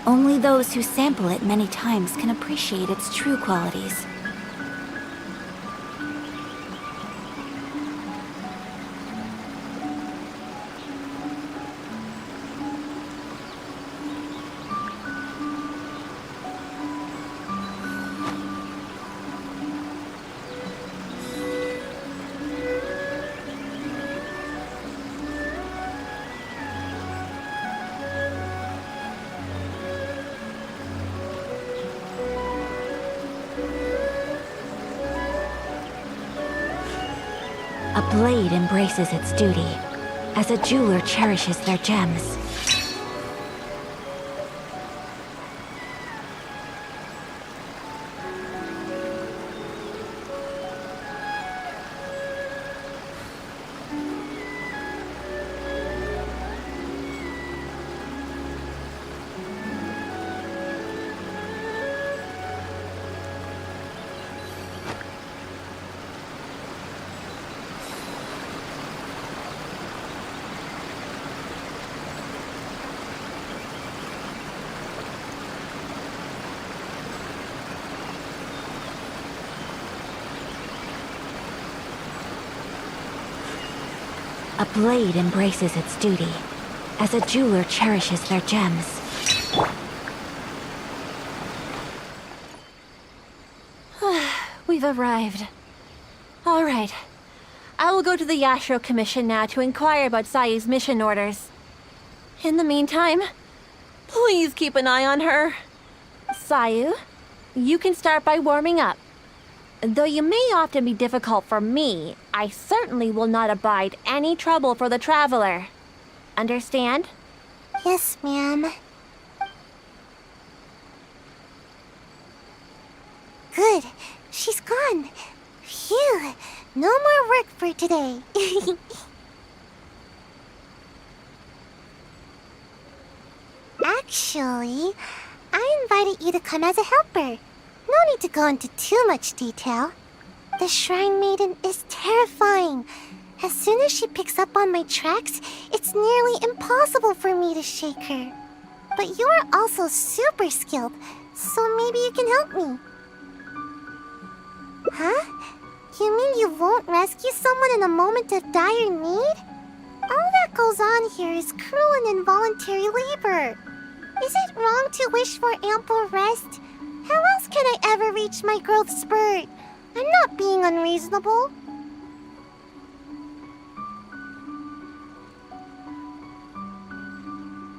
Only those who sample it many times can appreciate its true qualities. A blade embraces its duty, as a jeweler cherishes their gems. A blade embraces its duty, as a jeweler cherishes their gems. We've arrived. All right. I will go to the Yashiro Commission now to inquire about Sayu's mission orders. In the meantime, please keep an eye on her. Sayu, you can start by warming up. Though you may often be difficult for me, I certainly will not abide any trouble for the traveler. Understand? Yes, ma'am. Good. She's gone. Phew. No more work for today. Actually, I invited you to come as a helper. No need to go into too much detail. The Shrine Maiden is terrifying. As soon as she picks up on my tracks, it's nearly impossible for me to shake her. But you are also super skilled, so maybe you can help me. Huh? You mean you won't rescue someone in a moment of dire need? All that goes on here is cruel and involuntary labor. Is it wrong to wish for ample rest? How else can I ever reach my growth spurt? I'm not being unreasonable.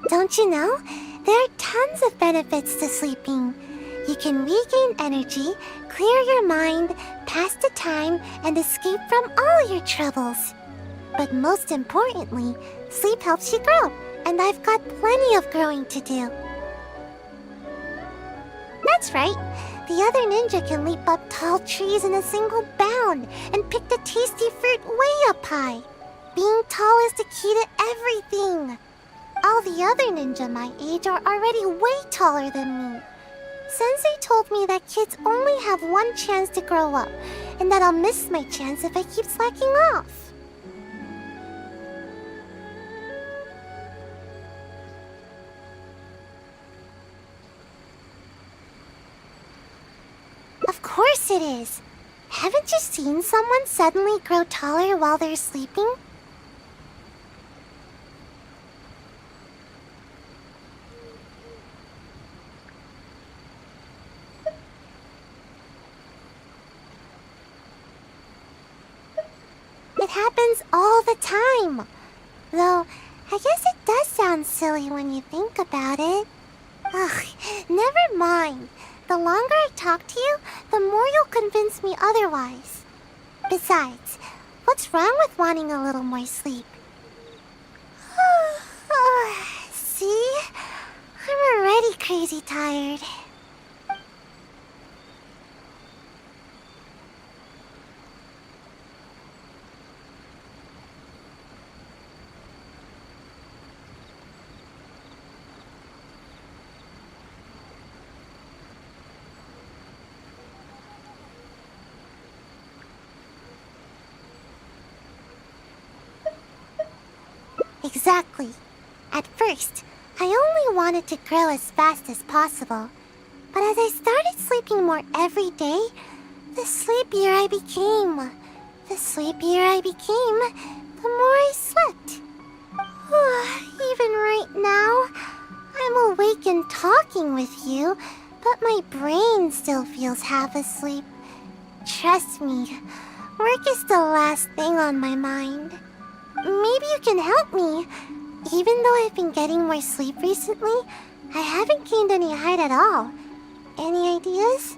Don't you know? There are tons of benefits to sleeping. You can regain energy, clear your mind, pass the time, and escape from all your troubles. But most importantly, sleep helps you grow, and I've got plenty of growing to do. That's right. The other ninja can leap up tall trees in a single bound and pick the tasty fruit way up high. Being tall is the key to everything. All the other ninja my age are already way taller than me. Sensei told me that kids only have one chance to grow up, and that I'll miss my chance if I keep slacking off. Of course it is. Haven't you seen someone suddenly grow taller while they're sleeping? It happens all the time. Though, I guess it does sound silly when you think about it. Ugh, never mind. The longer I talk to you, the more you'll convince me otherwise. Besides, what's wrong with wanting a little more sleep? See? I'm already crazy tired. Exactly. At first, I only wanted to grow as fast as possible. But as I started sleeping more every day, the sleepier I became. The sleepier I became, the more I slept. Even right now, I'm awake and talking with you, but my brain still feels half asleep. Trust me, work is the last thing on my mind. Maybe you can help me. Even though I've been getting more sleep recently, I haven't gained any height at all. Any ideas?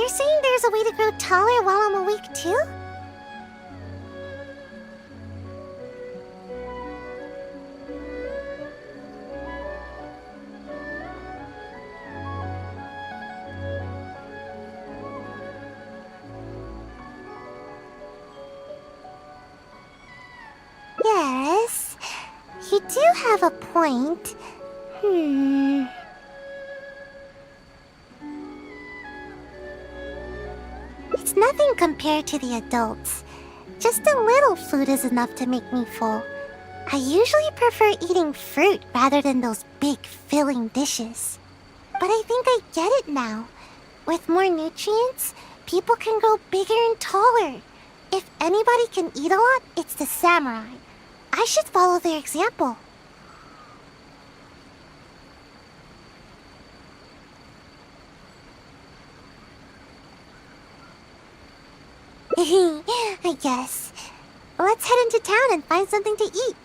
You're saying there's a way to grow taller while I'm awake too? Yes, you do have a point. It's nothing compared to the adults. Just a little food is enough to make me full. I usually prefer eating fruit rather than those big filling dishes. But I think I get it now. With more nutrients, people can grow bigger and taller. If anybody can eat a lot, it's the samurai. I should follow their example. I guess. Let's head into town and find something to eat.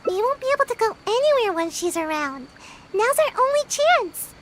We won't be able to go anywhere when she's around. Now's our only chance.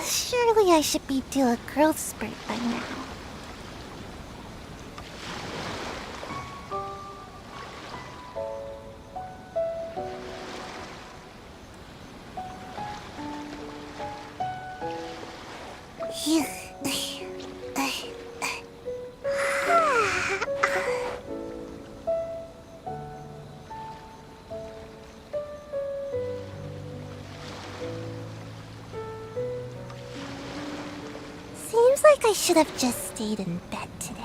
Surely I should be due a growth spurt by now. Seems like I should have just stayed in bed today.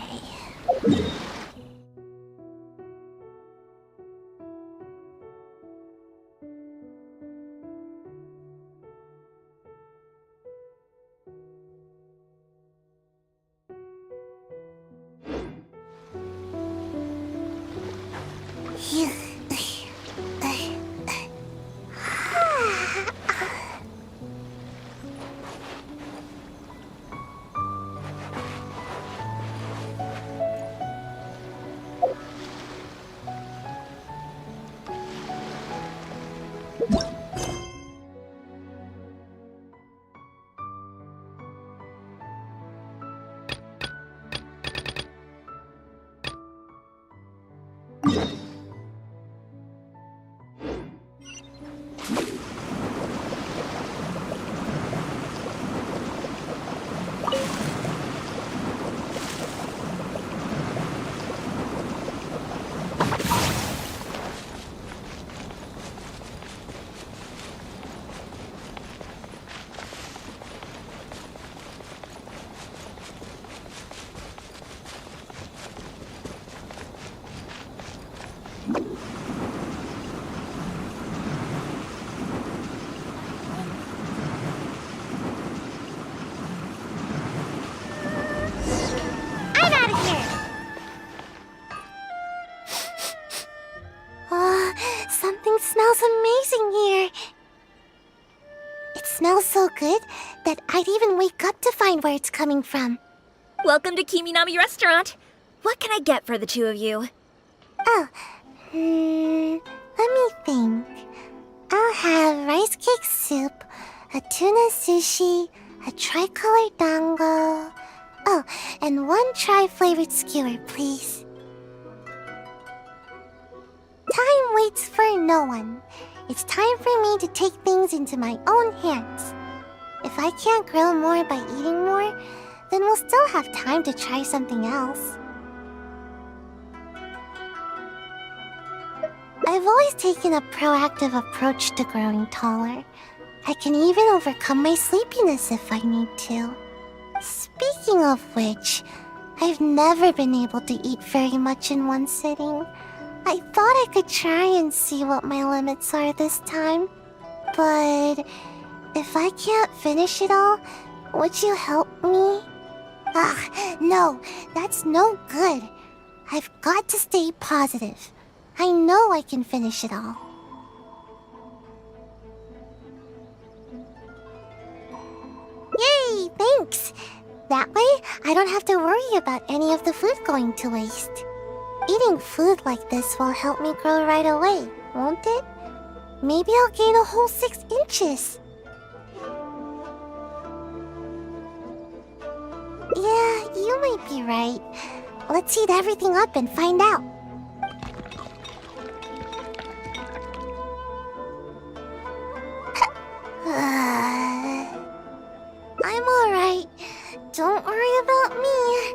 Everything smells amazing here. It smells so good that I'd even wake up to find where it's coming from. Welcome to Kiminami Restaurant. What can I get for the two of you? Oh, let me think. I'll have rice cake soup, a tuna sushi, a tricolor dango. Oh, and one tri-flavored skewer, please. Time waits for no one. It's time for me to take things into my own hands. If I can't grow more by eating more, then we'll still have time to try something else. I've always taken a proactive approach to growing taller. I can even overcome my sleepiness if I need to. Speaking of which, I've never been able to eat very much in one sitting. I thought I could try and see what my limits are this time. But if I can't finish it all, would you help me? No, that's no good. I've got to stay positive. I know I can finish it all. Yay, thanks! That way, I don't have to worry about any of the food going to waste. Eating food like this will help me grow right away, won't it? Maybe I'll gain a whole 6 inches. Yeah, you might be right. Let's heat everything up and find out. I'm alright. Don't worry about me.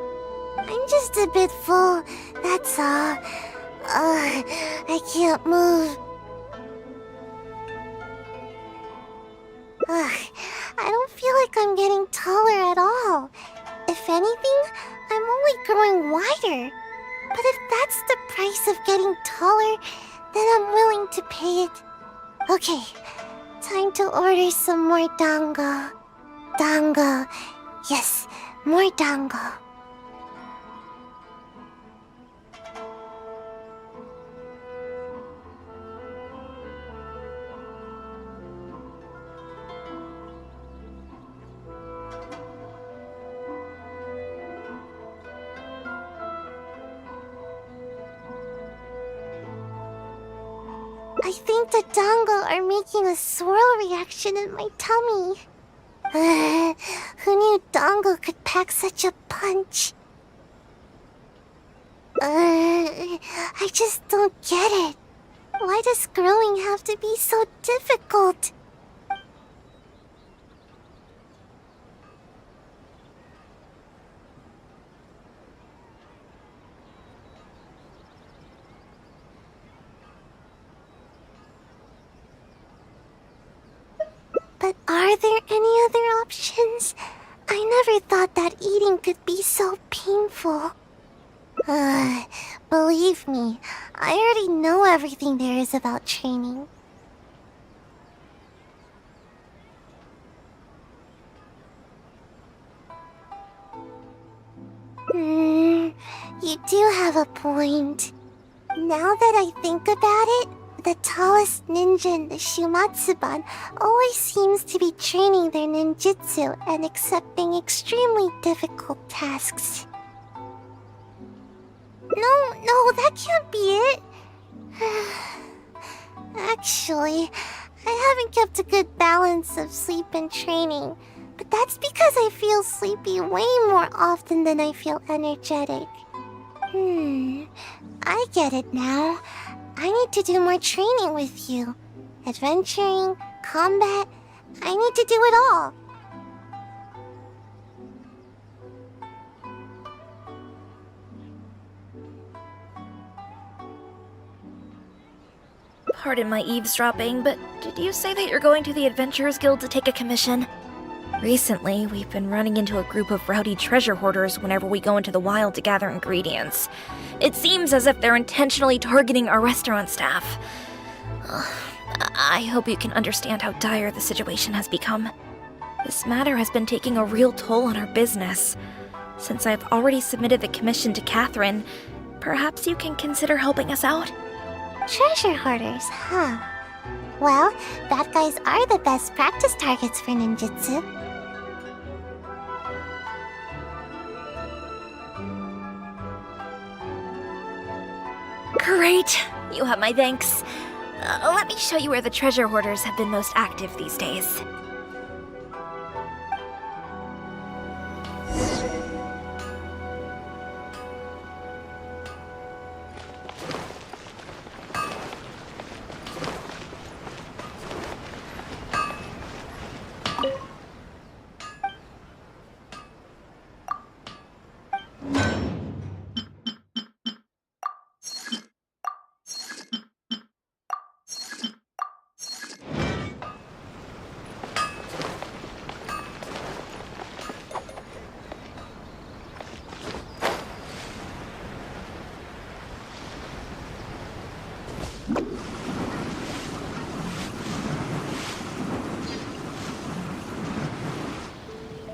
I'm just a bit full, that's all. I can't move. I don't feel like I'm getting taller at all. If anything, I'm only growing wider. But if that's the price of getting taller, then I'm willing to pay it. Okay, time to order some more dango. Dango. Yes, more dango. I think the dango are making a swirl reaction in my tummy. Who knew dango could pack such a punch? I just don't get it. Why does growing have to be so difficult? But are there any other options? I never thought that eating could be so painful. Believe me, I already know everything there is about training. You do have a point. Now that I think about it, the tallest ninja in the Shumatsuban always seems to be training their ninjutsu and accepting extremely difficult tasks. No, that can't be it. Actually, I haven't kept a good balance of sleep and training, but that's because I feel sleepy way more often than I feel energetic. I get it now. I need to do more training with you. Adventuring, combat, I need to do it all. Pardon my eavesdropping, but did you say that you're going to the Adventurers Guild to take a commission? Recently, we've been running into a group of rowdy treasure hoarders whenever we go into the wild to gather ingredients. It seems as if they're intentionally targeting our restaurant staff. I hope you can understand how dire the situation has become. This matter has been taking a real toll on our business. Since I've already submitted the commission to Catherine, perhaps you can consider helping us out? Treasure hoarders, huh? Well, bad guys are the best practice targets for ninjutsu. Great! You have my thanks. Let me show you where the treasure hoarders have been most active these days.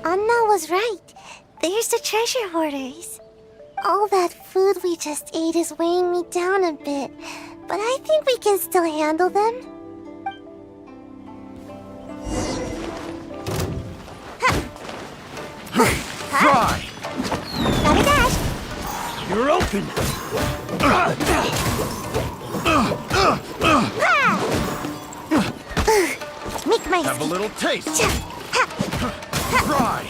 Anna was right. There's the treasure hoarders. All that food we just ate is weighing me down a bit, but I think we can still handle them. Try! Gotta dash! You're open! Make my Have a little taste! Try!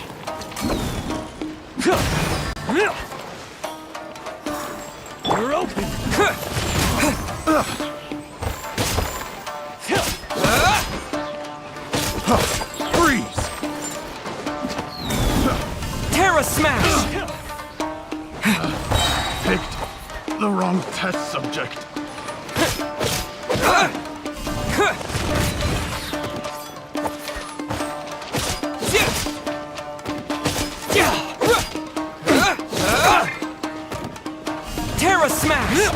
You're open! Freeze! Terra Smash! Picked the wrong test subject. Terra Smash!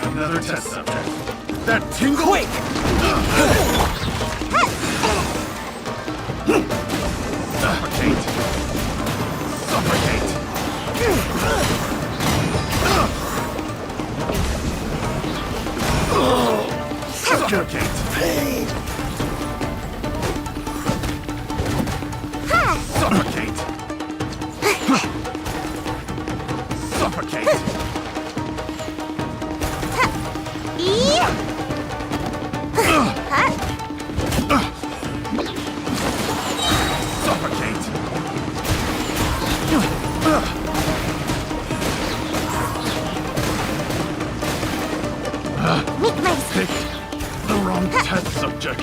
Another test subject. That tingle! Quick! Suffocate! Suffocate! Suffocate! Suffocate! Suffocate! Suffocate! Picked the wrong test subject.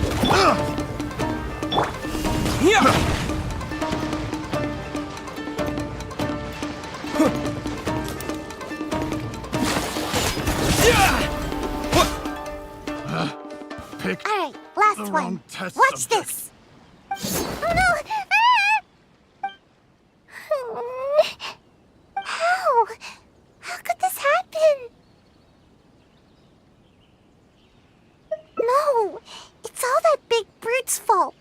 Picked Alright, last the one. wrong test Watch subject. this. Oh no! How? How could this happen? No! It's all that big brute's fault.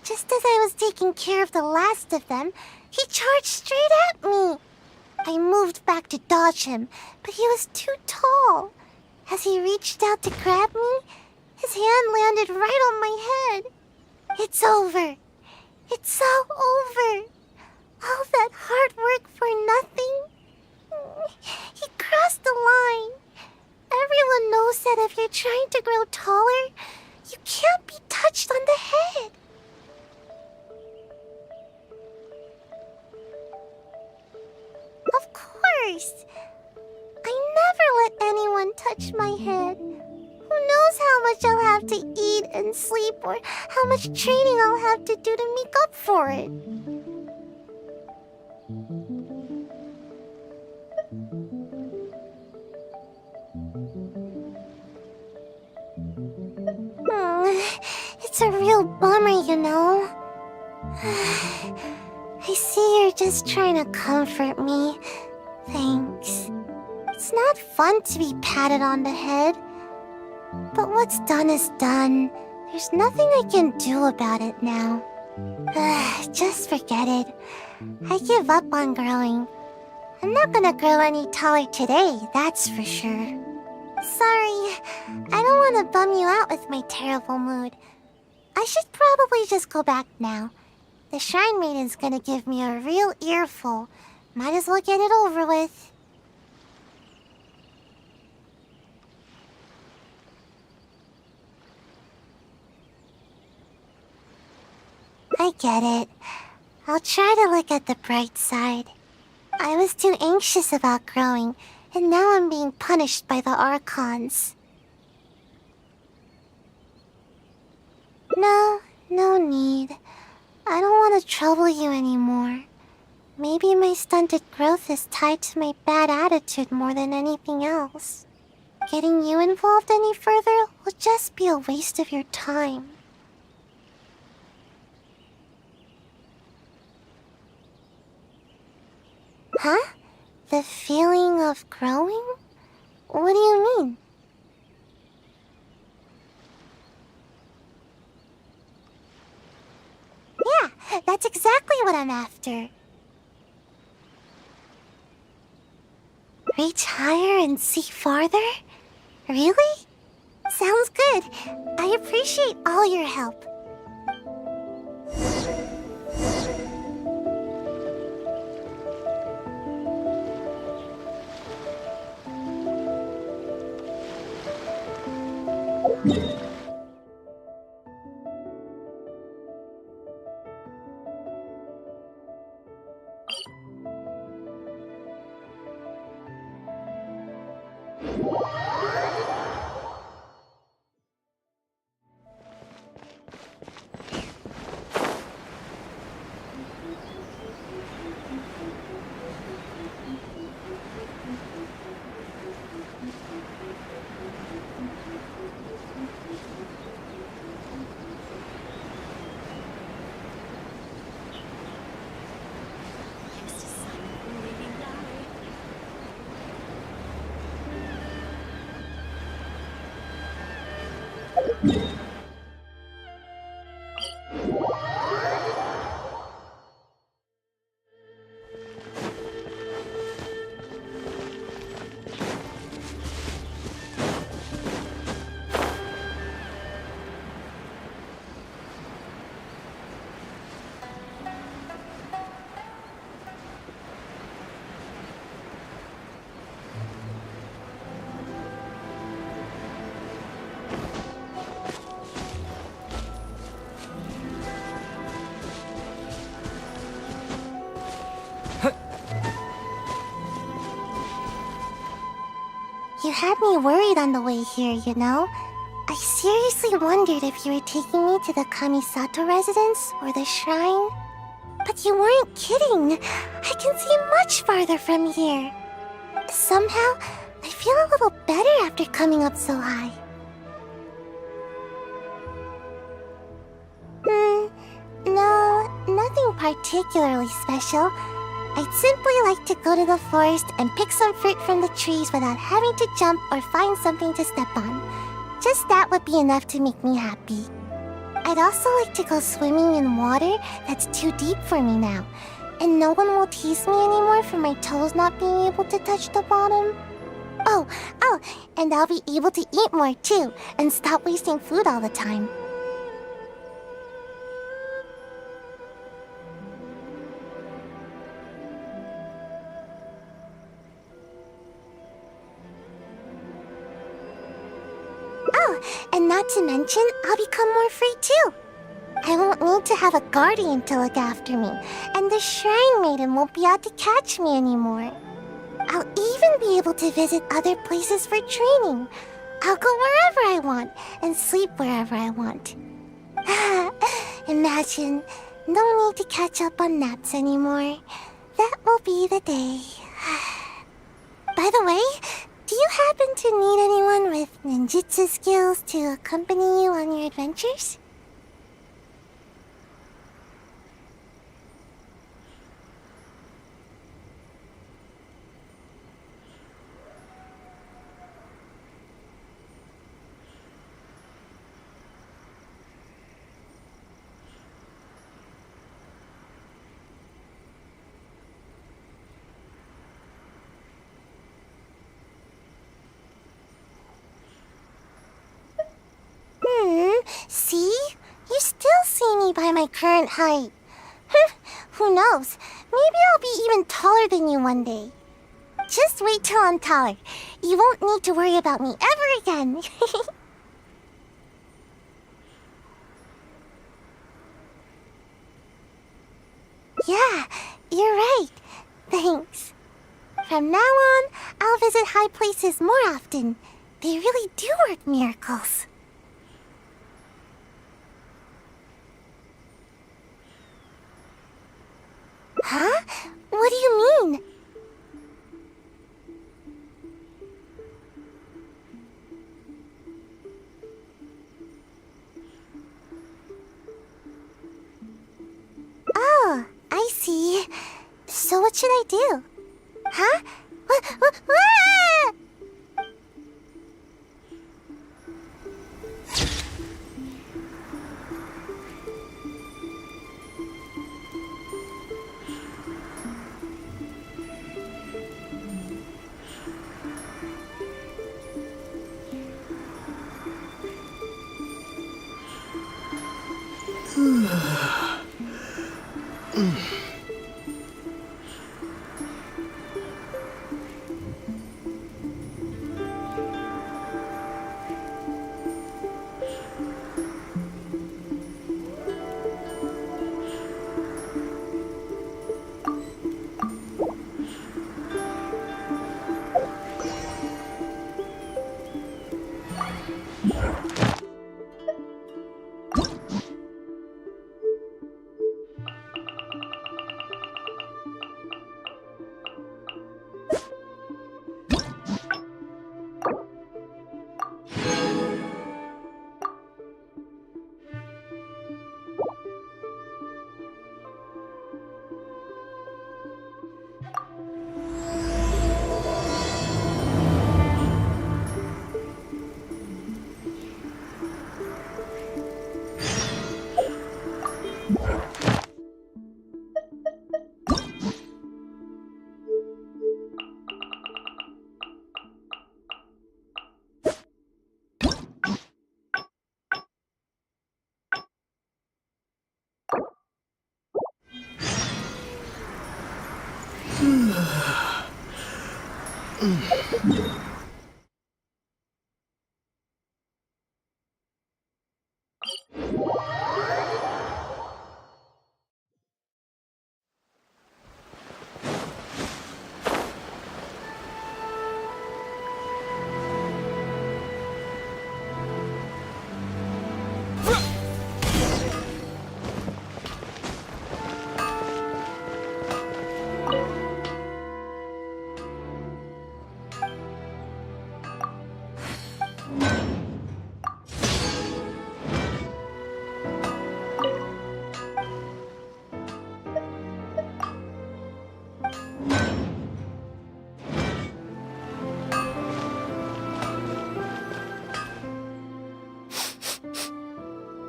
Just as I was taking care of the last of them, he charged straight at me. I moved back to dodge him, but he was too tall. As he reached out to grab me, his hand landed right on my head. It's over. It's all over. All that hard work for nothing. He crossed the line. Everyone knows that if you're trying to grow taller, you can't be touched on the head. Of course. I never let anyone touch my head. Who knows how much I'll have to eat and sleep, or how much training I'll have to do to make up for it. It's a real bummer, you know. I see you're just trying to comfort me. Thanks. It's not fun to be patted on the head. But what's done is done. There's nothing I can do about it now. Just forget it. I give up on growing. I'm not gonna grow any taller today, that's for sure. Sorry, I don't want to bum you out with my terrible mood. I should probably just go back now. The Shrine Maiden's gonna give me a real earful. Might as well get it over with. I get it. I'll try to look at the bright side. I was too anxious about growing, and now I'm being punished by the Archons. No need. I don't want to trouble you anymore. Maybe my stunted growth is tied to my bad attitude more than anything else. Getting you involved any further will just be a waste of your time. Huh? The feeling of growing? What do you mean? Yeah, that's exactly what I'm after. Reach higher and see farther? Really? Sounds good. I appreciate all your help. You had me worried on the way here, you know? I seriously wondered if you were taking me to the Kamisato residence or the shrine. But you weren't kidding. I can see much farther from here. Somehow, I feel a little better after coming up so high. No, nothing particularly special. I'd simply like to go to the forest and pick some fruit from the trees without having to jump or find something to step on. Just that would be enough to make me happy. I'd also like to go swimming in water that's too deep for me now, and no one will tease me anymore for my toes not being able to touch the bottom. Oh, and I'll be able to eat more too, and stop wasting food all the time. And not to mention, I'll become more free too. I won't need to have a guardian to look after me, and the Shrine Maiden won't be out to catch me anymore. I'll even be able to visit other places for training. I'll go wherever I want, and sleep wherever I want. Imagine, no need to catch up on naps anymore. That will be the day. By the way, do you happen to need anyone with ninjutsu skills to accompany you on your adventures? me by my current height. Who knows? Maybe I'll be even taller than you one day. Just wait till I'm taller. You won't need to worry about me ever again. Yeah, you're right. Thanks. From now on, I'll visit high places more often. They really do work miracles. Huh? What do you mean? Oh, I see. So what should I do? Huh?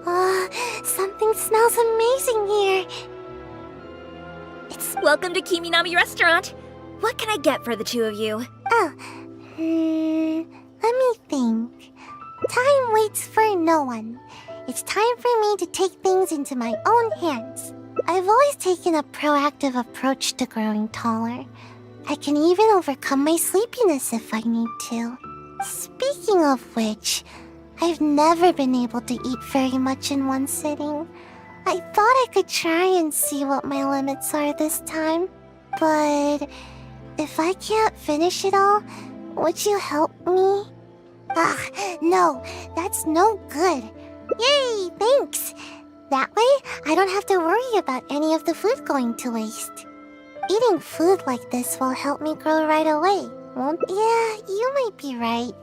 Ah! Something smells amazing here. Welcome to Kiminami Restaurant. What can I get for the two of you? Oh, let me think. Time waits for no one. It's time for me to take things into my own hands. I've always taken a proactive approach to growing taller. I can even overcome my sleepiness if I need to. Speaking of which, I've never been able to eat very much in one sitting. I thought I could try and see what my limits are this time. But if I can't finish it all, would you help me? No, that's no good. Yay, thanks. That way, I don't have to worry about any of the food going to waste. Eating food like this will help me grow right away, won't? Yeah, you might be right.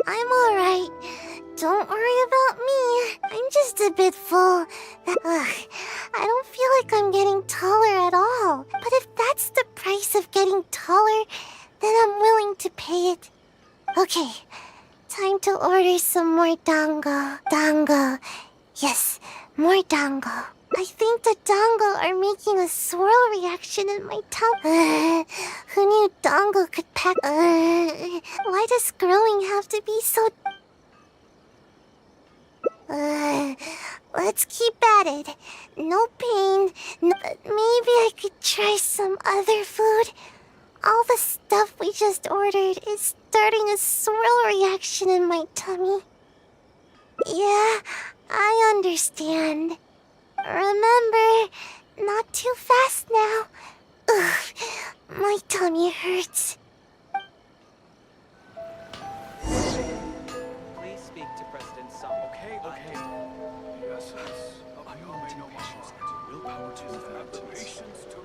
I'm alright. Don't worry about me. I'm just a bit full. I don't feel like I'm getting taller at all. But if that's the price of getting taller, then I'm willing to pay it. Okay, time to order some more dango. Dango. Yes, more dango. I think the dongo are making a swirl reaction in my tongue. Who knew dongo could pack? Why does growing have to be so? Let's keep at it. No pain. But maybe I could try some other food. All the stuff we just ordered is starting a swirl reaction in my tummy. Yeah, I understand. Remember, not too fast now. Ugh, my tummy hurts. Please speak to President Song. Okay. Yes, I know patience. Willpower to that. Patience to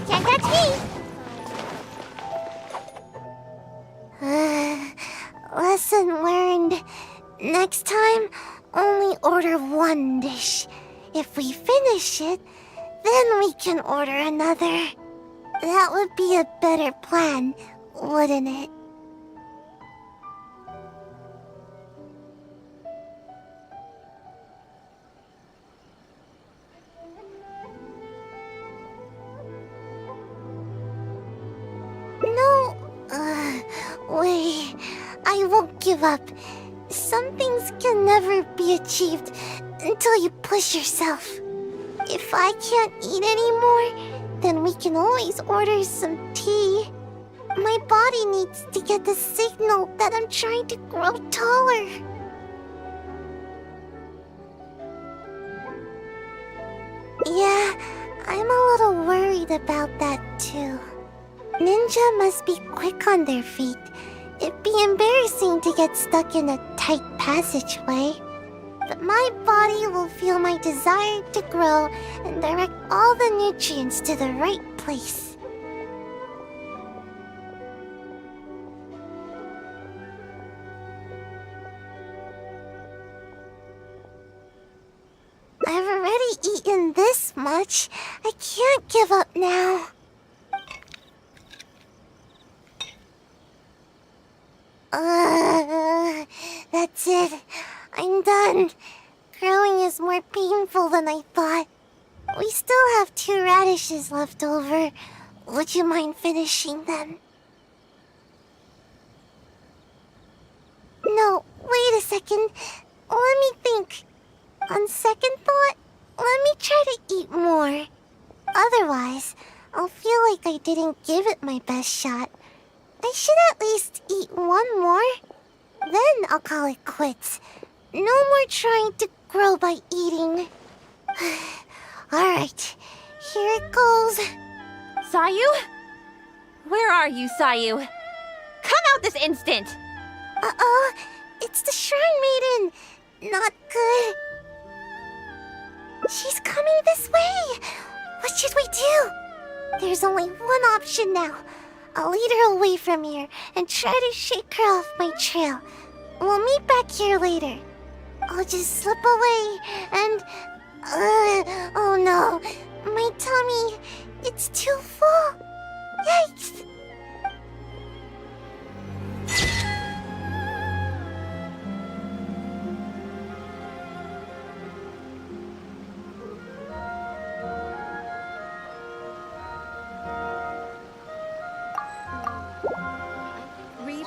Can't catch me! Lesson learned. Next time, only order one dish. If we finish it, then we can order another. That would be a better plan, wouldn't it? No, wait. I won't give up. Some things can never be achieved until you push yourself. If I can't eat anymore, then we can always order some tea. My body needs to get the signal that I'm trying to grow taller. Yeah, I'm a little worried about that too. Ninja must be quick on their feet. It'd be embarrassing to get stuck in a tight passageway. But my body will feel my desire to grow and direct all the nutrients to the right place. I've already eaten this much. I can't give up now. That's it. I'm done. Growing is more painful than I thought. We still have 2 radishes left over. Would you mind finishing them? No, wait a second. Let me think. On second thought, let me try to eat more. Otherwise, I'll feel like I didn't give it my best shot. I should at least eat one more. Then I'll call it quits. No more trying to grow by eating. Alright, here it goes. Sayu? Where are you, Sayu? Come out this instant! Uh-oh, it's the Shrine Maiden. Not good. She's coming this way. What should we do? There's only one option now. I'll lead her away from here and try to shake her off my trail. We'll meet back here later. I'll just slip away and... oh no, my tummy, it's too full. Yikes!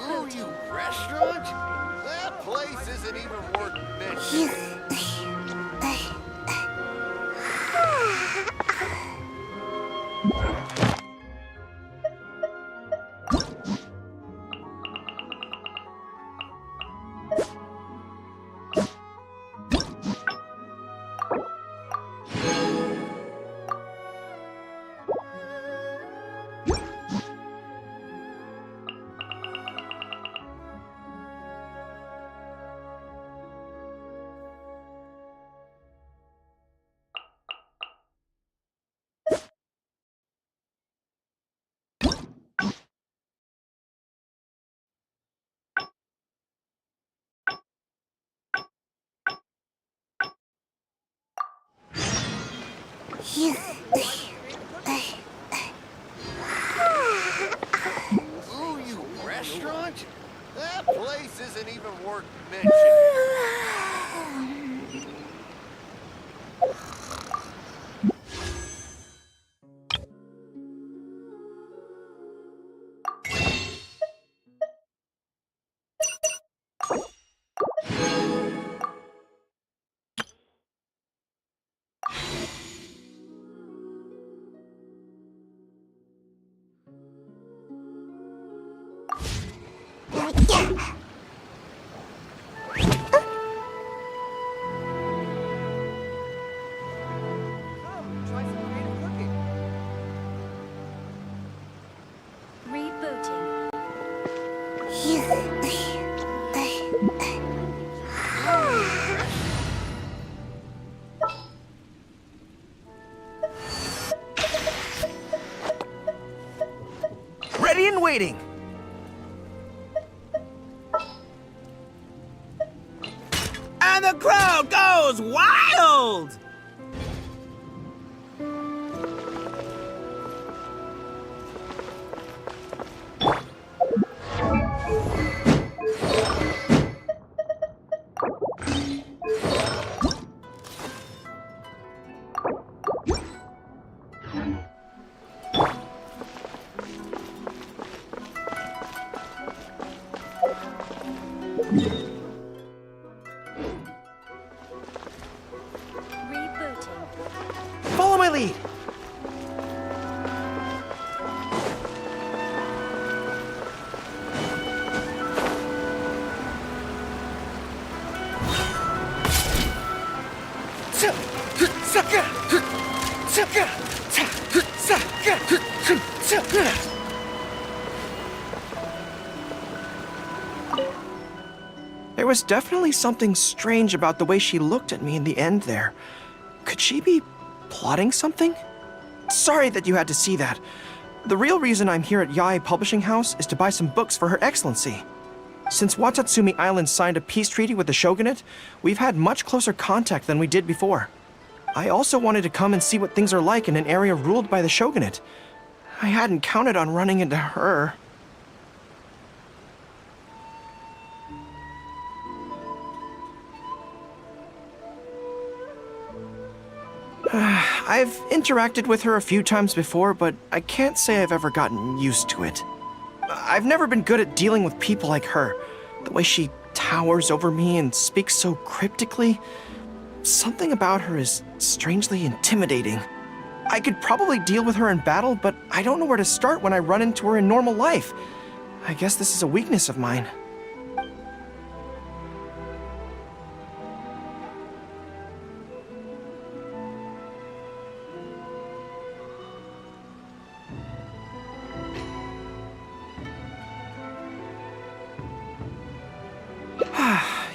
Oh, you restaurant? That place isn't even worth mentioning. Ooh, you restaurant? That place isn't even worth mentioning. Rebooting. Ready and waiting. And the crowd goes wild! Follow my lead. There was definitely something strange about the way she looked at me in the end there. Could she be plotting something? Sorry that you had to see that. The real reason I'm here at Yae Publishing House is to buy some books for Her Excellency. Since Watatsumi Island signed a peace treaty with the shogunate, we've had much closer contact than we did before. I also wanted to come and see what things are like in an area ruled by the shogunate. I hadn't counted on running into her. I've interacted with her a few times before, but I can't say I've ever gotten used to it. I've never been good at dealing with people like her. The way she towers over me and speaks so cryptically. Something about her is strangely intimidating. I could probably deal with her in battle, but I don't know where to start when I run into her in normal life. I guess this is a weakness of mine.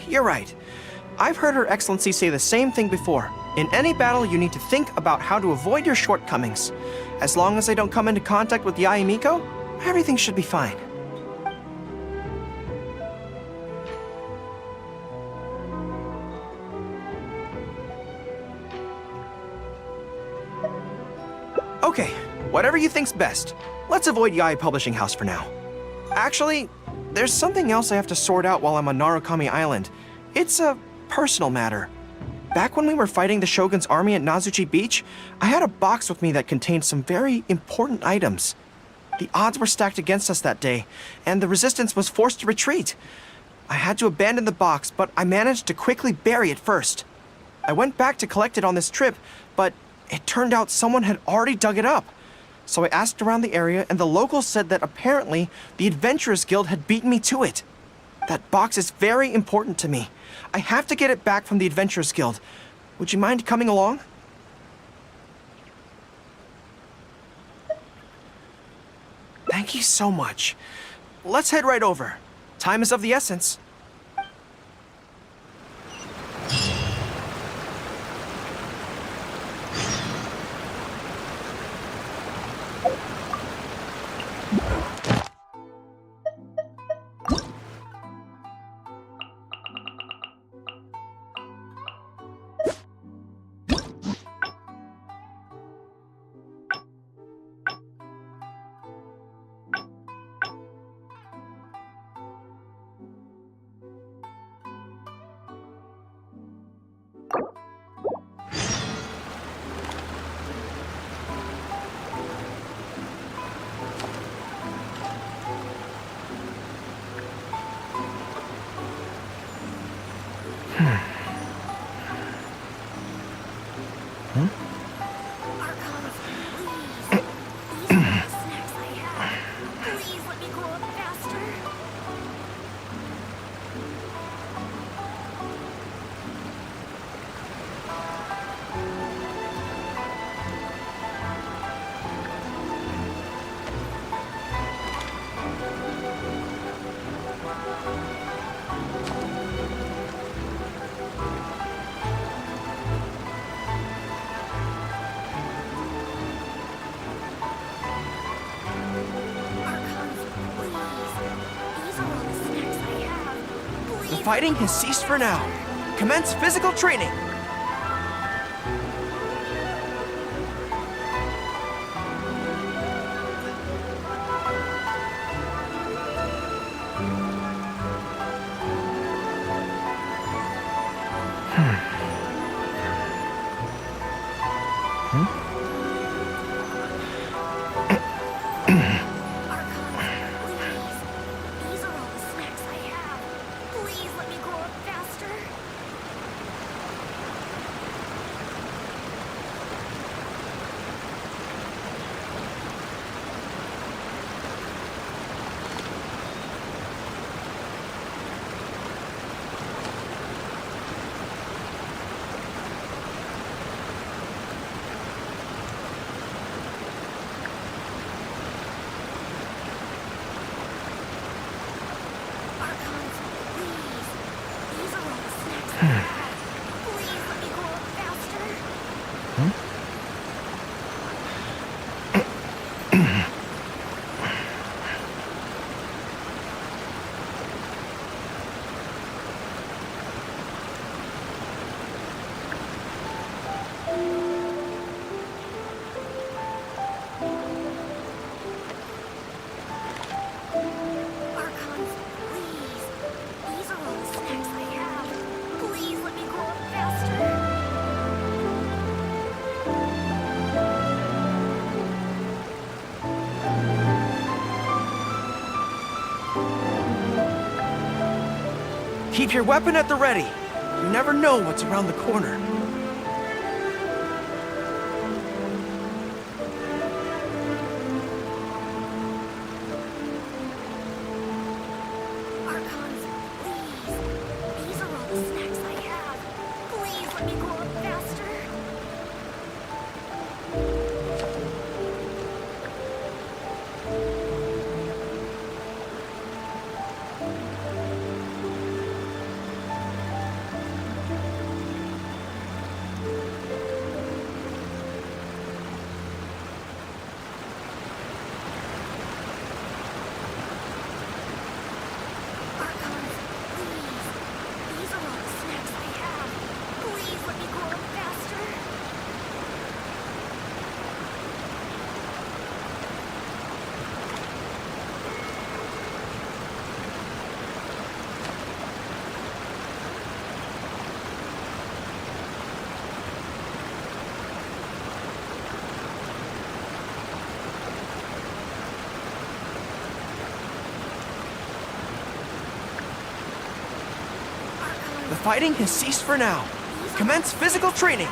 You're right. I've heard Her Excellency say the same thing before. In any battle, you need to think about how to avoid your shortcomings. As long as I don't come into contact with Yae Miko, everything should be fine. Okay, whatever you think's best. Let's avoid Yae Publishing House for now. Actually, there's something else I have to sort out while I'm on Narukami Island. It's a personal matter. Back when we were fighting the Shogun's army at Nazuchi Beach, I had a box with me that contained some very important items. The odds were stacked against us that day, and the resistance was forced to retreat. I had to abandon the box, but I managed to quickly bury it first. I went back to collect it on this trip, but it turned out someone had already dug it up. So I asked around the area, and the locals said that apparently the Adventurers Guild had beaten me to it. That box is very important to me. I have to get it back from the Adventurers Guild. Would you mind coming along? Thank you so much. Let's head right over. Time is of the essence. The fighting has ceased for now. Commence physical training. Keep your weapon at the ready. You never know what's around the corner. The fighting has ceased for now. Commence physical training.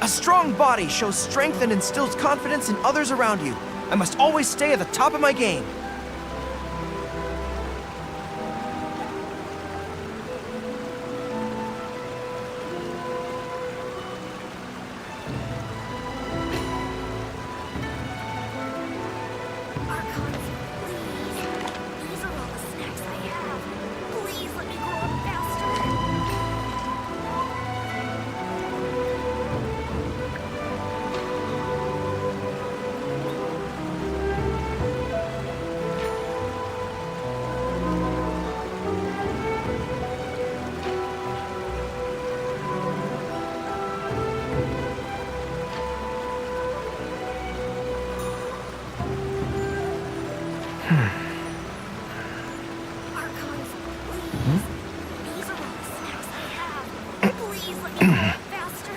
A strong body shows strength and instills confidence in others around you. I must always stay at the top of my game. Archons, please. These are all the snacks I have. Please let me go faster.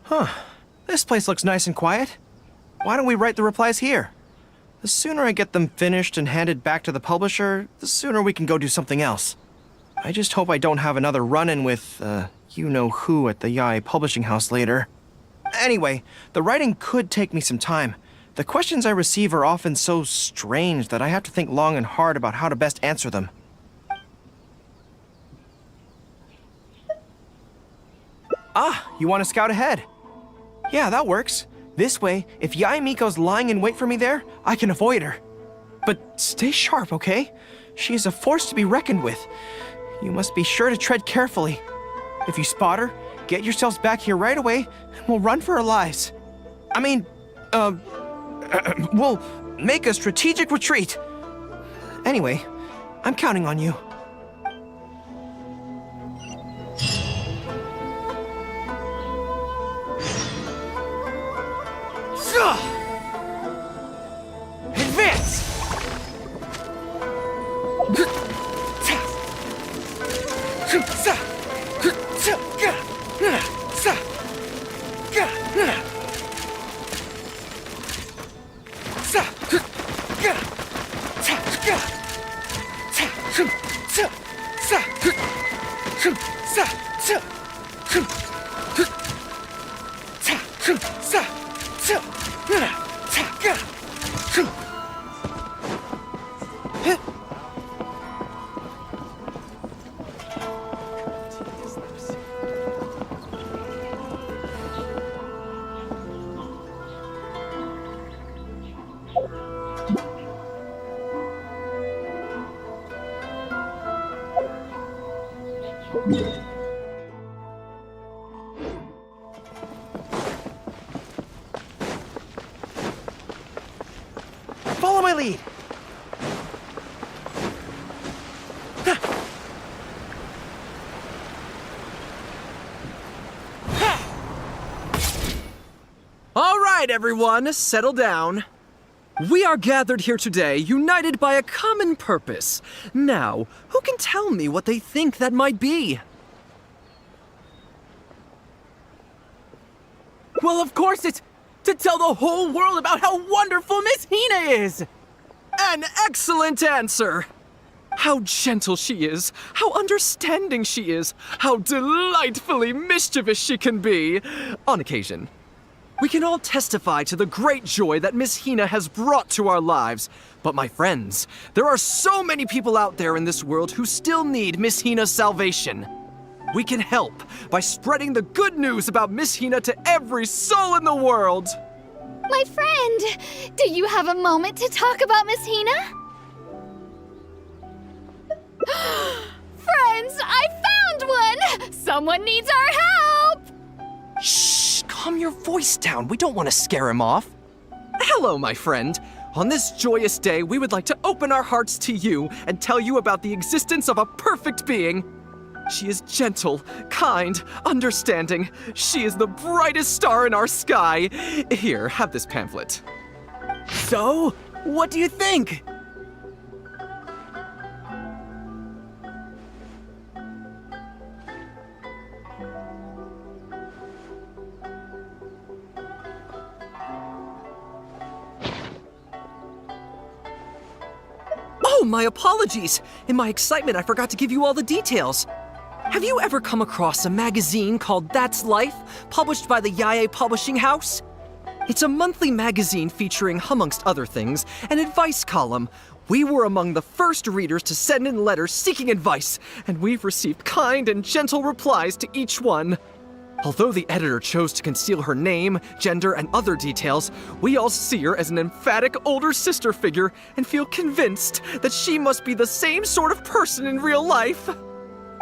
Huh. This place looks nice and quiet. Why don't we write the replies here? The sooner I get them finished and handed back to the publisher, the sooner we can go do something else. I just hope I don't have another run-in with, you-know-who at the Yae Publishing House later. Anyway, the writing could take me some time. The questions I receive are often so strange that I have to think long and hard about how to best answer them. Ah, you want to scout ahead? Yeah, that works. This way, if Yae Miko's lying in wait for me there, I can avoid her. But stay sharp, okay? She is a force to be reckoned with. You must be sure to tread carefully. If you spot her, get yourselves back here right away, and we'll run for our lives. I mean, we'll make a strategic retreat. Anyway, I'm counting on you. Advance! Follow my lead. All right, everyone, settle down. We are gathered here today, united by a common purpose. Now, who can tell me what they think that might be? Well, of course it's to tell the whole world about how wonderful Miss Hina is! An excellent answer! How gentle she is, how understanding she is, how delightfully mischievous she can be, on occasion. We can all testify to the great joy that Miss Hina has brought to our lives. But my friends, there are so many people out there in this world who still need Miss Hina's salvation. We can help by spreading the good news about Miss Hina to every soul in the world. My friend, do you have a moment to talk about Miss Hina? Friends, I found one! Someone needs our help! Shh, calm your voice down. We don't want to scare him off. Hello, my friend. On this joyous day, we would like to open our hearts to you and tell you about the existence of a perfect being. She is gentle, kind, understanding. She is the brightest star in our sky. Here, have this pamphlet. So, what do you think? Oh, my apologies. In my excitement, I forgot to give you all the details. Have you ever come across a magazine called That's Life, published by the Yae Publishing House? It's a monthly magazine featuring, amongst other things, an advice column. We were among the first readers to send in letters seeking advice, and we've received kind and gentle replies to each one. Although the editor chose to conceal her name, gender, and other details, we all see her as an emphatic older sister figure and feel convinced that she must be the same sort of person in real life.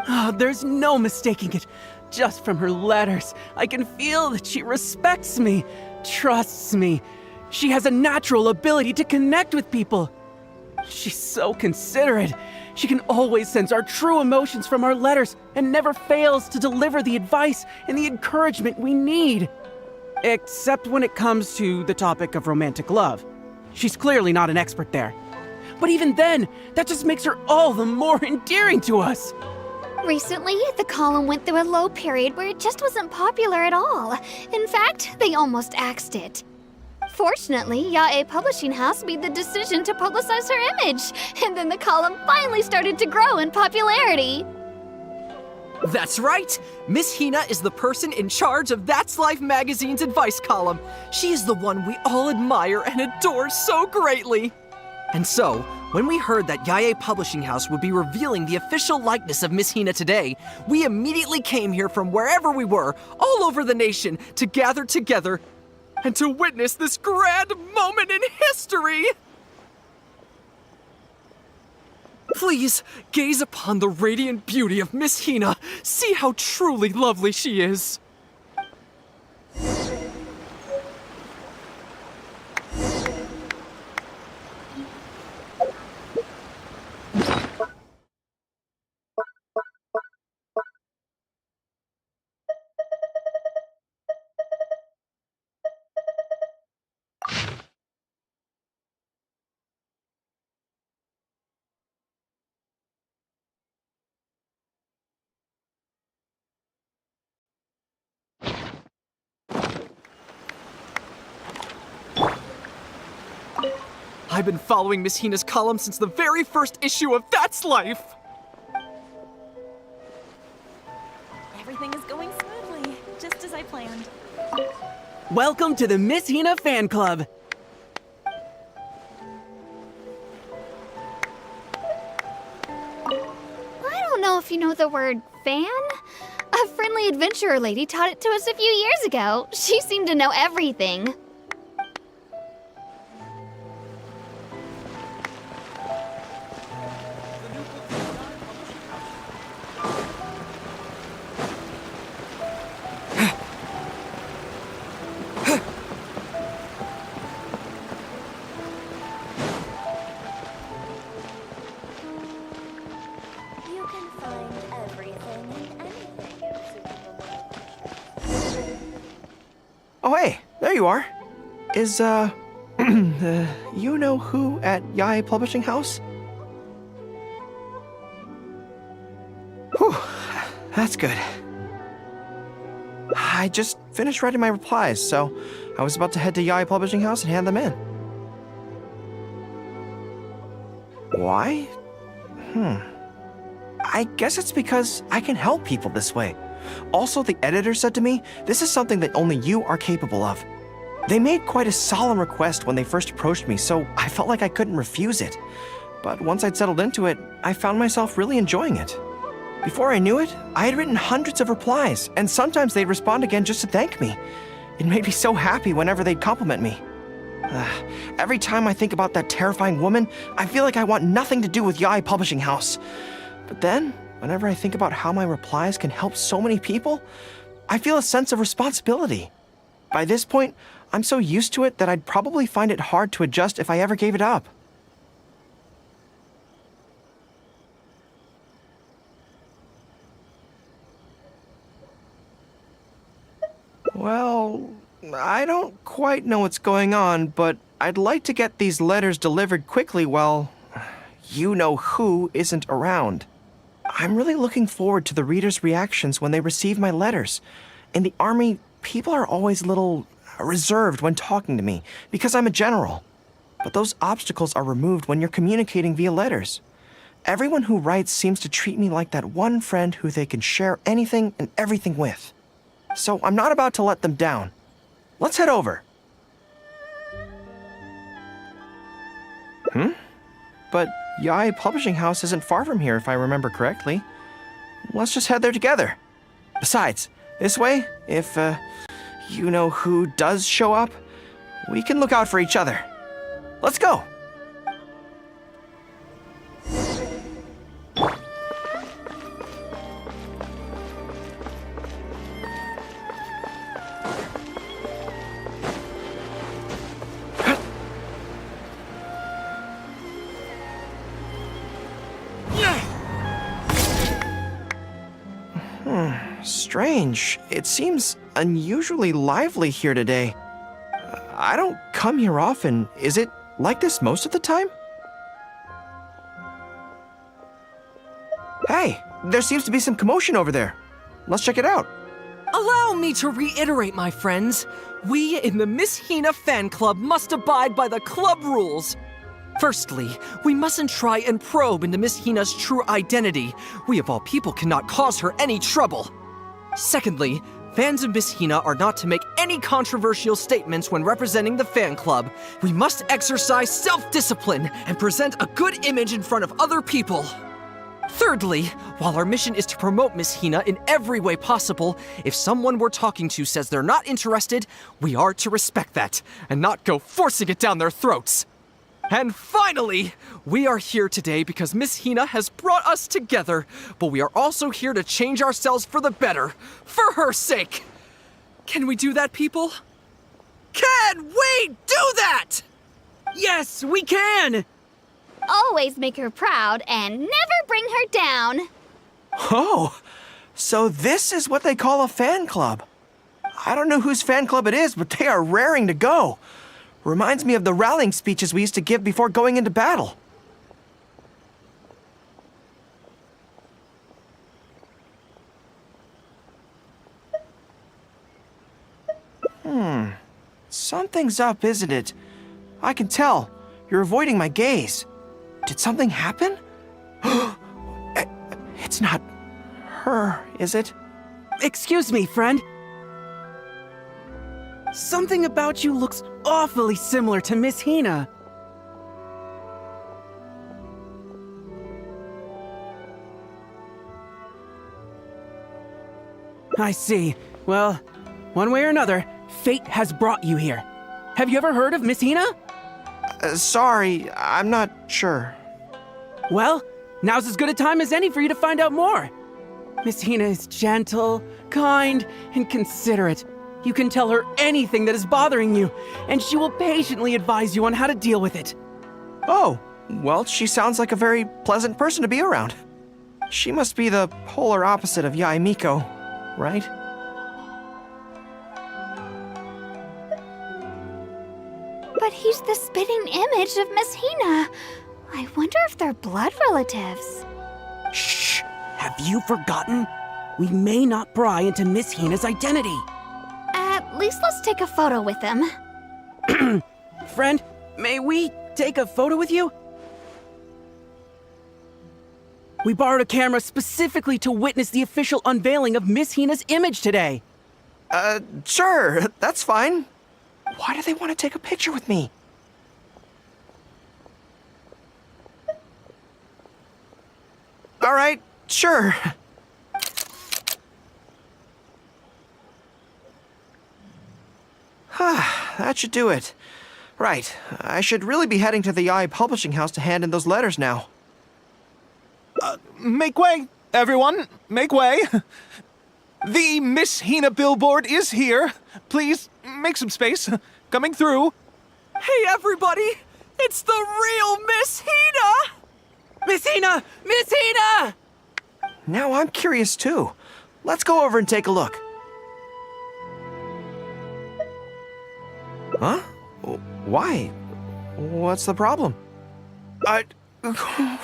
Oh, there's no mistaking it. Just from her letters, I can feel that she respects me, trusts me, She has a natural ability to connect with people. She's so considerate. She can always sense our true emotions from our letters and never fails to deliver the advice and the encouragement we need. Except when it comes to the topic of romantic love. She's clearly not an expert there. But even then, that just makes her all the more endearing to us. Recently, the column went through a low period where it just wasn't popular at all. In fact, they almost axed it. Fortunately, Yae Publishing House made the decision to publicize her image, and then the column finally started to grow in popularity. That's right! Miss Hina is the person in charge of That's Life magazine's advice column. She is the one we all admire and adore so greatly. And so, when we heard that Yae Publishing House would be revealing the official likeness of Miss Hina today, we immediately came here from wherever we were, all over the nation, to gather together and to witness this grand moment in history! Please, gaze upon the radiant beauty of Miss Hina. See how truly lovely she is. I've been following Miss Hina's column since the very first issue of That's Life! Everything is going smoothly, just as I planned. Welcome to the Miss Hina Fan Club! I don't know if you know the word fan? A friendly adventurer lady taught it to us a few years ago. She seemed to know everything. Oh, hey, there you are. Is, you know who at Yae Publishing House? Whew, that's good. I just finished writing my replies, so I was about to head to Yae Publishing House and hand them in. Why? I guess it's because I can help people this way. Also, the editor said to me, this is something that only you are capable of. They made quite a solemn request when they first approached me, so I felt like I couldn't refuse it. But once I'd settled into it, I found myself really enjoying it. Before I knew it, I had written hundreds of replies, and sometimes they'd respond again just to thank me. It made me so happy whenever they'd compliment me. Every time I think about that terrifying woman, I feel like I want nothing to do with Yae Publishing House. But then, whenever I think about how my replies can help so many people, I feel a sense of responsibility. By this point, I'm so used to it that I'd probably find it hard to adjust if I ever gave it up. Well, I don't quite know what's going on, but I'd like to get these letters delivered quickly while you-know-who isn't around. I'm really looking forward to the readers' reactions when they receive my letters. In the army, people are always a little reserved when talking to me because I'm a general. But those obstacles are removed when you're communicating via letters. Everyone who writes seems to treat me like that one friend who they can share anything and everything with. So I'm not about to let them down. Let's head over. But Yae Publishing House isn't far from here, if I remember correctly. Let's just head there together. Besides, this way, if, you-know-who does show up, we can look out for each other. Let's go! strange. It seems unusually lively here today. I don't come here often. Is it like this most of the time? Hey, there seems to be some commotion over there. Let's check it out. Allow me to reiterate, my friends. We in the Miss Hina fan club must abide by the club rules. Firstly, we mustn't try and probe into Miss Hina's true identity. We of all people cannot cause her any trouble. Secondly, fans of Miss Hina are not to make any controversial statements when representing the fan club. We must exercise self-discipline and present a good image in front of other people. Thirdly, while our mission is to promote Miss Hina in every way possible, if someone we're talking to says they're not interested, we are to respect that and not go forcing it down their throats. And finally, we are here today because Miss Hina has brought us together, but we are also here to change ourselves for the better, for her sake. Can we do that, people? Can we do that? Yes, we can! Always make her proud and never bring her down. Oh, so this is what they call a fan club. I don't know whose fan club it is, but they are raring to go. Reminds me of the rallying speeches we used to give before going into battle. Something's up, isn't it? I can tell. You're avoiding my gaze. Did something happen? It's not her, is it? Excuse me, friend. Something about you looks awfully similar to Miss Hina. I see. Well, one way or another, fate has brought you here. Have you ever heard of Miss Hina? Sorry, I'm not sure. Well, now's as good a time as any for you to find out more. Miss Hina is gentle, kind, and considerate. You can tell her anything that is bothering you, and she will patiently advise you on how to deal with it. Oh, well, she sounds like a very pleasant person to be around. She must be the polar opposite of Yae Miko, right? But he's the spitting image of Miss Hina. I wonder if they're blood relatives. Shh! Have you forgotten? We may not pry into Miss Hina's identity. At least let's take a photo with them. Friend, may we take a photo with you? We borrowed a camera specifically to witness the official unveiling of Miss Hina's image today. Sure, that's fine. Why do they want to take a picture with me? All right, sure. That should do it. Right, I should really be heading to the Yae Publishing House to hand in those letters now. Make way, everyone! Make way! The Miss Hina billboard is here. Please, make some space. Coming through. Hey, everybody! It's the real Miss Hina! Miss Hina! Miss Hina! Now I'm curious too. Let's go over and take a look. Huh? Why? What's the problem?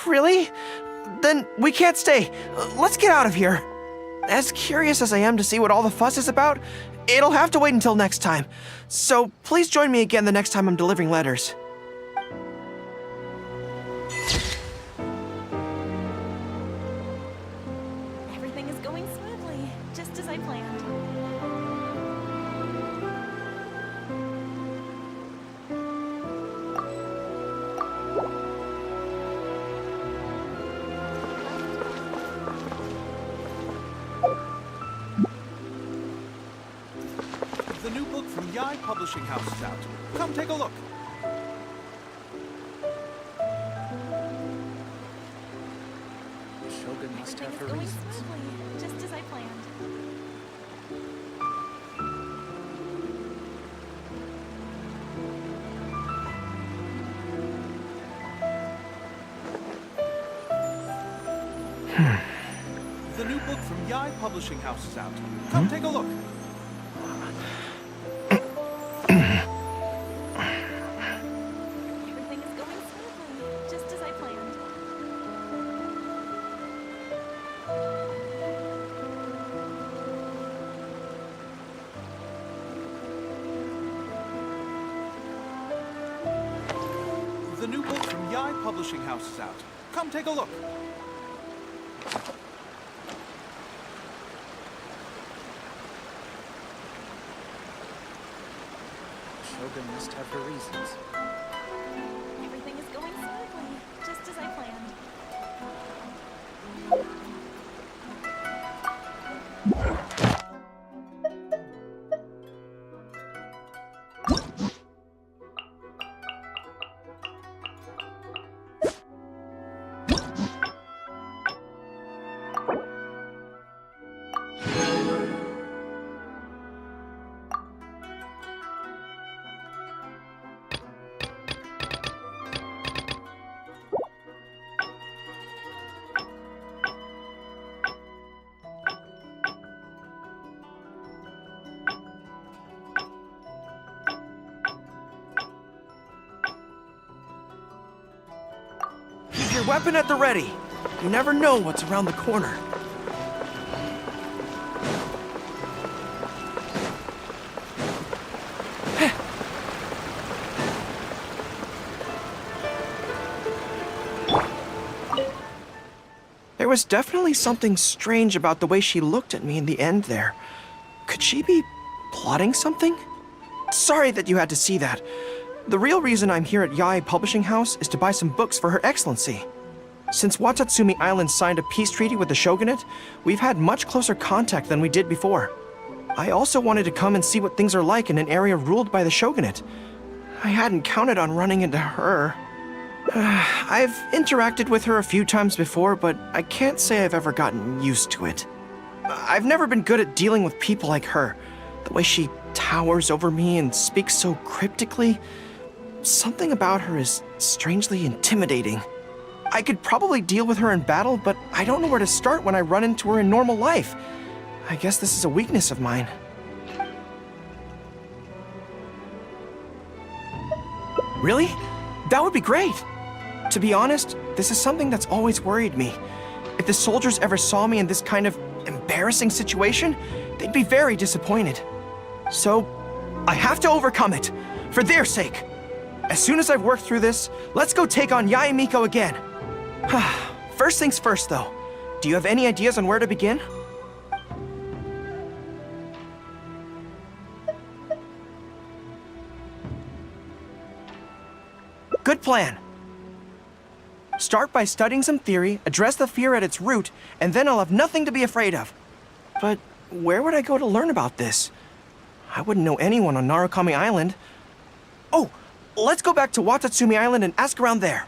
Really? Then we can't stay. Let's get out of here. As curious as I am to see what all the fuss is about, it'll have to wait until next time. So please join me again the next time I'm delivering letters. Everything is going smoothly, just as I planned. The new book from Yae Publishing House is out. Come take a look. Shogun must have her reasons. Just as I planned. The new book from from Yai Publishing House is out. Come take a look. Everything is going smoothly, just as I planned. The new book from Yai Publishing House is out. Come take a look. Shogun must have her reasons. Everything is going smoothly, just as I planned. Keep your weapon at the ready. You never know what's around the corner. There was definitely something strange about the way she looked at me in the end there. Could she be plotting something? Sorry that you had to see that. The real reason I'm here at Yai Publishing House is to buy some books for Her Excellency. Since Watatsumi Island signed a peace treaty with the shogunate, we've had much closer contact than we did before. I also wanted to come and see what things are like in an area ruled by the shogunate. I hadn't counted on running into her. I've interacted with her a few times before, but I can't say I've ever gotten used to it. I've never been good at dealing with people like her. The way she towers over me and speaks so cryptically. Something about her is strangely intimidating. I could probably deal with her in battle, but I don't know where to start when I run into her in normal life. I guess this is a weakness of mine. Really? That would be great! To be honest, this is something that's always worried me. If the soldiers ever saw me in this kind of embarrassing situation, they'd be very disappointed. So, I have to overcome it, for their sake. As soon as I've worked through this, let's go take on Yae Miko again. First things first, though. Do you have any ideas on where to begin? Good plan. Start by studying some theory, address the fear at its root, and then I'll have nothing to be afraid of. But where would I go to learn about this? I wouldn't know anyone on Narukami Island. Oh, let's go back to Watatsumi Island and ask around there.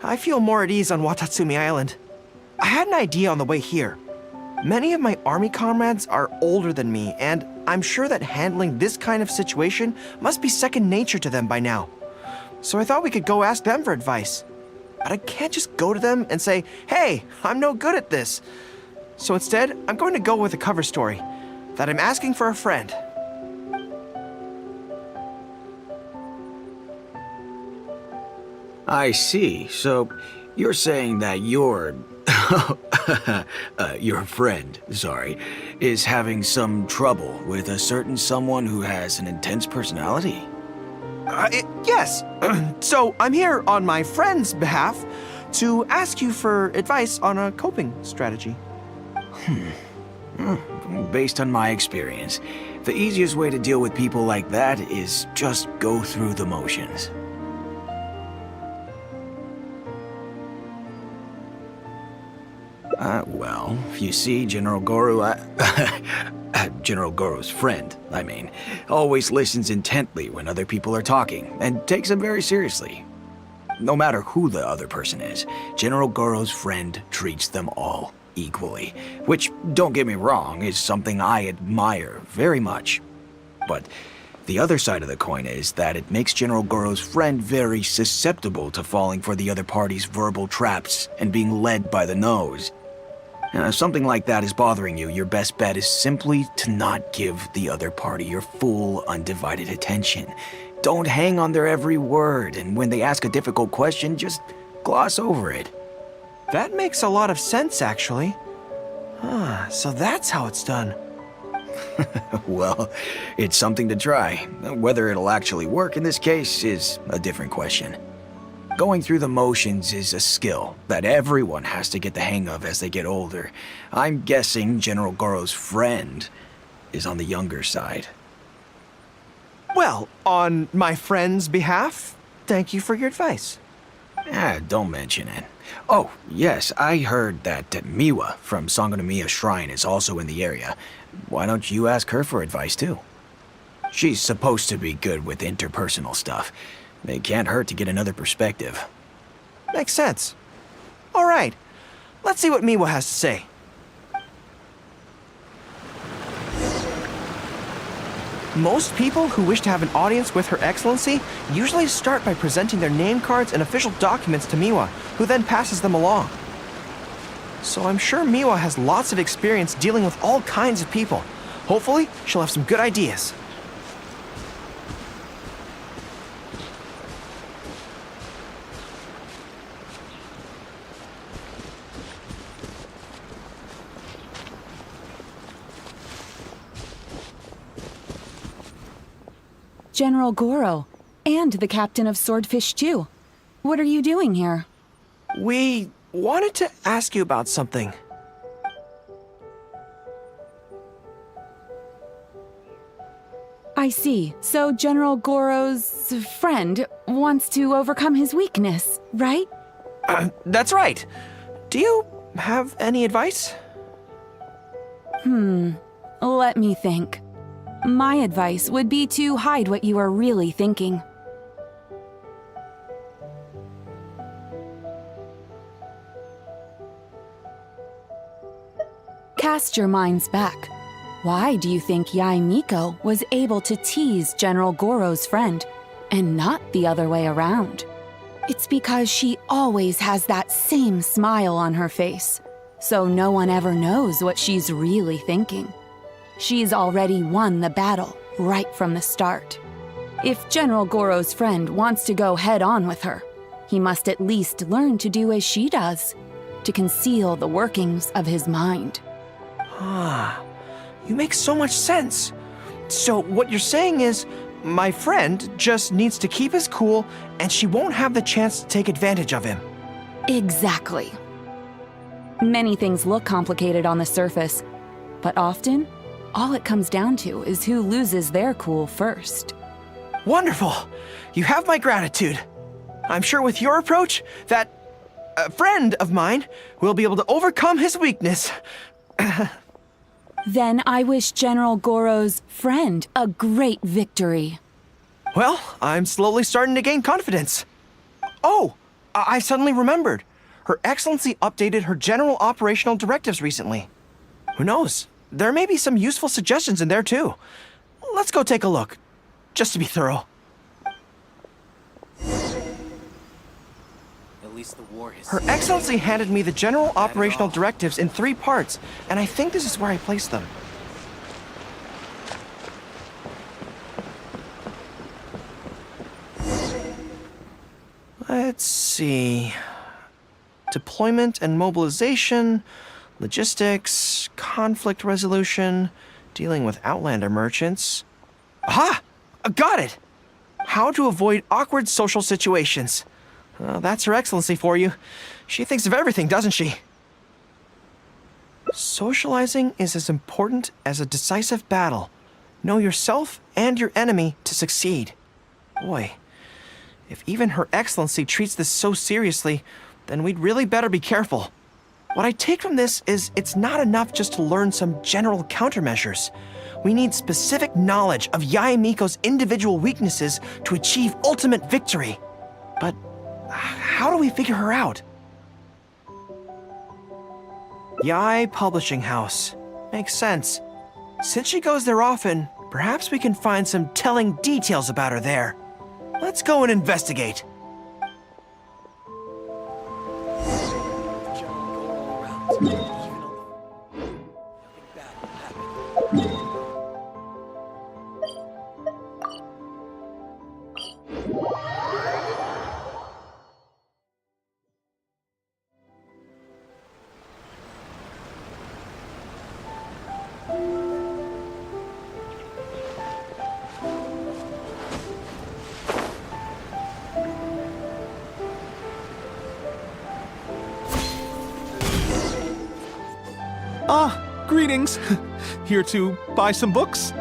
I feel more at ease on Watatsumi Island. I had an idea on the way here. Many of my army comrades are older than me, and I'm sure that handling this kind of situation must be second nature to them by now. So I thought we could go ask them for advice. But I can't just go to them and say, hey, I'm no good at this. So instead, I'm going to go with a cover story, that I'm asking for a friend. I see. So, you're saying that you're Your friend, sorry, is having some trouble with a certain someone who has an intense personality? Yes. So I'm here on my friend's behalf to ask you for advice on a coping strategy. Based on my experience, the easiest way to deal with people like that is just go through the motions. Well, you see, General Goro, General Goro's friend, I mean, always listens intently when other people are talking and takes them very seriously. No matter who the other person is, General Goro's friend treats them all equally, which, don't get me wrong, is something I admire very much. But the other side of the coin is that it makes General Goro's friend very susceptible to falling for the other party's verbal traps and being led by the nose. If something like that is bothering you, your best bet is simply to not give the other party your full, undivided attention. Don't hang on their every word, and when they ask a difficult question, just gloss over it. That makes a lot of sense, actually. So that's how it's done. Well, it's something to try. Whether it'll actually work in this case is a different question. Going through the motions is a skill that everyone has to get the hang of as they get older. I'm guessing General Goro's friend is on the younger side. Well, on my friend's behalf, thank you for your advice. Don't mention it. Oh, yes, I heard that Miwa from Sangonomiya Shrine is also in the area. Why don't you ask her for advice, too? She's supposed to be good with interpersonal stuff. It can't hurt to get another perspective. Makes sense. All right, let's see what Miwa has to say. Most people who wish to have an audience with Her Excellency usually start by presenting their name cards and official documents to Miwa, who then passes them along. So I'm sure Miwa has lots of experience dealing with all kinds of people. Hopefully, she'll have some good ideas. General Goro, and the captain of Swordfish too. What are you doing here? We wanted to ask you about something. I see. So General Goro's friend wants to overcome his weakness, right? That's right. Do you have any advice? Let me think. My advice would be to hide what you are really thinking. Cast your minds back. Why do you think Yae Miko was able to tease General Goro's friend, and not the other way around? It's because she always has that same smile on her face, so no one ever knows what she's really thinking. She's already won the battle right from the start. If General Goro's friend wants to go head-on with her, he must at least learn to do as she does, to conceal the workings of his mind. You make so much sense. So what you're saying is, my friend just needs to keep his cool, and she won't have the chance to take advantage of him. Exactly. Many things look complicated on the surface, but often, all it comes down to is who loses their cool first. Wonderful! You have my gratitude. I'm sure with your approach, that friend of mine will be able to overcome his weakness. Then I wish General Goro's friend a great victory. Well, I'm slowly starting to gain confidence. Oh, I suddenly remembered. Her Excellency updated her general operational directives recently. Who knows? There may be some useful suggestions in there too. Let's go take a look, just to be thorough. At least the war has... Her Excellency handed me the general operational directives in 3 parts, and I think this is where I placed them. Let's see. Deployment and mobilization, Logistics, conflict resolution, dealing with Outlander merchants. Aha! Got it! How to avoid awkward social situations. That's Her Excellency for you. She thinks of everything, doesn't she? Socializing is as important as a decisive battle. Know yourself and your enemy to succeed. Boy, if even Her Excellency treats this so seriously, then we'd really better be careful. What I take from this is it's not enough just to learn some general countermeasures. We need specific knowledge of Yae Miko's individual weaknesses to achieve ultimate victory. But how do we figure her out? Yae Publishing House. Makes sense. Since she goes there often, perhaps we can find some telling details about her there. Let's go and investigate. Greetings. Here to buy some books?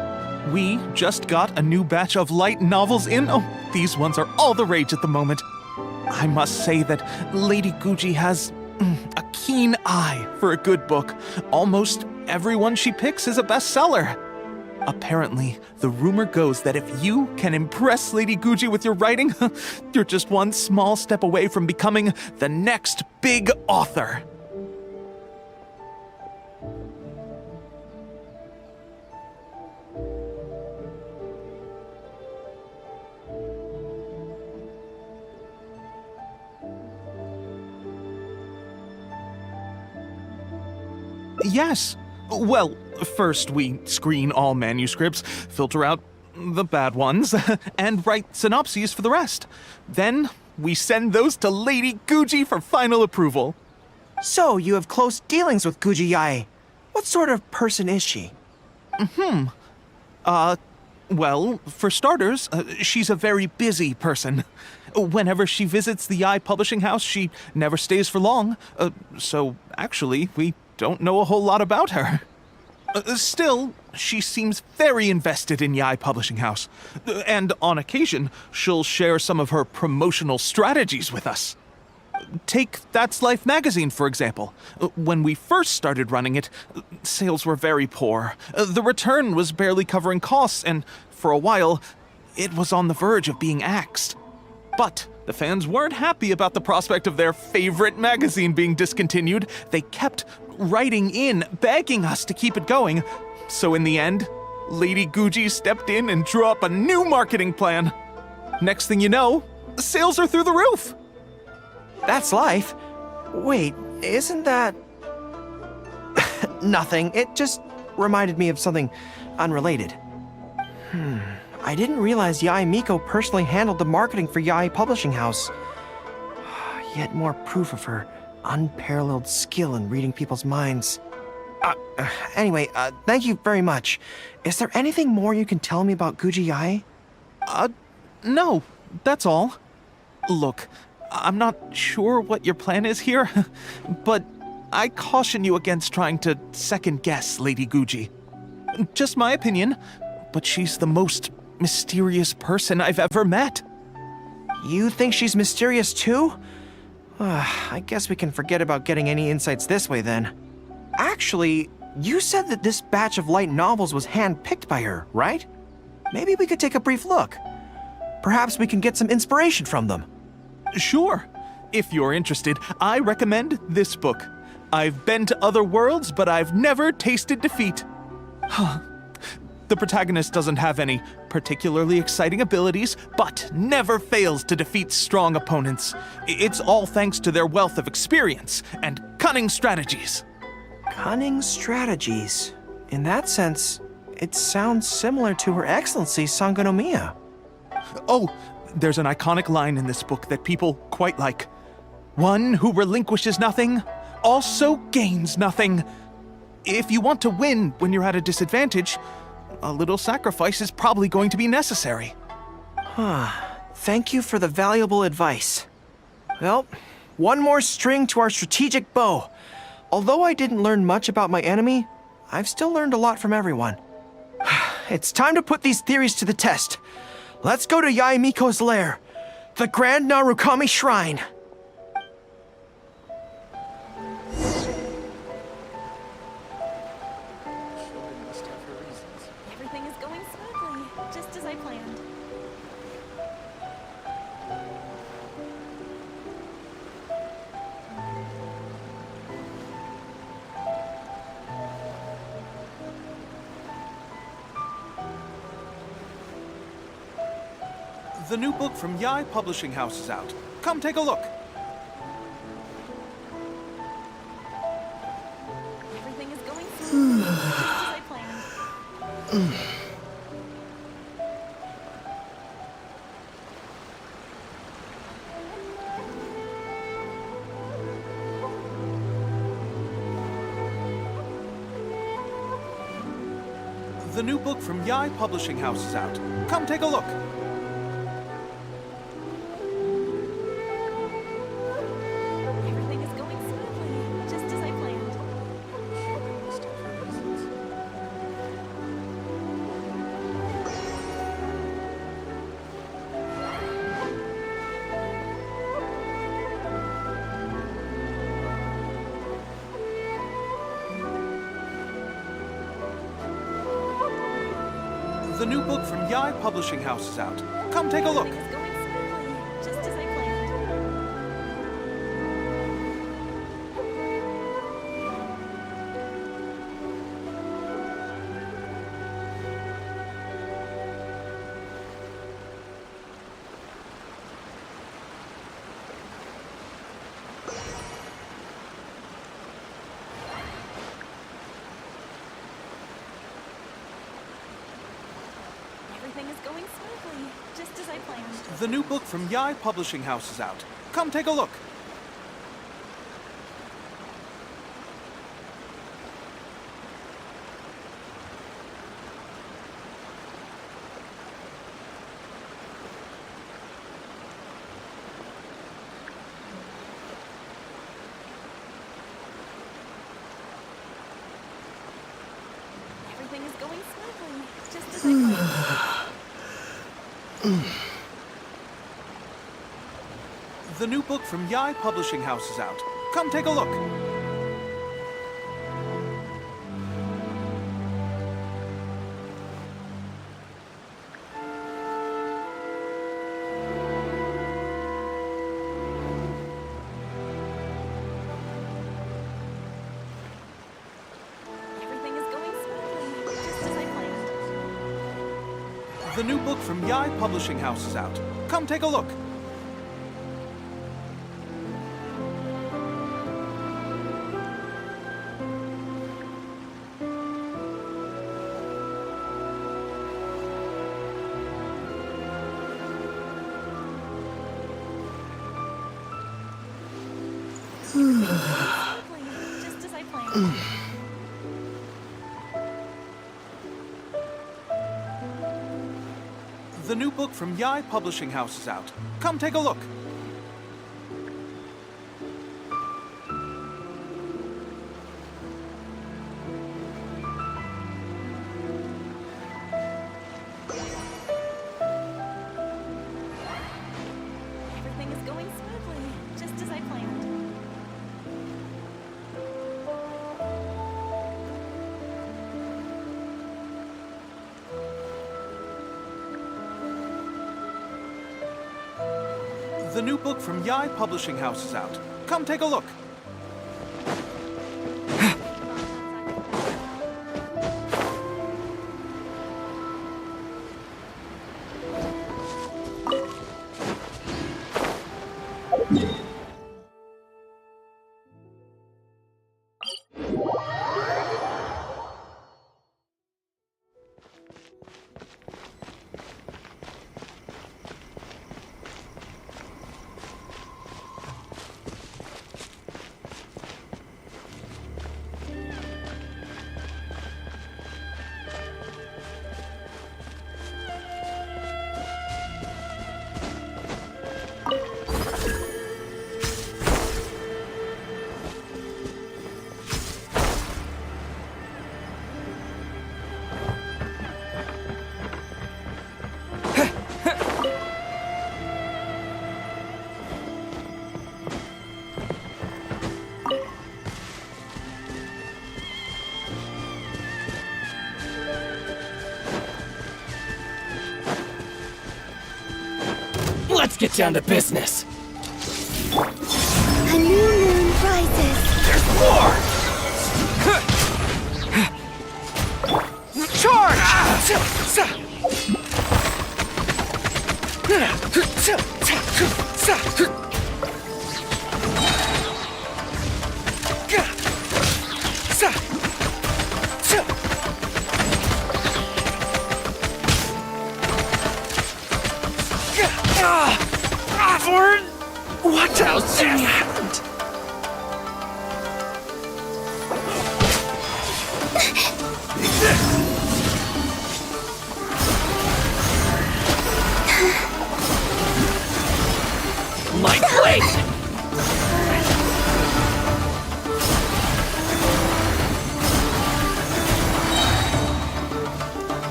We just got a new batch of light novels in. Oh, these ones are all the rage at the moment. I must say that Lady Guji has a keen eye for a good book. Almost everyone she picks is a bestseller. Apparently, the rumor goes that if you can impress Lady Guji with your writing, you're just one small step away from becoming the next big author. Yes. Well, first we screen all manuscripts, filter out the bad ones, and write synopses for the rest. Then we send those to Lady Guji for final approval. So, you have close dealings with Guji Yae. What sort of person is she? Well, for starters, she's a very busy person. Whenever she visits the Yae Publishing House, she never stays for long. So, actually, we don't know a whole lot about her. Still, she seems very invested in Yae Publishing House. And on occasion, she'll share some of her promotional strategies with us. Take That's Life magazine, for example. When we first started running it, sales were very poor. The return was barely covering costs, and for a while, it was on the verge of being axed. But the fans weren't happy about the prospect of their favorite magazine being discontinued. They kept writing in, begging us to keep it going. So in the end, Lady Guji stepped in and drew up a new marketing plan. Next thing you know, sales are through the roof. That's Life? Wait, isn't that... Nothing. It just reminded me of something unrelated. I didn't realize Yae Miko personally handled the marketing for Yae Publishing House. Yet more proof of her unparalleled skill in reading people's minds. Anyway, thank you very much. Is there anything more you can tell me about Guji Yae? No, that's all. Look, I'm not sure what your plan is here, but I caution you against trying to second-guess Lady Guji. Just my opinion, but she's the most mysterious person I've ever met. You think she's mysterious too? I guess we can forget about getting any insights this way then. Actually, you said that this batch of light novels was hand-picked by her, right? Maybe we could take a brief look. Perhaps we can get some inspiration from them. Sure. If you're interested, I recommend this book. I've been to other worlds, but I've never tasted defeat. The protagonist doesn't have any particularly exciting abilities, but never fails to defeat strong opponents. It's all thanks to their wealth of experience and cunning strategies. Cunning strategies? In that sense, it sounds similar to Her Excellency Sangonomiya. Oh, there's an iconic line in this book that people quite like. One who relinquishes nothing also gains nothing. If you want to win when you're at a disadvantage, a little sacrifice is probably going to be necessary. Thank you for the valuable advice. Well, one more string to our strategic bow. Although I didn't learn much about my enemy, I've still learned a lot from everyone. It's time to put these theories to the test. Let's go to Yae Miko's lair, the Grand Narukami Shrine. Everything is going smoothly, just as I planned. The new book from Yae Publishing House is out. Come take a look. Everything is going smoothly, just as I planned. The new book from Yae Publishing House is out. Come take a look. Everything is going smoothly, just as I planned. The new book from Yae Publishing House is out. Come take a look. Everything is going smoothly, just as I planned. Everything is going smoothly, just as I planned. The new book from Yae Publishing House is out. Come take a look. Everything is going smoothly, just as I planned. The new book from Yae Publishing House is out. Come take a look. Everything is going smoothly, just as I planned. The new book from Yae Publishing House is out. Come take a look. Just as I planned. The new book from Yae Publishing House is out. Come take a look. Everything is going smoothly, just as I planned. The new book from Yae Publishing House is out. Come take a look. Let's get down to business. A new moon rises. There's more! Charge! What else happened? My blade!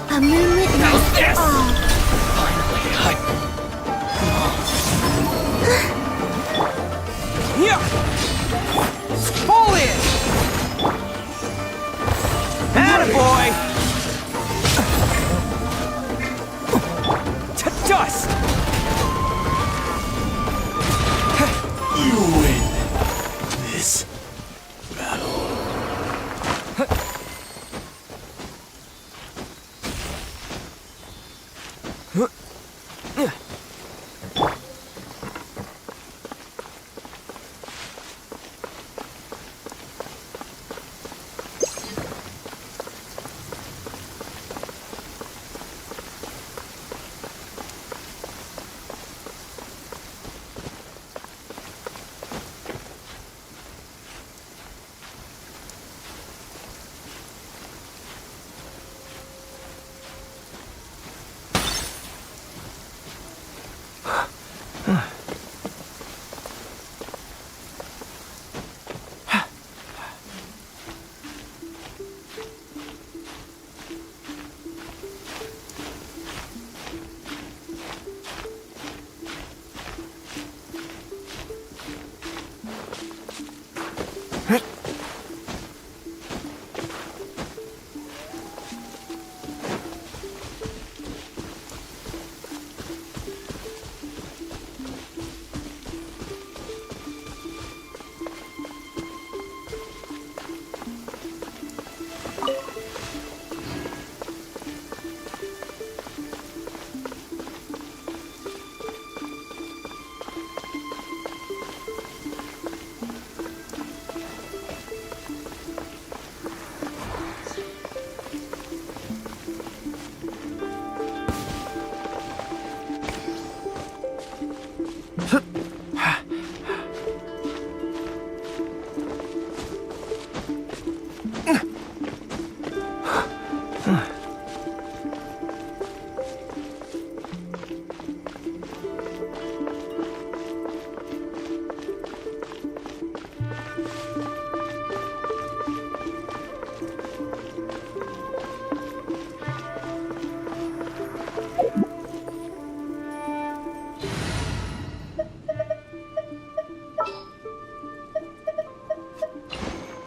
A moonlit night. How's this? Oh. Yeah! Pull in! Attaboy! To dust! You win this battle.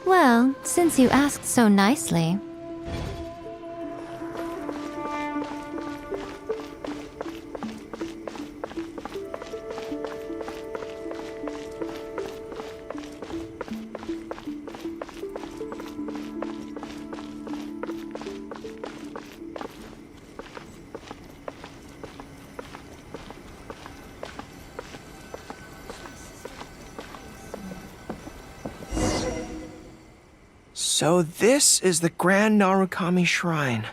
Well, since you asked so nicely. So this is the Grand Narukami Shrine.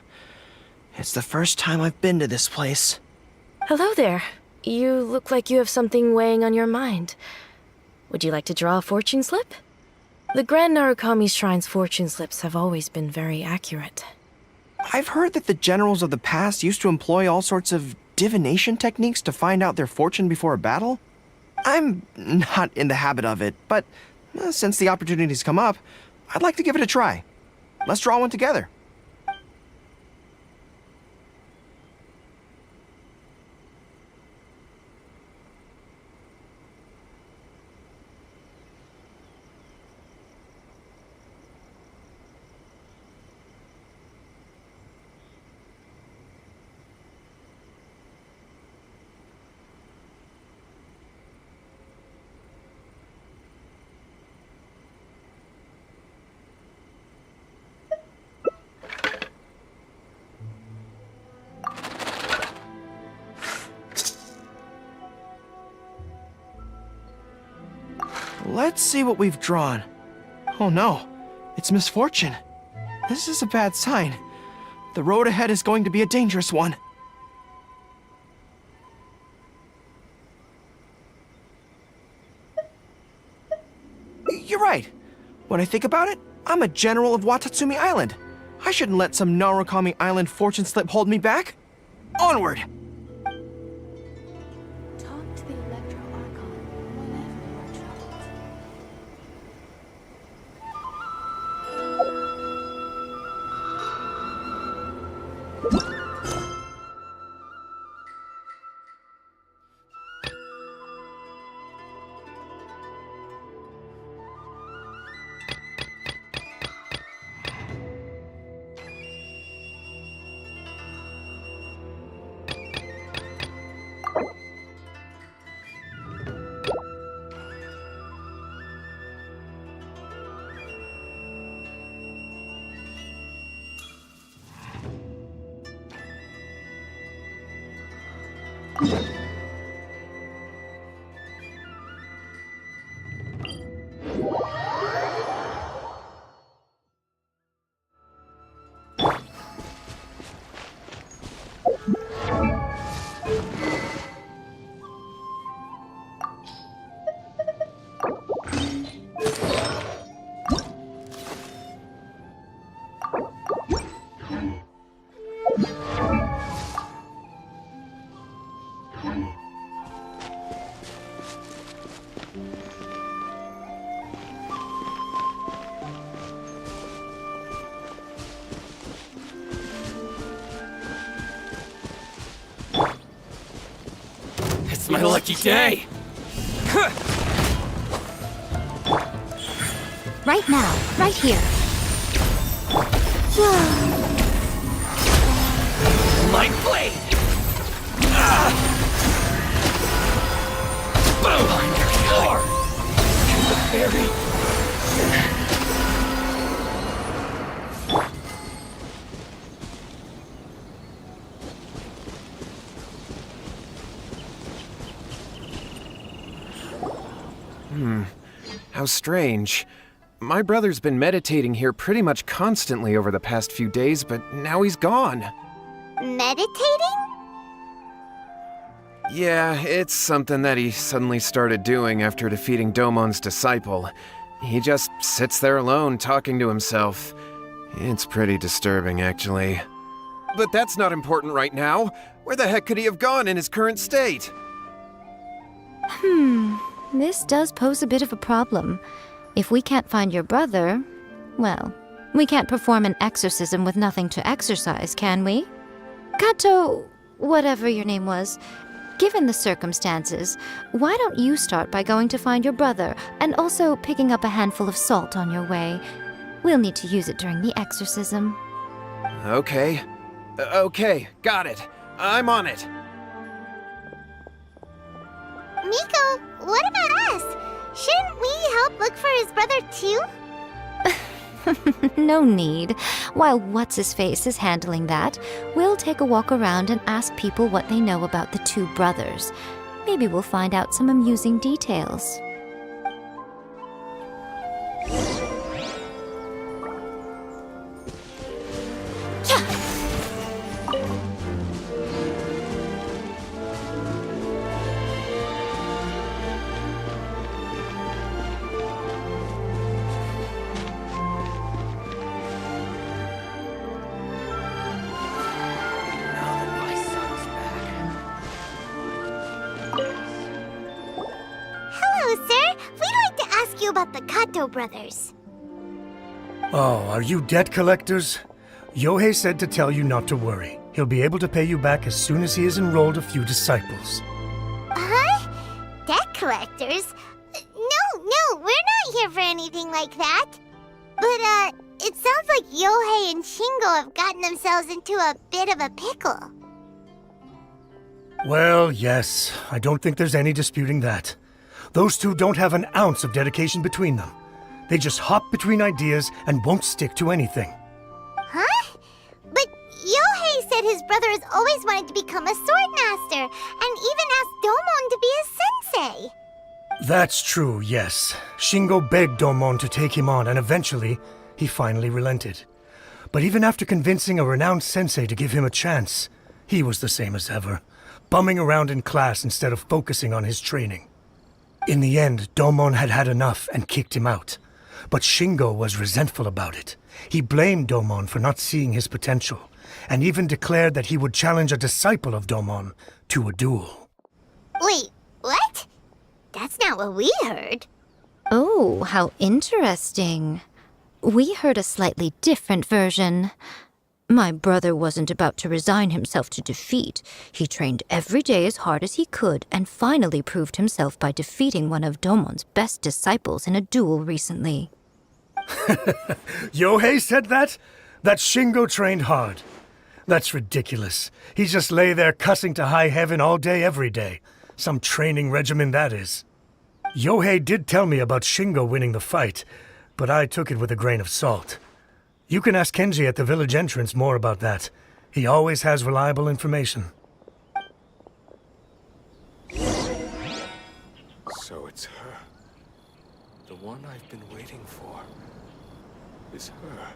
It's the first time I've been to this place. Hello there. You look like you have something weighing on your mind. Would you like to draw a fortune slip? The Grand Narukami Shrine's fortune slips have always been very accurate. I've heard that the generals of the past used to employ all sorts of divination techniques to find out their fortune before a battle. I'm not in the habit of it, but since the opportunity's come up, I'd like to give it a try. Let's draw one together. Let's see what we've drawn. Oh no, it's misfortune. This is a bad sign. The road ahead is going to be a dangerous one. You're right. When I think about it, I'm a general of Watatsumi Island. I shouldn't let some Narukami Island fortune slip hold me back. Onward! Talk to the Electro Archon whenever you are troubled. It's my lucky day! Right now, right here. Light blade! Boom! Find your car! And the fairy! How strange. My brother's been meditating here pretty much constantly over the past few days, but now he's gone. Meditating? Yeah, it's something that he suddenly started doing after defeating Domon's disciple. He just sits there alone, talking to himself. It's pretty disturbing, actually. But that's not important right now. Where the heck could he have gone in his current state? This does pose a bit of a problem. If we can't find your brother, well, we can't perform an exorcism with nothing to exorcise, can we? Kato, whatever your name was, given the circumstances, why don't you start by going to find your brother and also picking up a handful of salt on your way? We'll need to use it during the exorcism. Okay. Okay, got it. I'm on it. Miko, what about us? Shouldn't we help look for his brother too? No need. While What's-His-Face is handling that, we'll take a walk around and ask people what they know about the two brothers. Maybe we'll find out some amusing details. About the Kato brothers. Oh, are you debt collectors? Yohei said to tell you not to worry. He'll be able to pay you back as soon as he has enrolled a few disciples. Huh? Debt collectors? No, we're not here for anything like that. But, it sounds like Yohei and Shingo have gotten themselves into a bit of a pickle. Well, yes. I don't think there's any disputing that. Those two don't have an ounce of dedication between them. They just hop between ideas and won't stick to anything. Huh? But Yohei said his brother has always wanted to become a sword master, and even asked Domon to be a sensei. That's true, yes. Shingo begged Domon to take him on, and eventually, he finally relented. But even after convincing a renowned sensei to give him a chance, he was the same as ever, bumming around in class instead of focusing on his training. In the end, Domon had had enough and kicked him out. But Shingo was resentful about it. He blamed Domon for not seeing his potential, and even declared that he would challenge a disciple of Domon to a duel. Wait, what? That's not what we heard. Oh, how interesting. We heard a slightly different version. My brother wasn't about to resign himself to defeat. He trained every day as hard as he could and finally proved himself by defeating one of Domon's best disciples in a duel recently. Yohei said that? That Shingo trained hard. That's ridiculous. He just lay there cussing to high heaven all day every day. Some training regimen that is. Yohei did tell me about Shingo winning the fight, but I took it with a grain of salt. You can ask Kenji at the village entrance more about that. He always has reliable information. So it's her. The one I've been waiting for is her.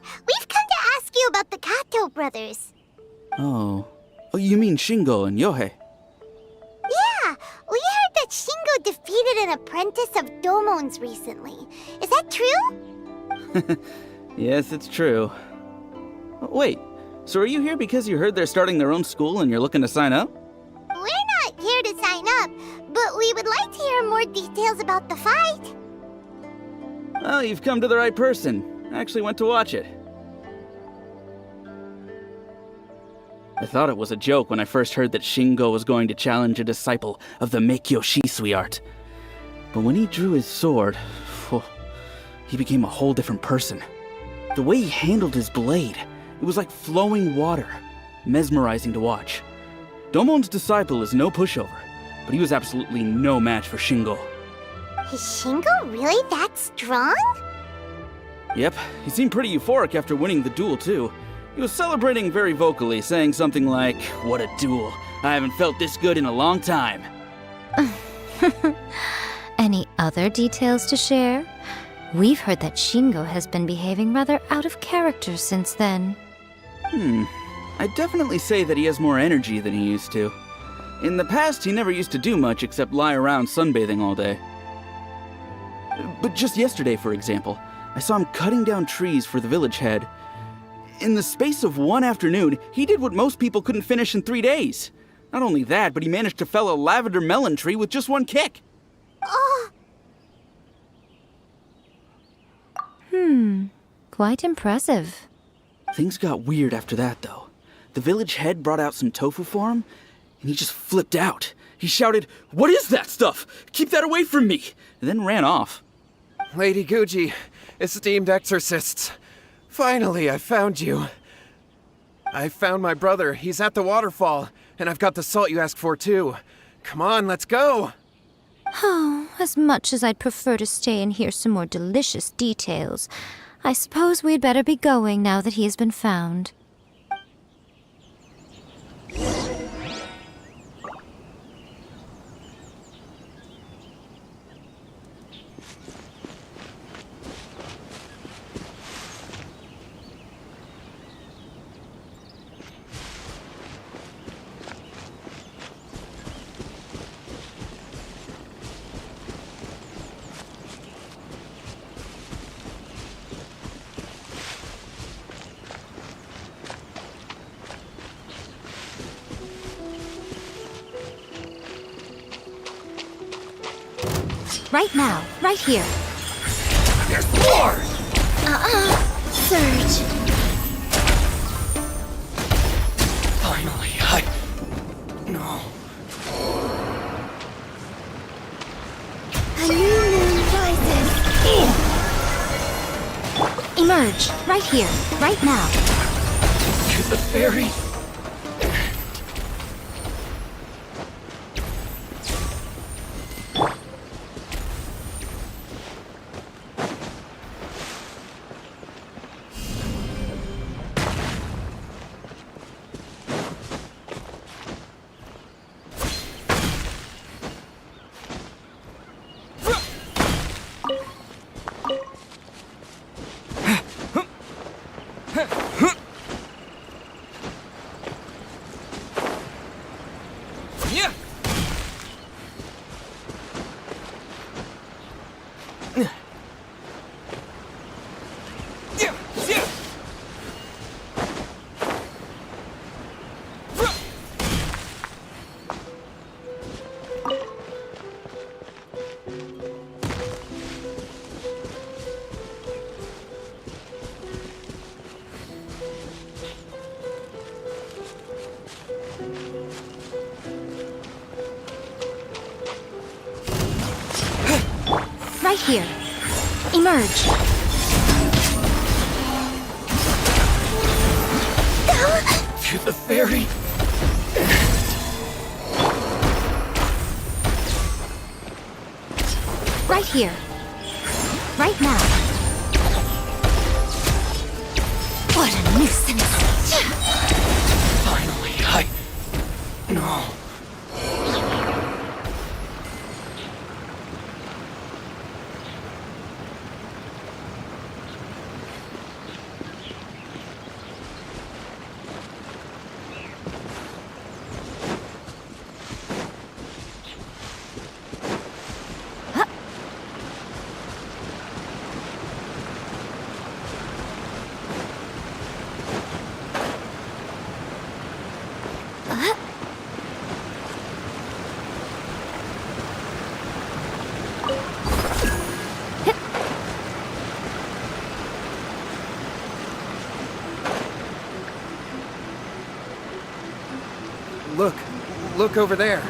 We've come to ask you about the Kato brothers. Oh, you mean Shingo and Yohei? Yeah, we heard that Shingo defeated an apprentice of Domon's recently. Is that true? Yes, it's true. Wait, so are you here because you heard they're starting their own school and you're looking to sign up? We're not here to sign up, but we would like to hear more details about the fight. Well, you've come to the right person. I actually went to watch it. I thought it was a joke when I first heard that Shingo was going to challenge a disciple of the Meikyo Shisui art. But when he drew his sword, he became a whole different person. The way he handled his blade, it was like flowing water, mesmerizing to watch. Domon's disciple is no pushover, but he was absolutely no match for Shingo. Is Shingo really that strong? Yep, he seemed pretty euphoric after winning the duel, too. He was celebrating very vocally, saying something like, "What a duel. I haven't felt this good in a long time." Any other details to share? We've heard that Shingo has been behaving rather out of character since then. I'd definitely say that he has more energy than he used to. In the past, he never used to do much except lie around sunbathing all day. But just yesterday, for example, I saw him cutting down trees for the village head. In the space of one afternoon, he did what most people couldn't finish in 3 days. Not only that, but he managed to fell a lavender melon tree with just one kick. Quite impressive. Things got weird after that, though. The village head brought out some tofu for him, and he just flipped out. He shouted, "What is that stuff? Keep that away from me!" and then ran off. Lady Guji, esteemed exorcists, finally I found you. I found my brother. He's at the waterfall, and I've got the salt you asked for, too. Come on, let's go! Oh, as much as I'd prefer to stay and hear some more delicious details, I suppose we'd better be going now that he has been found. Right now, right here. There's more! Surge. Finally, No. A new moon rises. Emerge, right here, right now. To the ferry. Right here. Emerge. To the ferry. Right here. Right now. What a nuisance. Finally, No. Look over there.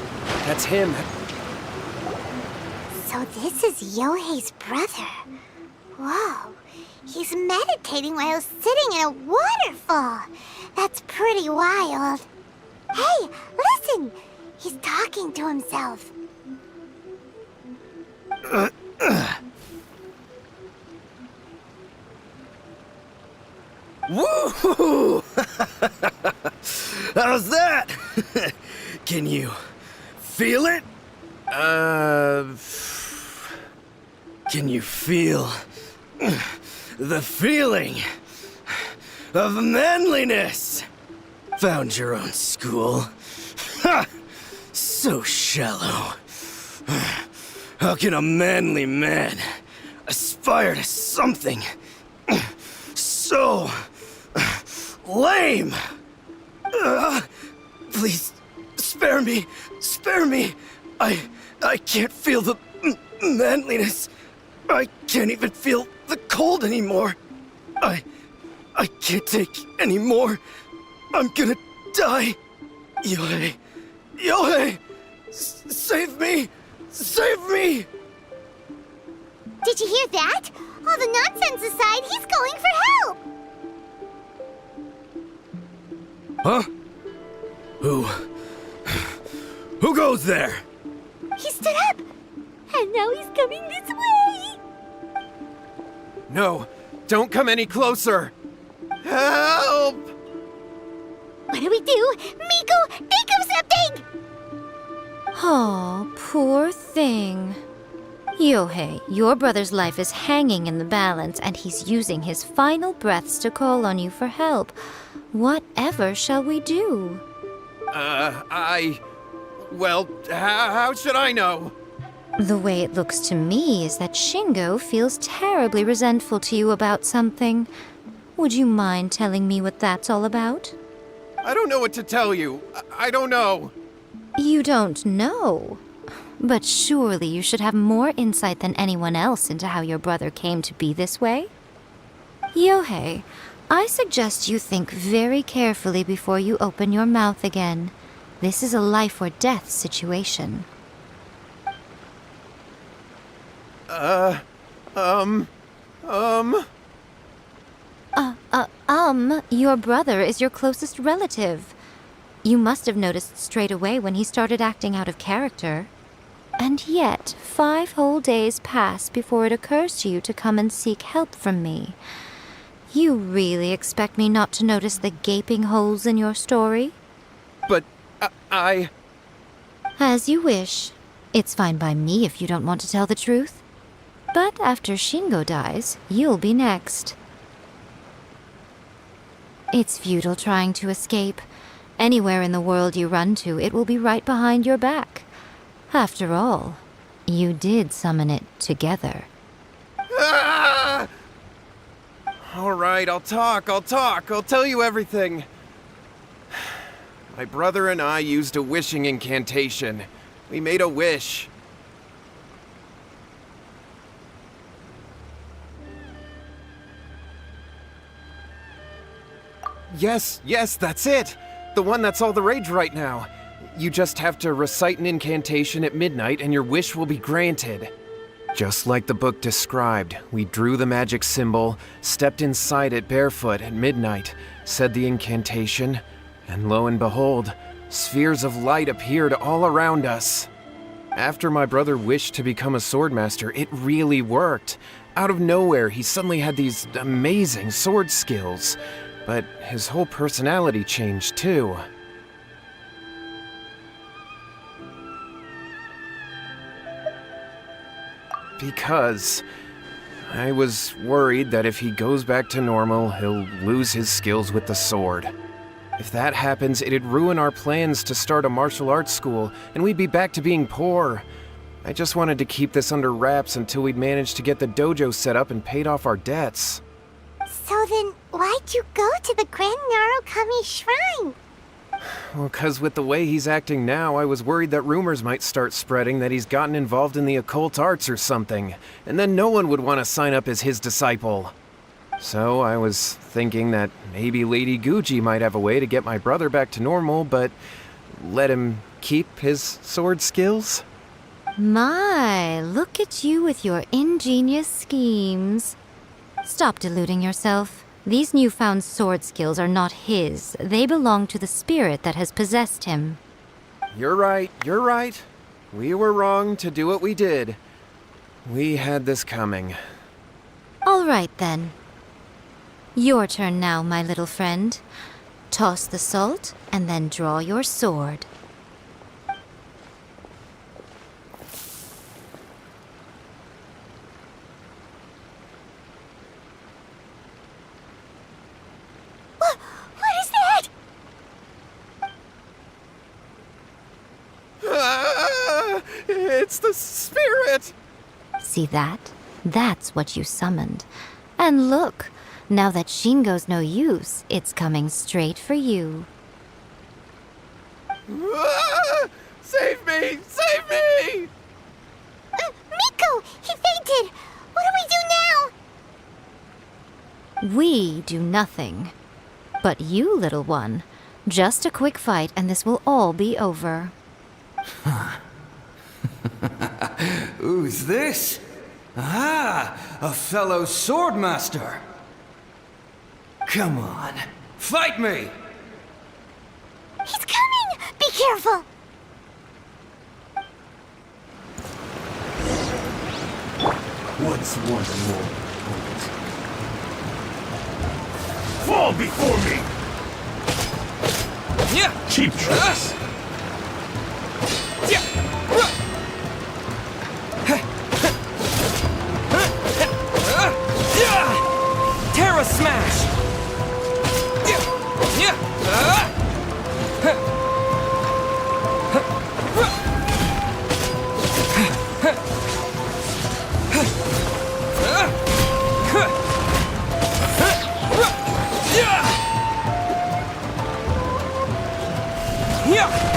That's him. So this is Yohei's brother. Whoa. He's meditating while sitting in a waterfall. That's pretty wild. Hey, listen! He's talking to himself. Woo! How's that? Can you feel it? Can you feel the feeling of manliness? Found your own school. Ha! So shallow. How can a manly man aspire to something so lame? Please, spare me. Spare me. I can't feel the manliness. I can't even feel the cold anymore. I can't take any more. I'm gonna die. Yohei. Yohei! Save me! Save me! Did you hear that? All the nonsense aside, he's going for help! Huh? Who goes there? He stood up! And now he's coming this way! No, don't come any closer. Help! What do we do? Miko, think of something! Oh, poor thing. Yohei, your brother's life is hanging in the balance, and he's using his final breaths to call on you for help. Whatever shall we do? Well, how should I know? The way it looks to me is that Shingo feels terribly resentful to you about something. Would you mind telling me what that's all about? I don't know what to tell you. I don't know. You don't know? But surely you should have more insight than anyone else into how your brother came to be this way? Yohei, I suggest you think very carefully before you open your mouth again. This is a life or death situation. Your brother is your closest relative. You must have noticed straight away when he started acting out of character. And yet, 5 whole days pass before it occurs to you to come and seek help from me. You really expect me not to notice the gaping holes in your story? But I... As you wish. It's fine by me if you don't want to tell the truth. But after Shingo dies, you'll be next. It's futile trying to escape. Anywhere in the world you run to, it will be right behind your back. After all, you did summon it together. Ah! All right, I'll talk. I'll tell you everything. My brother and I used a wishing incantation. We made a wish. Yes, that's it! The one that's all the rage right now. You just have to recite an incantation at midnight and your wish will be granted. Just like the book described, we drew the magic symbol, stepped inside it barefoot at midnight, said the incantation, and lo and behold, spheres of light appeared all around us. After my brother wished to become a swordmaster, it really worked. Out of nowhere, he suddenly had these amazing sword skills. But his whole personality changed too. Because I was worried that if he goes back to normal, he'll lose his skills with the sword. If that happens, it'd ruin our plans to start a martial arts school, and we'd be back to being poor. I just wanted to keep this under wraps until we'd managed to get the dojo set up and paid off our debts. So then, why'd you go to the Grand Narukami Shrine? Well, 'cause with the way he's acting now, I was worried that rumors might start spreading that he's gotten involved in the occult arts or something, and then no one would want to sign up as his disciple. So I was thinking that maybe Lady Guji might have a way to get my brother back to normal, but let him keep his sword skills? My, look at you with your ingenious schemes. Stop deluding yourself. These newfound sword skills are not his. They belong to the spirit that has possessed him. You're right. We were wrong to do what we did. We had this coming. All right, then. Your turn now, my little friend. Toss the salt, and then draw your sword. It's the spirit! See that? That's what you summoned. And look, now that Shingo's no use, it's coming straight for you. Save me! Save me! Miko! He fainted! What do we do now? We do nothing. But you, little one, just a quick fight and this will all be over. Who's this? Ah, a fellow swordmaster. Come on, fight me! He's coming! Be careful! What's one more point? Fall before me! Yeah! Cheap tricks! Terra Smash! Yeah!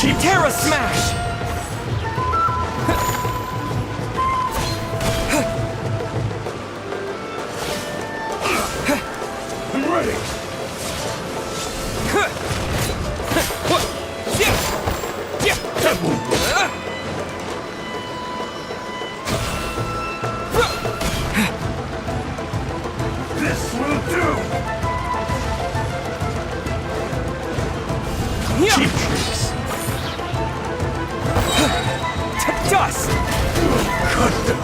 Terra Smash! I'm ready! This will do! Cheap tricks! To dust! Cut them!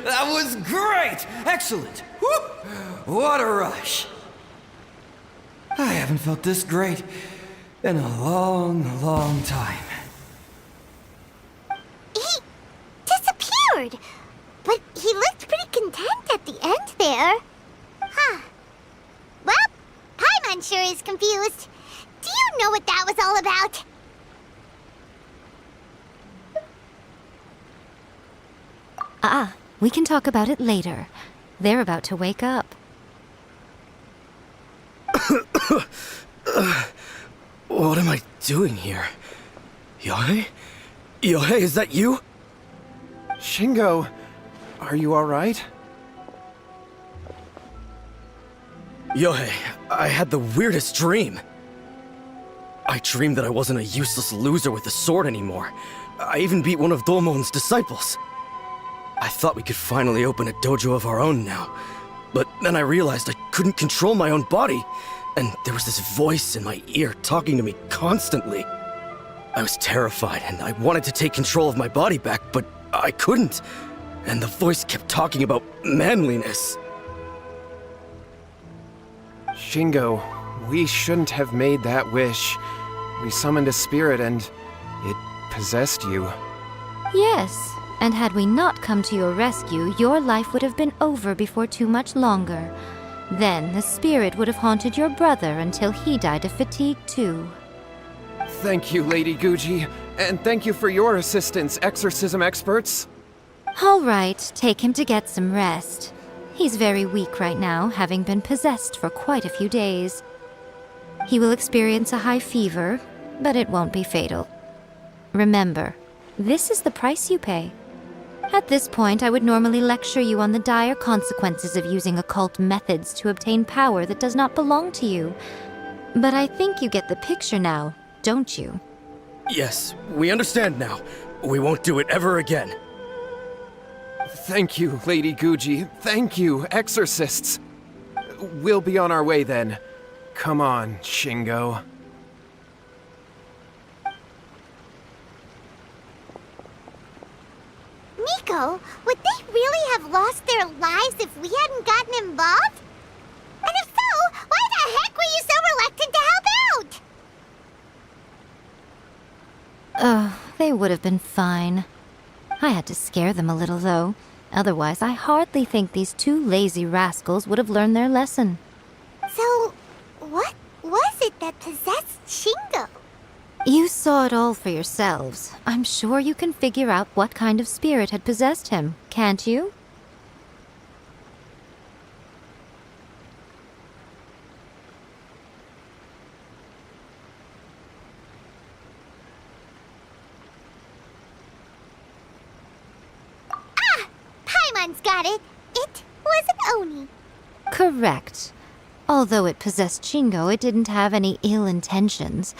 That was great! Excellent! Woo! What a rush! I haven't felt this great in a long, long time. He disappeared! But he looked pretty content at the end there. Huh. Well, Paimon sure is confused. Do you know what that was all about? We can talk about it later. They're about to wake up. What am I doing here? Yohei? Yohei, is that you? Shingo, are you alright? Yohei, I had the weirdest dream. I dreamed that I wasn't a useless loser with a sword anymore. I even beat one of Domon's disciples. I thought we could finally open a dojo of our own now. But then I realized I couldn't control my own body, and there was this voice in my ear talking to me constantly. I was terrified, and I wanted to take control of my body back, but I couldn't. And the voice kept talking about manliness. Shingo, we shouldn't have made that wish. We summoned a spirit and it possessed you. Yes, and had we not come to your rescue, your life would have been over before too much longer. Then the spirit would have haunted your brother until he died of fatigue too. Thank you, Lady Guji, and thank you for your assistance, exorcism experts. All right, take him to get some rest. He's very weak right now, having been possessed for quite a few days. He will experience a high fever, but it won't be fatal. Remember, this is the price you pay. At this point, I would normally lecture you on the dire consequences of using occult methods to obtain power that does not belong to you. But I think you get the picture now, don't you? Yes, we understand now. We won't do it ever again. Thank you, Lady Guji. Thank you, exorcists. We'll be on our way then. Come on, Shingo. Miko, would they really have lost their lives if we hadn't gotten involved? And if so, why the heck were you so reluctant to help out? Oh, they would have been fine. I had to scare them a little, though. Otherwise, I hardly think these two lazy rascals would have learned their lesson. So, what was it that possessed Shingo? You saw it all for yourselves. I'm sure you can figure out what kind of spirit had possessed him, can't you? Paimon's got it. It was an Oni. Correct. Although it possessed Shingo, it didn't have any ill intentions.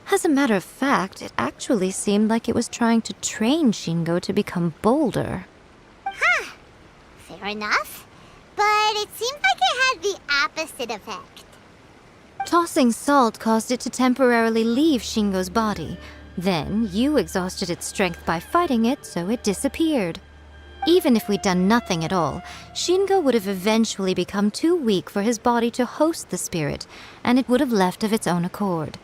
As a matter of fact, it actually seemed like it was trying to train Shingo to become bolder. Huh. Fair enough. But it seems like it had the opposite effect. Tossing salt caused it to temporarily leave Shingo's body. Then, you exhausted its strength by fighting it, so it disappeared. Even if we'd done nothing at all, Shingo would have eventually become too weak for his body to host the spirit, and it would have left of its own accord.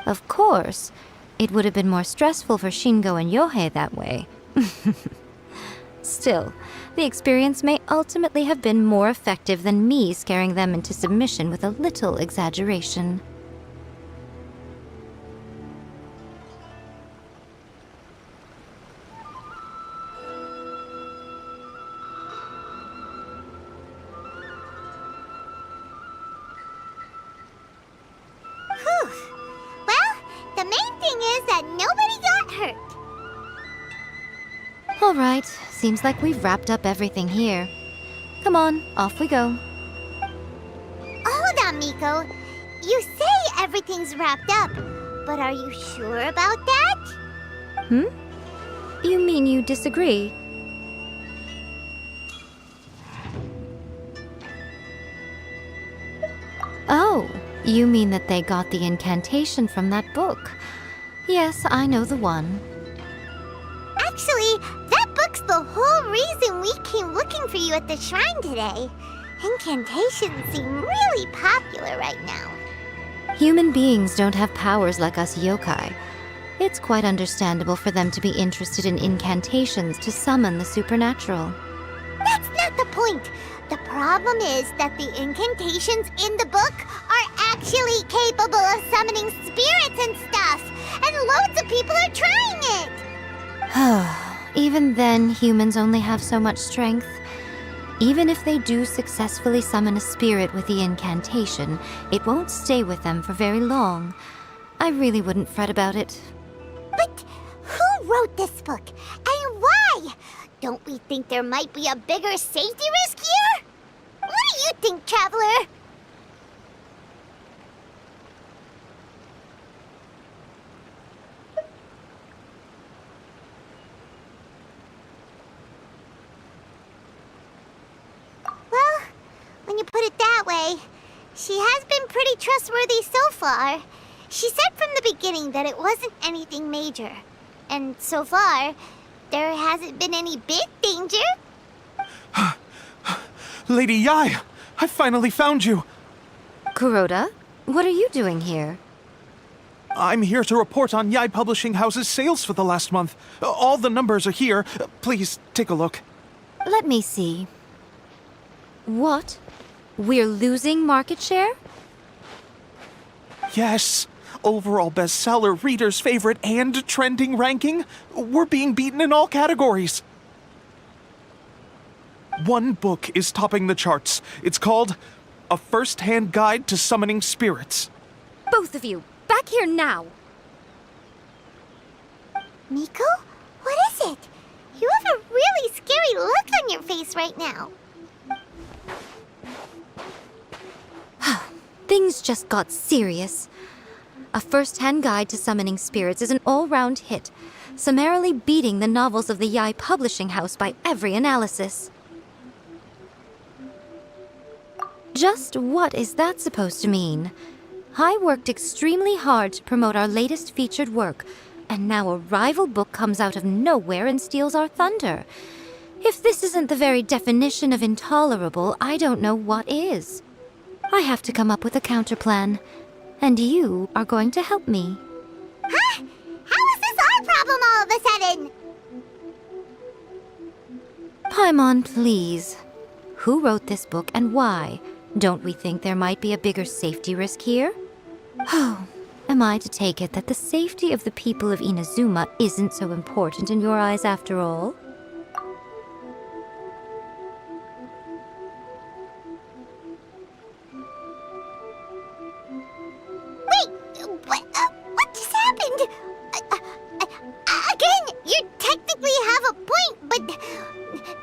Of course, it would have been more stressful for Shingo and Yohei that way. Still, the experience may ultimately have been more effective than me scaring them into submission with a little exaggeration. is that nobody got hurt. All right, seems like we've wrapped up everything here. Come on, off we go. Hold on, Miko. You say everything's wrapped up, but are you sure about that? You mean you disagree? Oh, you mean that they got the incantation from that book. Yes, I know the one. Actually, that book's the whole reason we came looking for you at the shrine today. Incantations seem really popular right now. Human beings don't have powers like us yokai. It's quite understandable for them to be interested in incantations to summon the supernatural. That's not the point. The problem is that the incantations in the book are actually capable of summoning spirits and stuff, and loads of people are trying it. Even then, humans only have so much strength. Even if they do successfully summon a spirit with the incantation, it won't stay with them for very long. I really wouldn't fret about it. But who wrote this book, and why? Don't we think there might be a bigger safety risk here? What do you think, Traveler? Well, when you put it that way, she has been pretty trustworthy so far. She said from the beginning that it wasn't anything major. And so far, there hasn't been any big danger. Lady Yai, I finally found you. Kuroda, what are you doing here? I'm here to report on Yai Publishing House's sales for the last month. All the numbers are here. Please, take a look. Let me see. What? We're losing market share? Yes. Overall bestseller, readers' favorite, and trending ranking. We're being beaten in all categories. One book is topping the charts. It's called A First-Hand Guide to Summoning Spirits. Both of you, back here now! Miko? What is it? You have a really scary look on your face right now. Things just got serious. A First-Hand Guide to Summoning Spirits is an all-round hit, summarily beating the novels of the Yai Publishing House by every analysis. Just what is that supposed to mean? I worked extremely hard to promote our latest featured work, and now a rival book comes out of nowhere and steals our thunder. If this isn't the very definition of intolerable, I don't know what is. I have to come up with a counterplan, and you are going to help me. Huh? How is this our problem all of a sudden? Paimon, please. Who wrote this book and why? Don't we think there might be a bigger safety risk here? Oh, am I to take it that the safety of the people of Inazuma isn't so important in your eyes after all? What just happened? Again, you technically have a point, but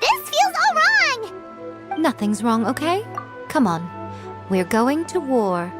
this feels all wrong. Nothing's wrong, okay? Come on. We're going to war.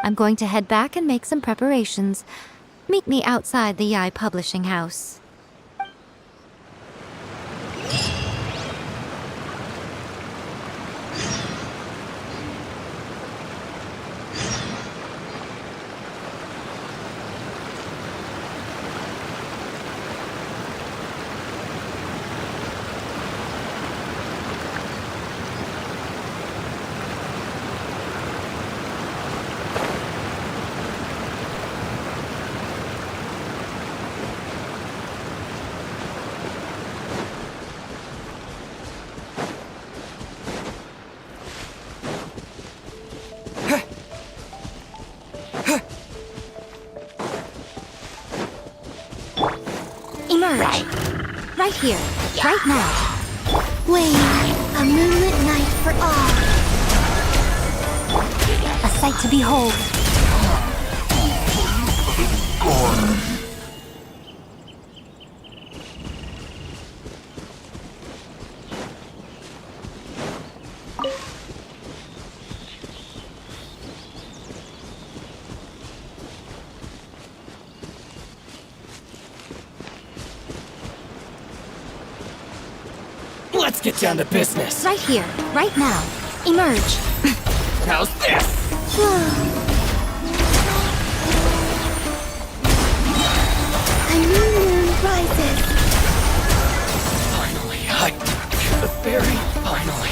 I'm going to head back and make some preparations. Meet me outside the Yai Publishing House. right here, right now. Wayne, a moonlit night for all. A sight to behold. Let's get down to business. Right here, right now. Emerge. How's this? A new moon rises. Finally, the fairy finally,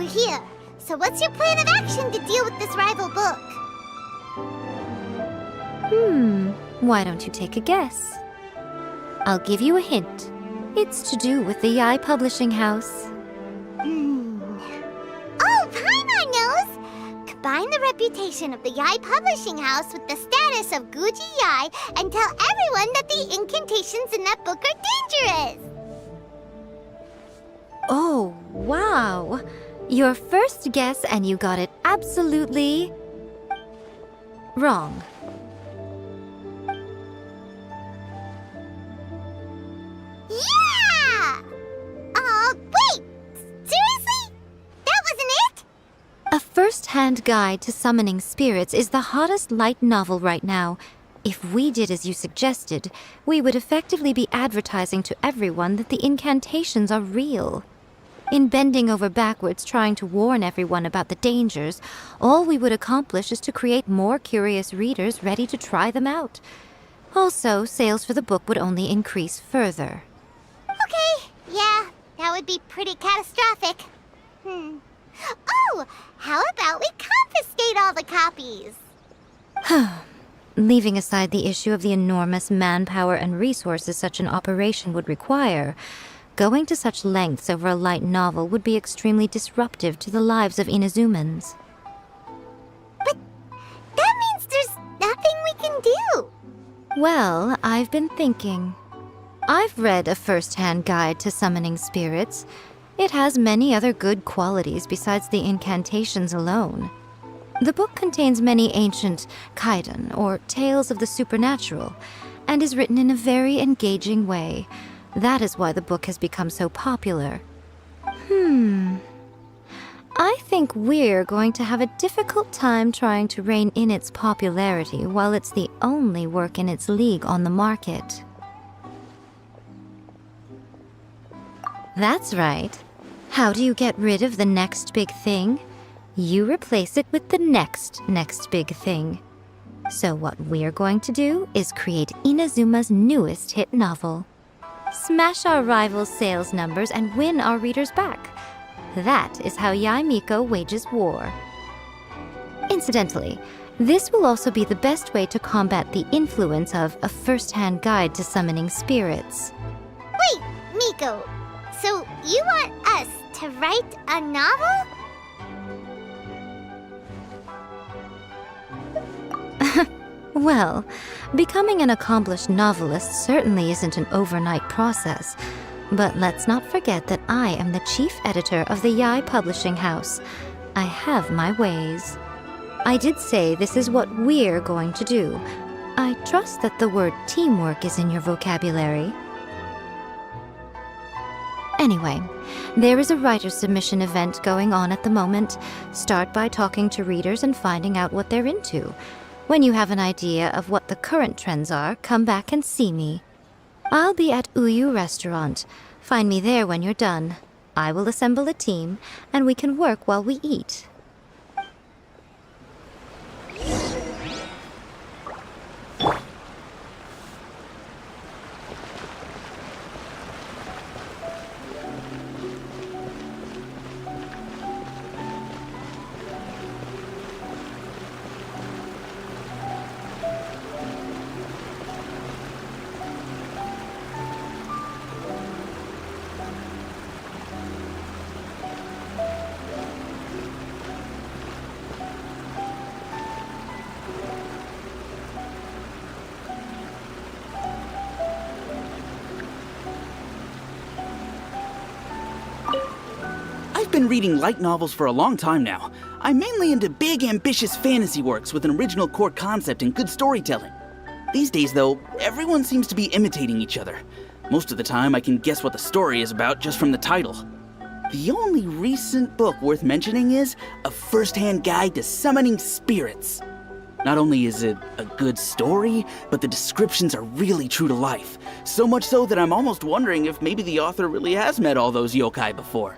here. So what's your plan of action to deal with this rival book? Why don't you take a guess? I'll give you a hint. It's to do with the Yai Publishing House. Oh, Paimon knows! Combine the reputation of the Yai Publishing House with the status of Guji Yai and tell everyone that the incantations in that book are dangerous! Oh, wow! Your first guess and you got it absolutely wrong. Yeah! Wait! Seriously? That wasn't it? A first-hand guide to summoning spirits is the hottest light novel right now. If we did as you suggested, we would effectively be advertising to everyone that the incantations are real. In bending over backwards trying to warn everyone about the dangers, all we would accomplish is to create more curious readers ready to try them out. Also, sales for the book would only increase further. Okay, yeah, that would be pretty catastrophic. Oh, how about we confiscate all the copies? Leaving aside the issue of the enormous manpower and resources such an operation would require, going to such lengths over a light novel would be extremely disruptive to the lives of Inazumans. But that means there's nothing we can do. Well, I've been thinking. I've read a first-hand guide to summoning spirits. It has many other good qualities besides the incantations alone. The book contains many ancient kaiden, or tales of the supernatural, and is written in a very engaging way. That is why the book has become so popular. I think we're going to have a difficult time trying to rein in its popularity while it's the only work in its league on the market. That's right. How do you get rid of the next big thing? You replace it with the next big thing. So what we're going to do is create Inazuma's newest hit novel. Smash our rivals' sales numbers and win our readers back. That is how Yai Miko wages war. Incidentally, this will also be the best way to combat the influence of a first-hand guide to summoning spirits. Wait, Miko, so you want us to write a novel? Well, becoming an accomplished novelist certainly isn't an overnight process. But let's not forget that I am the chief editor of the Yai Publishing House. I have my ways. I did say this is what we're going to do. I trust that the word teamwork is in your vocabulary. Anyway, there is a writer submission event going on at the moment. Start by talking to readers and finding out what they're into. When you have an idea of what the current trends are, come back and see me. I'll be at Uyu Restaurant. Find me there when you're done. I will assemble a team, and we can work while we eat. I've been reading light novels for a long time now. I'm mainly into big, ambitious fantasy works with an original core concept and good storytelling. These days, though, everyone seems to be imitating each other. Most of the time, I can guess what the story is about just from the title. The only recent book worth mentioning is A First-Hand Guide to Summoning Spirits. Not only is it a good story, but the descriptions are really true to life. So much so that I'm almost wondering if maybe the author really has met all those yokai before.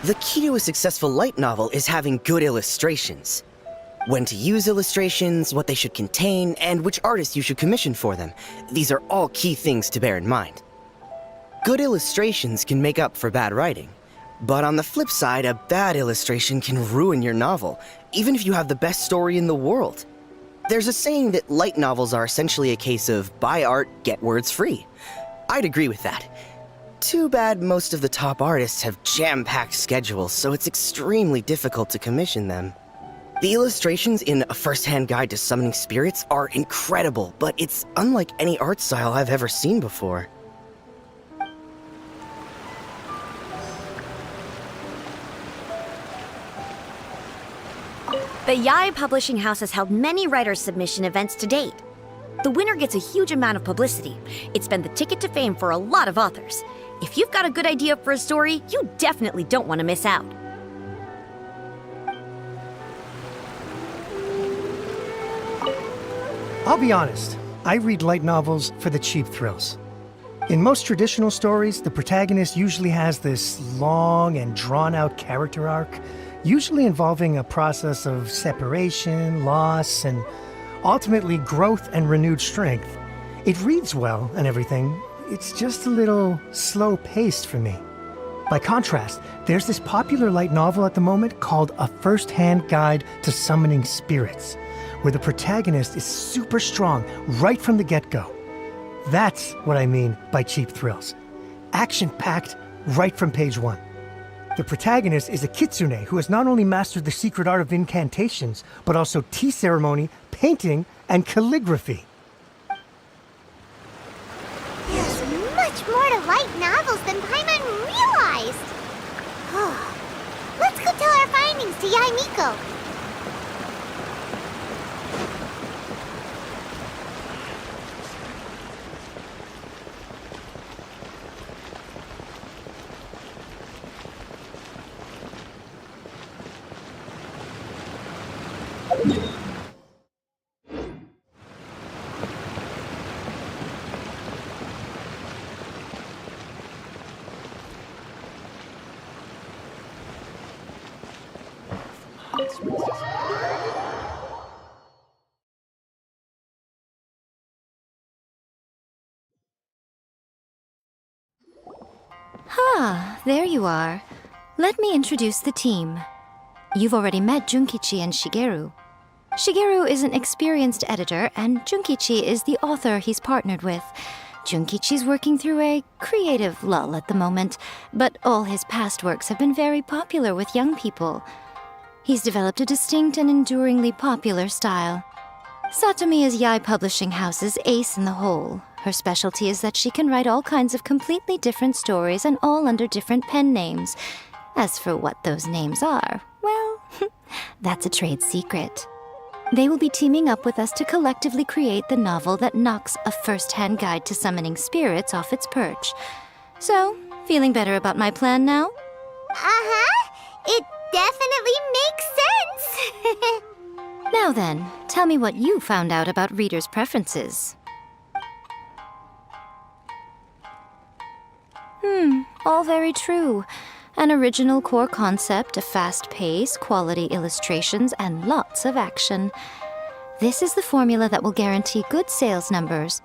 The key to a successful light novel is having good illustrations. When to use illustrations, what they should contain, and which artist you should commission for them. These are all key things to bear in mind. Good illustrations can make up for bad writing. But on the flip side, a bad illustration can ruin your novel, even if you have the best story in the world. There's a saying that light novels are essentially a case of buy art, get words free. I'd agree with that. Too bad most of the top artists have jam-packed schedules, so it's extremely difficult to commission them. The illustrations in A First-Hand Guide to Summoning Spirits are incredible, but it's unlike any art style I've ever seen before. The Yai Publishing House has held many writer submission events to date. The winner gets a huge amount of publicity. It's been the ticket to fame for a lot of authors. If you've got a good idea for a story, you definitely don't want to miss out. I'll be honest, I read light novels for the cheap thrills. In most traditional stories, the protagonist usually has this long and drawn-out character arc, usually involving a process of separation, loss, and ultimately growth and renewed strength. It reads well and everything, it's just a little slow-paced for me. By contrast, there's this popular light novel at the moment called A First-Hand Guide to Summoning Spirits, where the protagonist is super strong right from the get-go. That's what I mean by cheap thrills. Action-packed right from page one. The protagonist is a kitsune who has not only mastered the secret art of incantations, but also tea ceremony, painting, and calligraphy. There's much more to light novels than Paimon realized. Let's go tell our findings to Yai Miko. Ah, there you are. Let me introduce the team. You've already met Junkichi and Shigeru. Shigeru is an experienced editor, and Junkichi is the author he's partnered with. Junkichi's working through a creative lull at the moment, but all his past works have been very popular with young people. He's developed a distinct and enduringly popular style. Satomi is Yae Publishing House's ace in the hole. Her specialty is that she can write all kinds of completely different stories and all under different pen names. As for what those names are, well, that's a trade secret. They will be teaming up with us to collectively create the novel that knocks a first-hand guide to summoning spirits off its perch. So, feeling better about my plan now? Uh-huh. It definitely makes sense. Now then, tell me what you found out about readers' preferences. All very true. An original core concept, a fast pace, quality illustrations, and lots of action. This is the formula that will guarantee good sales numbers.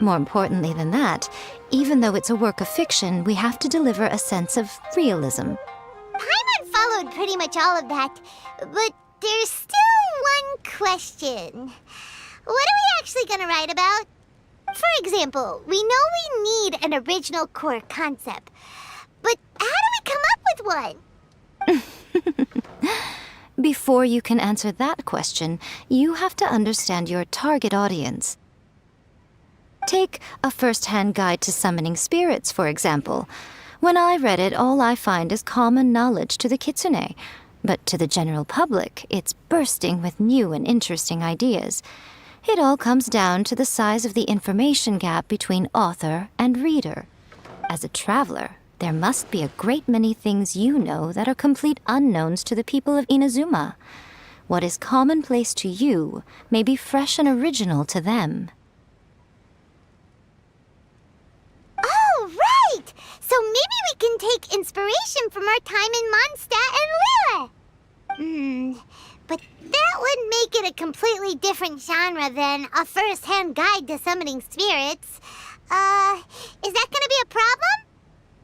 More importantly than that, even though it's a work of fiction, we have to deliver a sense of realism. Paimon followed pretty much all of that, but there's still one question. What are we actually gonna write about? For example, we know we need an original core concept, but how do we come up with one? Before you can answer that question, you have to understand your target audience. Take A First-Hand Guide to Summoning Spirits, for example. When I read it, all I find is common knowledge to the kitsune, but to the general public, it's bursting with new and interesting ideas. It all comes down to the size of the information gap between author and reader. As a traveler, there must be a great many things you know that are complete unknowns to the people of Inazuma. What is commonplace to you may be fresh and original to them. Oh, right! So maybe we can take inspiration from our time in Mondstadt and Lille. But that would make it a completely different genre than A First-Hand Guide to Summoning Spirits. Is that gonna be a problem?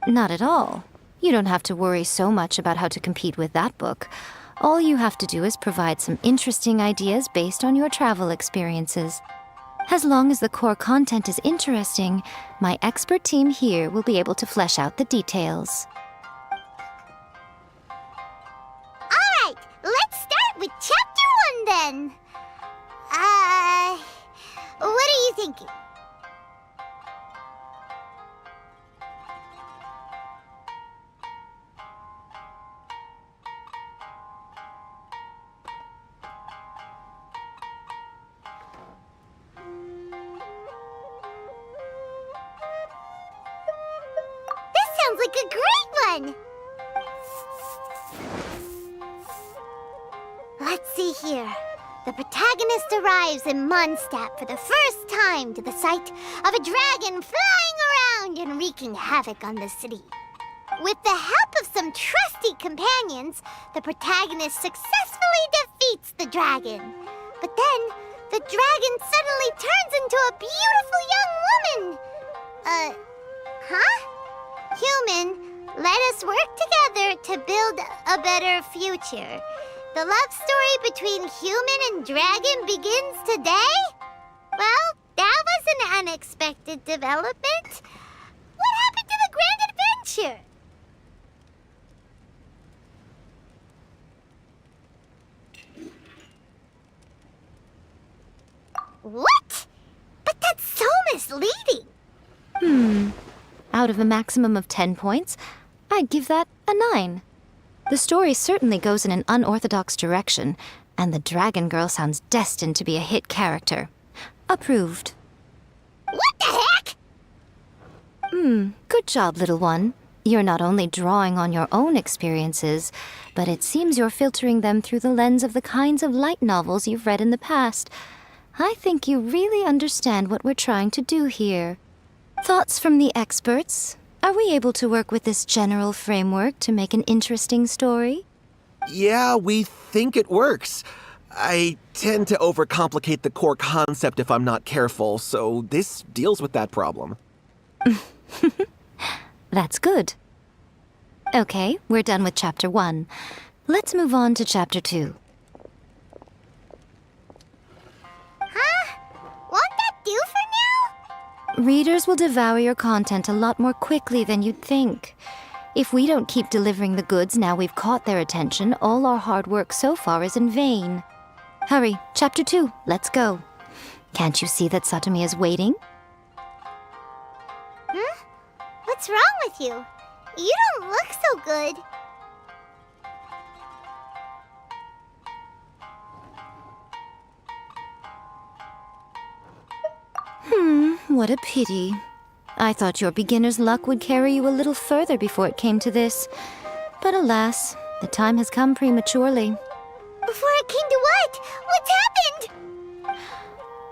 Not at all. You don't have to worry so much about how to compete with that book. All you have to do is provide some interesting ideas based on your travel experiences. As long as the core content is interesting, my expert team here will be able to flesh out the details. Alright, let's start with Chapter 1 then. What are you thinking? Sounds like a great one! Let's see here. The protagonist arrives in Mondstadt for the first time to the sight of a dragon flying around and wreaking havoc on the city. With the help of some trusty companions, the protagonist successfully defeats the dragon. But then, the dragon suddenly turns into a beautiful young woman! Huh? Human, let us work together to build a better future. The love story between human and dragon begins today? Well, that was an unexpected development. What happened to the grand adventure? What? But that's so misleading. Out of a maximum of 10 points, I'd give that a 9. The story certainly goes in an unorthodox direction, and the Dragon Girl sounds destined to be a hit character. Approved. What the heck? Good job, little one. You're not only drawing on your own experiences, but it seems you're filtering them through the lens of the kinds of light novels you've read in the past. I think you really understand what we're trying to do here. Thoughts from the experts? Are we able to work with this general framework to make an interesting story? Yeah, we think it works. I tend to overcomplicate the core concept if I'm not careful, so this deals with that problem. That's good. Okay, we're done with Chapter 1. Let's move on to Chapter 2. Huh? Won't that do for now? Readers will devour your content a lot more quickly than you'd think. If we don't keep delivering the goods now we've caught their attention, all our hard work so far is in vain. Hurry, Chapter 2, let's go. Can't you see that Satomi is waiting? Huh? What's wrong with you? You don't look so good. What a pity. I thought your beginner's luck would carry you a little further before it came to this. But alas, the time has come prematurely. Before it came to what? What's happened?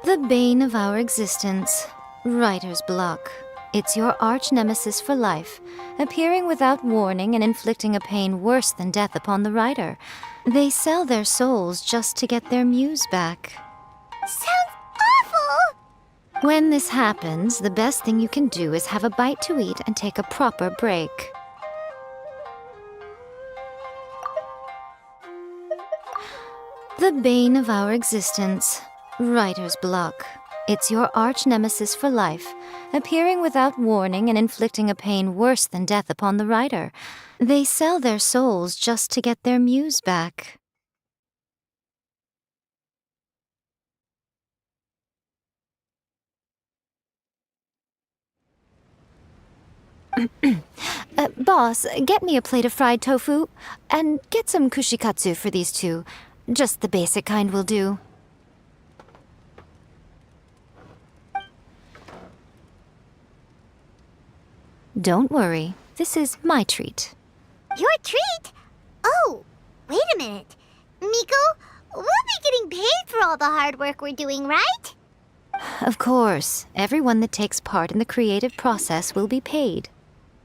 The bane of our existence, writer's block. It's your arch-nemesis for life, appearing without warning and inflicting a pain worse than death upon the writer. They sell their souls just to get their muse back. Sounds awful! When this happens, the best thing you can do is have a bite to eat and take a proper break. The bane of our existence, writer's block. It's your arch-nemesis for life, appearing without warning and inflicting a pain worse than death upon the writer. They sell their souls just to get their muse back. Boss, get me a plate of fried tofu, and get some kushikatsu for these two. Just the basic kind will do. Don't worry, this is my treat. Your treat? Oh, wait a minute. Miko, we'll be getting paid for all the hard work we're doing, right? Of course, everyone that takes part in the creative process will be paid.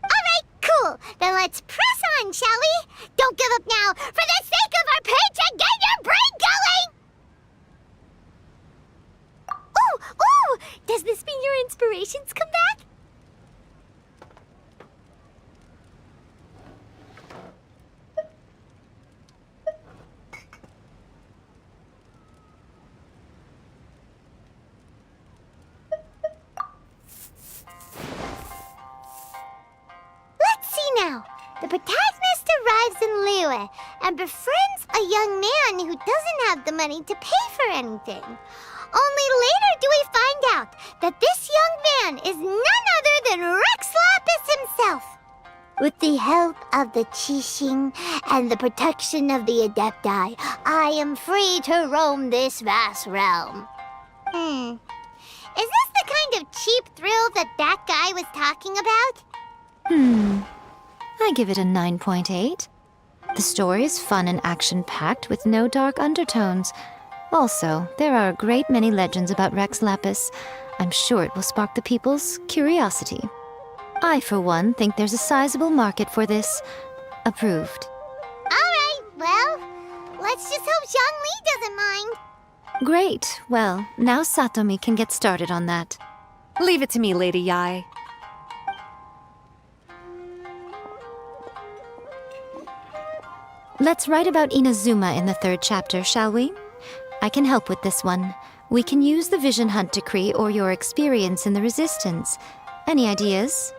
Alright, cool. Then let's press on, shall we? Don't give up now, for the sake of our paycheck, get your brain going! Ooh! Does this mean your inspirations come back? Now, the protagonist arrives in Liyue and befriends a young man who doesn't have the money to pay for anything. Only later do we find out that this young man is none other than Rex Lapis himself. With the help of the Qixing and the protection of the Adepti, I am free to roam this vast realm. Is this the kind of cheap thrill that guy was talking about? I give it a 9.8. The story is fun and action-packed with no dark undertones. Also, there are a great many legends about Rex Lapis. I'm sure it will spark the people's curiosity. I, for one, think there's a sizable market for this. Approved. Alright, well, let's just hope Zhongli doesn't mind. Great. Well, now Satomi can get started on that. Leave it to me, Lady Yae. Let's write about Inazuma in the 3rd chapter, shall we? I can help with this one. We can use the Vision Hunt decree or your experience in the Resistance. Any ideas?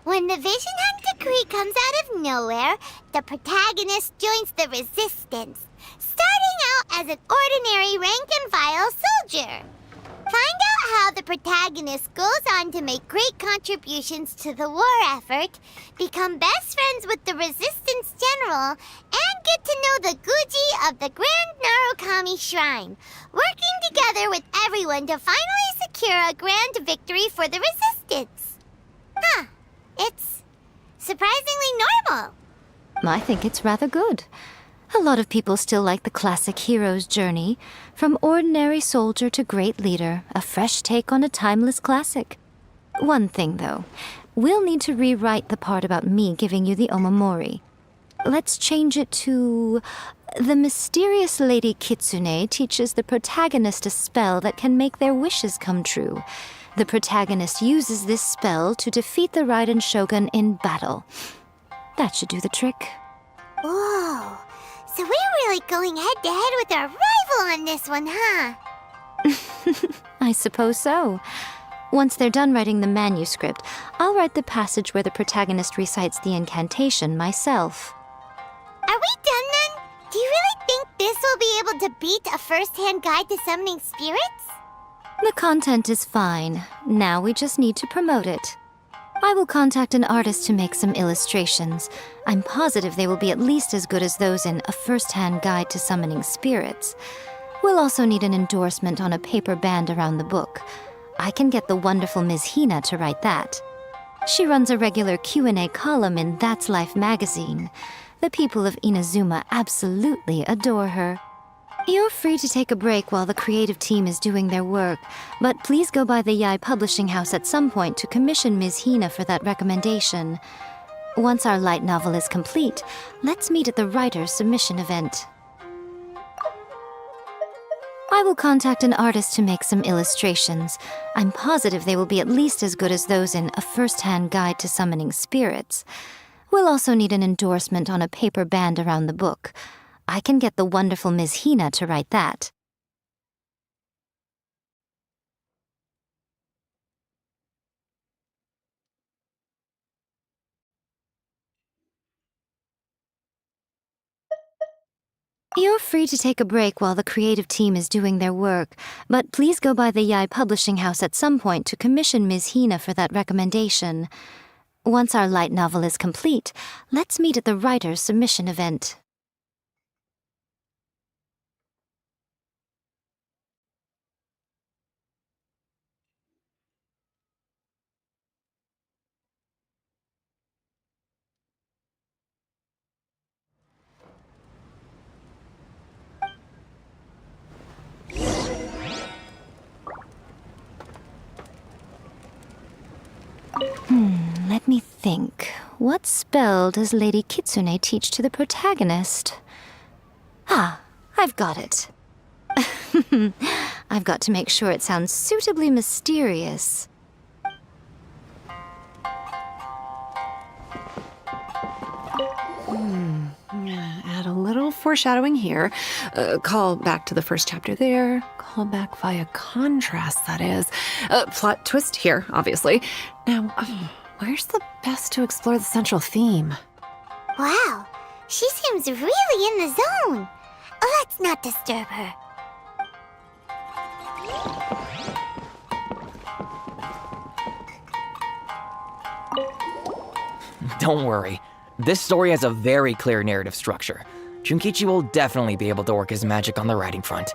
When the Vision Hunt decree comes out of nowhere, the protagonist joins the Resistance, starting out as an ordinary rank-and-file soldier. Find out how the protagonist goes on to make great contributions to the war effort, become best friends with the Resistance General, and get to know the Guji of the Grand Narukami Shrine, working together with everyone to finally secure a grand victory for the Resistance. It's surprisingly normal. I think it's rather good. A lot of people still like the classic hero's journey, from ordinary soldier to great leader, a fresh take on a timeless classic. One thing, though, we'll need to rewrite the part about me giving you the omamori. Let's change it to... The mysterious Lady Kitsune teaches the protagonist a spell that can make their wishes come true. The protagonist uses this spell to defeat the Raiden Shogun in battle. That should do the trick. Whoa. So we're really going head-to-head with our rival on this one, huh? I suppose so. Once they're done writing the manuscript, I'll write the passage where the protagonist recites the incantation myself. Are we done then? Do you really think this will be able to beat a first-hand guide to summoning spirits? The content is fine. Now we just need to promote it. I will contact an artist to make some illustrations. I'm positive they will be at least as good as those in A First-Hand Guide to Summoning Spirits. We'll also need an endorsement on a paper band around the book. I can get the wonderful Ms. Hina to write that. She runs a regular Q&A column in That's Life magazine. The people of Inazuma absolutely adore her. You're free to take a break while the creative team is doing their work, but please go by the Yae Publishing House at some point to commission Ms. Hina for that recommendation. Once our light novel is complete, let's meet at the writer's submission event. I will contact an artist to make some illustrations. I'm positive they will be at least as good as those in A First-Hand Guide to Summoning Spirits. We'll also need an endorsement on a paper band around the book. I can get the wonderful Ms. Hina to write that. You're free to take a break while the creative team is doing their work, but please go by the Yae Publishing House at some point to commission Ms. Hina for that recommendation. Once our light novel is complete, let's meet at the writer's submission event. Let me think. What spell does Lady Kitsune teach to the protagonist? Ah, I've got it. I've got to make sure it sounds suitably mysterious. Add a little foreshadowing here. Call back to the first chapter there. Call back via contrast, that is. Plot twist here, obviously. Now, where's the best to explore the central theme? Wow, she seems really in the zone. Let's not disturb her. Don't worry. This story has a very clear narrative structure. Junkichi will definitely be able to work his magic on the writing front.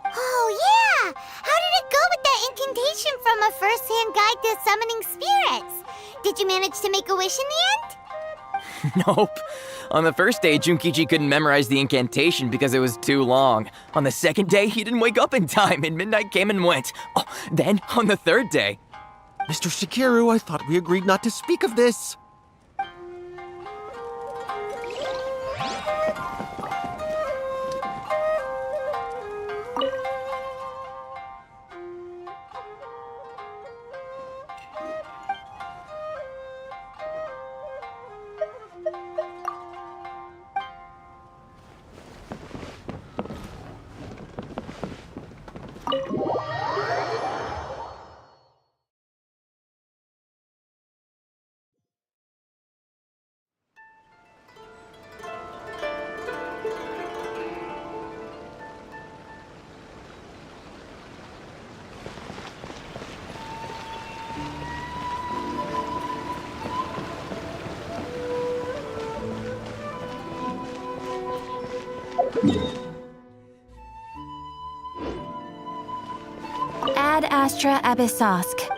Oh, yeah! How did it go with that incantation from A First-Hand Guide to Summoning Spirits? Did you manage to make a wish in the end? Nope. On the first day, Junkichi couldn't memorize the incantation because it was too long. On the second day, he didn't wake up in time and midnight came and went. Oh, then, on the third day... Mr. Shikiru, I thought we agreed not to speak of this. Ad Astra Abyssosk.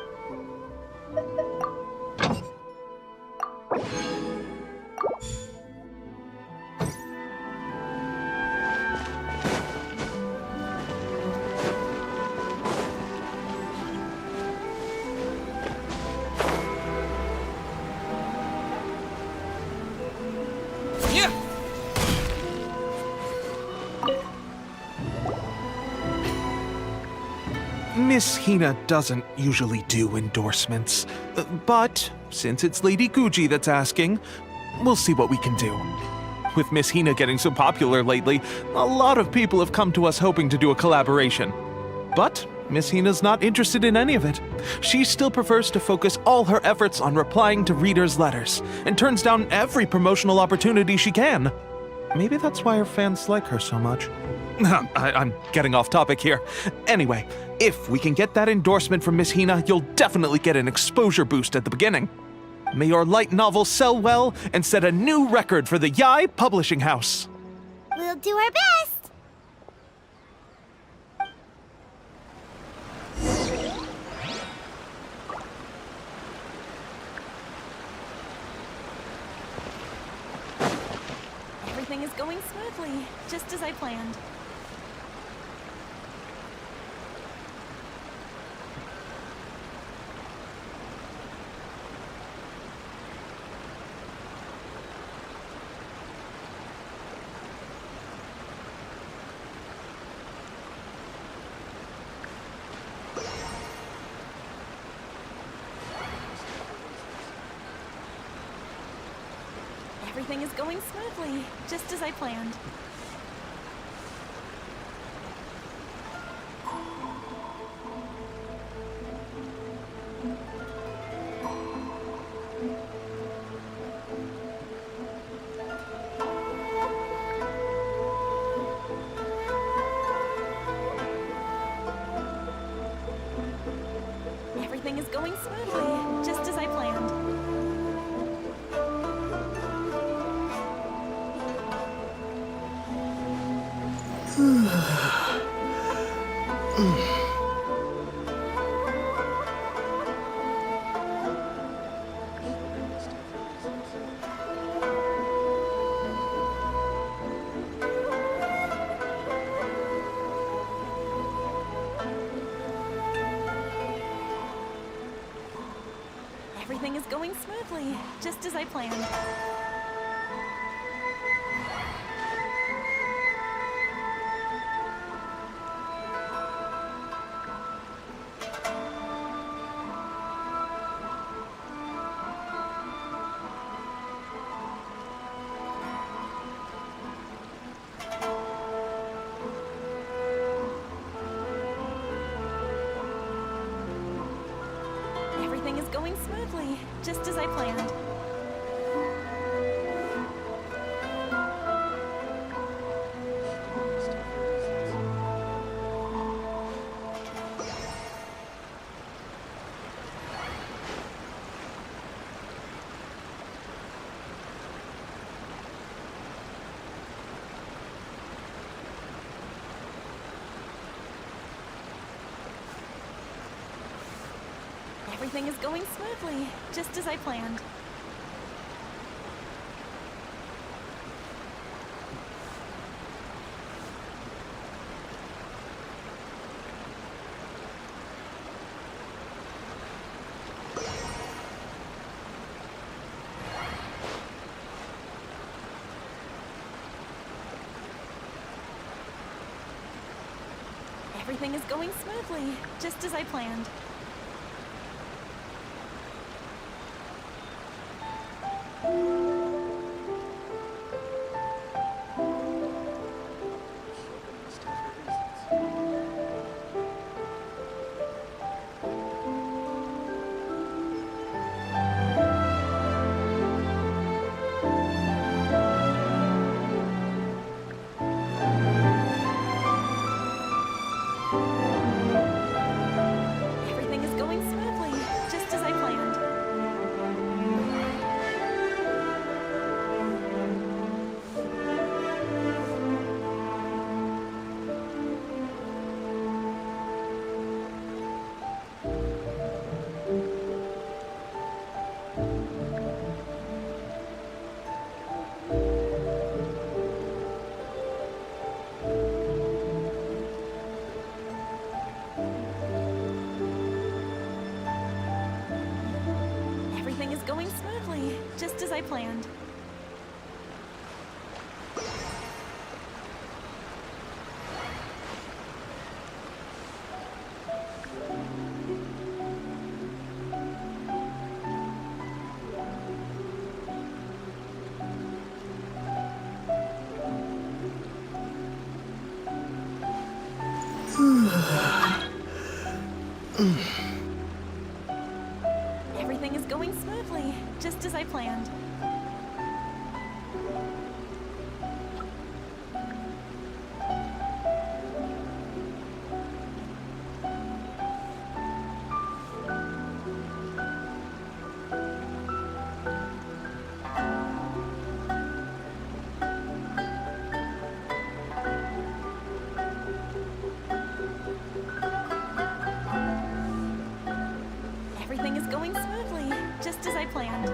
Miss Hina doesn't usually do endorsements, but since it's Lady Guji that's asking, we'll see what we can do. With Miss Hina getting so popular lately, a lot of people have come to us hoping to do a collaboration. But Miss Hina's not interested in any of it. She still prefers to focus all her efforts on replying to readers' letters, and turns down every promotional opportunity she can. Maybe that's why her fans like her so much. I'm getting off topic here. Anyway, if we can get that endorsement from Miss Hina, you'll definitely get an exposure boost at the beginning. May your light novel sell well and set a new record for the Yae Publishing House. We'll do our best. Everything is going smoothly, just as I planned. Everything is going smoothly, just as I planned. Everything is going smoothly, just as I planned. Everything is going smoothly, just as I planned. Everything is going smoothly, just as I planned. Everything is going smoothly, just as I planned. Everything is going smoothly, just as I planned. Everything is going smoothly, just as I planned. Everything is going smoothly, just as I planned. Everything is going smoothly, just as I planned. Everything is going smoothly, just as I planned.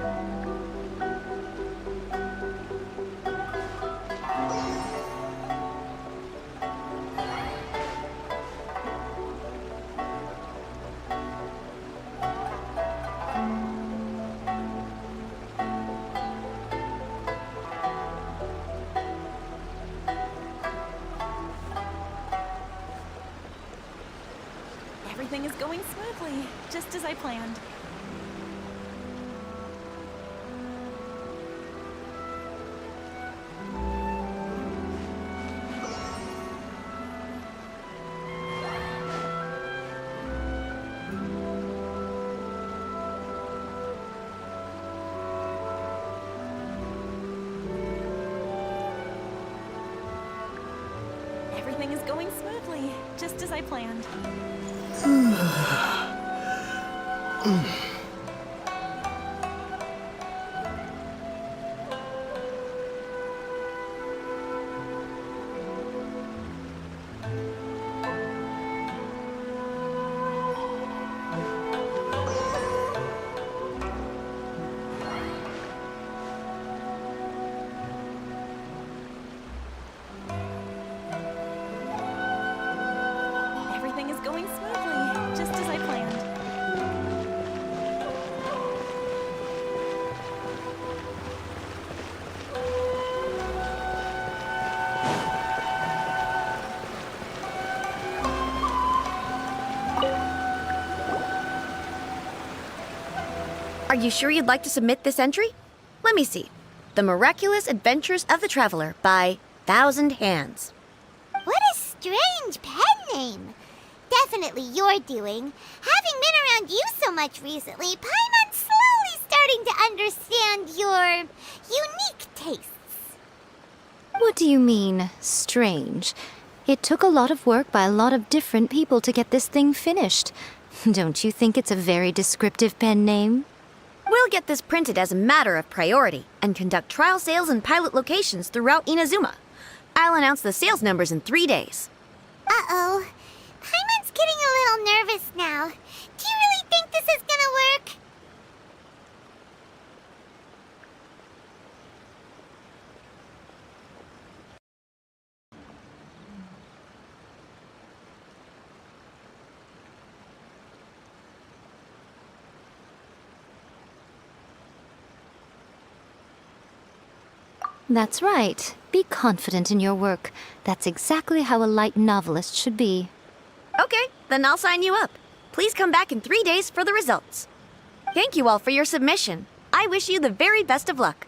Everything is going smoothly, just as I planned. Everything is going smoothly, just as I planned. Everything is going smoothly, just as I planned. Are you sure you'd like to submit this entry? Let me see. The Miraculous Adventures of the Traveler by Thousand Hands. What a strange pen name. Definitely your doing. Having been around you so much recently, Paimon's slowly starting to understand your unique tastes. What do you mean, strange? It took a lot of work by a lot of different people to get this thing finished. Don't you think it's a very descriptive pen name? We'll get this printed as a matter of priority and conduct trial sales in pilot locations throughout Inazuma. I'll announce the sales numbers in 3 days. Uh-oh. Paimon's getting a little nervous now. Do you really think this is gonna work? That's right. Be confident in your work. That's exactly how a light novelist should be. Okay, then I'll sign you up. Please come back in 3 days for the results. Thank you all for your submission. I wish you the very best of luck.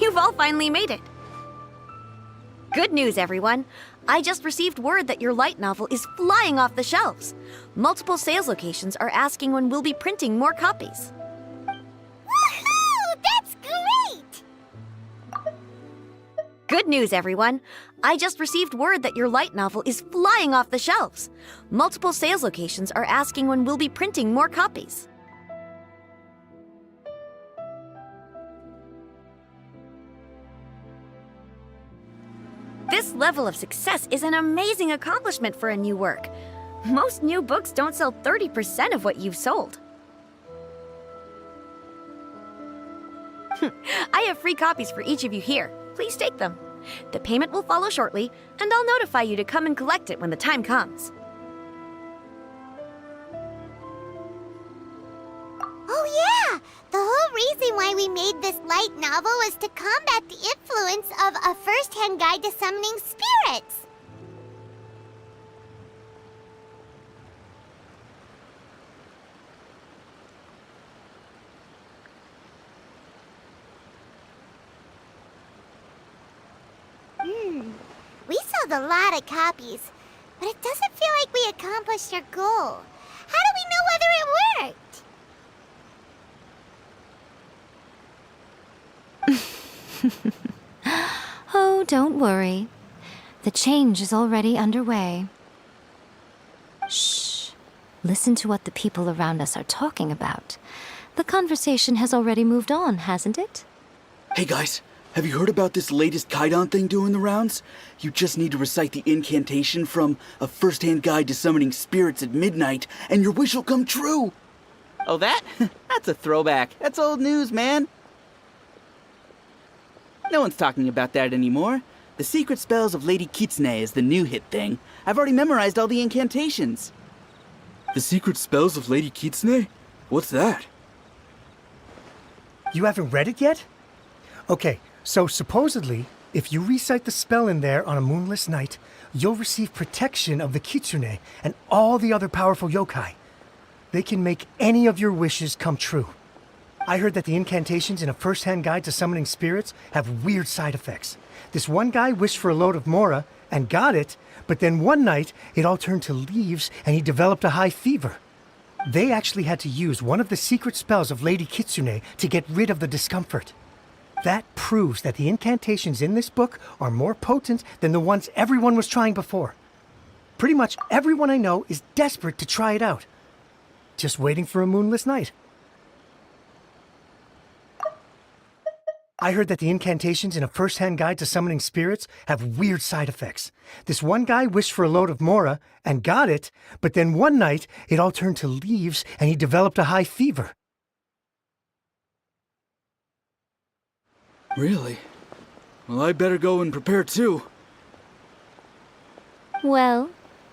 You've all finally made it. Good news, everyone. I just received word that your light novel is flying off the shelves. Multiple sales locations are asking when we'll be printing more copies. Woohoo! That's great! Good news, everyone. I just received word that your light novel is flying off the shelves. Multiple sales locations are asking when we'll be printing more copies. This level of success is an amazing accomplishment for a new work. Most new books don't sell 30% of what you've sold. I have free copies for each of you here. Please take them. The payment will follow shortly, and I'll notify you to come and collect it when the time comes. Oh yeah! The whole reason why we made this light novel was to combat the influence of a first-hand guide to summoning spirits. We sold a lot of copies, but it doesn't feel like we accomplished our goal. How do we know whether it worked? Oh, don't worry. The change is already underway. Shh. Listen to what the people around us are talking about. The conversation has already moved on, hasn't it? Hey guys, have you heard about this latest Kaidan thing doing the rounds? You just need to recite the incantation from A First-Hand Guide to Summoning Spirits at Midnight, and your wish will come true! Oh, that? That's a throwback. That's old news, man. No one's talking about that anymore. The Secret Spells of Lady Kitsune is the new hit thing. I've already memorized all the incantations. The Secret Spells of Lady Kitsune? What's that? You haven't read it yet? Okay, so supposedly, if you recite the spell in there on a moonless night, you'll receive protection of the Kitsune and all the other powerful yokai. They can make any of your wishes come true. I heard that the incantations in A First-Hand Guide to Summoning Spirits have weird side effects. This one guy wished for a load of mora and got it, but then one night it all turned to leaves and he developed a high fever. They actually had to use one of the secret spells of Lady Kitsune to get rid of the discomfort. That proves that the incantations in this book are more potent than the ones everyone was trying before. Pretty much everyone I know is desperate to try it out. Just waiting for a moonless night. I heard that the incantations in A First-Hand Guide to Summoning Spirits have weird side effects. This one guy wished for a load of mora and got it, but then one night it all turned to leaves and he developed a high fever. Really? Well, I better go and prepare too. Well,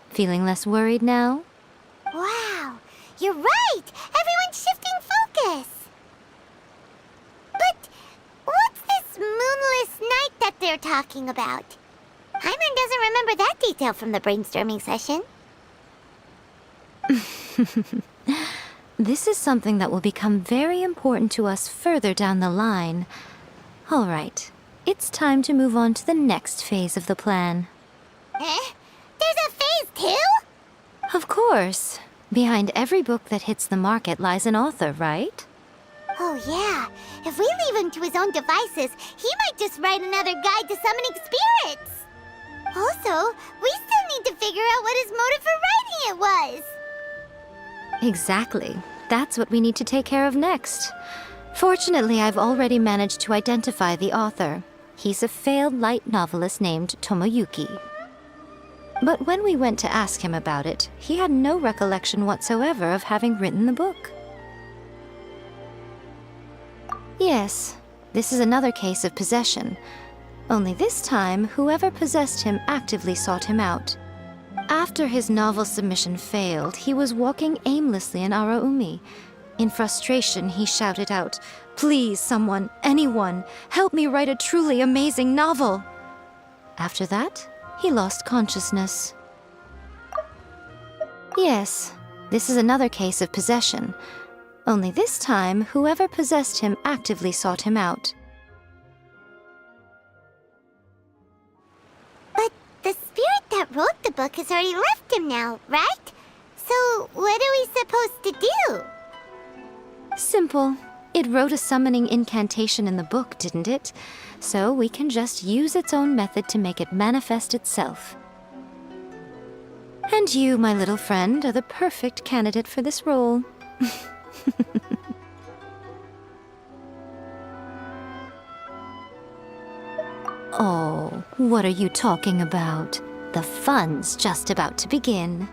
feeling less worried now? Wow, you're right! Everyone's shifting focus! But what's this moonless night that they're talking about? Hyman doesn't remember that detail from the brainstorming session. This is something that will become very important to us further down the line. All right, it's time to move on to the next phase of the plan. Eh? There's a phase 2? Of course. Behind every book that hits the market lies an author, right? Oh yeah, if we leave him to his own devices, he might just write another guide to summoning spirits. Also, we still need to figure out what his motive for writing it was. Exactly. That's what we need to take care of next. Fortunately, I've already managed to identify the author. He's a failed light novelist named Tomoyuki. But when we went to ask him about it, he had no recollection whatsoever of having written the book. Yes, this is another case of possession. Only this time, whoever possessed him actively sought him out. After his novel submission failed, he was walking aimlessly in Araumi. In frustration, he shouted out, "Please, someone, anyone, help me write a truly amazing novel!" After that, he lost consciousness. Yes, this is another case of possession. Only this time, whoever possessed him actively sought him out. But the spirit that wrote the book has already left him now, right? So what are we supposed to do? Simple. It wrote a summoning incantation in the book, didn't it? So we can just use its own method to make it manifest itself. And you, my little friend, are the perfect candidate for this role. Oh, what are you talking about? The fun's just about to begin.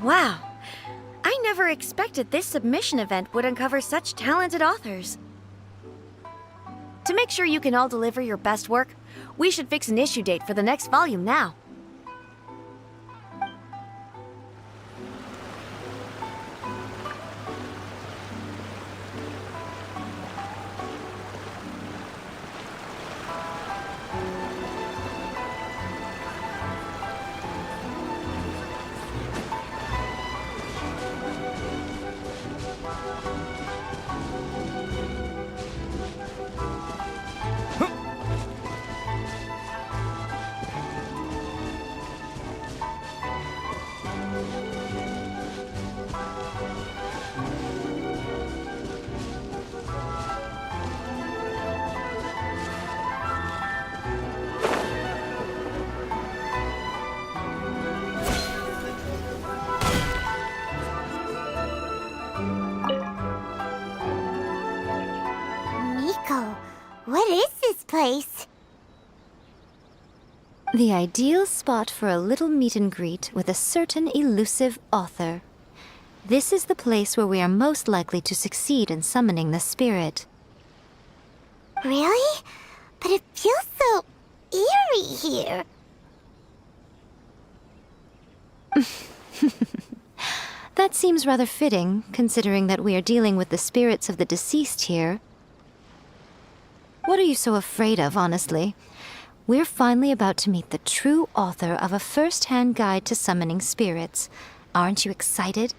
Wow. I never expected this submission event would uncover such talented authors. To make sure you can all deliver your best work, we should fix an issue date for the next volume now. What is this place? The ideal spot for a little meet and greet with a certain elusive author. This is the place where we are most likely to succeed in summoning the spirit. Really? But it feels so eerie here. That seems rather fitting, considering that we are dealing with the spirits of the deceased here. What are you so afraid of, honestly? We're finally about to meet the true author of a first-hand guide to summoning spirits. Aren't you excited?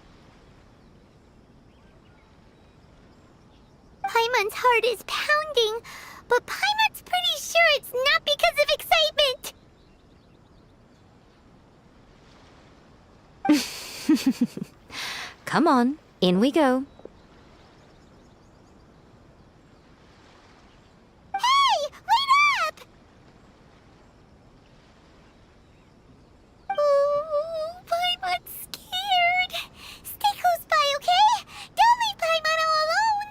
Paimon's heart is pounding, but Paimon's pretty sure it's not because of excitement. Come on, in we go. Hey, wait up! Ooh, Paimon's scared. Stay close by, okay? Don't leave Paimon all alone.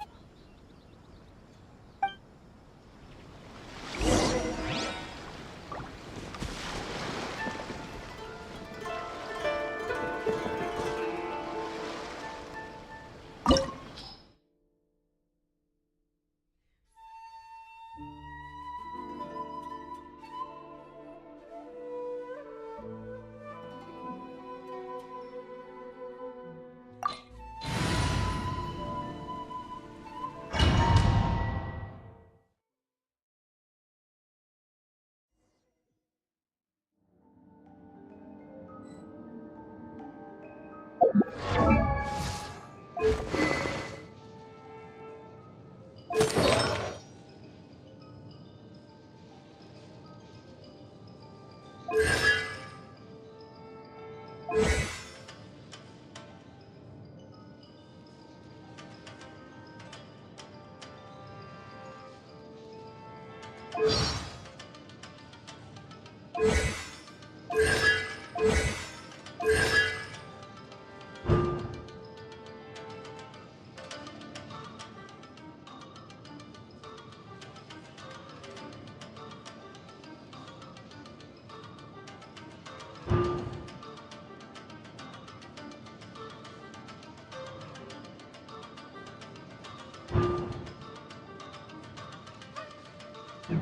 What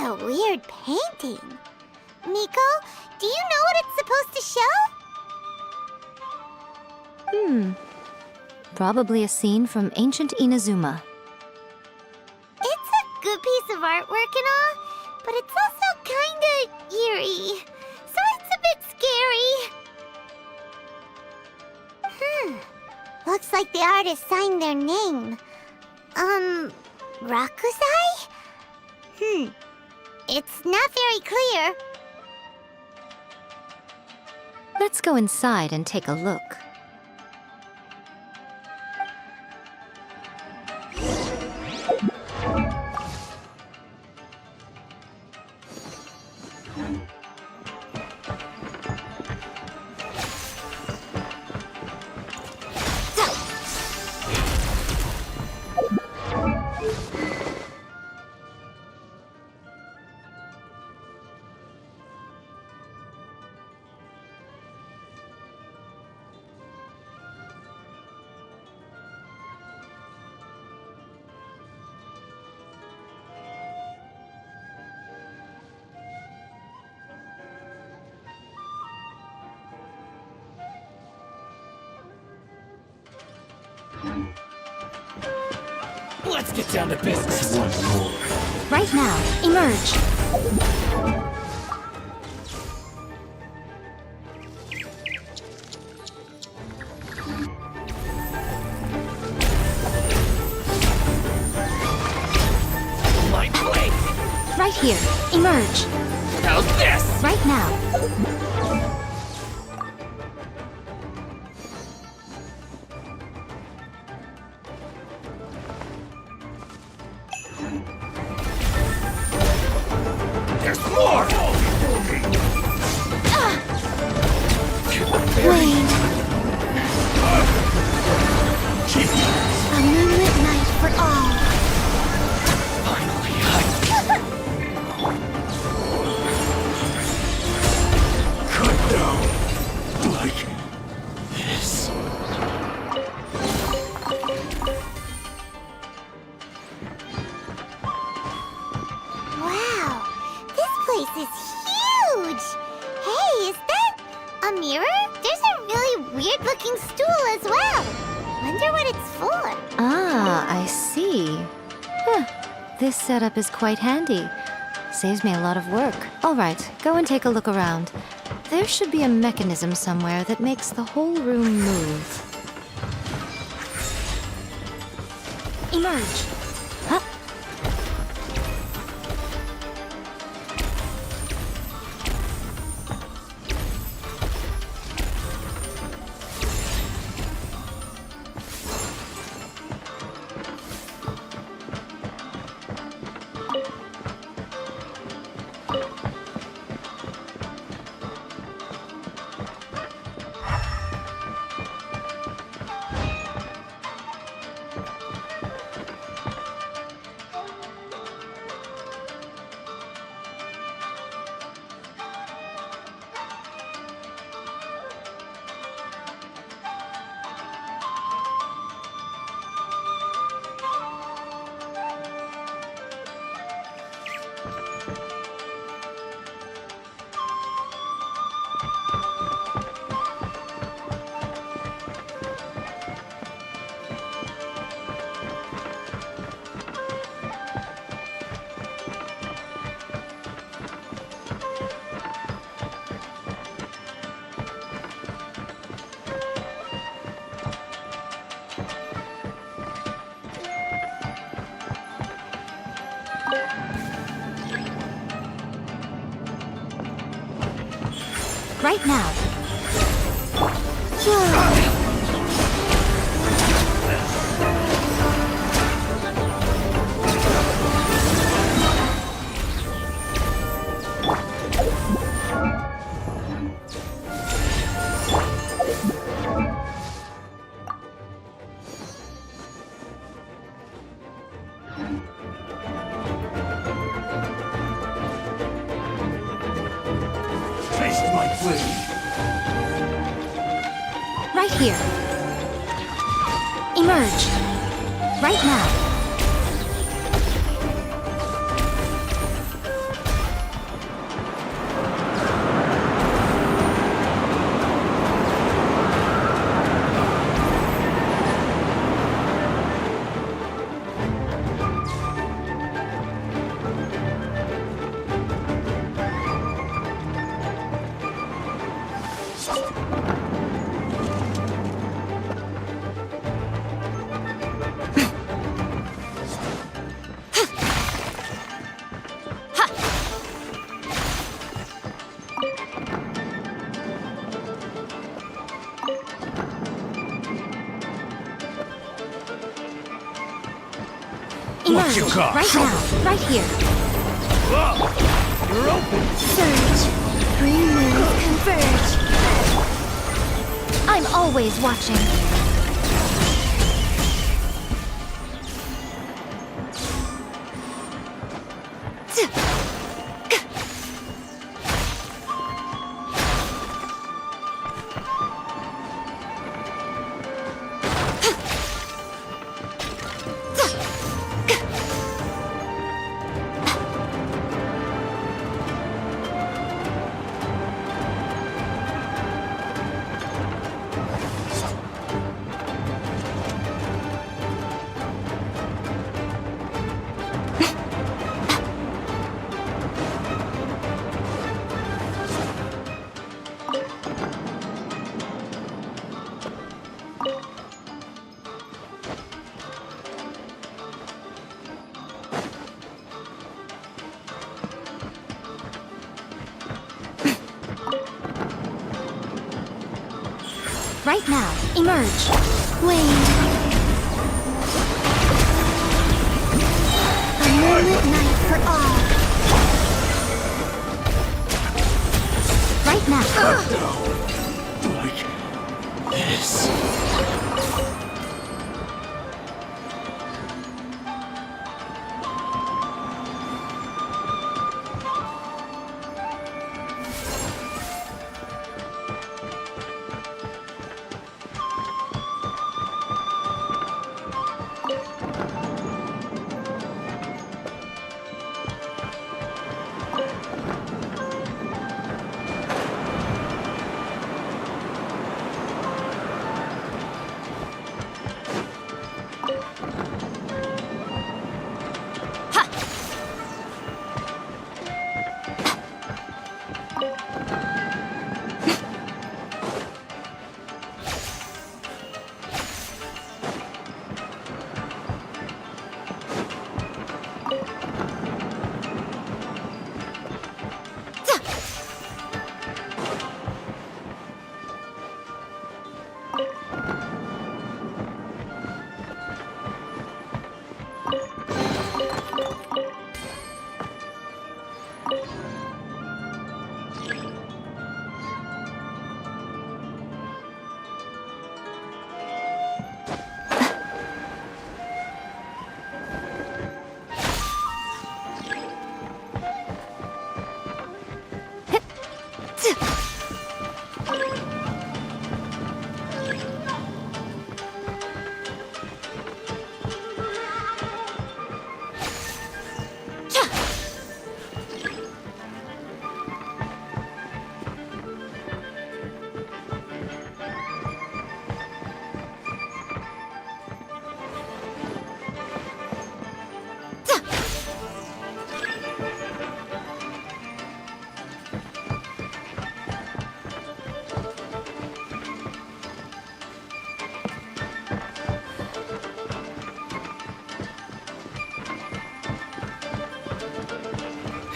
a weird painting. Miko, do you know what it's supposed to show? Probably a scene from ancient Inazuma. It's a good piece of artwork and all, but it's also kinda eerie. So it's a bit scary. Looks like the artist signed their name. Rakusai? It's not very clear. Let's go inside and take a look. Let's get down to business. Right now, emerge. My blade! Right here, emerge. How's this? Right now. There's more! Wait. A moonlit night for all. Finally, could go like this. Wow, this place is huge! Hey, is that a mirror? There's a really weird-looking stool as well. Wonder what it's for. Ah, I see. This setup is quite handy. Saves me a lot of work. All right, go and take a look around. There should be a mechanism somewhere that makes the whole room move. Emerge. Huh? Right now. Taste my flame. Right here. Emerge. Right now. What you got? Right now. Right here. You're open. Surge. Remove. Converge. I'm always watching. Right now, emerge. Wait. A moonlit night for all. Right now. Like this.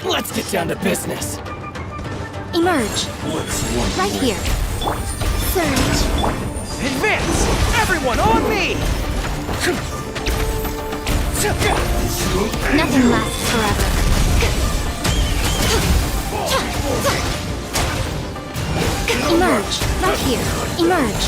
Let's get down to business. Emerge. Right here. Surge. Advance! Everyone on me! Nothing lasts forever. Emerge. Right here. Emerge.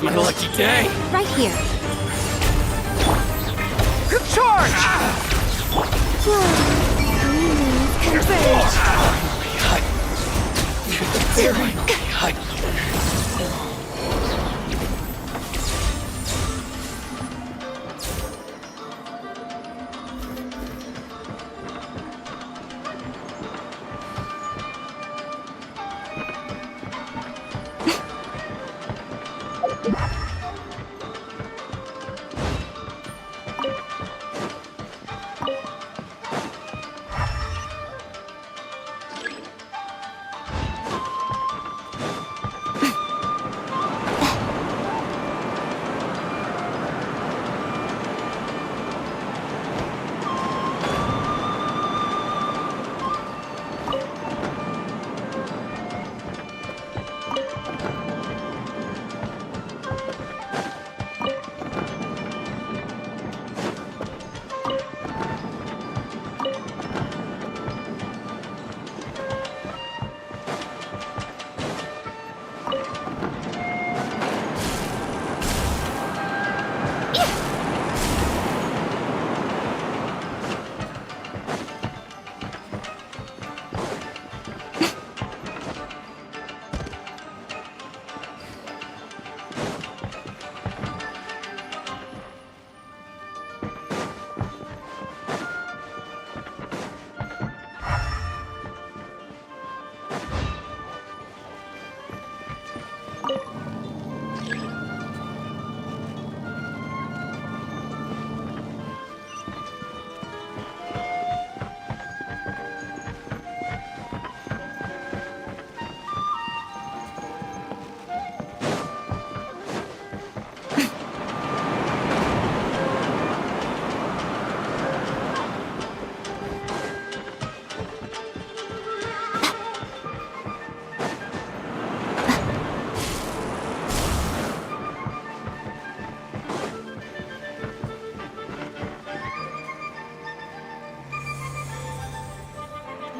It's my lucky day. Right here. Charge!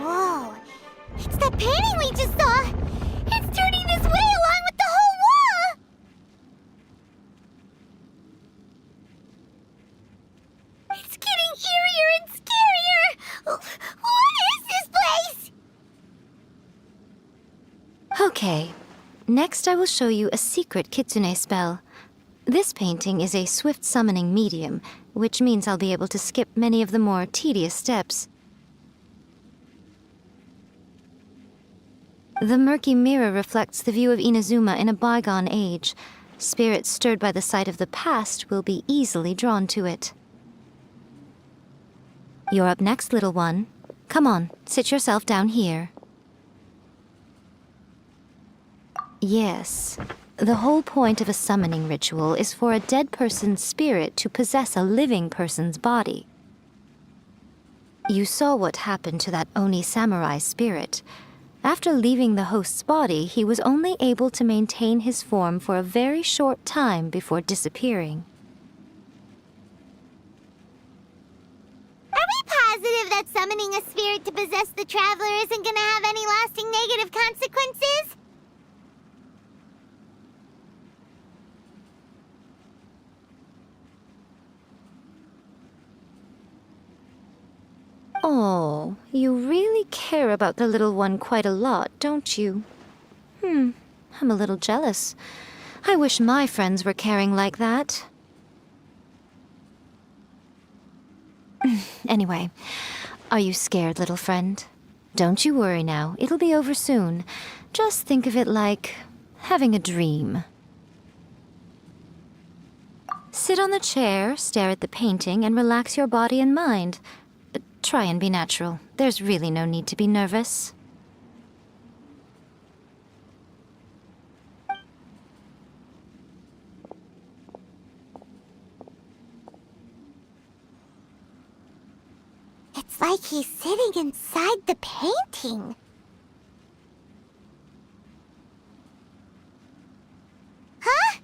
Whoa! It's the painting we just saw! It's turning this way along with the whole wall! It's getting eerier and scarier! What is this place? Okay. Next I will show you a secret kitsune spell. This painting is a swift summoning medium, which means I'll be able to skip many of the more tedious steps. The murky mirror reflects the view of Inazuma in a bygone age. Spirits stirred by the sight of the past will be easily drawn to it. You're up next, little one. Come on, sit yourself down here. Yes. The whole point of a summoning ritual is for a dead person's spirit to possess a living person's body. You saw what happened to that Oni samurai spirit. After leaving the host's body, he was only able to maintain his form for a very short time before disappearing. Are we positive that summoning a spirit to possess the traveler isn't gonna have any lasting negative consequences? Oh, you really care about the little one quite a lot, don't you? I'm a little jealous. I wish my friends were caring like that. Anyway, are you scared, little friend? Don't you worry now, it'll be over soon. Just think of it like having a dream. Sit on the chair, stare at the painting, and relax your body and mind. Try and be natural. There's really no need to be nervous. It's like he's sitting inside the painting. Huh?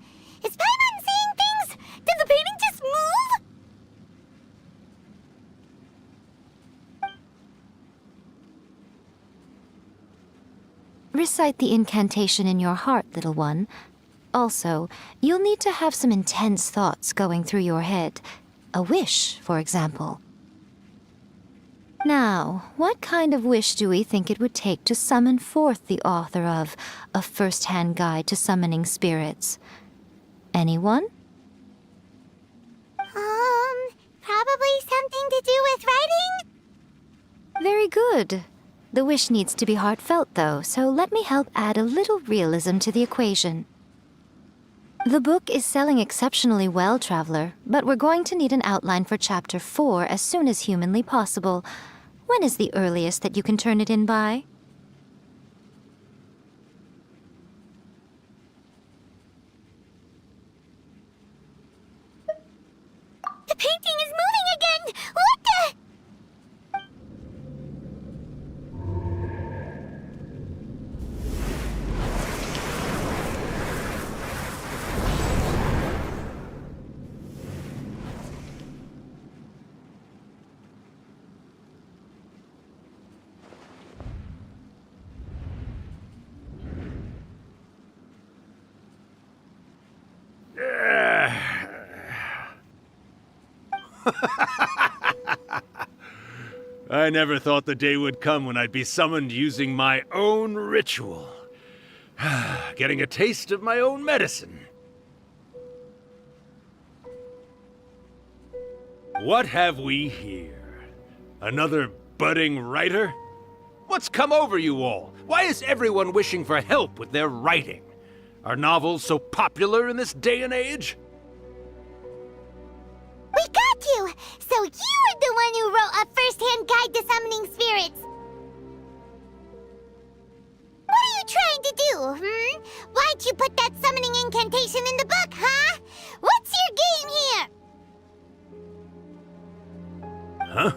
Is Paimon seeing things? Did the painting just move? Recite the incantation in your heart, little one. Also, you'll need to have some intense thoughts going through your head. A wish, for example. Now, what kind of wish do we think it would take to summon forth the author of A First-Hand Guide to Summoning Spirits? Anyone? Probably something to do with writing? Very good. The wish needs to be heartfelt, though, so let me help add a little realism to the equation. The book is selling exceptionally well, Traveler, but we're going to need an outline for Chapter 4 as soon as humanly possible. When is the earliest that you can turn it in by? The painting is moving again! What the? I never thought the day would come when I'd be summoned using my own ritual. Getting a taste of my own medicine. What have we here? Another budding writer? What's come over you all? Why is everyone wishing for help with their writing? Are novels so popular in this day and age? We got you! So you were the one who wrote A First-Hand Guide to Summoning Spirits! What are you trying to do, Why'd you put that summoning incantation in the book, huh? What's your game here? Huh?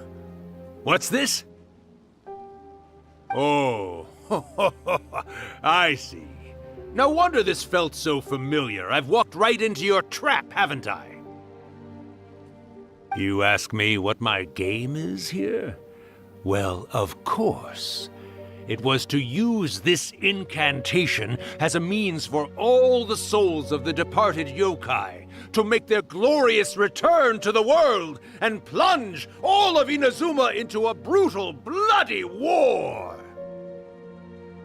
What's this? Oh, I see. No wonder this felt so familiar. I've walked right into your trap, haven't I? You ask me what my game is here? Well, of course. It was to use this incantation as a means for all the souls of the departed yokai to make their glorious return to the world and plunge all of Inazuma into a brutal, bloody war!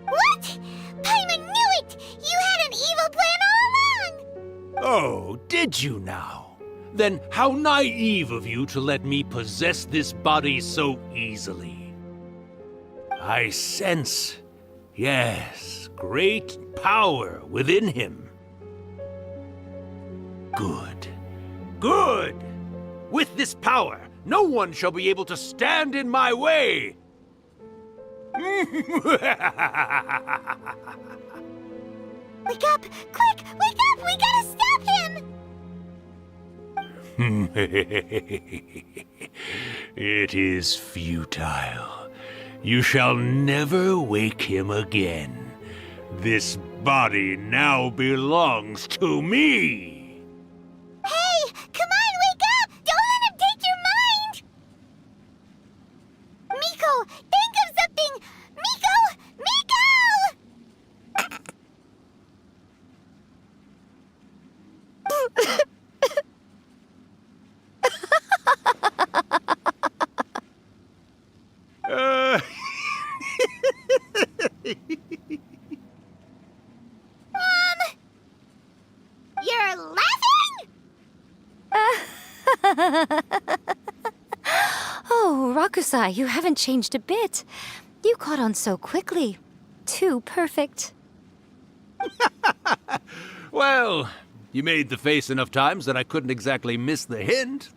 What? Paimon knew it! You had an evil plan all along! Oh, did you now? Then how naive of you to let me possess this body so easily. I sense, yes, great power within him. Good. Good! With this power, no one shall be able to stand in my way! Wake up! Quick! Wake up! We gotta stop him! It is futile. You shall never wake him again. This body now belongs to me! Hey! Come on, wake up! Don't let him take your mind! Miko, think of something! Miko! Miko! You're laughing? Oh, Rakusai, you haven't changed a bit. You caught on so quickly. Too perfect. Well, you made the face enough times that I couldn't exactly miss the hint.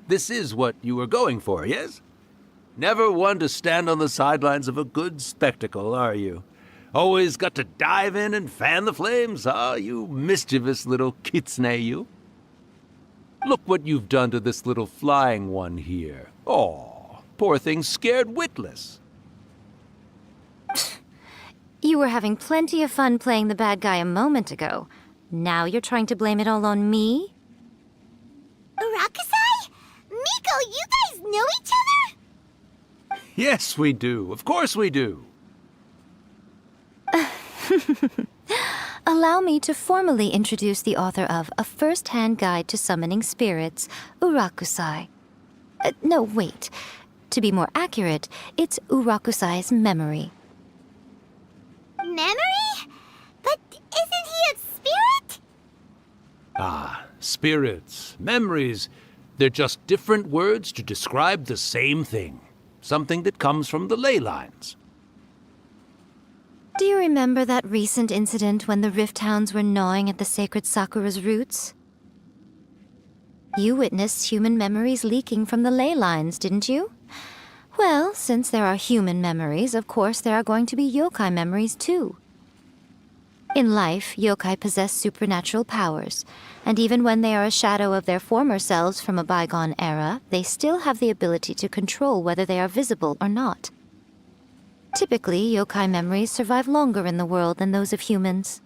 This is what you were going for, yes? Never one to stand on the sidelines of a good spectacle, are you? Always got to dive in and fan the flames, ah, you mischievous little kitsune, you. Look what you've done to this little flying one here. Oh, poor thing scared witless. You were having plenty of fun playing the bad guy a moment ago. Now you're trying to blame it all on me? Rakusai? Miko, you guys know each other? Yes, we do. Of course we do. allow me to formally introduce the author of A First-Hand Guide to Summoning Spirits, Urakusai. No, wait. To be more accurate, it's Urakusai's memory. Memory? But isn't he a spirit? Ah, spirits, memories. They're just different words to describe the same thing. Something that comes from the ley lines. Do you remember that recent incident when the Rift Hounds were gnawing at the sacred Sakura's roots? You witnessed human memories leaking from the ley lines, didn't you? Well, since there are human memories, of course there are going to be yokai memories too. In life, yokai possess supernatural powers, and even when they are a shadow of their former selves from a bygone era, they still have the ability to control whether they are visible or not. Typically, yokai memories survive longer in the world than those of humans.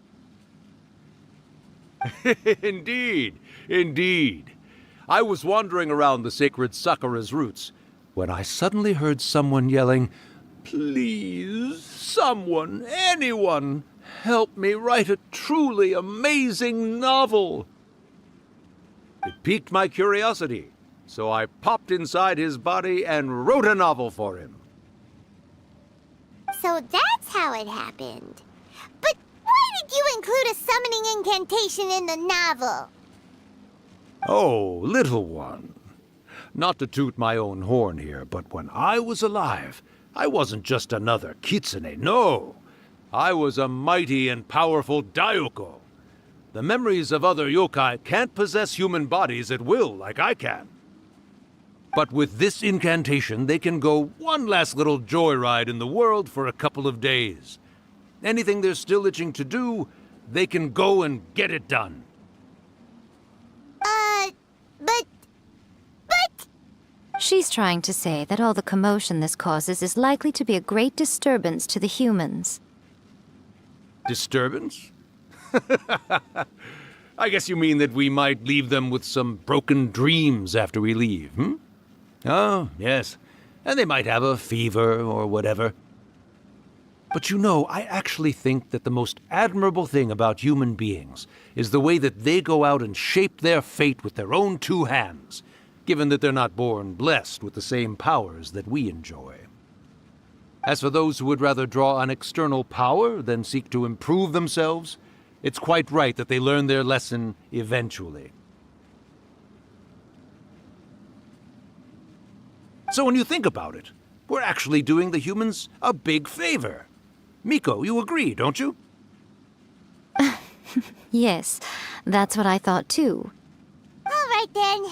Indeed, indeed. I was wandering around the sacred Sakura's roots when I suddenly heard someone yelling, "Please, someone, anyone, help me write a truly amazing novel." It piqued my curiosity, so I popped inside his body and wrote a novel for him. So that's how it happened. But why did you include a summoning incantation in the novel? Oh, little one. Not to toot my own horn here, but when I was alive, I wasn't just another kitsune, no. I was a mighty and powerful Daioko. The memories of other yokai can't possess human bodies at will like I can. But with this incantation, they can go one last little joyride in the world for a couple of days. Anything they're still itching to do, they can go and get it done. But... She's trying to say that all the commotion this causes is likely to be a great disturbance to the humans. Disturbance? I guess you mean that we might leave them with some broken dreams after we leave, hmm? Oh, yes. And they might have a fever or whatever. But you know, I actually think that the most admirable thing about human beings is the way that they go out and shape their fate with their own two hands, given that they're not born blessed with the same powers that we enjoy. As for those who would rather draw on external power than seek to improve themselves, it's quite right that they learn their lesson eventually. So when you think about it, we're actually doing the humans a big favor. Miko, you agree, don't you? Yes, that's what I thought too. All right then.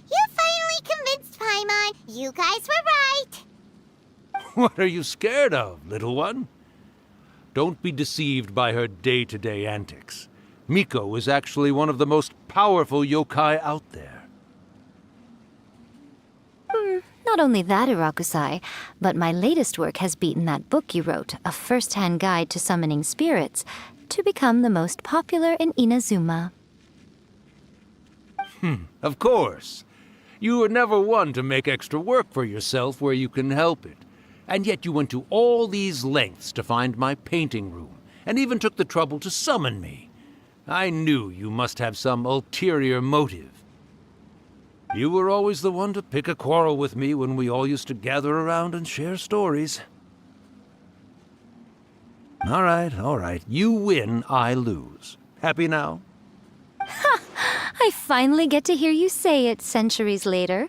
You finally convinced Paimon. You guys were right. What are you scared of, little one? Don't be deceived by her day-to-day antics. Miko is actually one of the most powerful yokai out there. Not only that, Urakusai, but my latest work has beaten that book you wrote, A First-Hand Guide to Summoning Spirits, to become the most popular in Inazuma. Of course. You were never one to make extra work for yourself where you can help it. And yet you went to all these lengths to find my painting room, and even took the trouble to summon me. I knew you must have some ulterior motive. You were always the one to pick a quarrel with me when we all used to gather around and share stories. All right. You win, I lose. Happy now? I finally get to hear you say it centuries later.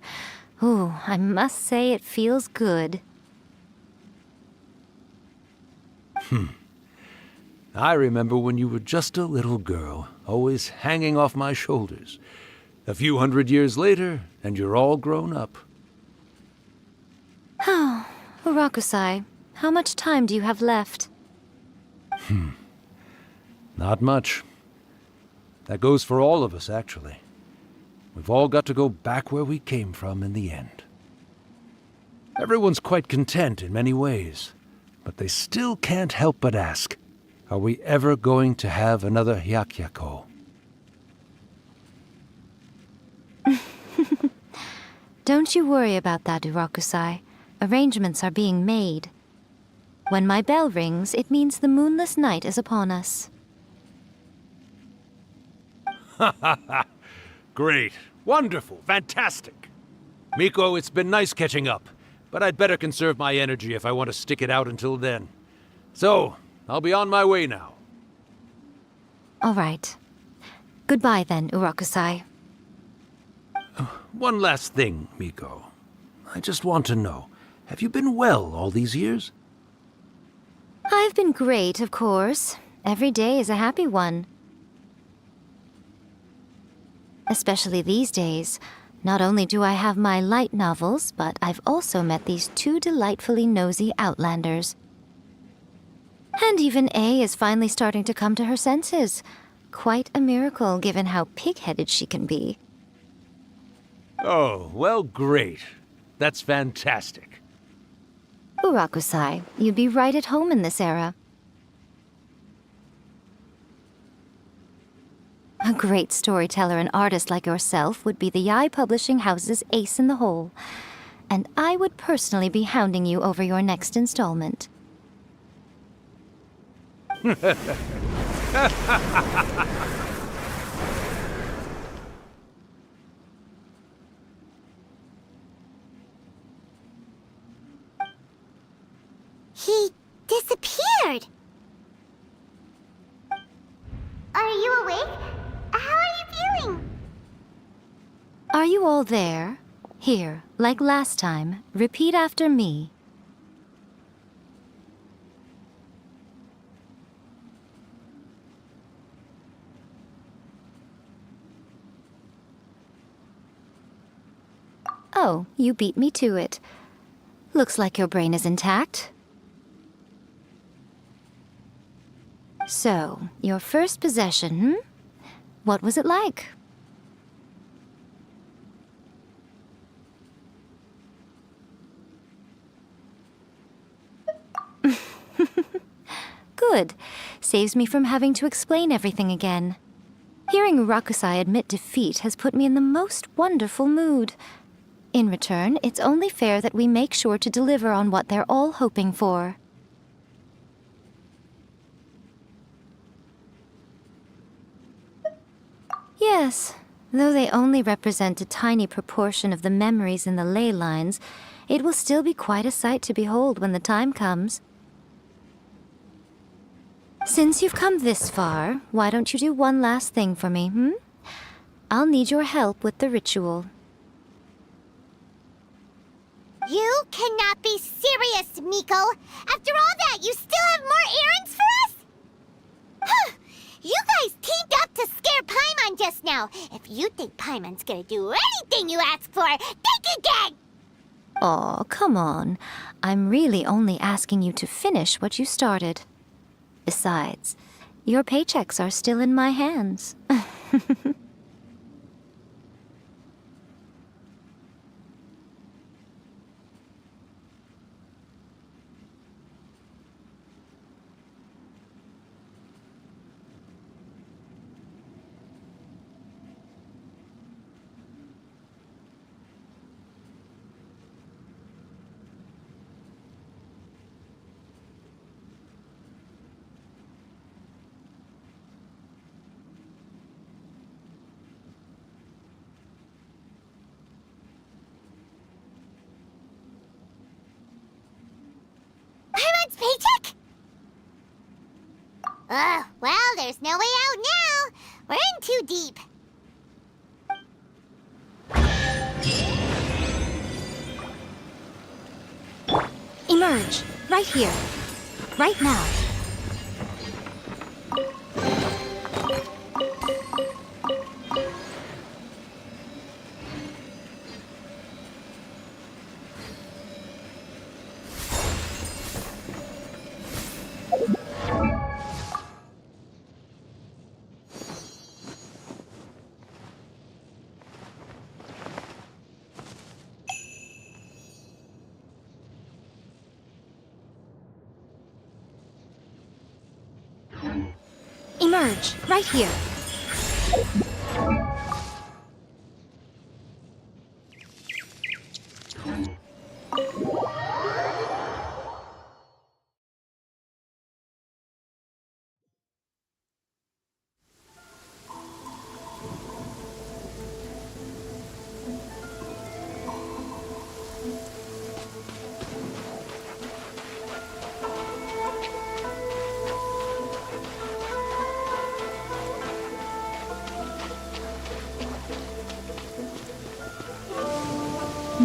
Ooh, I must say it feels good. I remember when you were just a little girl, always hanging off my shoulders. A few hundred years later, and you're all grown up. Oh, Urakusai, how much time do you have left? Not much. That goes for all of us, actually. We've all got to go back where we came from in the end. Everyone's quite content in many ways, but they still can't help but ask, are we ever going to have another Hyakyako? Don't you worry about that, Urakusai. Arrangements are being made. When my bell rings, it means the moonless night is upon us. Great. Wonderful. Fantastic. Miko, it's been nice catching up, but I'd better conserve my energy if I want to stick it out until then. So, I'll be on my way now. All right. Goodbye then, Urakusai. One last thing, Miko. I just want to know, have you been well all these years? I've been great, of course. Every day is a happy one. Especially these days. Not only do I have my light novels, but I've also met these two delightfully nosy outlanders. And even A is finally starting to come to her senses. Quite a miracle, given how pig-headed she can be. Oh, well, great. That's fantastic. Urakusai, you'd be right at home in this era. A great storyteller and artist like yourself would be the Yae Publishing House's ace in the hole. And I would personally be hounding you over your next installment. He disappeared! Are you awake? How are you feeling? Are you all there? Here, like last time, repeat after me. Oh, you beat me to it. Looks like your brain is intact. So, your first possession, What was it like? Good. Saves me from having to explain everything again. Hearing Rakusai admit defeat has put me in the most wonderful mood. In return, it's only fair that we make sure to deliver on what they're all hoping for. Yes, though they only represent a tiny proportion of the memories in the ley lines, it will still be quite a sight to behold when the time comes. Since you've come this far, why don't you do one last thing for me, I'll need your help with the ritual. You cannot be serious, Miko! After all that, you still have more errands for us? Huh! You guys teamed up to scare Paimon just now. If you think Paimon's gonna do anything you ask for, think again! Aw, come on. I'm really only asking you to finish what you started. Besides, your paychecks are still in my hands. Paimon's paycheck? Well, there's no way out now. We're in too deep. Emerge, right here, right now. Emerge, right here.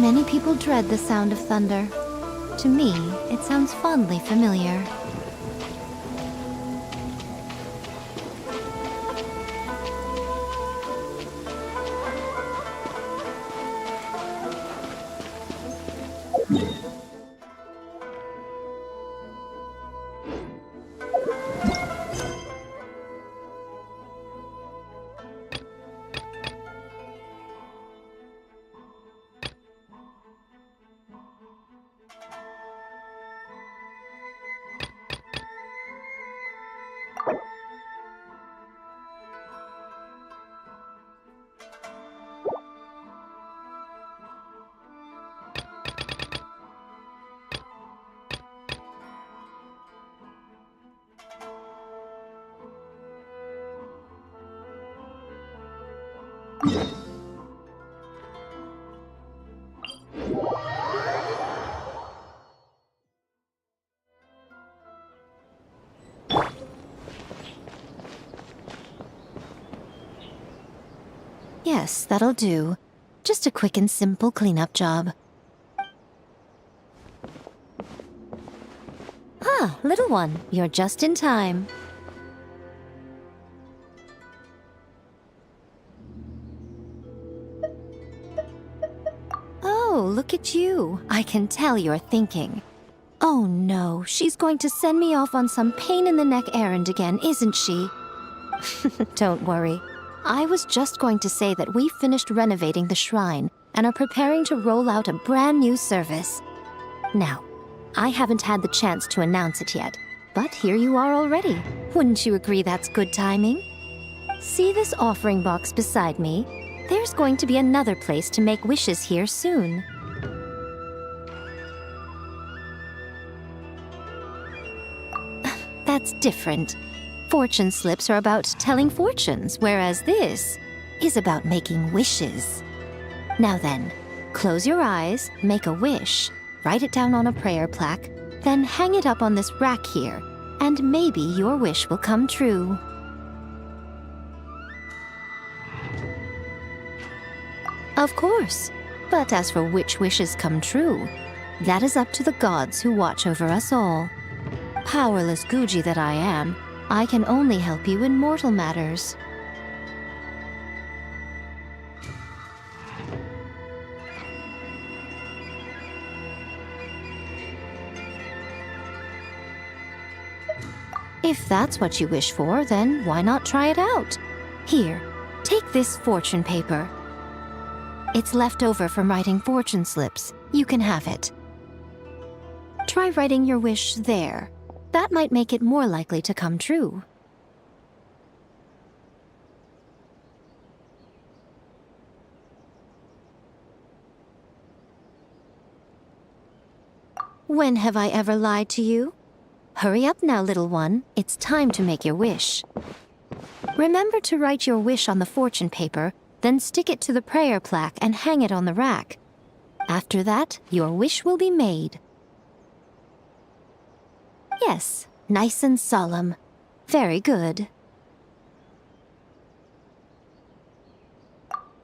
Many people dread the sound of thunder. To me, it sounds fondly familiar. Yes, that'll do. Just a quick and simple cleanup job. Ah, little one, you're just in time. Oh, look at you. I can tell you're thinking. Oh no, she's going to send me off on some pain-in-the-neck errand again, isn't she? Don't worry. I was just going to say that we finished renovating the shrine and are preparing to roll out a brand new service. Now, I haven't had the chance to announce it yet, but here you are already. Wouldn't you agree that's good timing? See this offering box beside me? There's going to be another place to make wishes here soon. That's different. Fortune slips are about telling fortunes, whereas this is about making wishes. Now then, close your eyes, make a wish, write it down on a prayer plaque, then hang it up on this rack here, and maybe your wish will come true. Of course, but as for which wishes come true, that is up to the gods who watch over us all. Powerless Guji that I am, I can only help you in mortal matters. If that's what you wish for, then why not try it out? Here, take this fortune paper. It's left over from writing fortune slips. You can have it. Try writing your wish there. That might make it more likely to come true. When have I ever lied to you? Hurry up now, little one. It's time to make your wish. Remember to write your wish on the fortune paper, then stick it to the prayer plaque and hang it on the rack. After that, your wish will be made. Yes, nice and solemn. Very good.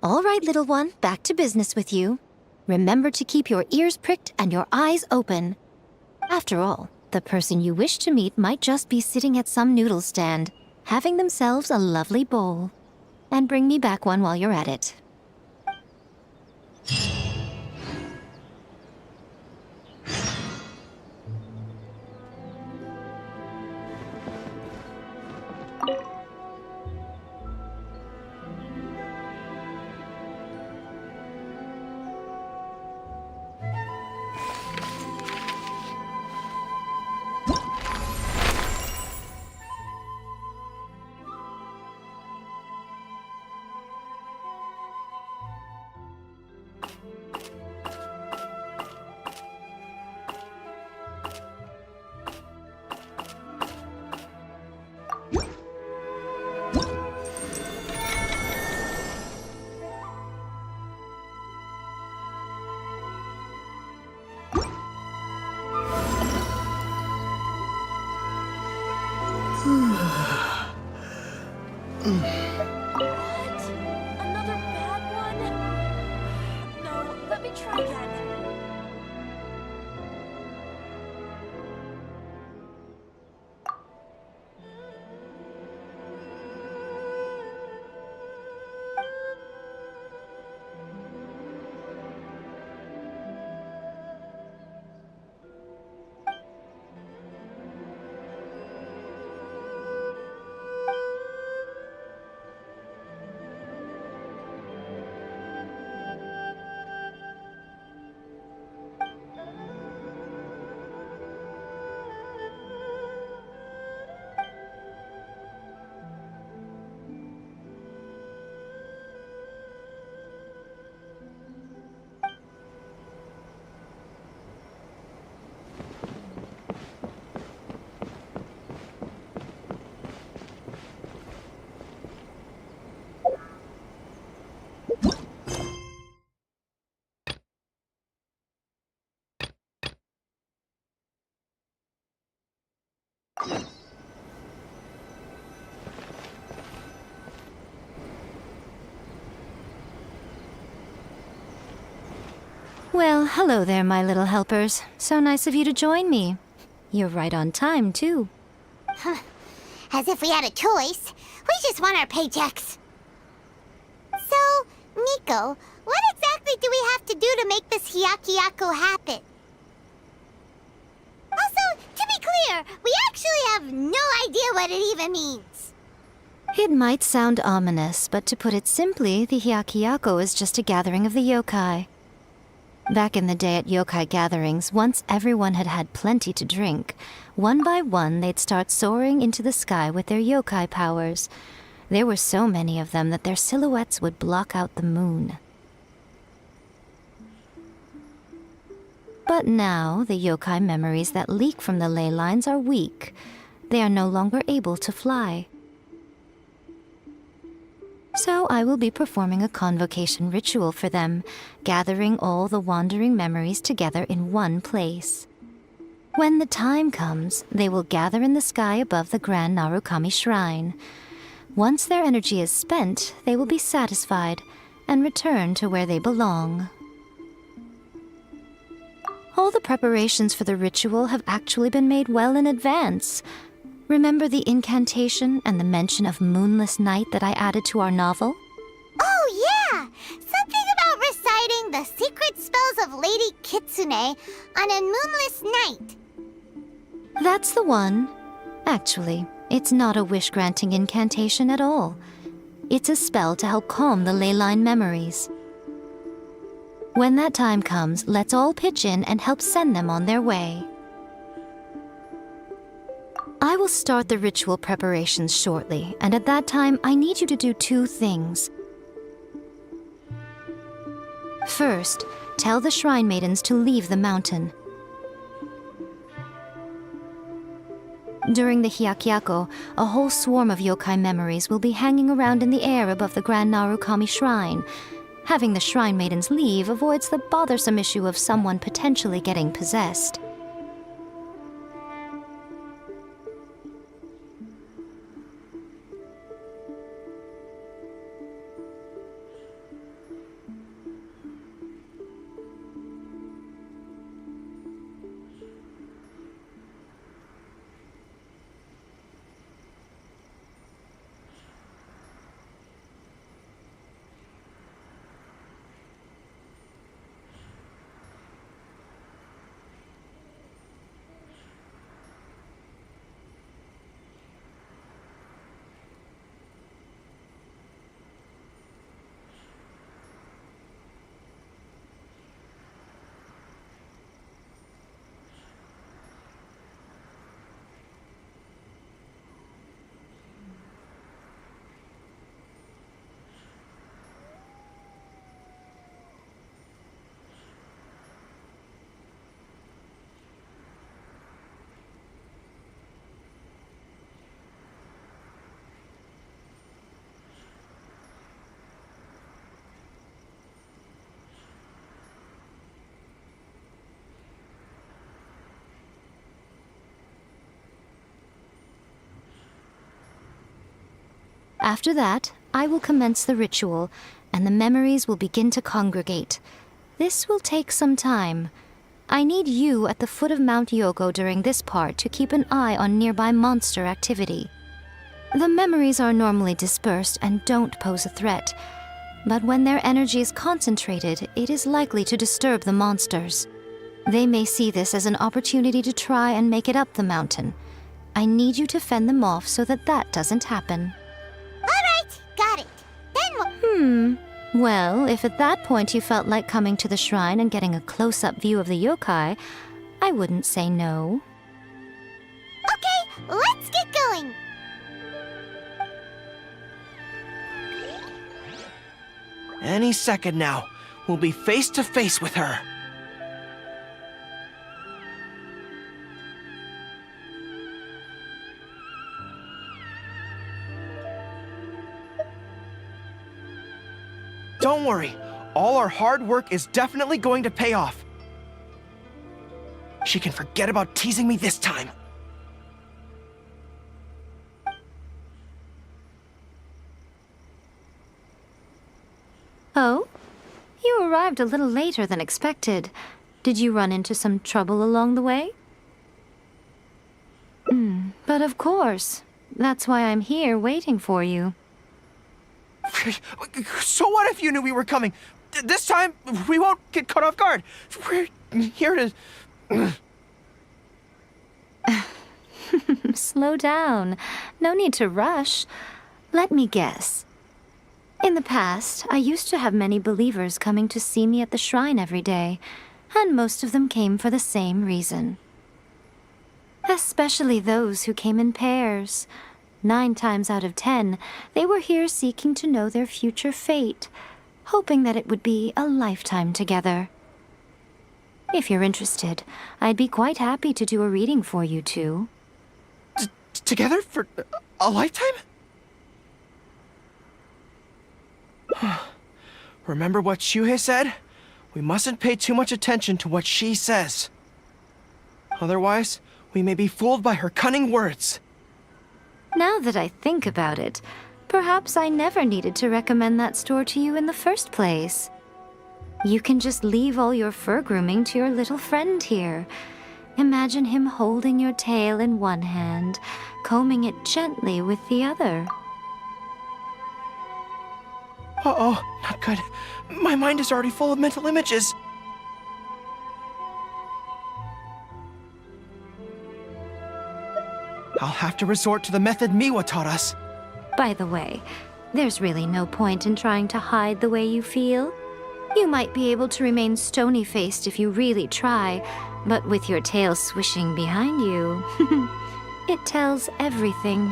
All right, little one, back to business with you. Remember to keep your ears pricked and your eyes open. After all, the person you wish to meet might just be sitting at some noodle stand, having themselves a lovely bowl. And bring me back one while you're at it. What? Another bad one? No, let me try again. Well, hello there, my little helpers. So nice of you to join me. You're right on time, too. As if we had a choice. We just want our paychecks. So, Nico, what exactly do we have to do to make this Hyakuyaku happen? Also, to be clear, we actually have no idea what it even means. It might sound ominous, but to put it simply, the Hyakuyaku is just a gathering of the yokai. Back in the day at yokai gatherings, once everyone had had plenty to drink, one by one they'd start soaring into the sky with their yokai powers. There were so many of them that their silhouettes would block out the moon. But now, the yokai memories that leak from the ley lines are weak. They are no longer able to fly. So I will be performing a convocation ritual for them, gathering all the wandering memories together in one place. When the time comes, they will gather in the sky above the Grand Narukami Shrine. Once their energy is spent, they will be satisfied and return to where they belong. All the preparations for the ritual have actually been made well in advance. Remember the incantation and the mention of moonless night that I added to our novel? Oh, yeah! Something about reciting the secret spells of Lady Kitsune on a moonless night. That's the one. Actually, it's not a wish-granting incantation at all. It's a spell to help calm the ley line memories. When that time comes, let's all pitch in and help send them on their way. I will start the ritual preparations shortly, and at that time, I need you to do two things. First, tell the shrine maidens to leave the mountain. During the Hyakuyaku, a whole swarm of yokai memories will be hanging around in the air above the Grand Narukami Shrine. Having the shrine maidens leave avoids the bothersome issue of someone potentially getting possessed. After that, I will commence the ritual, and the memories will begin to congregate. This will take some time. I need you at the foot of Mount Yogo during this part to keep an eye on nearby monster activity. The memories are normally dispersed and don't pose a threat, but when their energy is concentrated, it is likely to disturb the monsters. They may see this as an opportunity to try and make it up the mountain. I need you to fend them off so that that doesn't happen. Alright, got it. Then Well, if at that point you felt like coming to the shrine and getting a close-up view of the yokai, I wouldn't say no. Okay, let's get going. Any second now, we'll be face to face with her. Don't worry, all our hard work is definitely going to pay off. She can forget about teasing me this time. Oh? You arrived a little later than expected. Did you run into some trouble along the way? But of course. That's why I'm here waiting for you. So what if you knew we were coming? This time, we won't get caught off guard. We're here to... Slow down. No need to rush. Let me guess. In the past, I used to have many believers coming to see me at the shrine every day, and most of them came for the same reason. Especially those who came in pairs. 9 times out of 10, they were here seeking to know their future fate, hoping that it would be a lifetime together. If you're interested, I'd be quite happy to do a reading for you two. Together for a lifetime? Remember what Shuhei said? We mustn't pay too much attention to what she says. Otherwise, we may be fooled by her cunning words. Now that I think about it, perhaps I never needed to recommend that store to you in the first place. You can just leave all your fur grooming to your little friend here. Imagine him holding your tail in one hand, combing it gently with the other. Uh-oh, not good. My mind is already full of mental images. I'll have to resort to the method Miwa taught us. By the way, there's really no point in trying to hide the way you feel. You might be able to remain stony-faced if you really try, but with your tail swishing behind you, it tells everything.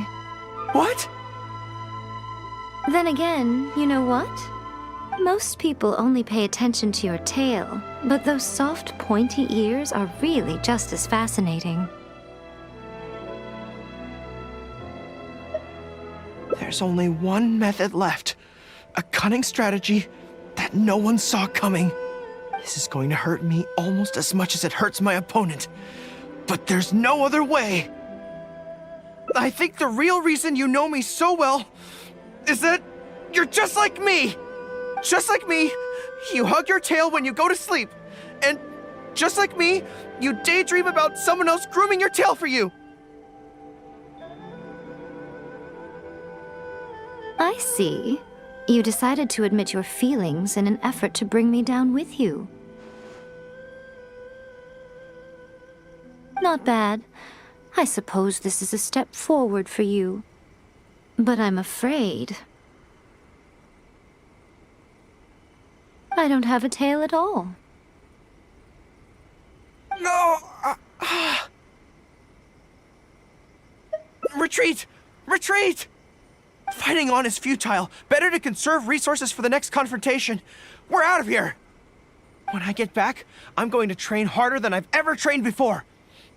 What? Then again, you know what? Most people only pay attention to your tail, but those soft, pointy ears are really just as fascinating. There's only one method left. A cunning strategy that no one saw coming. This is going to hurt me almost as much as it hurts my opponent. But there's no other way. I think the real reason you know me so well is that you're just like me. Just like me, you hug your tail when you go to sleep. And just like me, you daydream about someone else grooming your tail for you. I see. You decided to admit your feelings in an effort to bring me down with you. Not bad. I suppose this is a step forward for you. But I'm afraid I don't have a tail at all. No! Retreat! Retreat! Fighting on is futile. Better to conserve resources for the next confrontation. We're out of here! When I get back, I'm going to train harder than I've ever trained before.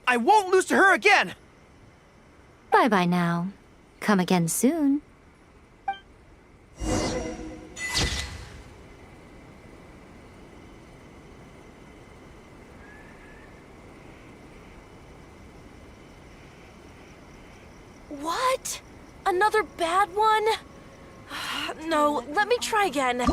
I won't lose to her again! Bye-bye now. Come again soon. What? Another bad one? No, let me try again.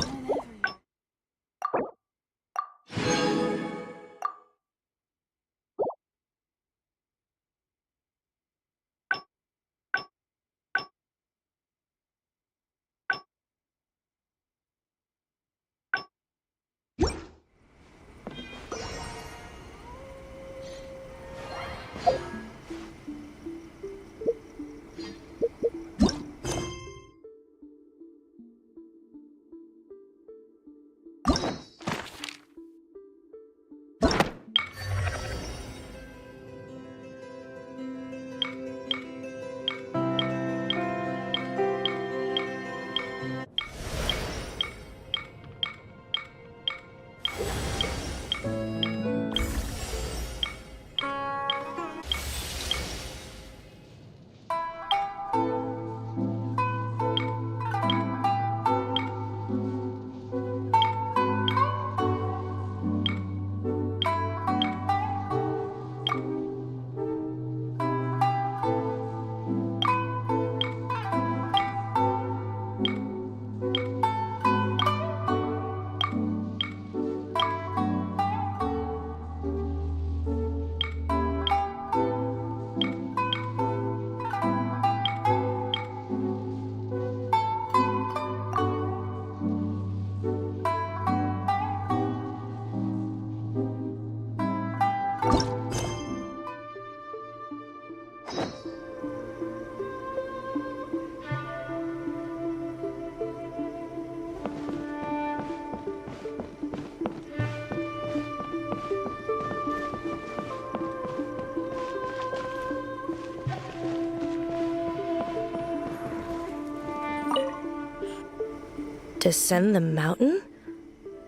Descend the mountain?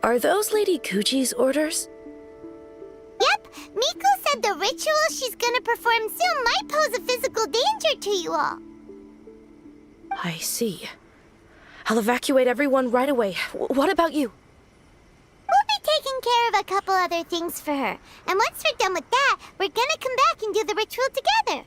Are those Lady Gucci's orders? Yep, Miko said the ritual she's gonna perform soon might pose a physical danger to you all. I see. I'll evacuate everyone right away. What about you? We'll be taking care of a couple other things for her. And once we're done with that, we're gonna come back and do the ritual together.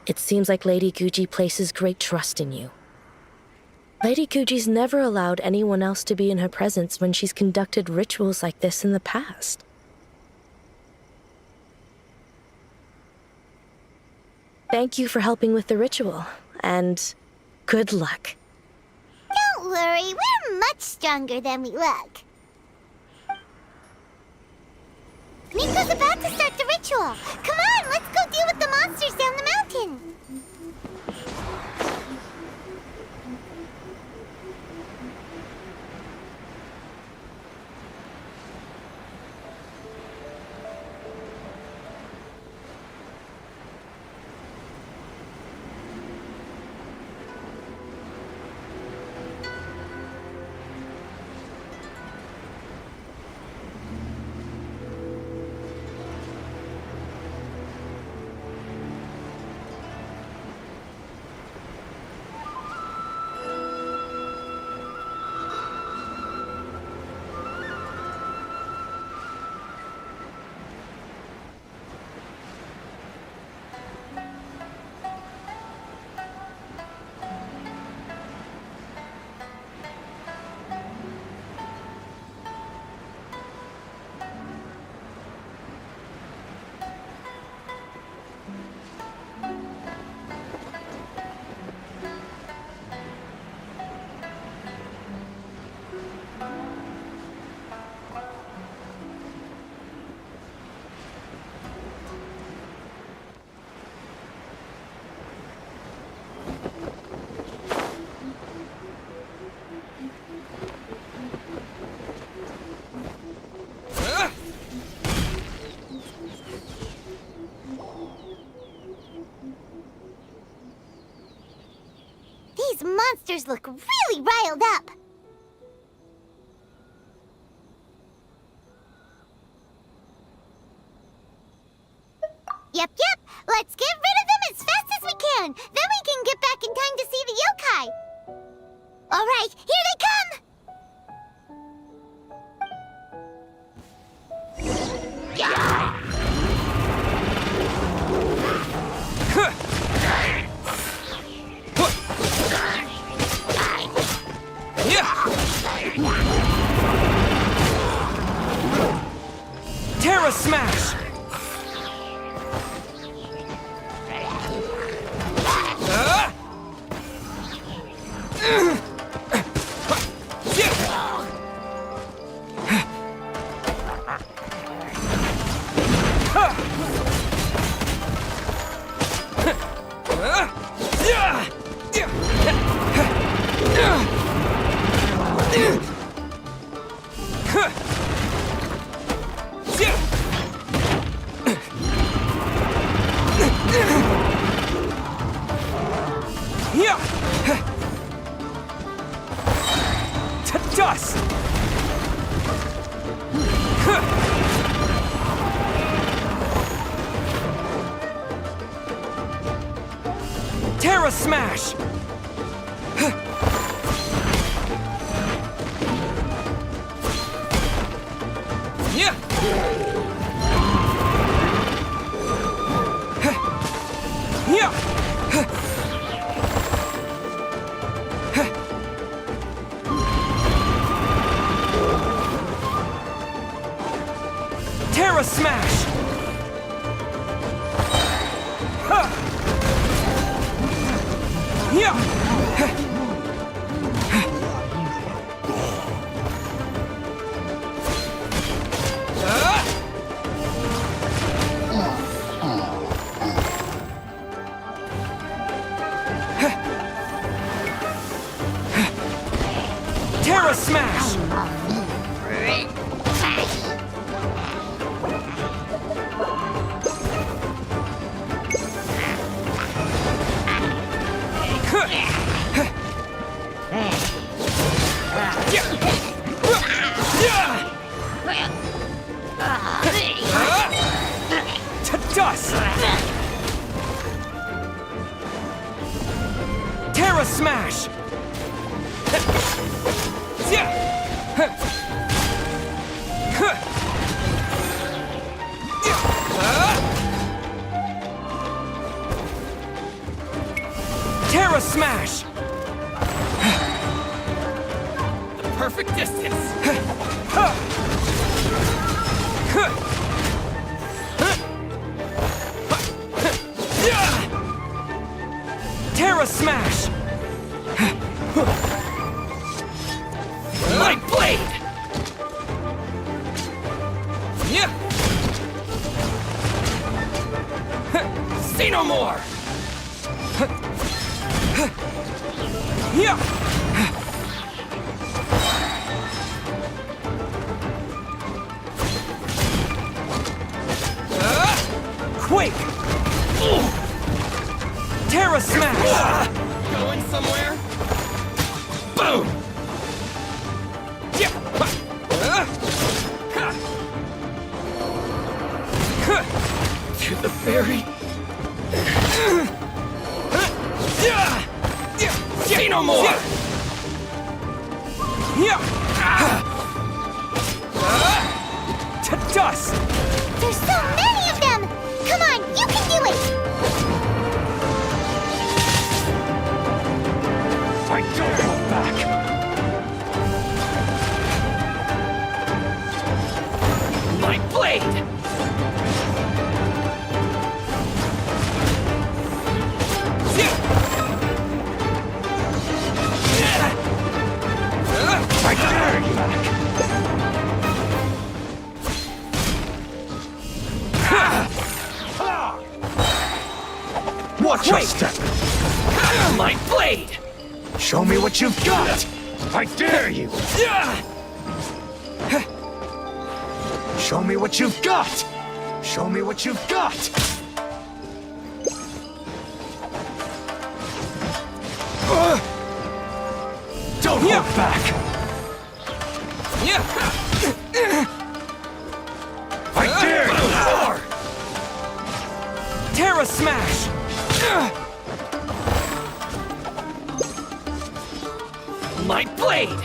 It seems like Lady Gucci places great trust in you. Lady Gucci's never allowed anyone else to be in her presence when she's conducted rituals like this in the past. Thank you for helping with the ritual, and good luck. Don't worry, we're much stronger than we look. Miko's about to start the ritual. Come on, let's go deal with the monsters down the mountain. These monsters look really riled up. Yep. Let's get rid of them as fast as we can. Then we can get back in time to see the yokai. All right, here they come. Terra Smash! To dust! Terra Smash! Terra Smash! dust! Terra Smash! Terra Smash! The perfect distance! Terra Smash! Light Blade! See no more! Quake! Terra Smash! Going somewhere? Boom! To the very... See no more! To dust! There's so many of them! Come on, you can do it! I don't go back! Light Blade! I dare you back! Watch your step! Light Blade! Show me what you've got! I dare you! Show me what you've got! Show me what you've got! Don't hold back! I dare you! Terra Smash! Light Blade!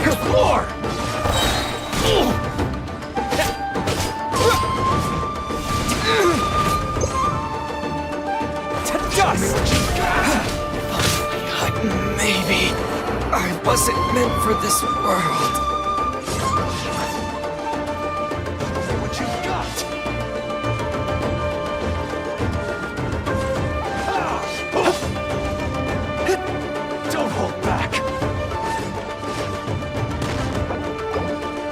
Explore! To dust! Maybe I wasn't meant for this world. What you've got! Don't hold back!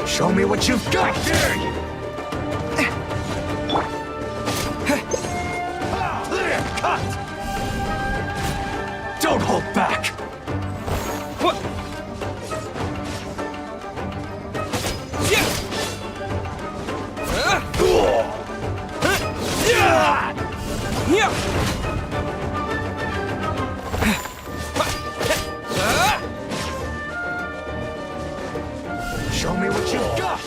Show me what you've got! I dare you! Clear cut! Don't hold back! What? Show me what you've got!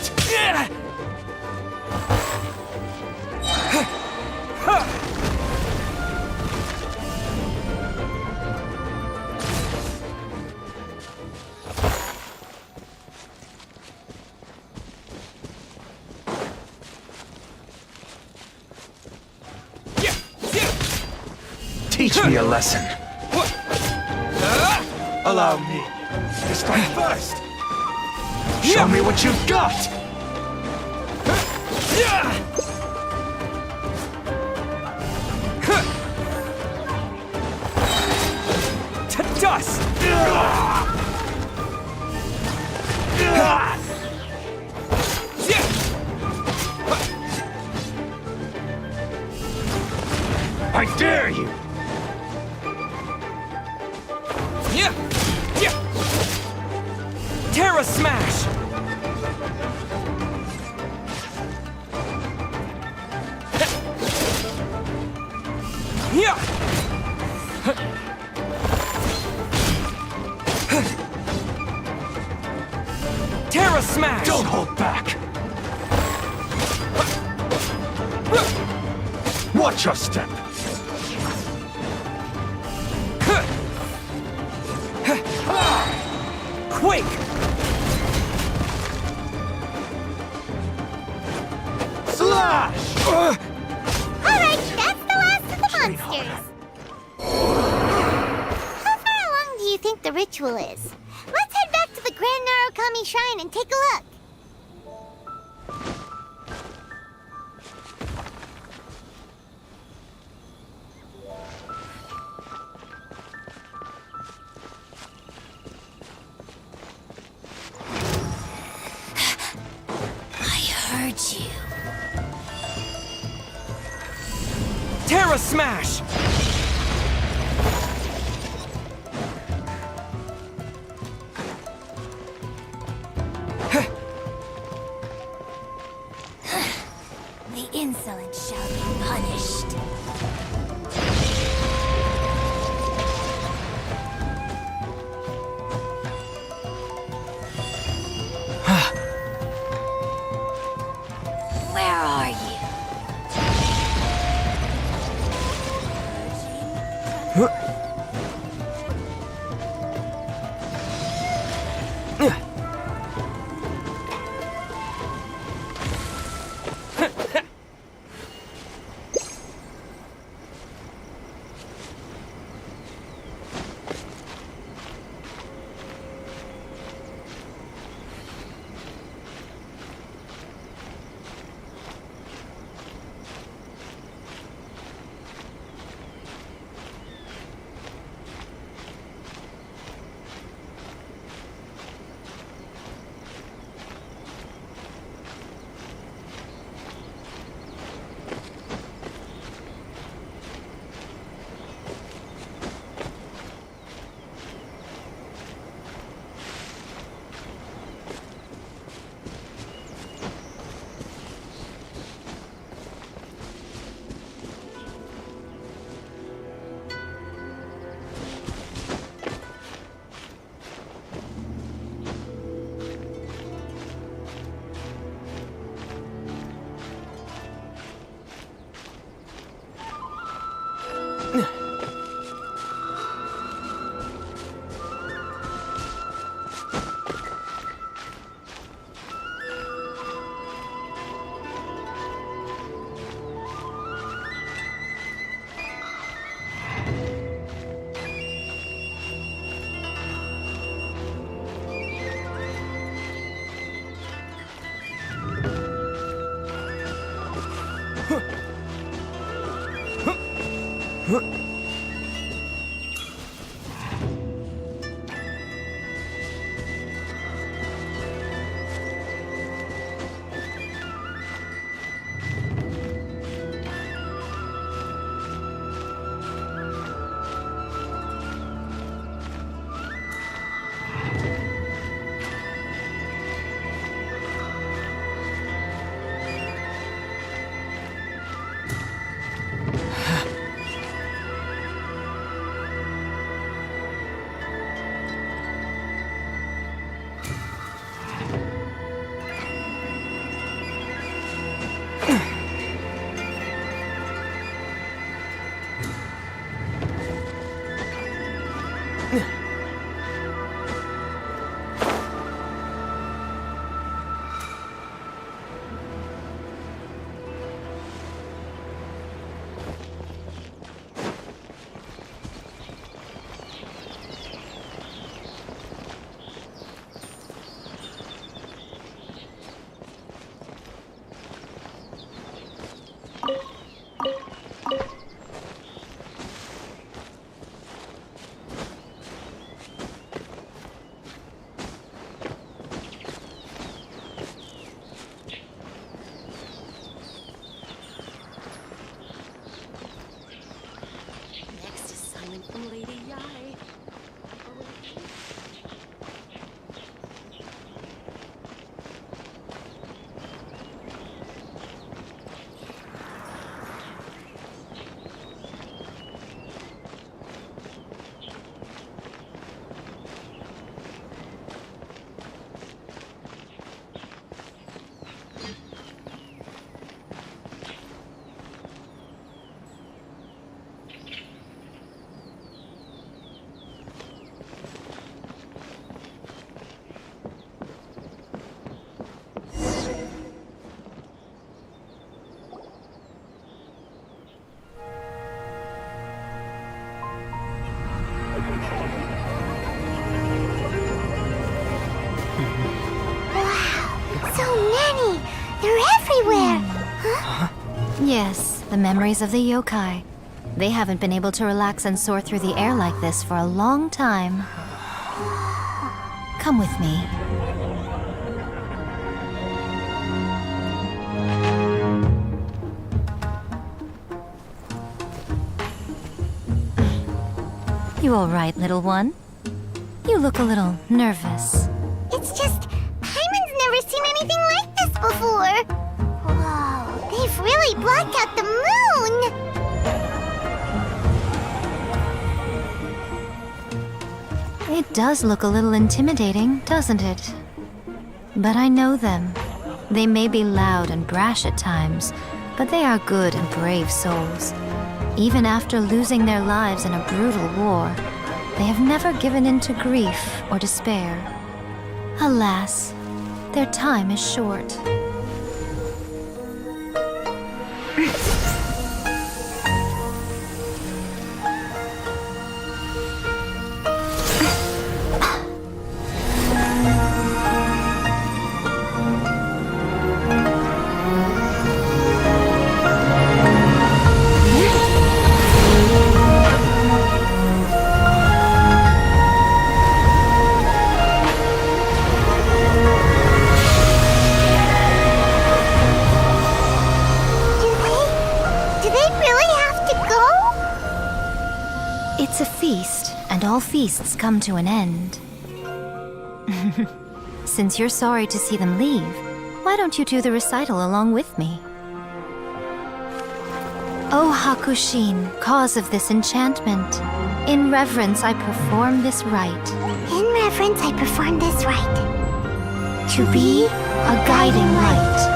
Teach me a lesson. Allow me to strike first. Show me what you've got. To dust! I dare you! Terra Smash! Yeah! Terra Smash! Don't hold back! Watch your step! Quake! Slash! Alright, that's the last of the monsters. How far along do you think the ritual is? Let's head back to the Grand Narukami Shrine and take a look. Heard you. Terra Smash! The insolent shall be punished. Where are you? everywhere. Huh? Yes, the memories of the yokai. They haven't been able to relax and soar through the air like this for a long time. Come with me. You all right, little one? You look a little nervous. It's just, Hyman's never seen anything like this before. Whoa, they've really blocked out the moon! It does look a little intimidating, doesn't it? But I know them. They may be loud and brash at times, but they are good and brave souls. Even after losing their lives in a brutal war, they have never given in to grief or despair. Alas, their time is short. It's a feast, and all feasts come to an end. Since you're sorry to see them leave, why don't you do the recital along with me? O Hakushin, cause of this enchantment, in reverence I perform this rite. In reverence I perform this rite. To be a guiding light.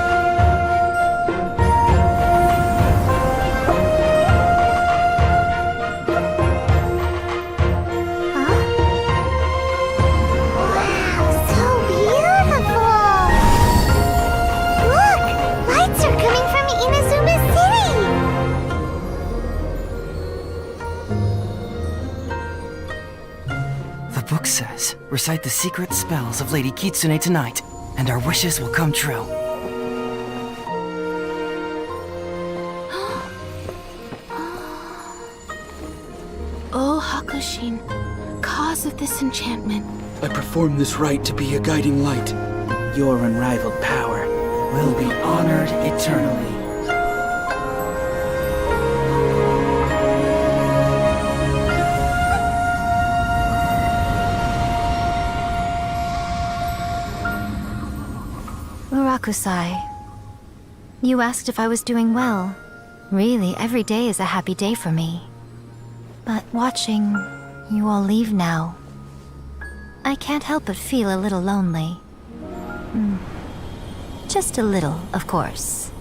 Says, recite the secret spells of Lady Kitsune tonight, and our wishes will come true. O Hakushin, cause of this enchantment. I perform this rite to be a guiding light. Your unrivaled power will be honored eternally. Murakusai, you asked if I was doing well. Really, every day is a happy day for me. But watching you all leave now, I can't help but feel a little lonely. Just a little, of course.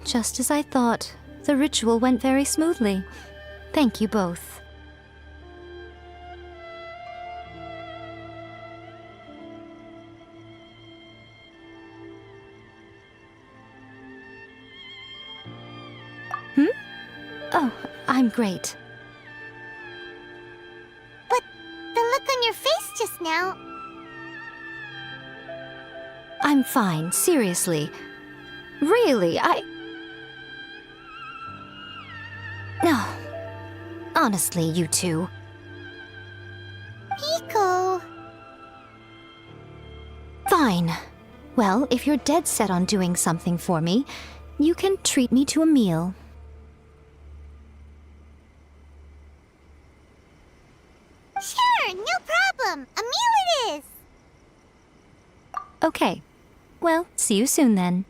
Just as I thought, the ritual went very smoothly. Thank you both. Oh, I'm great. But the look on your face just now... I'm fine, seriously. Really, No. Honestly, you two. Pico... Fine. Well, if you're dead set on doing something for me, you can treat me to a meal. Sure, no problem. A meal it is. Okay. Well, see you soon then.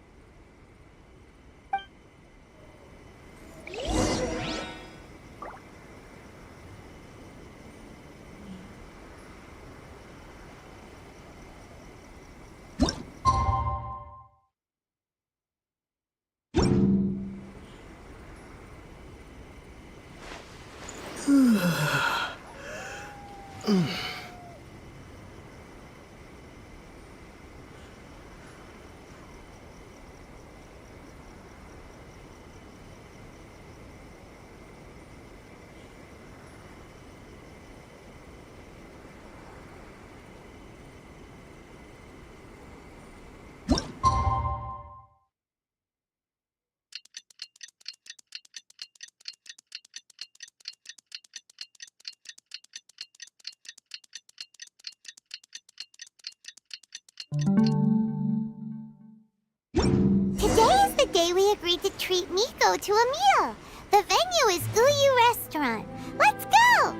they agreed to treat Miko to a meal. The venue is Uyu Restaurant. Let's go!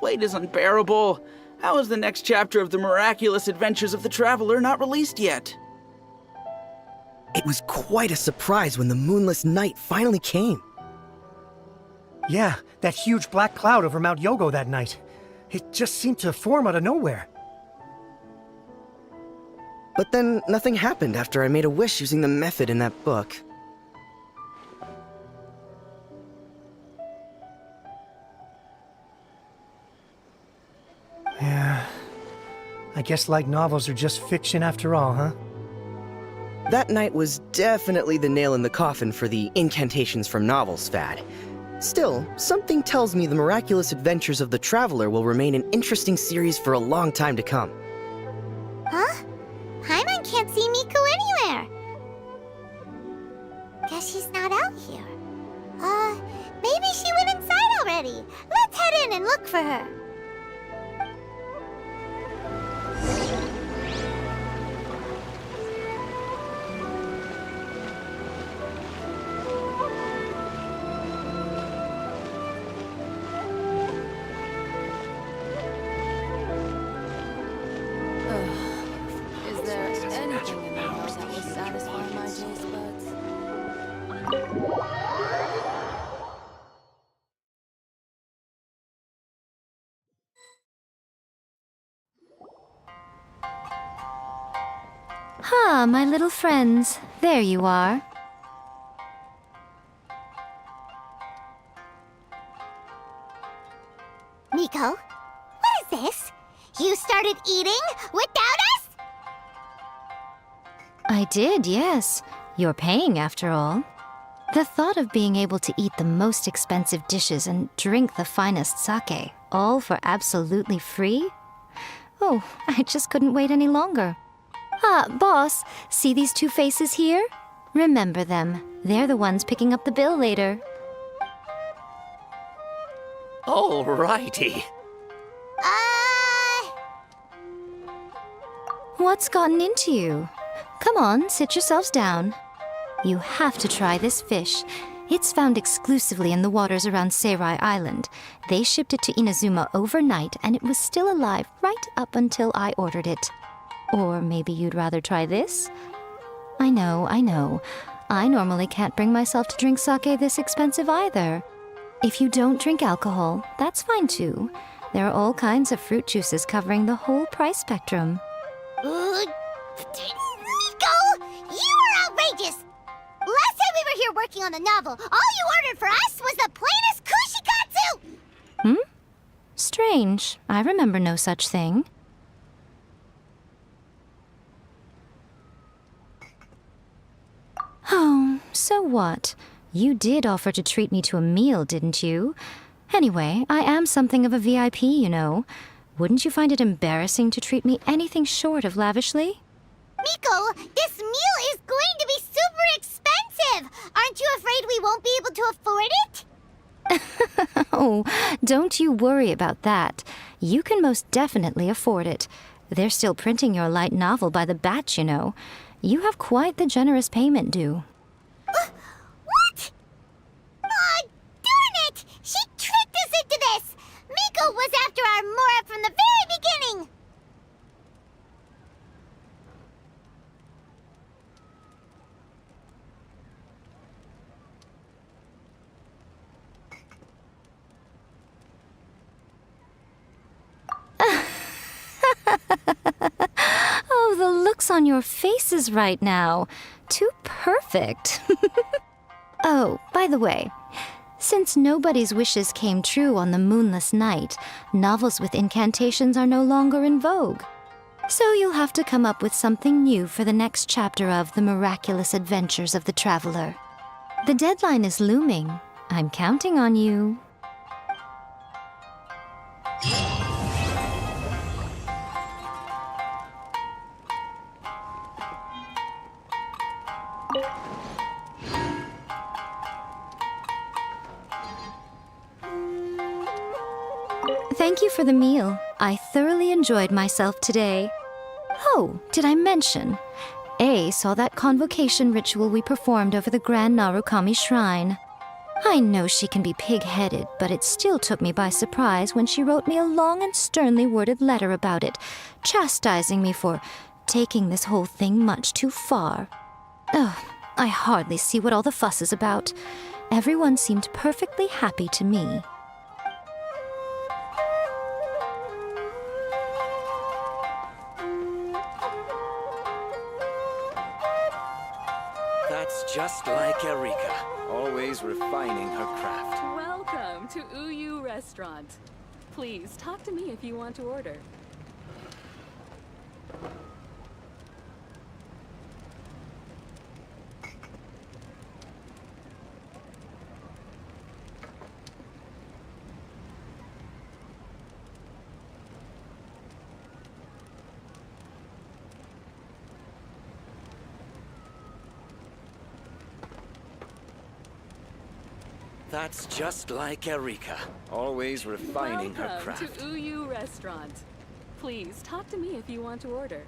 Wait is unbearable. How is the next chapter of the miraculous adventures of the traveler not released yet? It was quite a surprise when the moonless night finally came. Yeah, that huge black cloud over Mount Yogo that night. It just seemed to form out of nowhere. But then nothing happened after I made a wish using the method in that book. Yeah. I guess light novels are just fiction after all, huh? That night was definitely the nail in the coffin for the incantations from novels fad. Still, something tells me the miraculous adventures of the traveler will remain an interesting series for a long time to come. Huh? Paimon can't see Miko anywhere. Guess she's not out here. Maybe she went inside already. Let's head in and look for her. Ah, my little friends. There you are. Miko, what is this? You started eating without us? I did, yes. You're paying after all. The thought of being able to eat the most expensive dishes and drink the finest sake, all for absolutely free? Oh, I just couldn't wait any longer. Ah, boss, see these two faces here? Remember them. They're the ones picking up the bill later. Alrighty. What's gotten into you? Come on, sit yourselves down. You have to try this fish. It's found exclusively in the waters around Seirai Island. They shipped it to Inazuma overnight, and it was still alive right up until I ordered it. Or maybe you'd rather try this? I know. I normally can't bring myself to drink sake this expensive either. If you don't drink alcohol, that's fine too. There are all kinds of fruit juices covering the whole price spectrum. Nico! You are outrageous! Last time we were here working on the novel, all you ordered for us was the plainest kushikatsu! Strange. I remember no such thing. Oh, so what? You did offer to treat me to a meal, didn't you? Anyway, I am something of a VIP, you know. Wouldn't you find it embarrassing to treat me anything short of lavishly? Miko, this meal is going to be super expensive! Aren't you afraid we won't be able to afford it? Oh, don't you worry about that. You can most definitely afford it. They're still printing your light novel by the batch, you know. You have quite the generous payment due. What? Oh, darn it! She tricked us into this! Miko was after our Mora from the very beginning! Oh, the looks on your faces right now. Too perfect. Oh, by the way, since nobody's wishes came true on the moonless night, novels with incantations are no longer in vogue. So you'll have to come up with something new for the next chapter of The Miraculous Adventures of the Traveler. The deadline is looming. I'm counting on you. Thank you for the meal. I thoroughly enjoyed myself today. Oh, did I mention? A saw that convocation ritual we performed over the Grand Narukami Shrine. I know she can be pig-headed, but it still took me by surprise when she wrote me a long and sternly worded letter about it, chastising me for taking this whole thing much too far. Oh, I hardly see what all the fuss is about. Everyone seemed perfectly happy to me. That's just like Erika, always refining her craft. Welcome to Uyu Restaurant. Please talk to me if you want to order. That's just like Erika, always refining her Welcome craft. to Uyu Restaurant. Please talk to me if you want to order.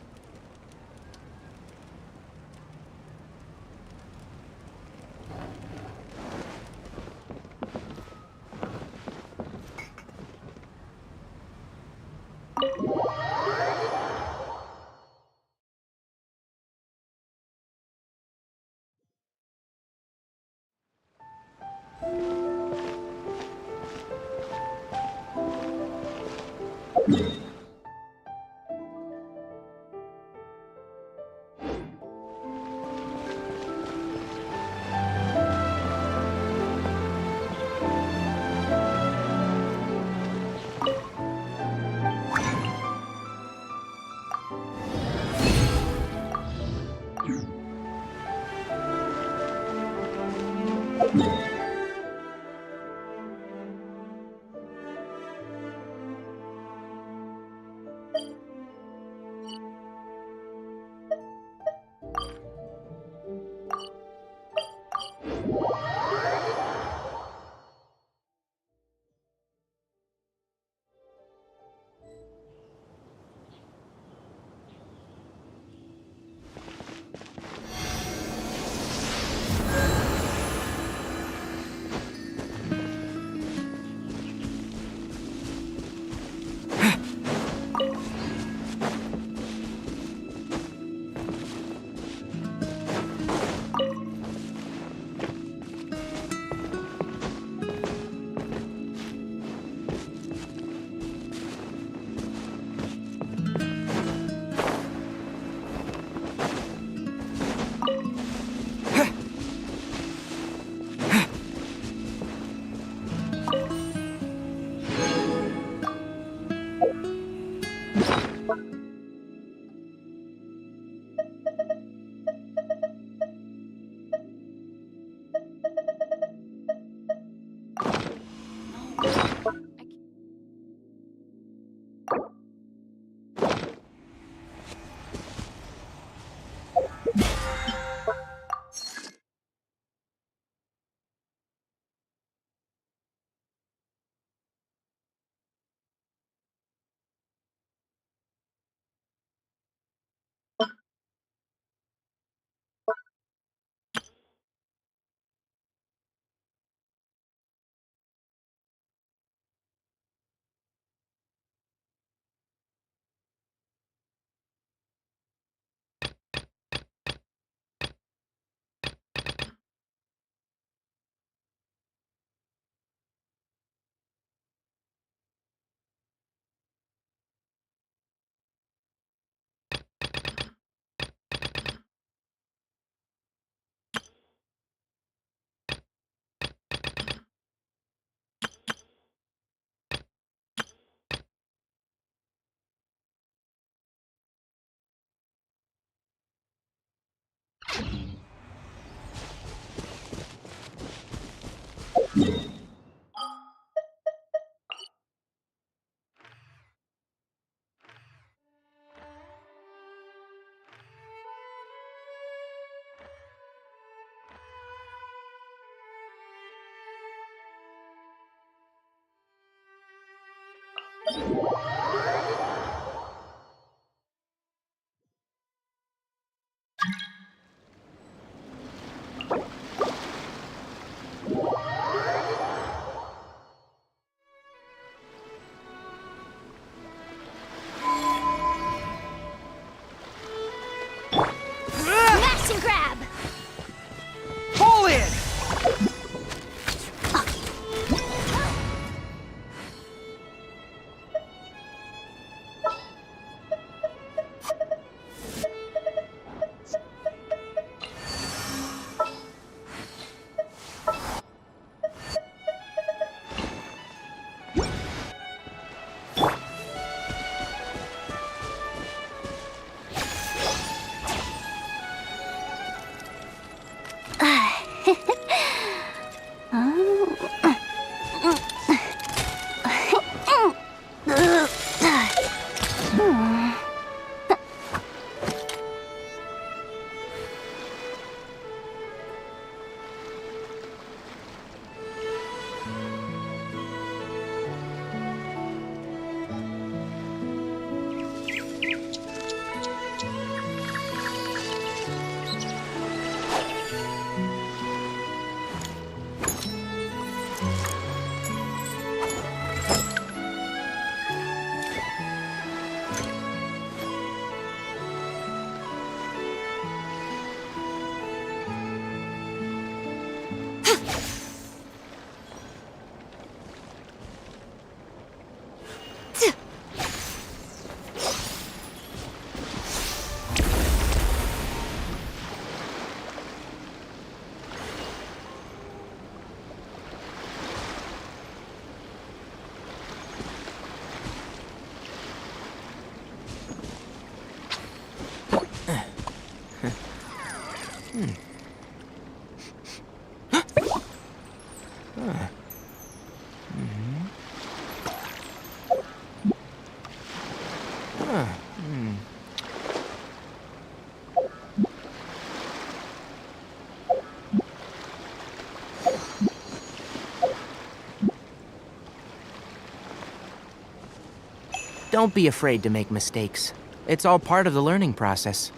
Don't be afraid to make mistakes. It's all part of the learning process.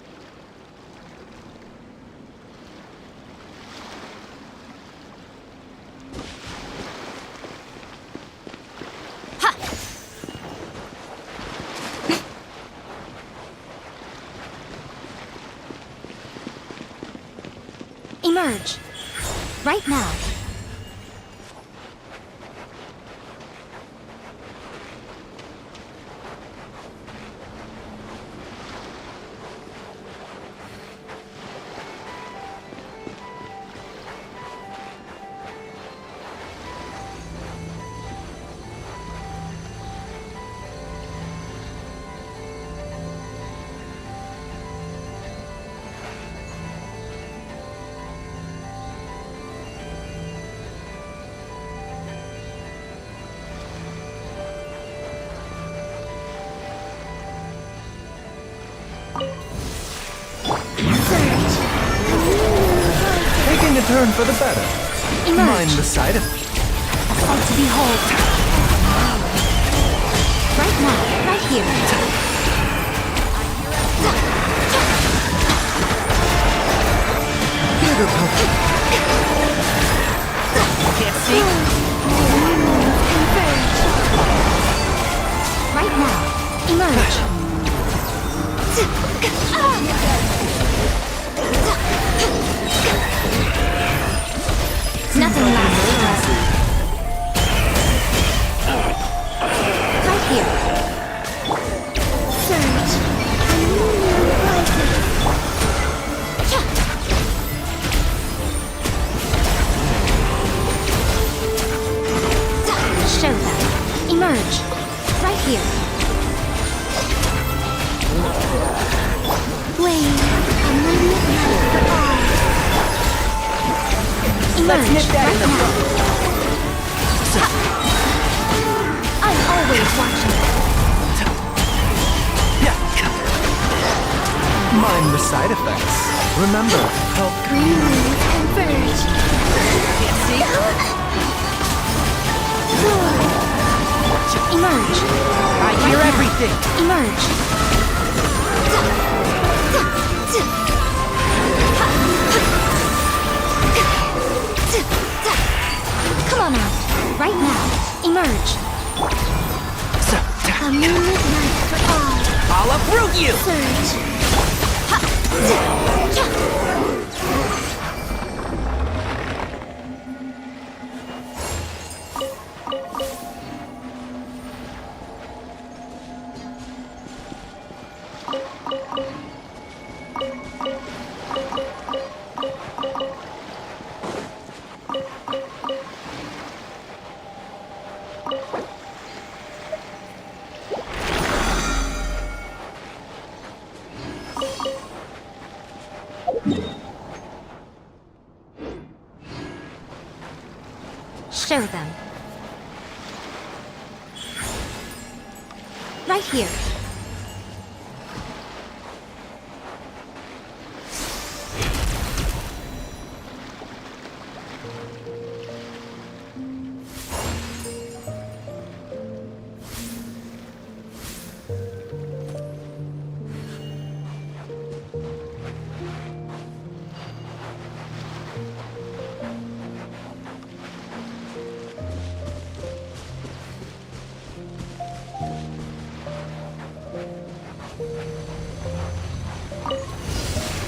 Emerge. Right now. Taking a turn for the better. Emerge. Mind the side effects. A sight to behold. Right now, right here. Bigger puppy. Can't see. Right now, emerge. Nothing lasts. Right here. Surge. Show them. Emerge. Right here. Wave. Emerge right now. I'm always watching. Mind the side effects. Remember, help. Green leaves converge. Can't see. Emerge. I hear everything. Emerge. Come on out. Right now. Emerge. A moonlit night for all. I'll uproot you! Surge. Show them. Right here.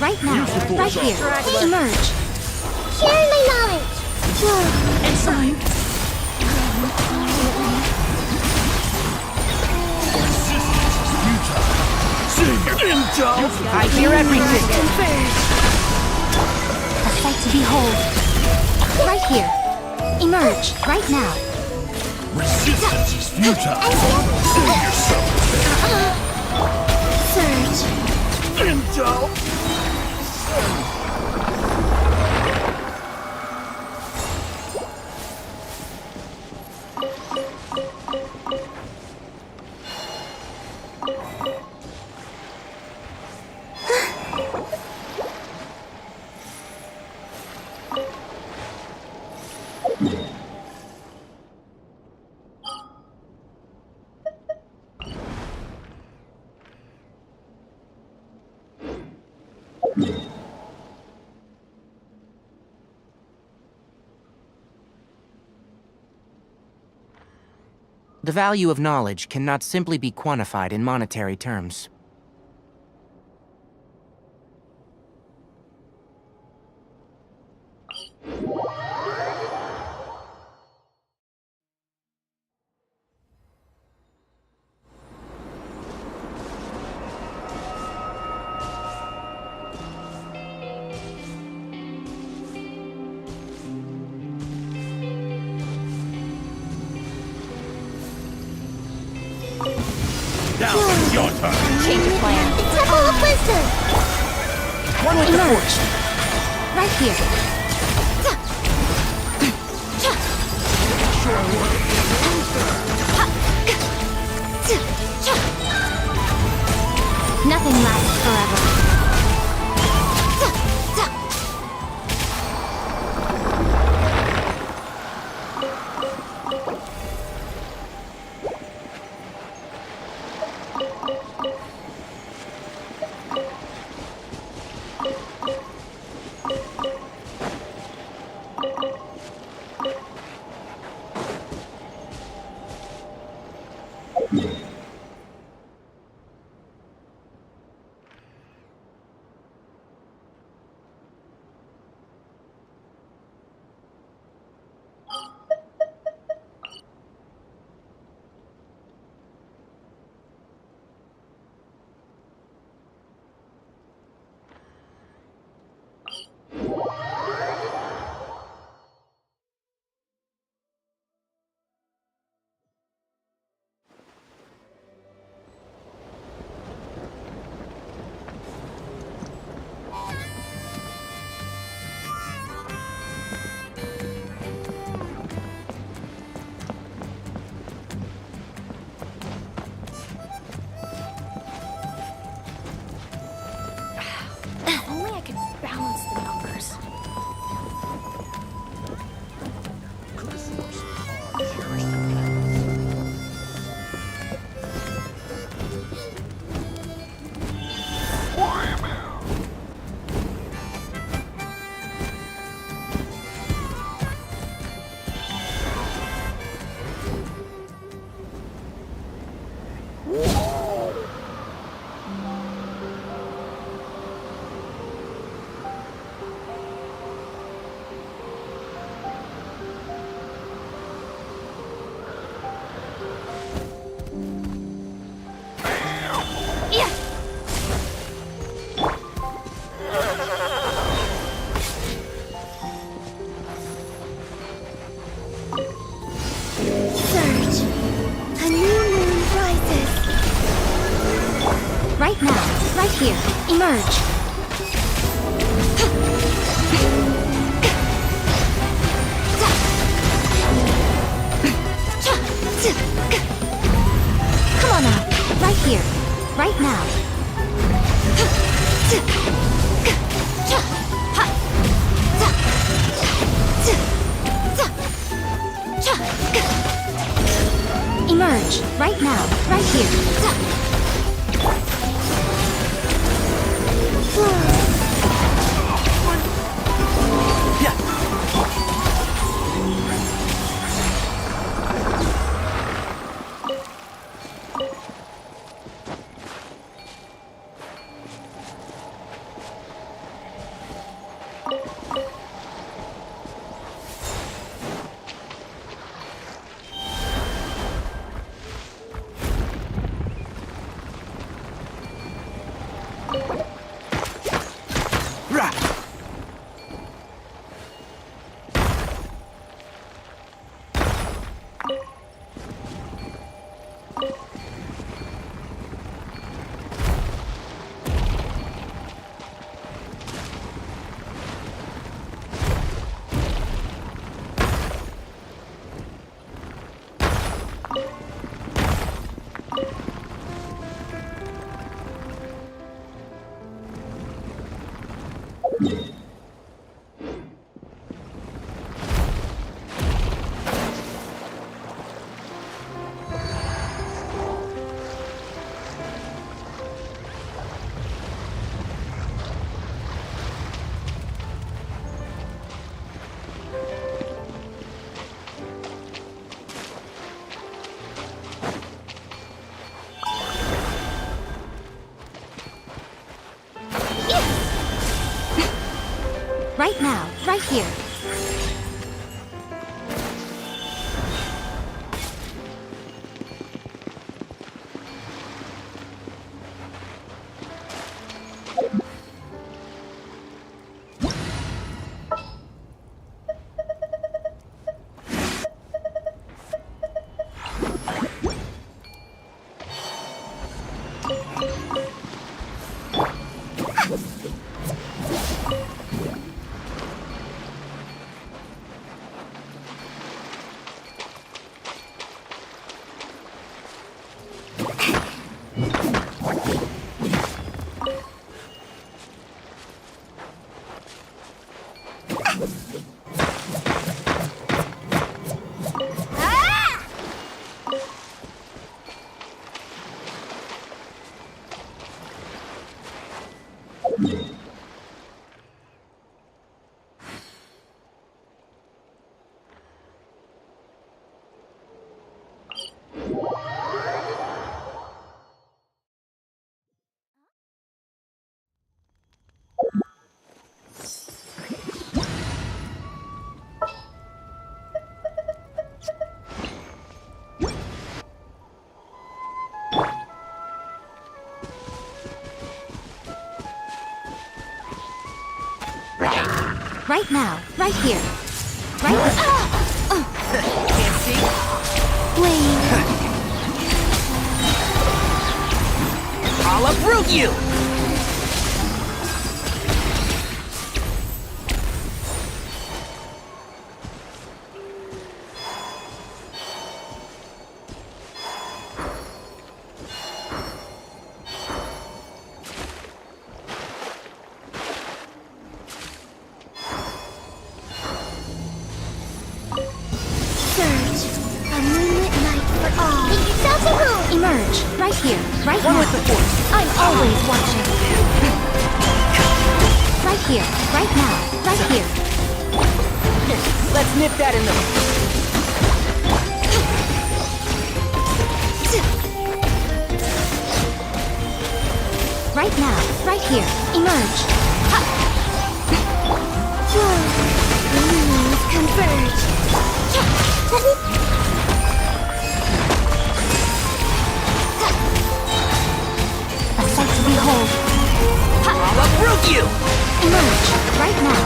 Right now, right here. Emerge. Share my knowledge. Excellent. I hear everything. A sight to behold. Right here. Emerge. Right now. Resistance is futile. Save yourself. Surge. Intel. The value of knowledge cannot simply be quantified in monetary terms. Now it's your turn. Change of plan. The Temple of Wisdom. One with the Force. Right here. Nothing lasts forever. Right now, right here. Emerge. Come on now. Right here. Right now. Emerge. Right now. Right here. Right now, right here. Right now, right here. Right Can't see? Wait. I'll uproot you! Emerge, right here, right One now. with the force. I'm always watching. Right here, right now, right here. Let's nip that in the... Right now, right here. Emerge. Converge. A sight to behold. I'll uproot you! Emerge, right now.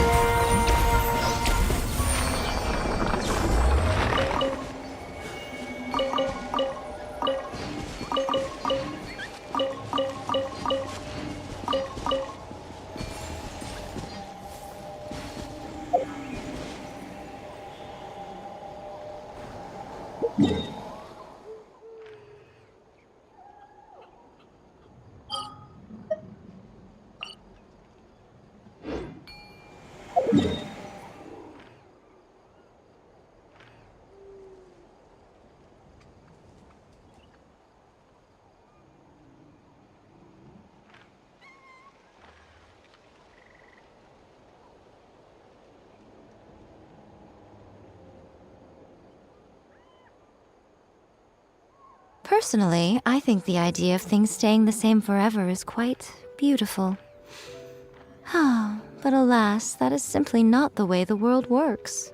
Personally, I think the idea of things staying the same forever is quite beautiful. But alas, that is simply not the way the world works.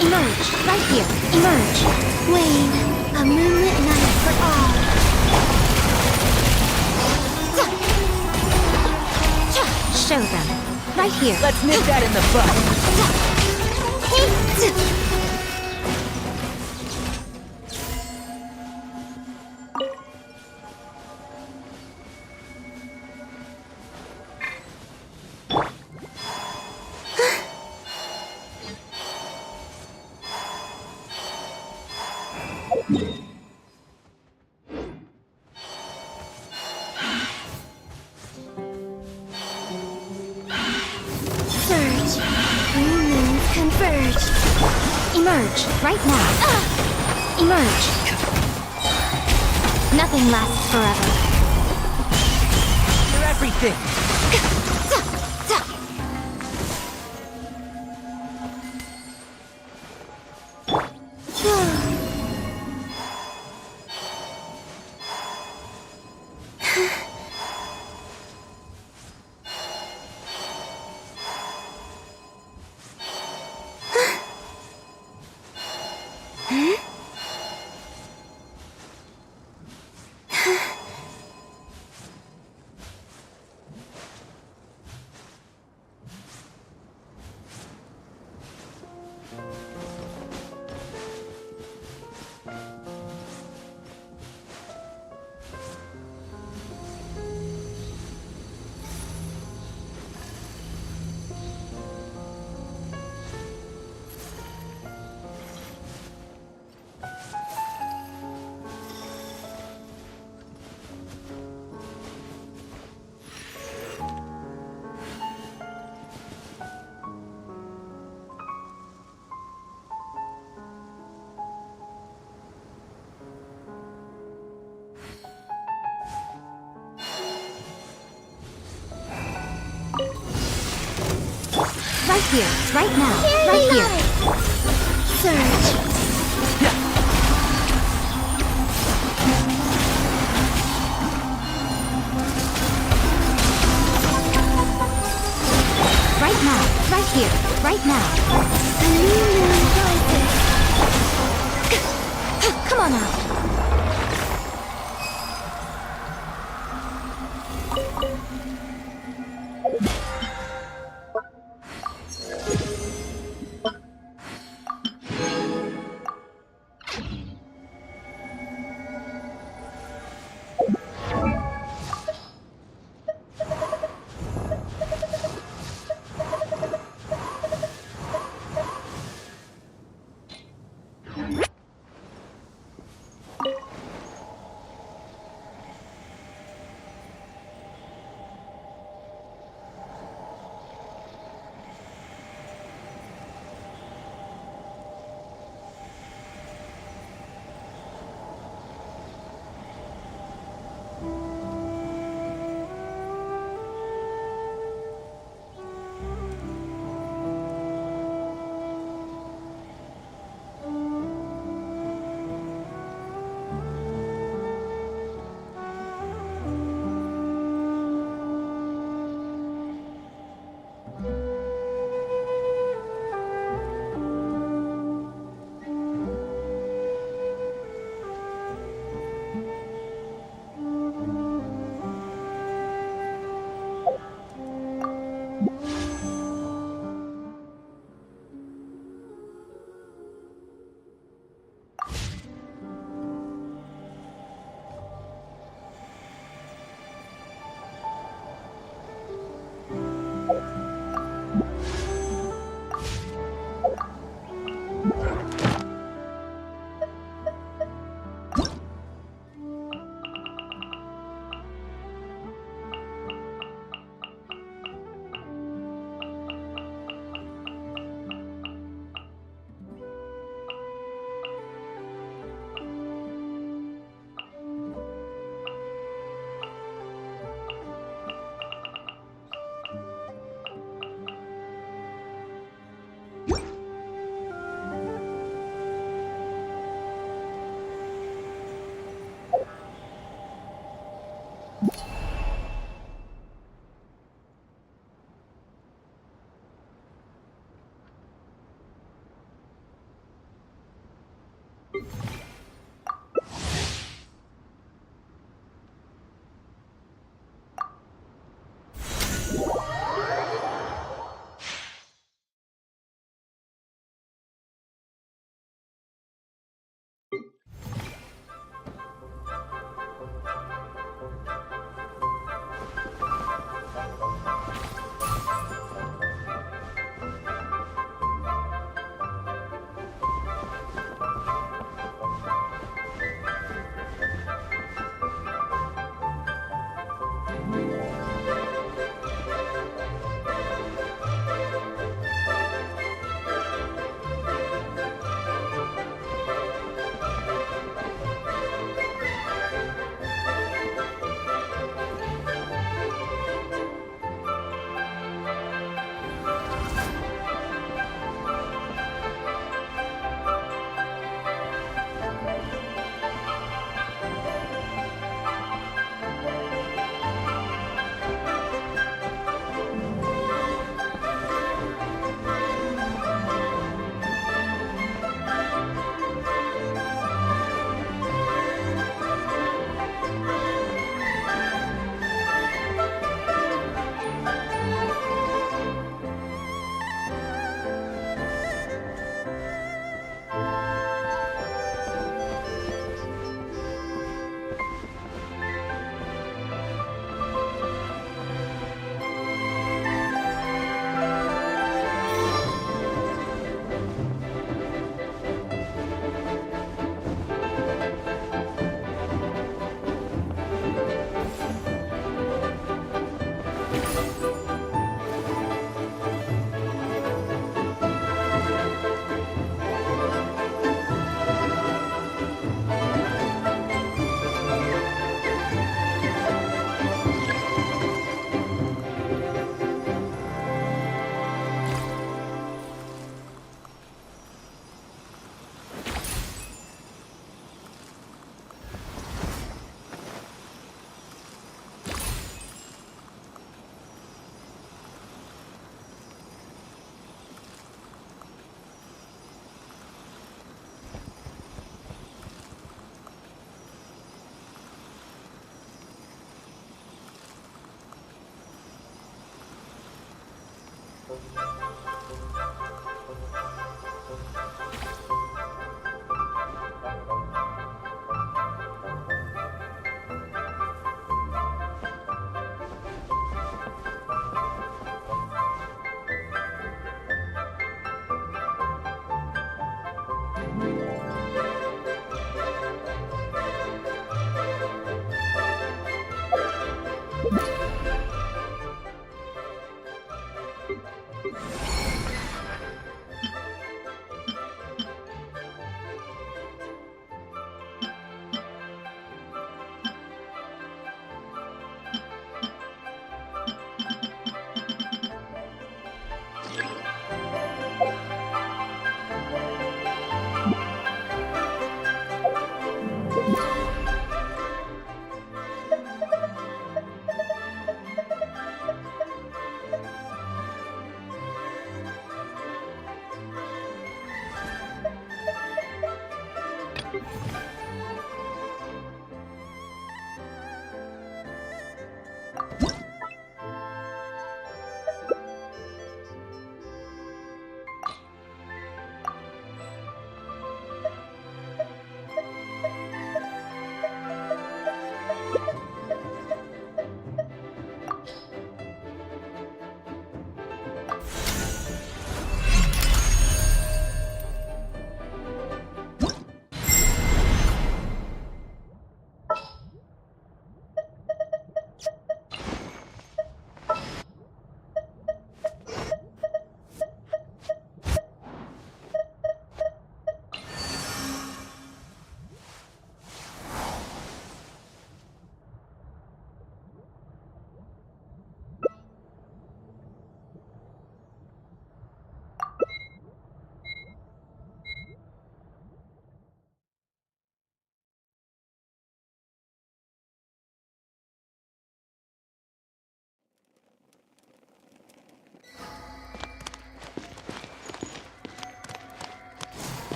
Emerge, right here. Emerge. Wane, a moonlit night for all. Show them. Right here. Let's nip that in the bud. Emerge, right now. Emerge. Nothing lasts forever. You're everything! Right here, right now, right here. Surge. Right now, right here, right now. Come on out.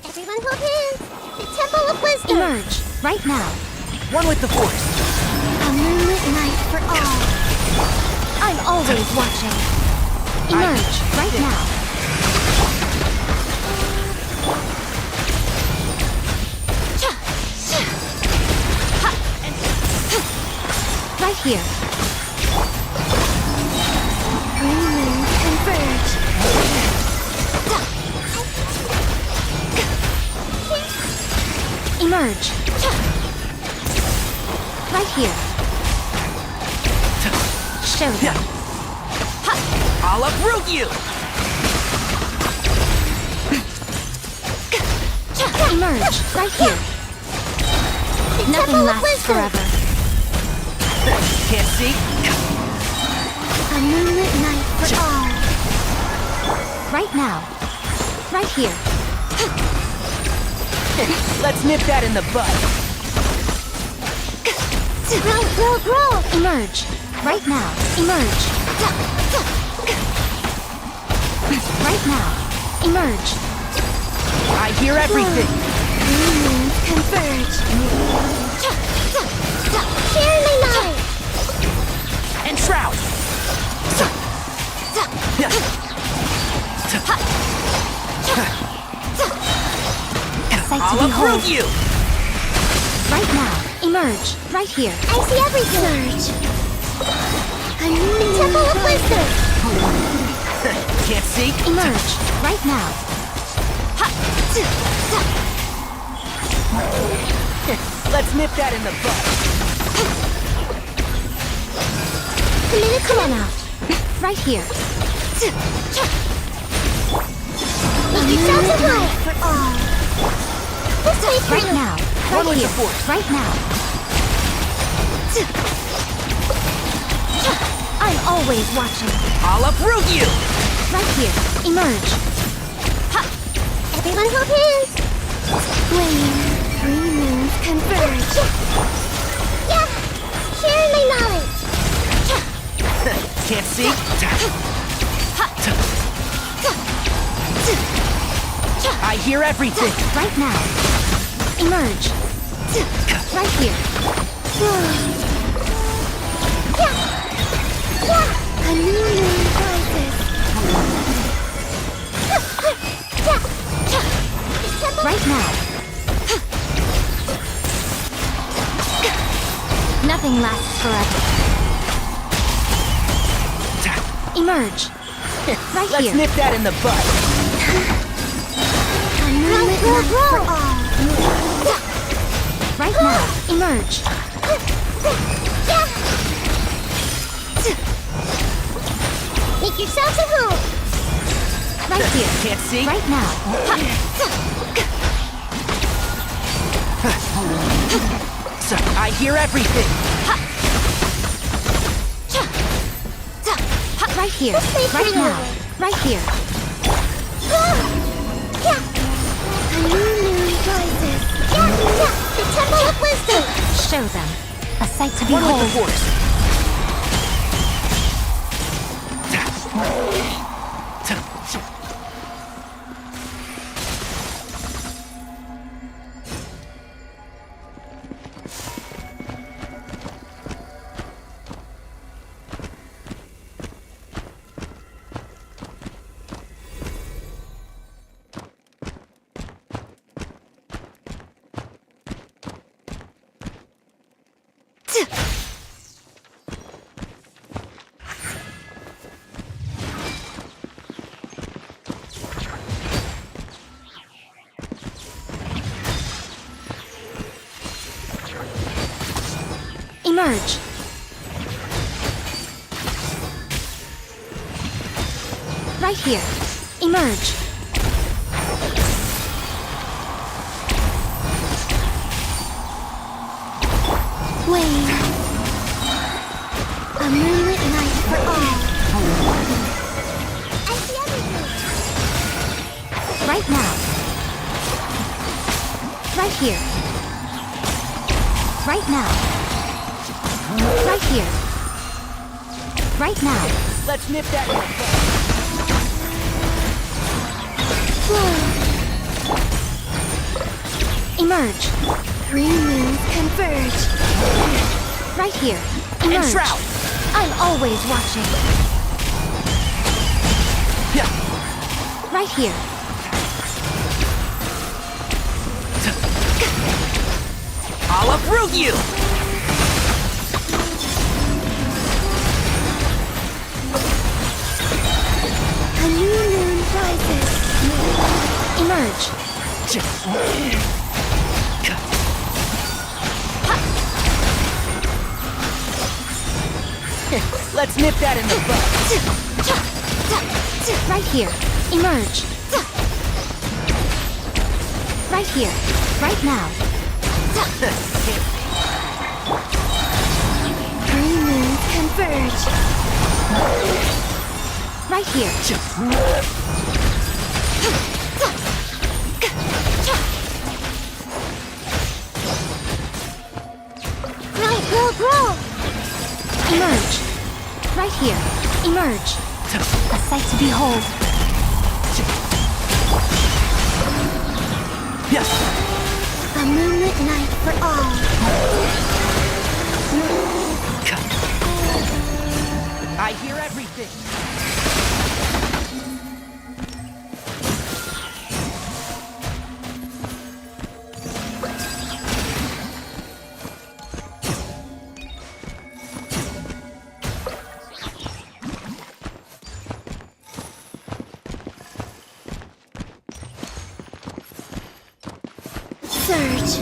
Everyone hold hands! The Temple of Wisdom! Emerge, right now. One with the Force. A moonlit night for all. I'm always watching. Emerge, right now. Right here. Green moons converge. Emerge. Right here. Show them. I'll uproot you! Emerge, right here. Nothing lasts forever. Can't see? A moonlit night for all. Right now. Right here. Let's nip that in the bud. Grow! Emerge. Right now. Emerge. Right now. Emerge. I hear everything. Green moons converge. Share my knowledge. And shroud. Sight to I'll behold. uproot you. Right now. Emerge. Right here. I see everything. Surge. The Temple of Wisdom. Can't see? Emerge. Right now. Let's nip that in the bud. Come on out. Right here. Make yourselves a light for all. This way through. Right now. One Right with the here. Force. Right now. I'm always watching. I'll uproot you. Right here. Emerge. Everyone hold hands. Flame. Green moons converge. Yeah! Share my knowledge. Can't see? I hear everything. Right now. Emerge. Right here. A new moon rises. Right now. Nothing lasts forever. Emerge. Right Let's here. nip that in the bud. A moonlit night for all. Right now. Emerge. Make yourselves at home. Right here. Can't see? Right now. I hear everything. Right here. Right now. Right here. A new moon rises. The Temple of Wisdom. Show them. A sight to One with the behold. Force. Emerge. Right here. Emerge. Wayne. A moonlit night for all. I see everything. Right now. Right here. Right now. Right here. Right now. Let's nip that. Emerge. 3 moons converge. Right here. Emerge. Enshroud. I'm always watching. Yeah. Right here. I'll uproot you! A new moon rises. Emerge. Let's nip that in the bud. Right here. Emerge. Right here. Right now. 3 moons converge. Right here. Grow. Emerge. Right here. Emerge. A sight to behold. Yes. A moonlit night for all. I hear everything. Surge.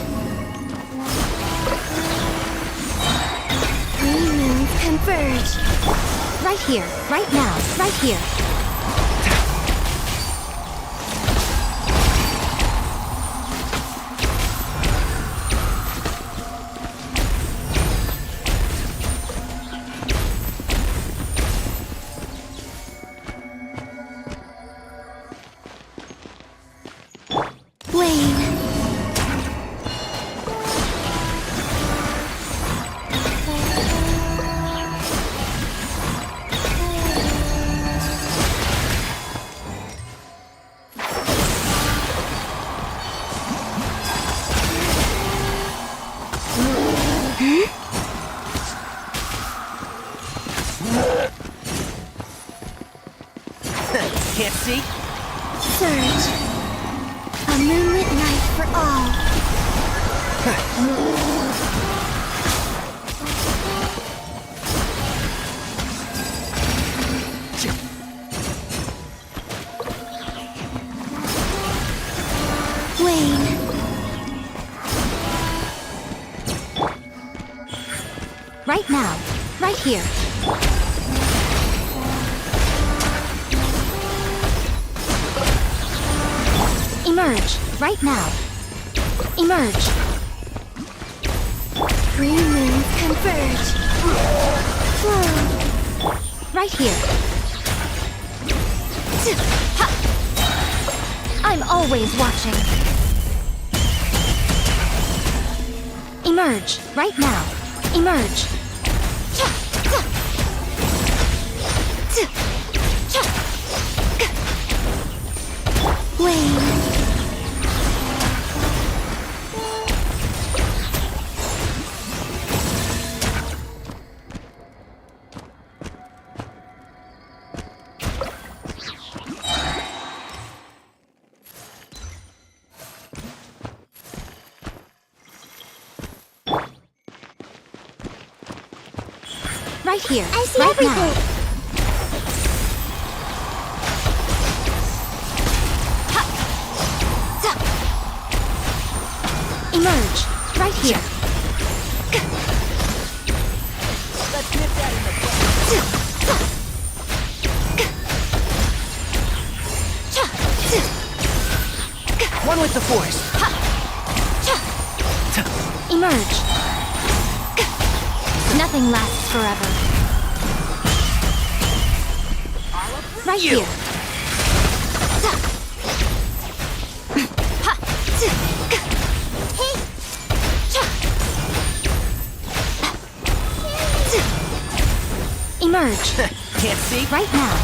3 moons converge. Right here. Right now. Right here. Wayne. Can't see? Surge. A moonlit night for all. Wayne. Right now. Right here. Emerge. Right now. Emerge. 3 moons converge. Right here. Ha! I'm always watching. Emerge. Right now. Emerge. Wayne. Right here. I see right everything. now. Emerge. Right here. One with the force. Emerge. Nothing lasts forever. Right here. Emerge. Can't see? Right now.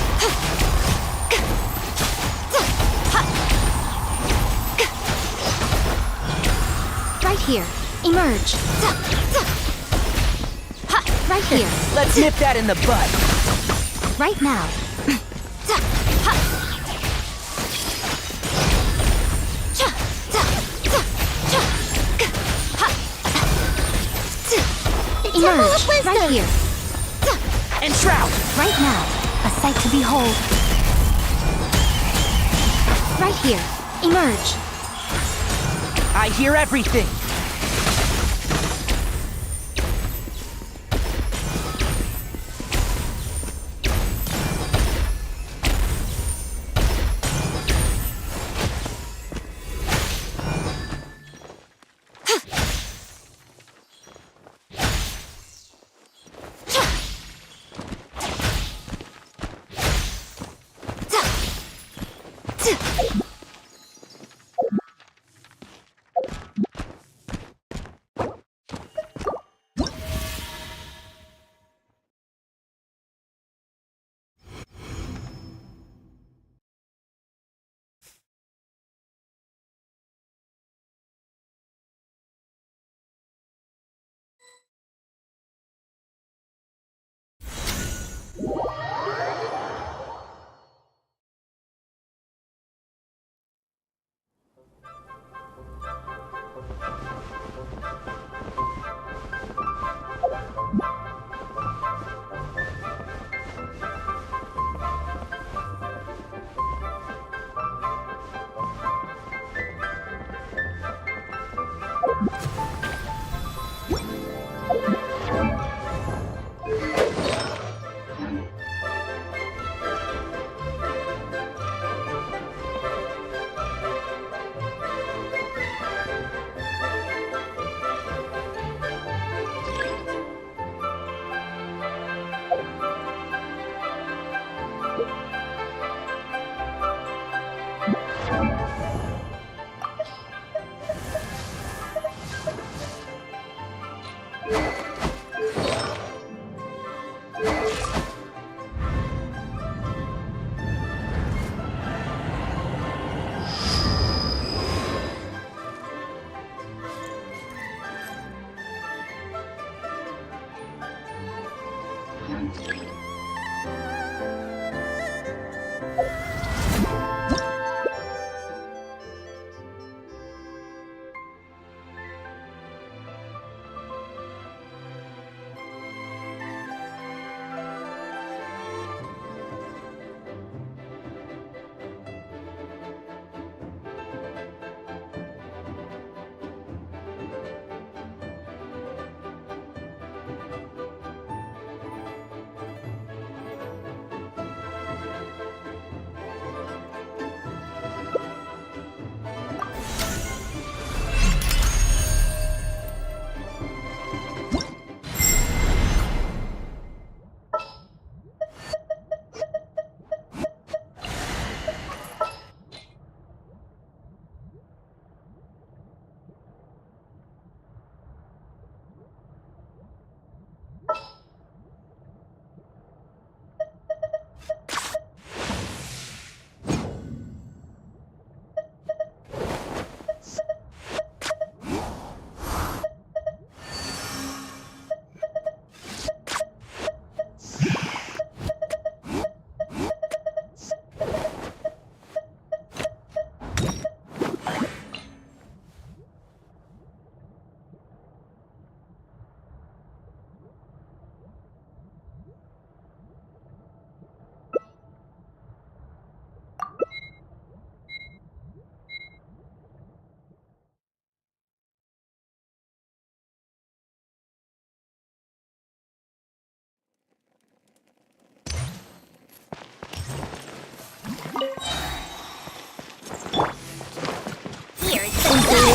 Right here. Emerge. Right here. Let's nip that in the bud. Right now. Emerge. Right here. And shroud. Right now. A sight to behold. Right here. Emerge. I hear everything.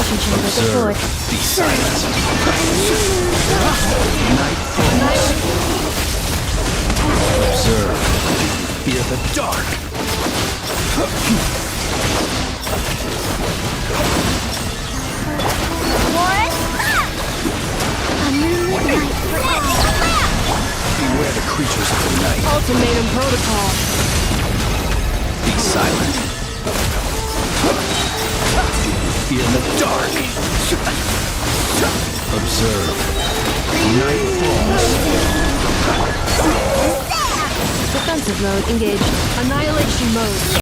Annihilation chamber deployed. Be silent. Night falls. Observe. Fear the dark. A moonlit night forever. Beware the creatures of the night. Ultimatum protocol. Be silent. Fear the dark. Observe. Night falls. Defensive mode engaged. Annihilation mode.